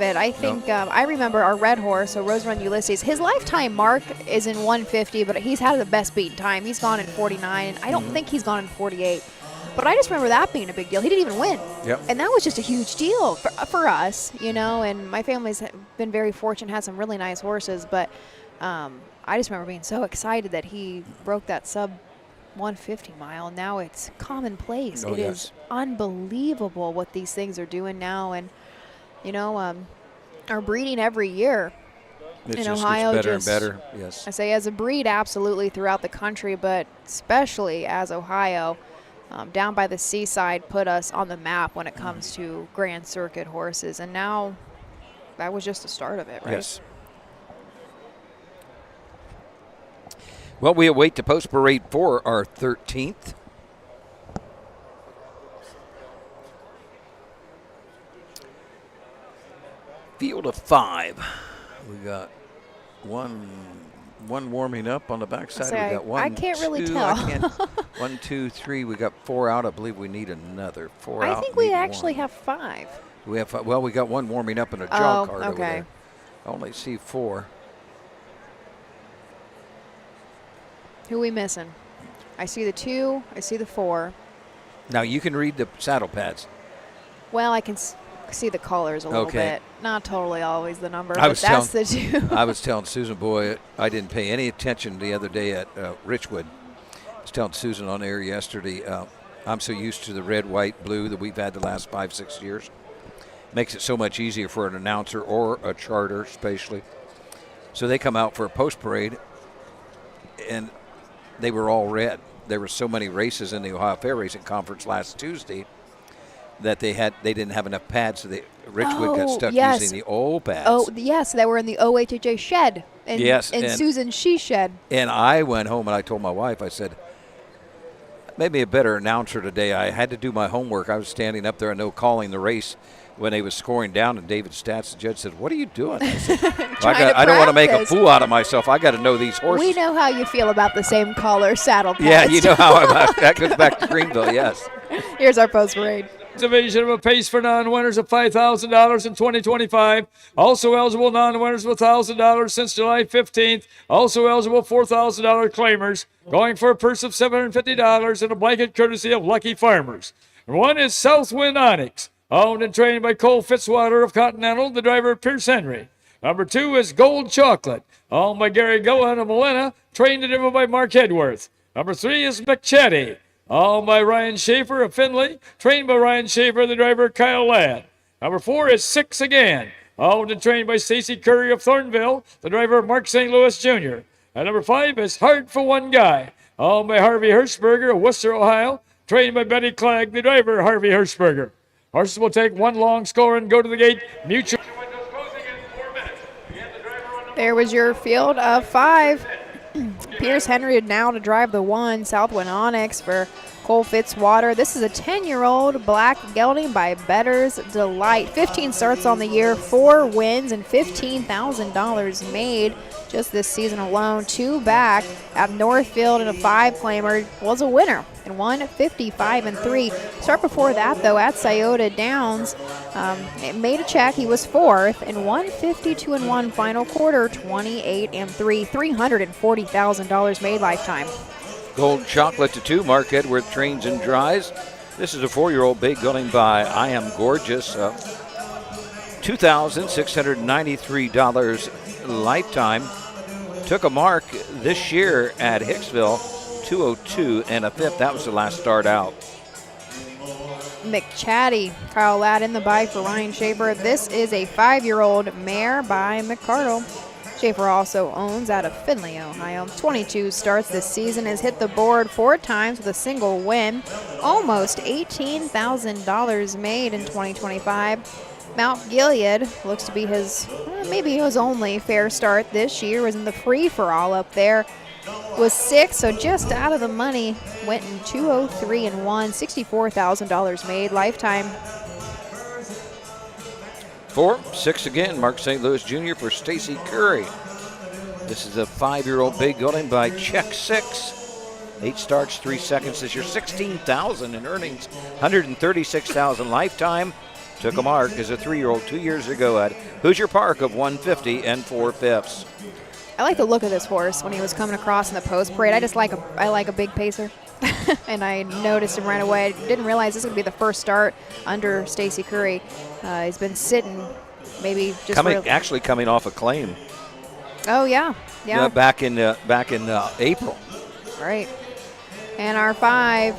it. I think I remember our red horse, so Rose Run Ulysses. His lifetime mark is in 150, but he's had the best beaten time. He's gone in 49, and I don't think he's gone in 48. But I just remember that being a big deal. He didn't even win. Yep. And that was just a huge deal for us, and my family's been very fortunate, had some really nice horses, but I just remember being so excited that he broke that sub 150 mile, and now it's commonplace. It is unbelievable what these things are doing now, and are breeding every year. It's in Ohio, better and better. Yes. I say as a breed, absolutely throughout the country, but especially as Ohio, down by the seaside, put us on the map when it comes to Grand Circuit horses, and now that was just the start of it, right? Yes. Well, we await the post parade for our 13th. Field of 5. We got one warming up on the backside. We got one. I can't really tell. 1, 2, 3. We got 4 out. I believe we need another 4 out. I think we actually have 5. We have 5. Well, we got one warming up in a jog card over okay. there. I only see 4. Who are we missing? I see the 2. I see the 4. Now you can read the saddle pads. Well, I can see the colors a little bit. Not totally always the number, but that's the 2. I was telling Susan, boy, I didn't pay any attention the other day at Richwood. I was telling Susan on air yesterday, I'm so used to the red, white, blue that we've had the last 5-6 years. Makes it so much easier for an announcer or a charter, especially. So they come out for a post parade, and they were all red. There were so many races in the Ohio Fair Racing Conference last Tuesday that they didn't have enough pads, so Richwood got stuck using the old pads. Oh, yes, they were in the OHHA shed. And yes. And Susan's she shed. And I went home and I told my wife, I said, made me a better announcer today. I had to do my homework. I was standing up there, I know, calling the race when they was scoring down, and David Stats, the judge, said, "What are you doing?" I said, I don't want to make a fool out of myself. I got to know these horses. We know how you feel about the same color saddle pads. Yeah, you know how that goes back to Greenville, yes. Here's our post parade. Division of a pace for non-winners of $5,000 in 2025. Also eligible non-winners of $1,000 since July 15th. Also eligible $4,000 claimers. Going for a purse of $750 and a blanket courtesy of Lucky Farmers. And one is Southwind Onyx, owned and trained by Cole Fitzwater of Continental, the driver of Pierce Henry. Number 2 is Gold Chocolate, owned by Gary Gohan of Molina, trained and driven by Mark Edworth. Number 3 is McChetty, owned by Ryan Schaefer of Findlay, trained by Ryan Schaefer, the driver Kyle Ladd. Number 4 is Six Again, owned and trained by Stacy Curry of Thornville, the driver of Mark St. Louis Jr. And number 5 is Hard for One Guy, owned by Harvey Hirschberger of Worcester, Ohio, trained by Betty Clegg, the driver Harvey Hirschberger. Horses will take one long score and go to the gate. Mutual. There was your field of 5. Pierce Henry now to drive the 1, Southwind Onyx for Cole Fitzwater. This is a 10-year-old black gelding by Better's Delight. 15 starts on the year, 4 wins, and $15,000 made just this season alone. 2 back at Northfield and a 5-claimer was a winner and won 55-3. Start before that, though, at Scioto Downs. It made a check. He was 4th and won 52-1 final quarter, 28-3. $340,000 made lifetime. Gold Chocolate to 2, Mark Edworth trains and drives. This is a 4-year-old bay gelding by I Am Gorgeous. $2,693 lifetime. Took a mark this year at Hicksville, 202 and a 5th. That was the last start out. McChatty, Kyle Ladd in the bike for Ryan Schaefer. This is a 5-year-old mare by McCardle. Schaefer also owns out of Findlay, Ohio. 22 starts this season, has hit the board 4 times with a single win. Almost $18,000 made in 2025. Mount Gilead looks to be his, maybe his only fair start this year. Was in the free-for-all up there. Was 6, so just out of the money. Went in 203 and won. $64,000 made lifetime. 4, 6 again, Mark St. Louis Jr. for Stacy Curry. This is a 5-year-old big gelding by Check 6. 8 starts, 3 seconds. This year, $16,000 in earnings, $136,000 lifetime. Took a mark as a 3-year-old 2 years ago at Hoosier Park of 150 and 4/5. I like the look of this horse when he was coming across in the post parade. I like a big pacer. And I noticed him right away. I didn't realize this was going to be the first start under Stacy Curry. He's been sitting maybe just actually coming off a claim. Oh, yeah. Back in April. Right. And our 5.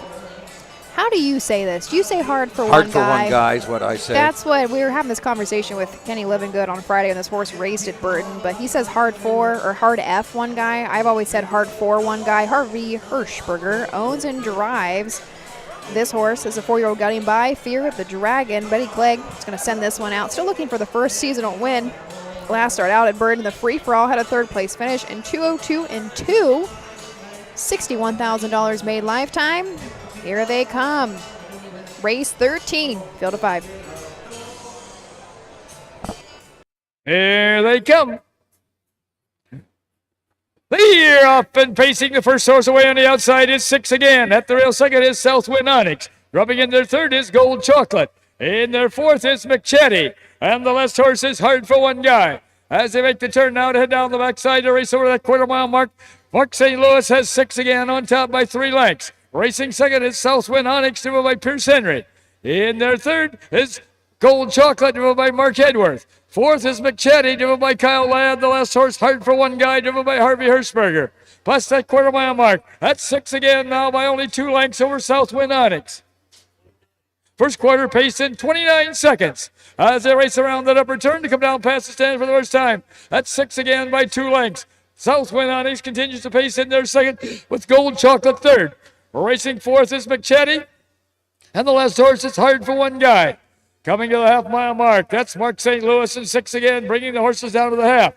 How do you say this? Do you say hard for one guy? Hard for one guy is what I say. That's what we were having this conversation with Kenny Livingood on Friday when this horse raced at Burton, but he says hard for or hard F one guy. I've always said hard for one guy. Harvey Hirschberger owns and drives this horse. Is a 4-year-old gelding by Fear of the Dragon. Betty Clegg is going to send this one out. Still looking for the first seasonal win. Last start out at Burton, the free-for-all had a 3rd place finish in 202 and 2. $61,000 made lifetime. Here they come. Race 13, field of 5. Here they come. They're up and pacing. The first horse away on the outside is 6 again. At the rail second is Southwind Onyx. Rubbing in their 3rd is Gold Chocolate. In their 4th is McChetty. And the last horse is Hard for One Guy. As they make the turn now to head down the backside to race over that quarter-mile mark, Mark St. Louis has 6 again on top by 3 lengths. Racing second is Southwind Onyx, driven by Pierce Henry. In their 3rd is Gold Chocolate, driven by Mark Edworth. 4th is McChetty, driven by Kyle Ladd. The last horse, Hard for One Guy, driven by Harvey Hirschberger. Plus that quarter-mile mark. That's 6 again now by only 2 lengths over Southwind Onyx. First quarter pace in 29 seconds as they race around that upper turn to come down past the stand for the first time. That's 6 again by 2 lengths. Southwind Onyx continues to pace in their second with Gold Chocolate 3rd. Racing 4th is McChetty. And the last horse is Hard for One Guy. Coming to the half-mile mark. That's Mark St. Louis and 6 again, bringing the horses down to the half.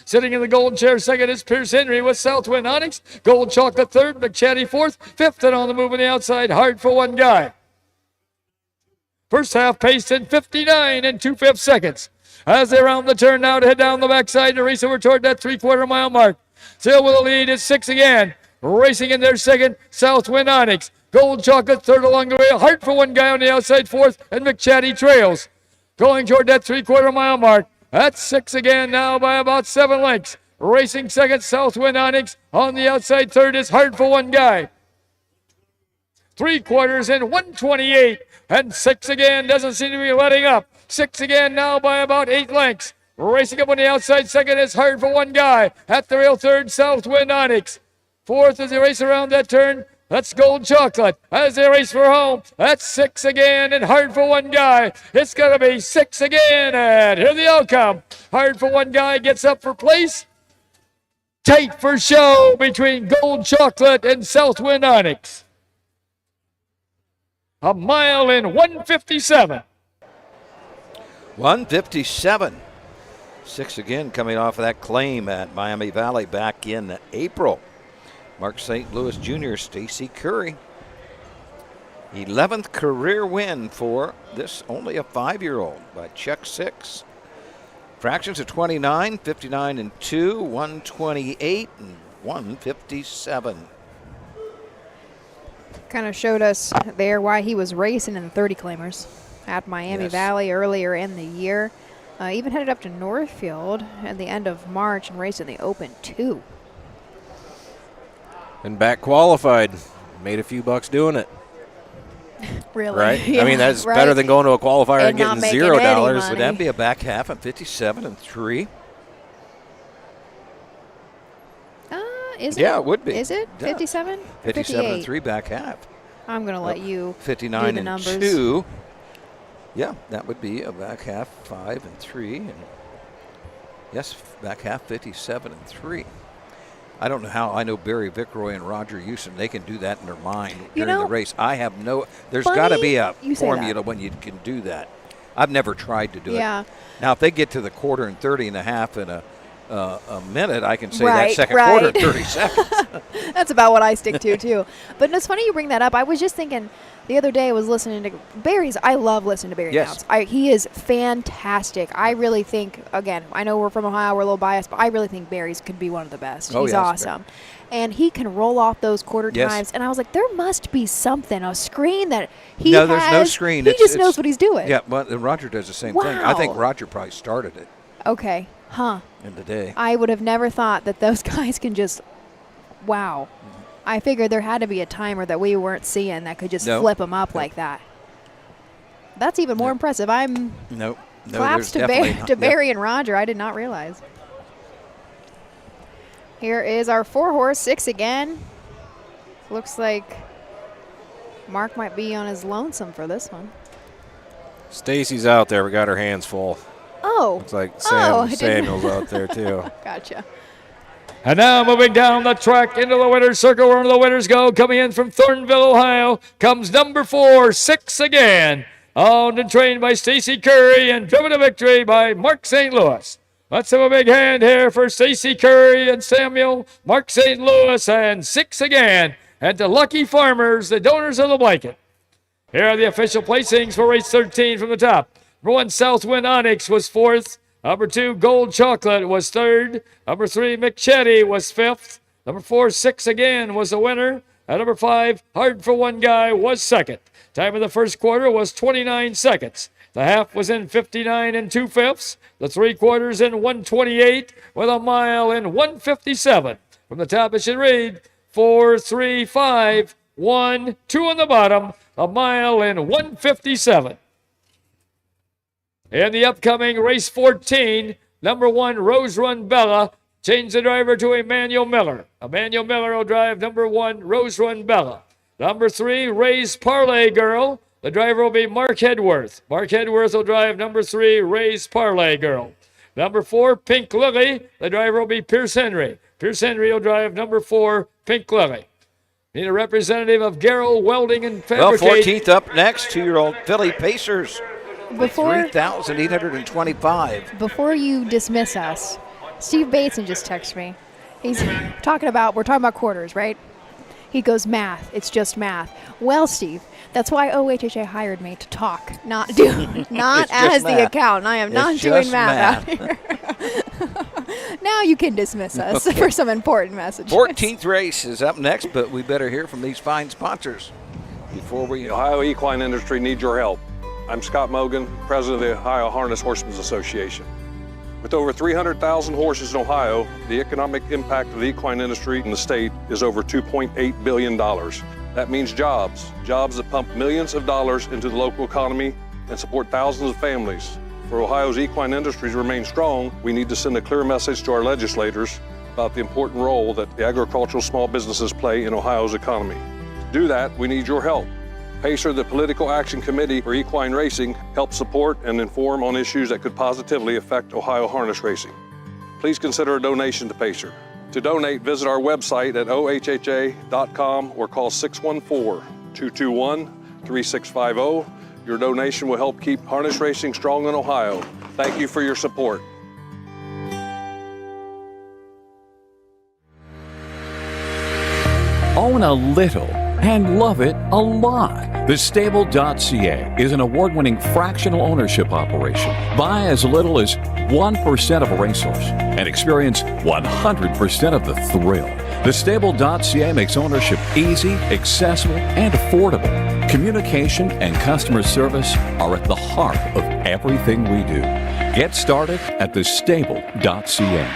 Sitting in the gold chair second is Pierce Henry with Southwind Onyx. Gold Chocolate third, McChatty fourth. Fifth and on the move on the outside, Hard for One Guy. First half paced in 59 and 2/5 seconds. As they round the turn now to head down the backside to race over toward that 3/4 mile mark. Still with the lead is 6 again. Racing in their second, Southwind Onyx. Gold Chocolate third along the way. Hard for One Guy on the outside fourth, and McChatty trails. Going toward that 3/4 mile mark. That's 6 again now by about 7 lengths. Racing second, Southwind Onyx. On the outside third is Hard for One Guy. 3/4 in 128. And 6 again doesn't seem to be letting up. 6 again now by about 8 lengths. Racing up on the outside second is Hard for One Guy. At the rail third, Southwind Onyx. Fourth as they race around that turn, that's Gold Chocolate. As they race for home, that's 6 again and Hard for One Guy. It's going to be 6 again, and here the outcome. Hard for One Guy gets up for place. Tight for show between Gold Chocolate and Southwind Onyx. A mile in 1:57. 1:57. 6 again coming off of that claim at Miami Valley back in April. Mark St. Louis Jr., Stacy Curry. 11th career win for this only a 5-year-old by check 6. Fractions of 29, 59 and 2, 128 and 157. Kind of showed us there why he was racing in the 30 claimers at Miami Valley earlier in the year. Even headed up to Northfield at the end of March and raced in the Open 2. And back qualified. Made a few bucks doing it. Really? Right? Yeah, I mean, that's right. better than going to a qualifier and not getting making any $0. money. Would that be a back half at 57 and 3? Is it? Yeah, it would be. Is it? Yeah. 57? 57 and 58? 3 back half. I'm going to let you 59 do the and numbers. 2. Yeah, that would be a back half 5 and 3. And yes, back half 57 and 3. I don't know how. I know Barry Vickroy and Roger Houston, they can do that in their mind during the race. I have no. There's got to be a formula when you can do that. I've never tried to do it. Now, if they get to the quarter and 30 and a half in a minute, I can say that second quarter 30 seconds. That's about what I stick to, too. But it's funny you bring that up. I was just thinking the other day I was listening to Barry's. I love listening to Barry Yes. announce. He is fantastic. I really think, again, I know we're from Ohio, we're a little biased, but I really think Barry's could be one of the best. He's awesome. And he can roll off those quarter times. And I was like, there must be something, a screen that he has. No, there's no screen. He just knows what he's doing. Yeah, well, and Roger does the same thing. I think Roger probably started it. Okay. Huh. In the day. I would have never thought that those guys can just, wow. I figured there had to be a timer that we weren't seeing that could just flip them up like that. That's even more impressive. I'm claps to Barry and Roger. I did not realize. Here is our 4-horse 6 again. Looks like Mark might be on his lonesome for this one. Stacy's out there. We got her hands full. Oh. Looks like Samuel's out there, too. Gotcha. And now moving down the track into the winner's circle where the winners go. Coming in from Thornville, Ohio, comes number 4, 6 again. Owned and trained by Stacy Curry and driven to victory by Mark St. Louis. Let's have a big hand here for Stacy Curry and Samuel, Mark St. Louis, and 6 again. And to Lucky Farmers, the donors of the blanket. Here are the official placings for race 13 from the top. Number 1, Southwind Onyx was 4th. Number 2, Gold Chocolate was 3rd. Number 3, McChatty was 5th. Number 4, 6 again was the winner. And number 5, Hard for One Guy was 2nd. Time of the first quarter was 29 seconds. The half was in 59 and 2/5. The 3/4 in 128 with a mile in 157. From the top it should read 4, 3, 5, 1, 2 on the bottom. A mile in 157. In the upcoming race 14, number 1, Rose Run Bella, changed the driver to Emmanuel Miller. Emmanuel Miller will drive number 1, Rose Run Bella. Number 3, Ray's Parlay Girl. The driver will be Mark Hedworth. Mark Hedworth will drive number 3, Ray's Parlay Girl. Number 4, Pink Lily. The driver will be Pierce Henry. Pierce Henry will drive number 4, Pink Lily. Need a representative of Garrow Welding and Fabricate. Well, 14th up next, 2-year-old Philly Pacers. Before 3,825. Before you dismiss us, Steve Bateson just texted me. We're talking about quarters, right? He goes, math. It's just math. Well, Steve, that's why OHHA hired me to talk, not as the accountant. I am not doing math out here. Now you can dismiss us for some important messages. 14th race is up next, but we better hear from these fine sponsors before we. The Ohio equine industry needs your help. I'm Scott Mogan, president of the Ohio Harness Horsemen Association. With over 300,000 horses in Ohio, the economic impact of the equine industry in the state is over $2.8 billion. That means jobs that pump millions of dollars into the local economy and support thousands of families. For Ohio's equine industry to remain strong, we need to send a clear message to our legislators about the important role that the agricultural small businesses play in Ohio's economy. To do that, we need your help. PACER, the Political Action Committee for Equine Racing, helps support and inform on issues that could positively affect Ohio harness racing. Please consider a donation to PACER. To donate, visit our website at ohha.com or call 614-221-3650. Your donation will help keep harness racing strong in Ohio. Thank you for your support. Own a little and love it a lot. The Stable.ca is an award-winning fractional ownership operation. Buy as little as 1% of a racehorse and experience 100% of the thrill. The Stable.ca makes ownership easy, accessible, and affordable. Communication and customer service are at the heart of everything we do. Get started at thestable.ca.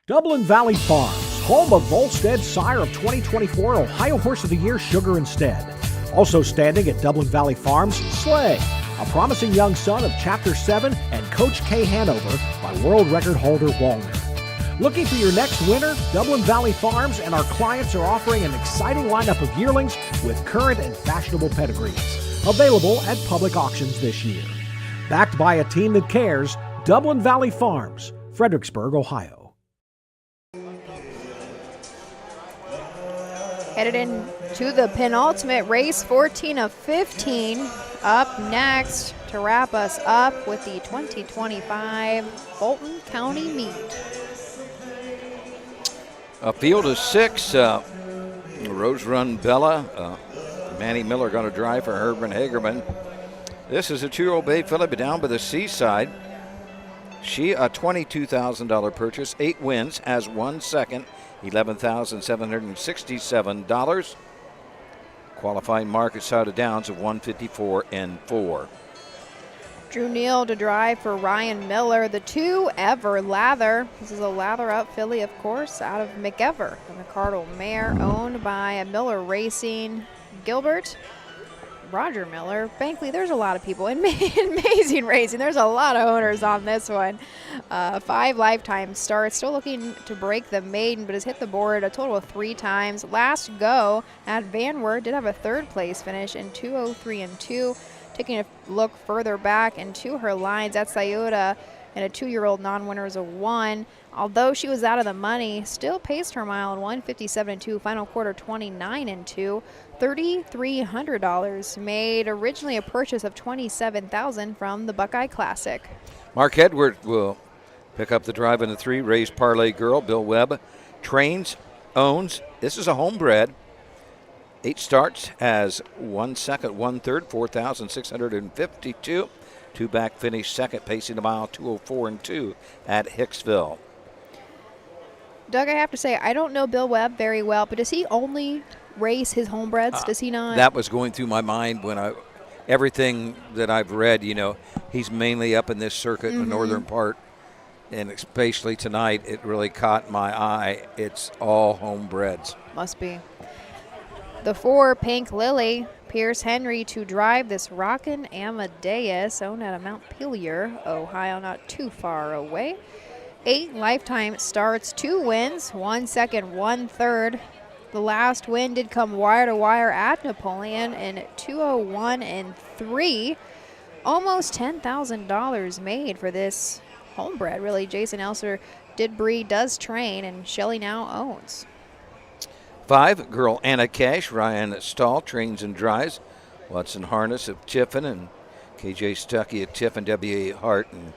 Dublin Valley Farms, home of Volstead's sire of 2024 Ohio Horse of the Year, Sugar Instead. Also standing at Dublin Valley Farms, Slay, a promising young son of Chapter 7 and Coach K Hanover by world record holder Walner. Looking for your next winner? Dublin Valley Farms and our clients are offering an exciting lineup of yearlings with current and fashionable pedigrees. Available at public auctions this year. Backed by a team that cares, Dublin Valley Farms, Fredericksburg, Ohio. Headed into the penultimate race, 14 of 15. Up next to wrap us up with the 2025 Fulton County meet. A field of 6. Rose Run Bella. Manny Miller going to drive for Herman Hagerman. This is a 2-year-old Bay filly, but down by the seaside. She a $22,000 purchase, 8 wins, has 1 second, $11,767. Qualifying mark outside of downs of 154 and 4. Drew Neal to drive for Ryan Miller. The 2 Ever Lather. This is a lather up filly, of course, out of McEver, the McCardle mare, owned by a Miller Racing. Gilbert, Roger Miller, Bankley. There's a lot of people in Amazing Racing. There's a lot of owners on this one. 5 lifetime starts. Still looking to break the maiden, but has hit the board a total of 3 times. Last go at Van Wert did have a 3rd place finish in 2:03 and 2. Taking a look further back into her lines, at Sayuda and a 2-year-old non-winner is a 1. Although she was out of the money, still paced her mile in 157 and 2. Final quarter 29 and 2. $3,300 made. Originally a purchase of $27,000 from the Buckeye Classic. Mark Edward will pick up the drive in the 3. Ray's Parlay Girl. Bill Webb trains, owns. This is a homebred. 8 starts, has 1 second, 1/3, 4,652. 2 back finish, second, pacing a mile 2:04 and 2 at Hicksville. Doug, I have to say, I don't know Bill Webb very well, but does he only race his homebreds? Does he not? That was going through my mind when everything that I've read, he's mainly up in this circuit in the northern part. And especially tonight, it really caught my eye. It's all homebreds. Must be. The 4 Pink Lily, Pierce Henry to drive this Rockin' Amadeus, owned at Mount Pelier, Ohio, not too far away. 8 lifetime starts, 2 wins, 1 second, 1/3. The last win did come wire to wire at Napoleon in 2:01 and 3. Almost $10,000 made for this homebred, really. Jason Elser did breed, does train, and Shelley now owns. 5, Girl Anna Cash, Ryan Stahl trains and drives. Watson Harness of Tiffin and KJ Stuckey at Tiffin, W.A. Hart and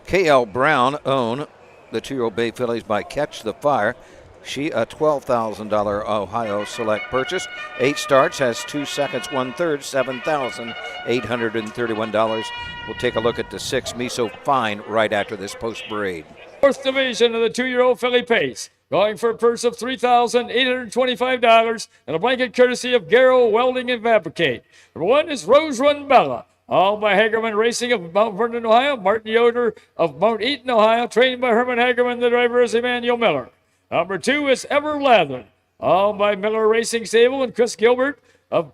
K.L. Brown own the 2-year-old Bay Fillies by Catch the Fire. She a $12,000 Ohio Select purchase. 8 starts, has 2 seconds, 1/3, $7,831. We'll take a look at the 6 Miso Fine right after this post parade. 4th division of the 2-year-old filly pace, going for a purse of $3,825 and a blanket courtesy of Garrow Welding and Fabricate. Number 1 is Rose Run Bella, owned by Hagerman Racing of Mount Vernon, Ohio. Martin Yoder of Mount Eaton, Ohio, trained by Herman Hagerman. The driver is Emmanuel Miller. Number 2 is Ever Lather, owned by Miller Racing Stable and Chris Gilbert of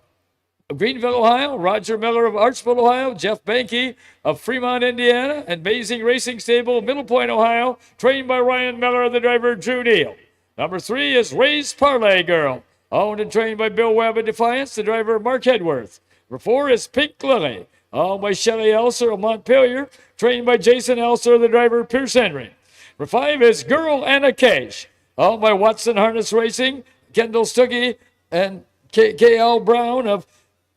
Greenville, Ohio. Roger Miller of Archville, Ohio. Jeff Banke of Fremont, Indiana. And Basing Racing Stable, Middle Point, Ohio, trained by Ryan Miller. The driver, Drew Neal. Number 3 is Ray's Parlay Girl, owned and trained by Bill Webb of Defiance. The driver, Mark Hedworth. Number 4 is Pink Lily, owned by Shelley Elser of Montpelier, trained by Jason Elser. The driver, Pierce Henry. Number 5 is Girl Anna Cash, owned by Watson Harness Racing, Kendall Stuggy, and K.L. Brown of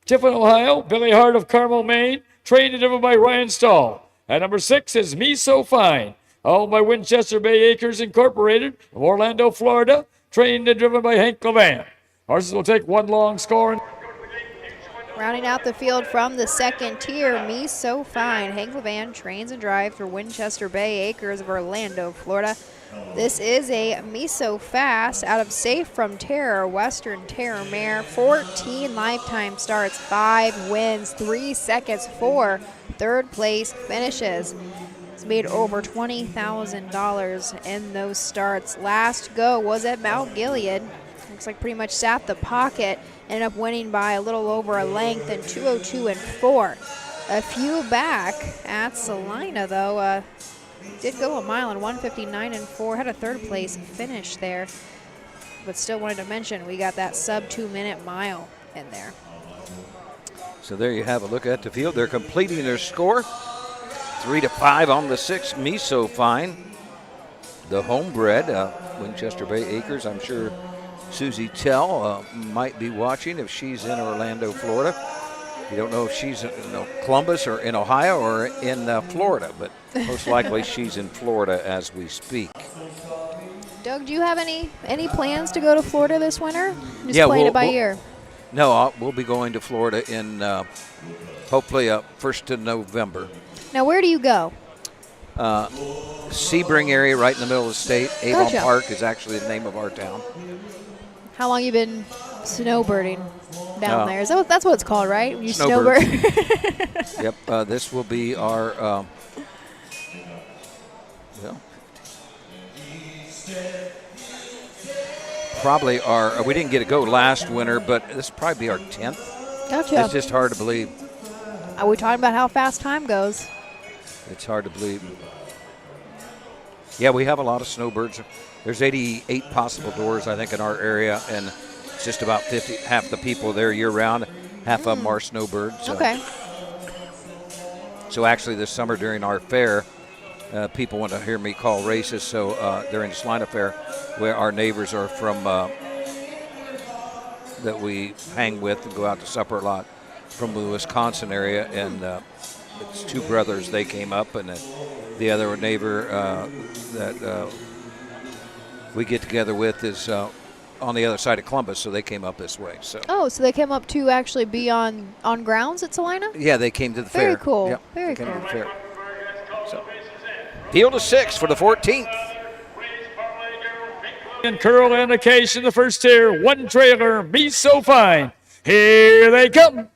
Tiffin, Ohio. Billy Hart of Carmel, Maine, trained and driven by Ryan Stahl. And number 6 is Me So Fine, owned by Winchester Bay Acres Incorporated of Orlando, Florida, trained and driven by Hank Levan. Horses will take one long score. Rounding out the field from the second tier, Me So Fine. Hank Levan trains and drives for Winchester Bay Acres of Orlando, Florida. This is a Me So Fast out of Safe from Terror, Western Terror mare. 14 lifetime starts, 5 wins, 3 seconds, 4 third place finishes. It's made over $20,000 in those starts. Last go was at Mount Gilead. Looks like pretty much sat the pocket. Ended up winning by a little over a length in 2:02 and 4. A few back at Salina, though. Did go a mile in 1:59 and 4. Had a third place finish there. But still wanted to mention we got that sub 2 minute mile in there. So there you have a look at the field. They're completing their score. 3-5 on the 6 Miso Fine. The homebred, Winchester Bay Acres. I'm sure Susie Tell might be watching if she's in Orlando, Florida. You don't know if she's in Columbus or in Ohio or in Florida, but most likely she's in Florida as we speak. Doug, do you have any plans to go to Florida this winter? Just playing it by ear. No, we'll be going to Florida in hopefully 1st of November. Now, where do you go? Sebring area, right in the middle of the state. Avon Park is actually the name of our town. How long you been snowbirding down there? That's what it's called, right? When you snowbird. Yep. This will be our. Probably our. We didn't get to go last winter, but this will probably be our 10th. Gotcha. It's just hard to believe. Are we talking about how fast time goes? It's hard to believe. Yeah, we have a lot of snowbirds. There's 88 possible doors, I think, in our area, and it's just about half the people there year-round. Half of them are snowbirds. Okay. So actually this summer during our fair, people want to hear me call races, so during the Salina Fair, where our neighbors are from that we hang with and go out to supper a lot from the Wisconsin area, and it's 2 brothers. They came up, and the other neighbor that we get together with is on the other side of Columbus, so they came up this way. So. Oh, so they came up to actually be on grounds at Salina? Yeah, they came to the fair. Very cool. Yep, Very they cool. came to the fair. So, field of 6 for the 14th. And Curl indication, the first tier, 1 trailer, Me So Fine. Here they come.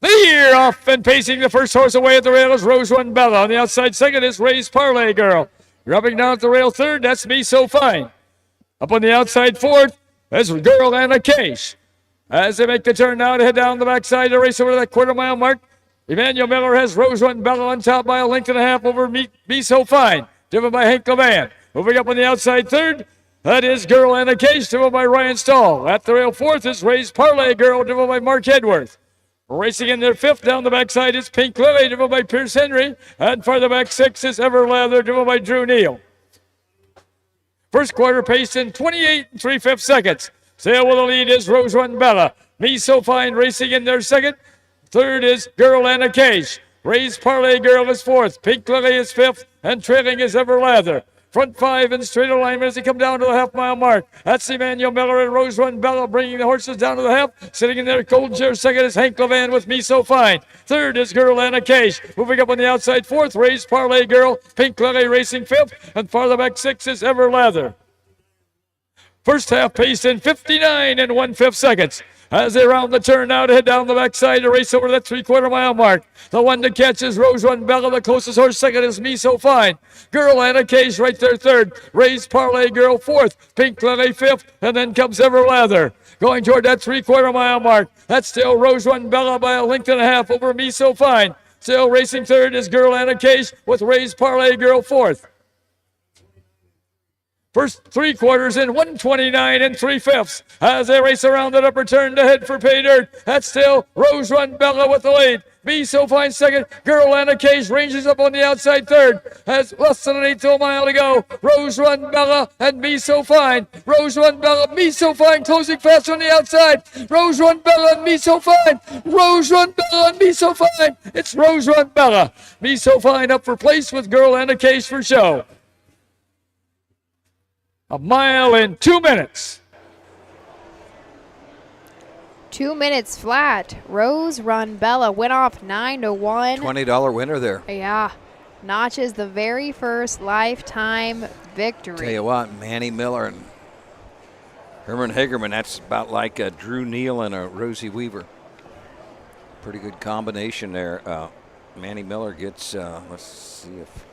The year off and pacing the first horse away at the rail is Rose Run Bella. On the outside second is Ray's Parlay Girl. Dropping down at the rail third, that's Me So Fine. Up on the outside fourth, that's Girl Anna Case. As they make the turn now to head down the backside to race over to that quarter-mile mark, Emmanuel Miller has Rose Run Bella on top by a length and a half over Me So Fine, driven by Hank Levan. Moving up on the outside third, that is Girl Anna Case, driven by Ryan Stahl. At the rail fourth is Ray's Parlay Girl, driven by Mark Hedworth. Racing in their fifth down the backside is Pink Lily, driven by Pierce Henry. And farther back six is Ever Lather, driven by Drew Neal. First quarter paced in 28 3/5 seconds. Sail with the lead is Rose Run Bella. Me So Fine racing in their second. Third is Girl Anna Case. Ray's Parlay Girl is 4th. Pink Lily is 5th. And trailing is Everlather. Front 5 in straight alignment as they come down to the half-mile mark. That's Emmanuel Miller and Rose Run Bella bringing the horses down to the half. Sitting in there, golden chair. Second is Hank Levan with Me So Fine. Third is Girl Anna Cage. Moving up on the outside, 4th, Ray's Parlay Girl. Pink Lily racing 5th. And farther back, 6 is Everlather. First half paced in 59 and 1/5 seconds. As they round the turn now to head down the backside to race over that 3/4 mile mark. The one to catch is Rose Run Bella. The closest horse second is Me So Fine. Girl Anna Cage right there third. Ray's Parlay Girl 4th. Pink Lily 5th. And then comes Everlather. Going toward that 3/4 mile mark. That's still Rose Run Bella by a length and a half over Me So Fine. Still racing third is Girl Anna Cage with Ray's Parlay Girl 4th. First 3/4 in 129 and 3/5 as they race around that upper turn to head for pay dirt. That's still Rose Run Bella with the lead. Me So Fine second. Girl Anna Cage ranges up on the outside third. Has less than an 1/8 mile to go. Rose Run Bella and Me So Fine. Rose Run Bella, Me So Fine closing fast on the outside. Rose Run Bella and Me So Fine. Rose Run Bella and Me So Fine. It's Rose Run Bella. Me So Fine up for place with Girl Anna Cage for show. A mile in 2 minutes. 2 minutes flat. Rose Run Bella went off 9-1. $20 winner there. Yeah. Notches the very first lifetime victory. Tell you what, Manny Miller and Herman Hagerman, that's about like a Drew Neal and a Rosie Weaver. Pretty good combination there. Manny Miller gets, let's see if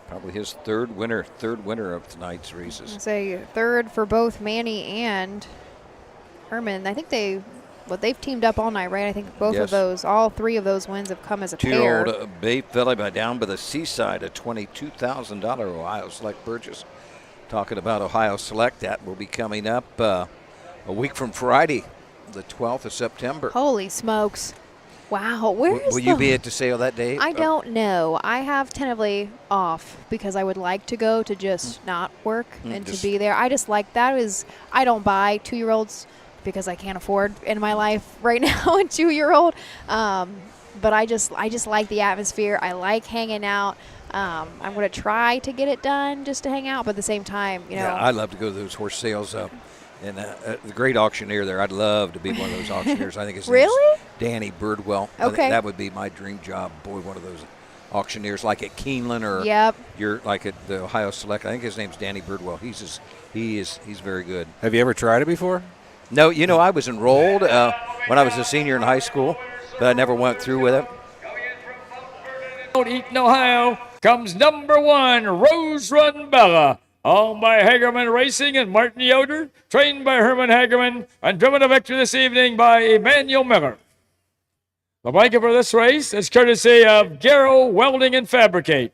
probably his third winner of tonight's races. I'd say third for both Manny and Herman. I think they've teamed up all night, right? I think both of those, all three of those wins have come as a pair. 2-year-old Bay Filly by down by the Seaside, a $22,000 Ohio Select purchase. Talking about Ohio Select, that will be coming up a week from Friday, the 12th of September. Holy smokes. Wow, Will you be at the sale that day? I don't know. I have tentatively off because I would like to go to just not work and to be there. I just like that is I don't buy 2-year-olds because I can't afford in my life right now a 2-year-old. But I just like the atmosphere. I like hanging out. I'm going to try to get it done just to hang out, but at the same time, you know. Yeah, I'd love to go to those horse sales. And the great auctioneer there, I'd love to be one of those auctioneers. I think his name's Danny Birdwell. Okay. That would be my dream job. Boy, one of those auctioneers like at Keeneland or you're like at the Ohio Select. I think his name's Danny Birdwell. He's very good. Have you ever tried it before? No, you know, I was enrolled when I was a senior in high school, but I never went through with it. Eaton, Ohio, comes number 1, Rose Run Bella. Owned by Hagerman Racing and Martin Yoder, trained by Herman Hagerman, and driven to victory this evening by Emmanuel Miller. The blanket for this race is courtesy of Garrow Welding and Fabricate.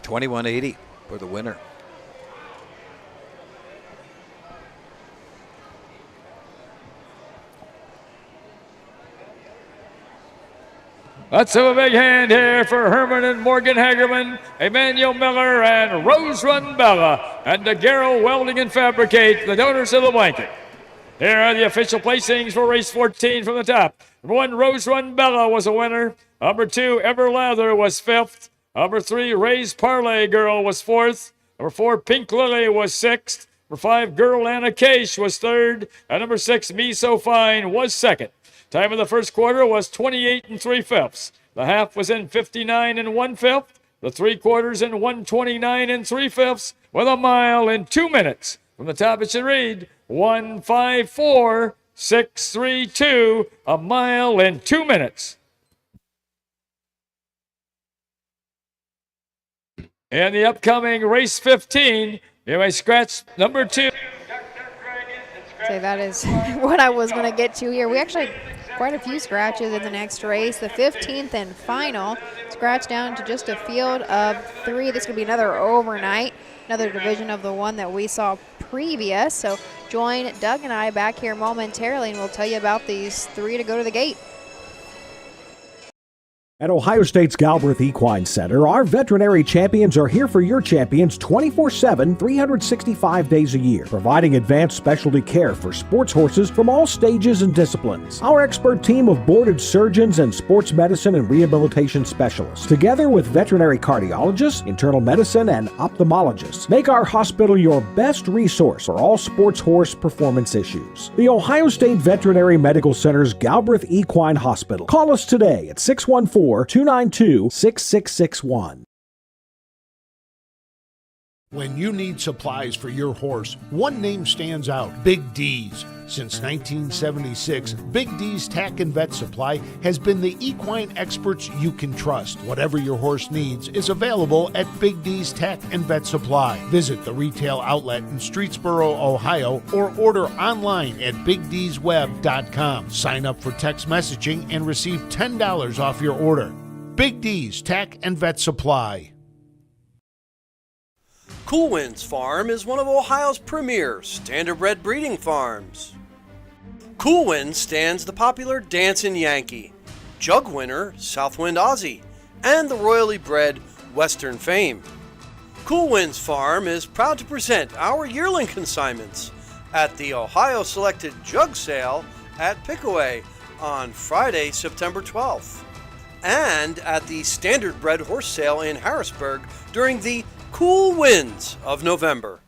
$21.80 for the winner. Let's have a big hand here for Herman and Morgan Hagerman, Emmanuel Miller, and Rose Run Bella, and the Garrow Welding and Fabricate, the donors of the blanket. Here are the official placings for race 14 from the top. Number 1, Rose Run Bella was a winner. Number 2, Everlather was 5th. Number 3, Ray's Parlay Girl was 4th. Number 4, Pink Lily was 6th. Number 5, Girl Anna Case was 3rd. And number 6, Me So Fine was 2nd. Time of the first quarter was 28 and 3/5. The half was in 59 and 1/5. The 3/4 in 129 and 3/5 with a mile in 2 minutes. From the top it should read 1:54.632, a mile in 2 minutes. And the upcoming race 15, you may scratch number 2. So that is what I was going to get to here. We actually quite a few scratches in the next race. The 15th and final scratch down to just a field of 3. This could be another overnight, another division of the one that we saw previous. So join Doug and I back here momentarily, and we'll tell you about these 3 to go to the gate. At Ohio State's Galbraith Equine Center, our veterinary champions are here for your champions 24/7, 365 days a year, providing advanced specialty care for sports horses from all stages and disciplines. Our expert team of boarded surgeons and sports medicine and rehabilitation specialists, together with veterinary cardiologists, internal medicine, and ophthalmologists, make our hospital your best resource for all sports horse performance issues. The Ohio State Veterinary Medical Center's Galbraith Equine Hospital. Call us today at 614-292-6661. When you need supplies for your horse, one name stands out: Big D's. Since 1976, Big D's Tack and Vet Supply has been the equine experts you can trust. Whatever your horse needs is available at Big D's Tack and Vet Supply. Visit the retail outlet in Streetsboro, Ohio, or order online at BigD'sWeb.com. Sign up for text messaging and receive $10 off your order. Big D's Tack and Vet Supply. Cool Winds Farm is one of Ohio's premier standardbred breeding farms. Cool Winds stands the popular Dancin' Yankee, jug winner Southwind Aussie, and the royally bred Western Fame. Cool Winds Farm is proud to present our yearling consignments at the Ohio Selected Jug Sale at Pickaway on Friday, September 12th, and at the Standardbred Horse Sale in Harrisburg during the Cool Winds of November.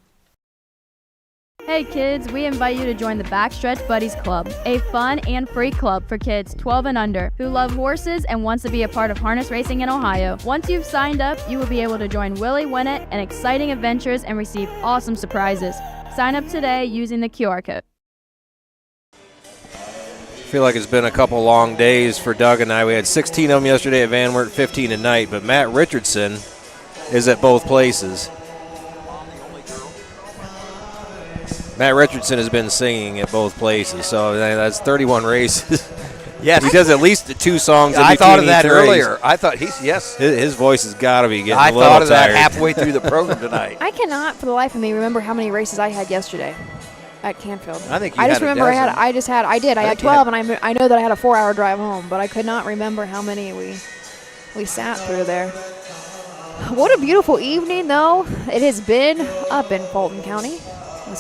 Hey kids, we invite you to join the Backstretch Buddies Club, a fun and free club for kids 12 and under who love horses and wants to be a part of harness racing in Ohio. Once you've signed up, you will be able to join Willie Winnett and exciting adventures and receive awesome surprises. Sign up today using the QR code. I feel like it's been a couple long days for Doug and I. We had 16 of them yesterday at Van Wert, 15 tonight, but Matt Richardson is at both places. Matt Richardson has been singing at both places, so that's 31 races. Yes. He does at least 2 songs in I between thought of that each race. earlier. I thought His voice has got to be getting I a little thought of tired. that halfway through the program tonight. I cannot for the life of me remember how many races I had yesterday at Canfield. I think you I just had a remember dozen. I had 12, and I know that I had a 4-hour drive home, but I could not remember how many we sat through there. What a beautiful evening, though, it has been up in Fulton County.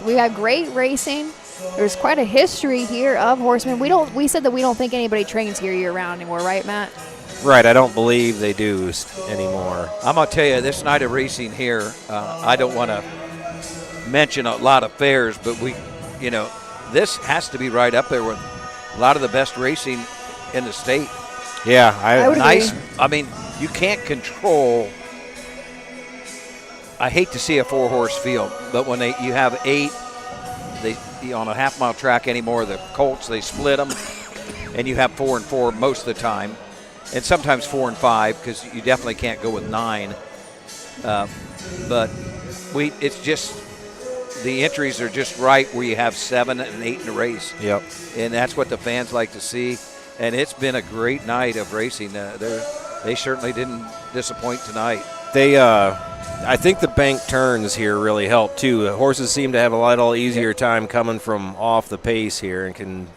We had great racing. There's quite a history here of Horsemen. We said that we don't think anybody trains here year-round anymore, right, Matt? Right, I don't believe they do anymore. I'm going to tell you, this night of racing here, I don't want to mention a lot of fairs, but this has to be right up there with a lot of the best racing in the state. Yeah, I would agree. I mean, you can't control. I hate to see a 4-horse field, but when you have 8, on a half-mile track anymore, the colts, they split them, and you have 4 and 4 most of the time, and sometimes 4 and 5 because you definitely can't go with 9. But it's just the entries are just right where you have 7 and 8 in a race. Yep. And that's what the fans like to see. And it's been a great night of racing. They certainly didn't disappoint tonight. I think the bank turns here really help too. The horses seem to have a little easier time coming from off the pace here and can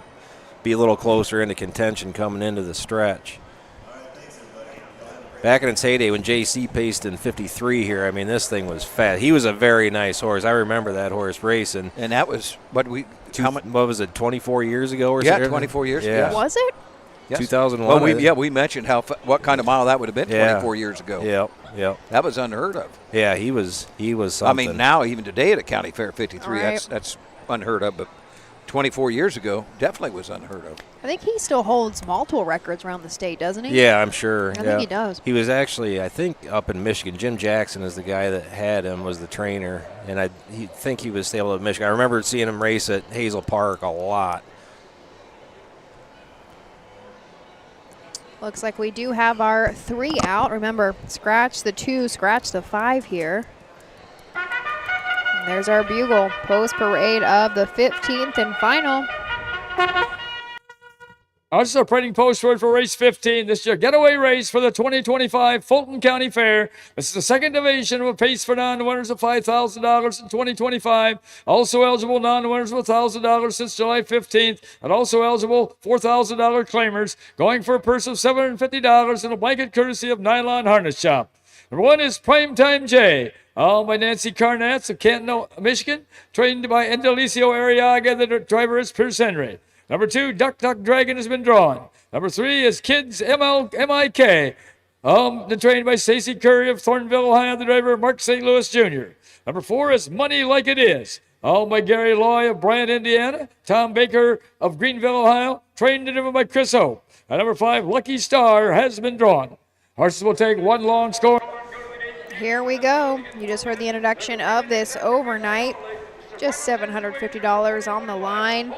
be a little closer into contention coming into the stretch. Back in its heyday when JC paced in 53 here, I mean, this thing was fast. He was a very nice horse. I remember that horse racing. And that was what was it, 24 years ago or yeah, something? 24 years yeah. ago. Was it? Yes. 2001. Well, we mentioned what kind of mile that would have been 24 years ago. Yep. That was unheard of. Yeah, he was something. I mean, now even today at a county fair 53, right. that's unheard of. But 24 years ago, definitely was unheard of. I think he still holds multiple records around the state, doesn't he? Yeah, I'm sure. I think he does. He was actually, I think, up in Michigan. Jim Jackson is the guy that had him, was the trainer, and I think he was stable at Michigan. I remember seeing him race at Hazel Park a lot. Looks like we do have our 3 out. Remember, scratch the 2, scratch the 5 here. And there's our bugle, post parade of the 15th and final. This is our printing postword for race 15. This is your getaway race for the 2025 Fulton County Fair. This is the second division of a pace for non-winners of $5,000 in 2025. Also eligible non-winners of $1,000 since July 15th, and also eligible $4,000 claimers, going for a purse of $750 and a blanket courtesy of Nylon Harness Shop. Number 1 is Primetime J, owned by Nancy Carnatz of Canton, Michigan, trained by Endelicio Arriaga. The driver is Pierce Henry. Number 2, Duck Duck Dragon has been drawn. Number 3 is Kids MIK, trained by Stacy Curry of Thornville, Ohio. The driver, Mark St. Louis Jr. Number 4 is Money Like It Is, owned by Gary Loy of Bryant, Indiana. Tom Baker of Greenville, Ohio, trained and driven by Chris Hope. And number 5, Lucky Star has been drawn. Horses will take one long score. Here we go. You just heard the introduction of this overnight. Just $750 on the line.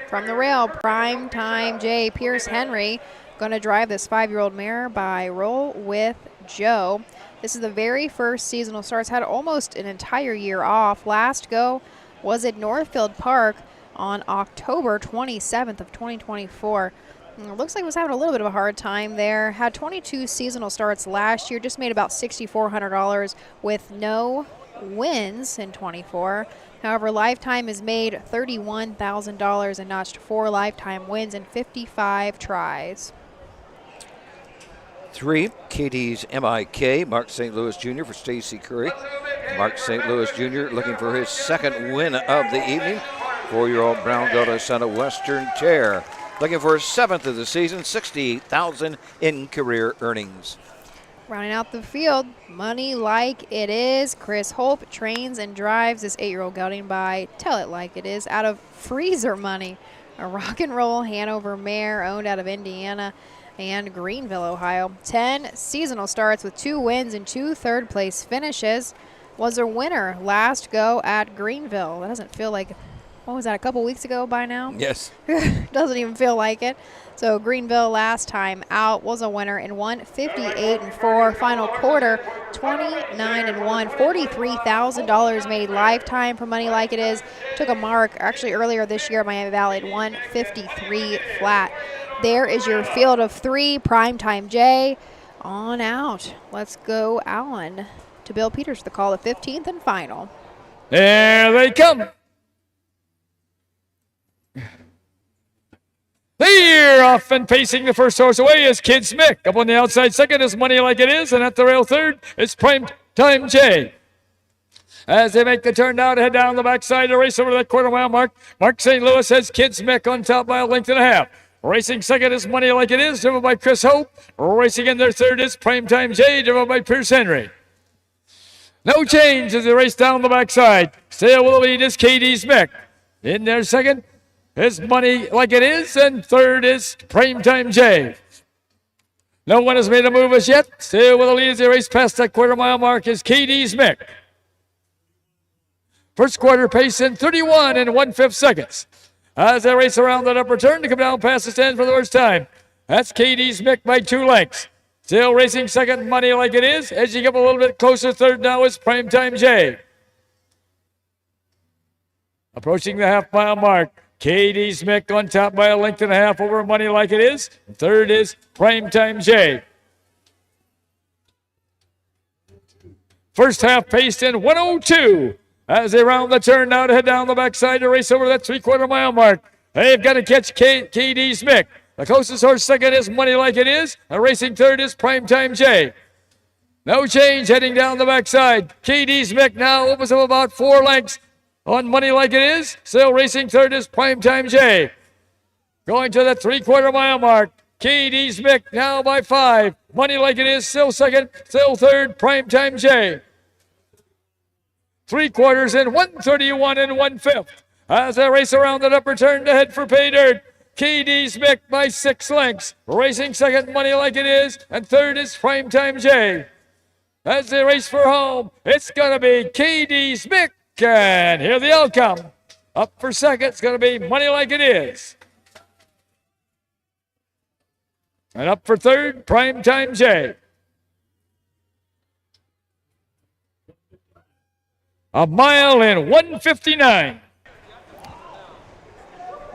From the rail, Primetime J. Pierce Henry going to drive this 5-year-old mare by Roll with Joe. This is the very first seasonal starts. Had almost an entire year off. Last go was at Northfield Park on October 27th of 2024. It looks like it was having a little bit of a hard time there. Had 22 seasonal starts last year. Just made about $6,400 with no wins in 24. However, Lifetime has made $31,000 and notched 4 lifetime wins in 55 tries. 3, Katie's MIK, Mark St. Louis Jr. for Stacy Curry. Mark St. Louis Jr. looking for his second win of the evening. 4-year-old brown daughter son of Western Tear, looking for his 7th of the season, $68,000 in career earnings. Rounding out the field, Money Like It Is. Chris Hope trains and drives this 8-year-old gelding by Tell It Like It Is out of Freezer Money, a rock and roll Hanover mare owned out of Indiana and Greenville, Ohio. 10 seasonal starts with 2 wins and 2 third-place finishes. Was a winner last go at Greenville. That doesn't feel like, what was that, a couple weeks ago by now? Yes. Doesn't even feel like it. So Greenville last time out was a winner and won 58-4. Final quarter, 29-1. $43,000 made lifetime for Money Like It Is. Took a mark actually earlier this year at Miami Valley at 153 flat. There is your field of 3. Primetime J on out. Let's go, Allen, to Bill Peters for the call of 15th and final. There they come. They're off and pacing the first horse away is Kid Smick. Up on the outside second is Money Like It Is, and at the rail third is Primetime J. As they make the turn now to head down the backside to race over that quarter-mile mark, Mark St. Louis has Kid Smick on top by a length and a half. Racing second is Money Like It Is, driven by Chris Hope. Racing in their third is Primetime J, driven by Pierce Henry. No change as they race down the backside. Still will lead is KD Smick. In their second is Money Like It Is, and third is Primetime J. No one has made a move as yet. Still with the lead as they race past that quarter-mile mark is KD Smick. First quarter pace in 31 1/5 seconds. As they race around that upper turn to come down past the stand for the first time. That's KD Smick by 2 lengths. Still racing second, Money Like It Is. Edging up a little bit closer, third now is Primetime J. Approaching the half-mile mark. KD Smick on top by a length and a half over Money Like It Is. Third is Primetime J. First half paced in 1:02 as they round the turn now to head down the backside to race over that 3/4 mile mark. They've got to catch KD Smick. The closest horse second is Money Like It Is. And racing third is Primetime J. No change heading down the backside. KD Smick now opens up about 4 lengths on Money Like It Is. Still racing third is Primetime J. Going to the 3/4 mile mark. KD Smick now by 5. Money Like It Is still second, still third, Primetime J. 3/4 in 1:31 1/5. As they race around that upper turn to head for pay dirt. KD Smick by 6 lengths. Racing second, Money Like It Is, and third is Primetime J. As they race for home, it's going to be KD Smick. And here the outcome. Up for second, it's going to be Money Like It Is. And up for third, Primetime J. A mile in 1:59.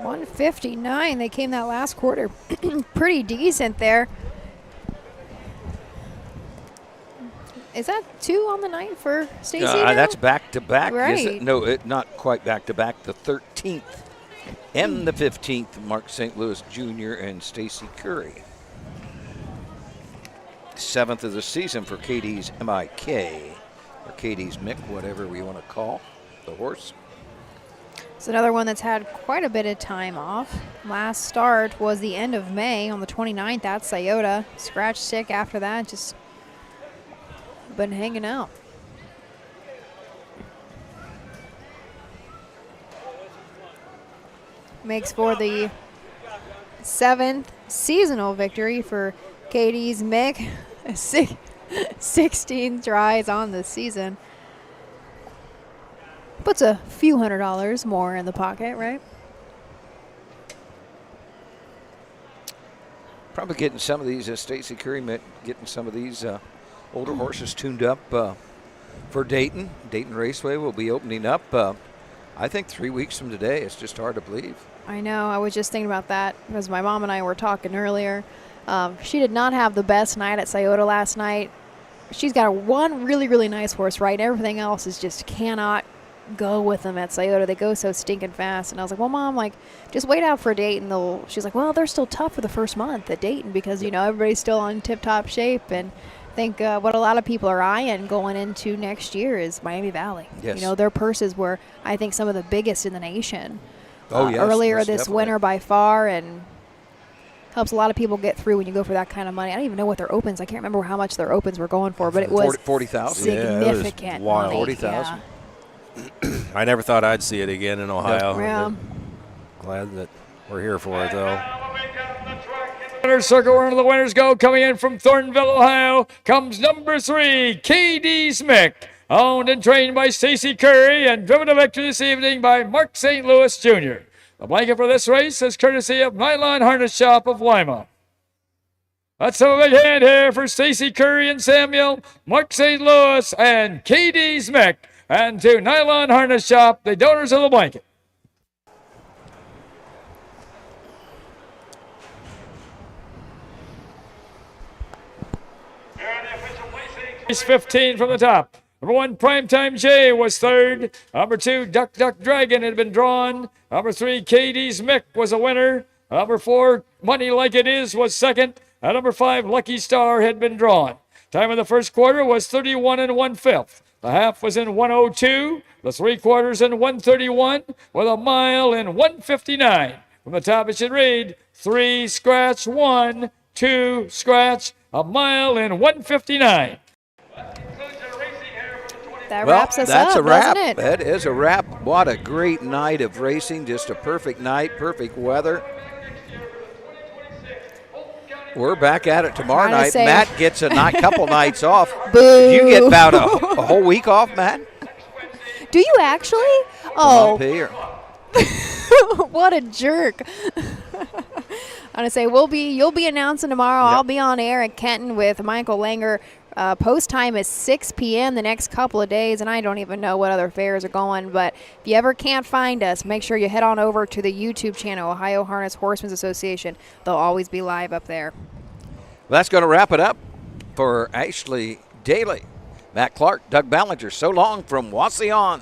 159. They came that last quarter. Pretty decent there. Is that 2 on the night for Stacy? That's back-to-back, right. is it? No, not quite back-to-back. The 13th and the 15th, Mark St. Louis Jr. and Stacy Curry. 7th of the season for Katie's MIK, or Katie's Mick, whatever we want to call the horse. It's another one that's had quite a bit of time off. Last start was the end of May on the 29th at Scioto. Scratch sick after that, just been hanging out. Makes for the 7th seasonal victory for Katie's Mick. 16 tries on the season. Puts a few $100s more in the pocket, right? Probably getting some of these, Stacy Curry, getting some of these older horses tuned up for Dayton. Dayton Raceway will be opening up, I think, 3 weeks from today. It's just hard to believe. I know. I was just thinking about that because my mom and I were talking earlier. She did not have the best night at Scioto last night. She's got one really, really nice horse, right? Everything else is just cannot go with them at Scioto. They go so stinking fast. And I was like, well, Mom, like, just wait out for Dayton. She's like, well, they're still tough for the first month at Dayton because, you know, everybody's still on tip-top shape. And I think what a lot of people are eyeing going into next year is Miami Valley. Yes. You know, their purses were, I think, some of the biggest in the nation. Oh, yes, earlier most this definitely. winter by far, and helps a lot of people get through when you go for that kind of money. I don't even know what their opens. I can't remember how much their opens were going for, but it was 40,000. significant. Yeah, it was wild. money. 40,000. Yeah. I never thought I'd see it again in Ohio. Yeah. Glad that we're here for it, though. Winner's circle, where the winners go. Coming in from Thorntonville, Ohio, comes number 3, K.D. Smith. Owned and trained by Stacy Curry and driven to victory this evening by Mark St. Louis Jr. The blanket for this race is courtesy of Nylon Harness Shop of Lima. Let's have a big hand here for Stacy Curry and Samuel, Mark St. Louis, and K.D. Smith. And to Nylon Harness Shop, the donors of the blanket. Race 15 from the top. Number 1, Primetime J was third. Number 2, Duck Duck Dragon had been drawn. Number 3, Katie's Mick was a winner. Number 4, Money Like It Is was second. And number 5, Lucky Star had been drawn. Time of the first quarter was 31 1/5. The half was in 1:02. The 3/4 in 1:31 with a mile in 1:59. From the top it should read 3 scratch 1, 2 scratch, a mile in 1:59. That wraps us up, a wrap. doesn't it? That is a wrap. What a great night of racing. Just a perfect night, perfect weather. We're back at it tomorrow night. Matt gets a couple nights off. Boo. Did you get about a whole week off, Matt? Do you actually? Oh. What a jerk. I'm going to say, you'll be announcing tomorrow. Yep. I'll be on air at Kenton with Michael Langer. Post time is 6 p.m. the next couple of days, and I don't even know what other fairs are going. But if you ever can't find us, make sure you head on over to the YouTube channel, Ohio Harness Horsemen's Association. They'll always be live up there. Well, that's going to wrap it up for Ashley Daly, Matt Clark, Doug Ballinger. So long from Wauseon.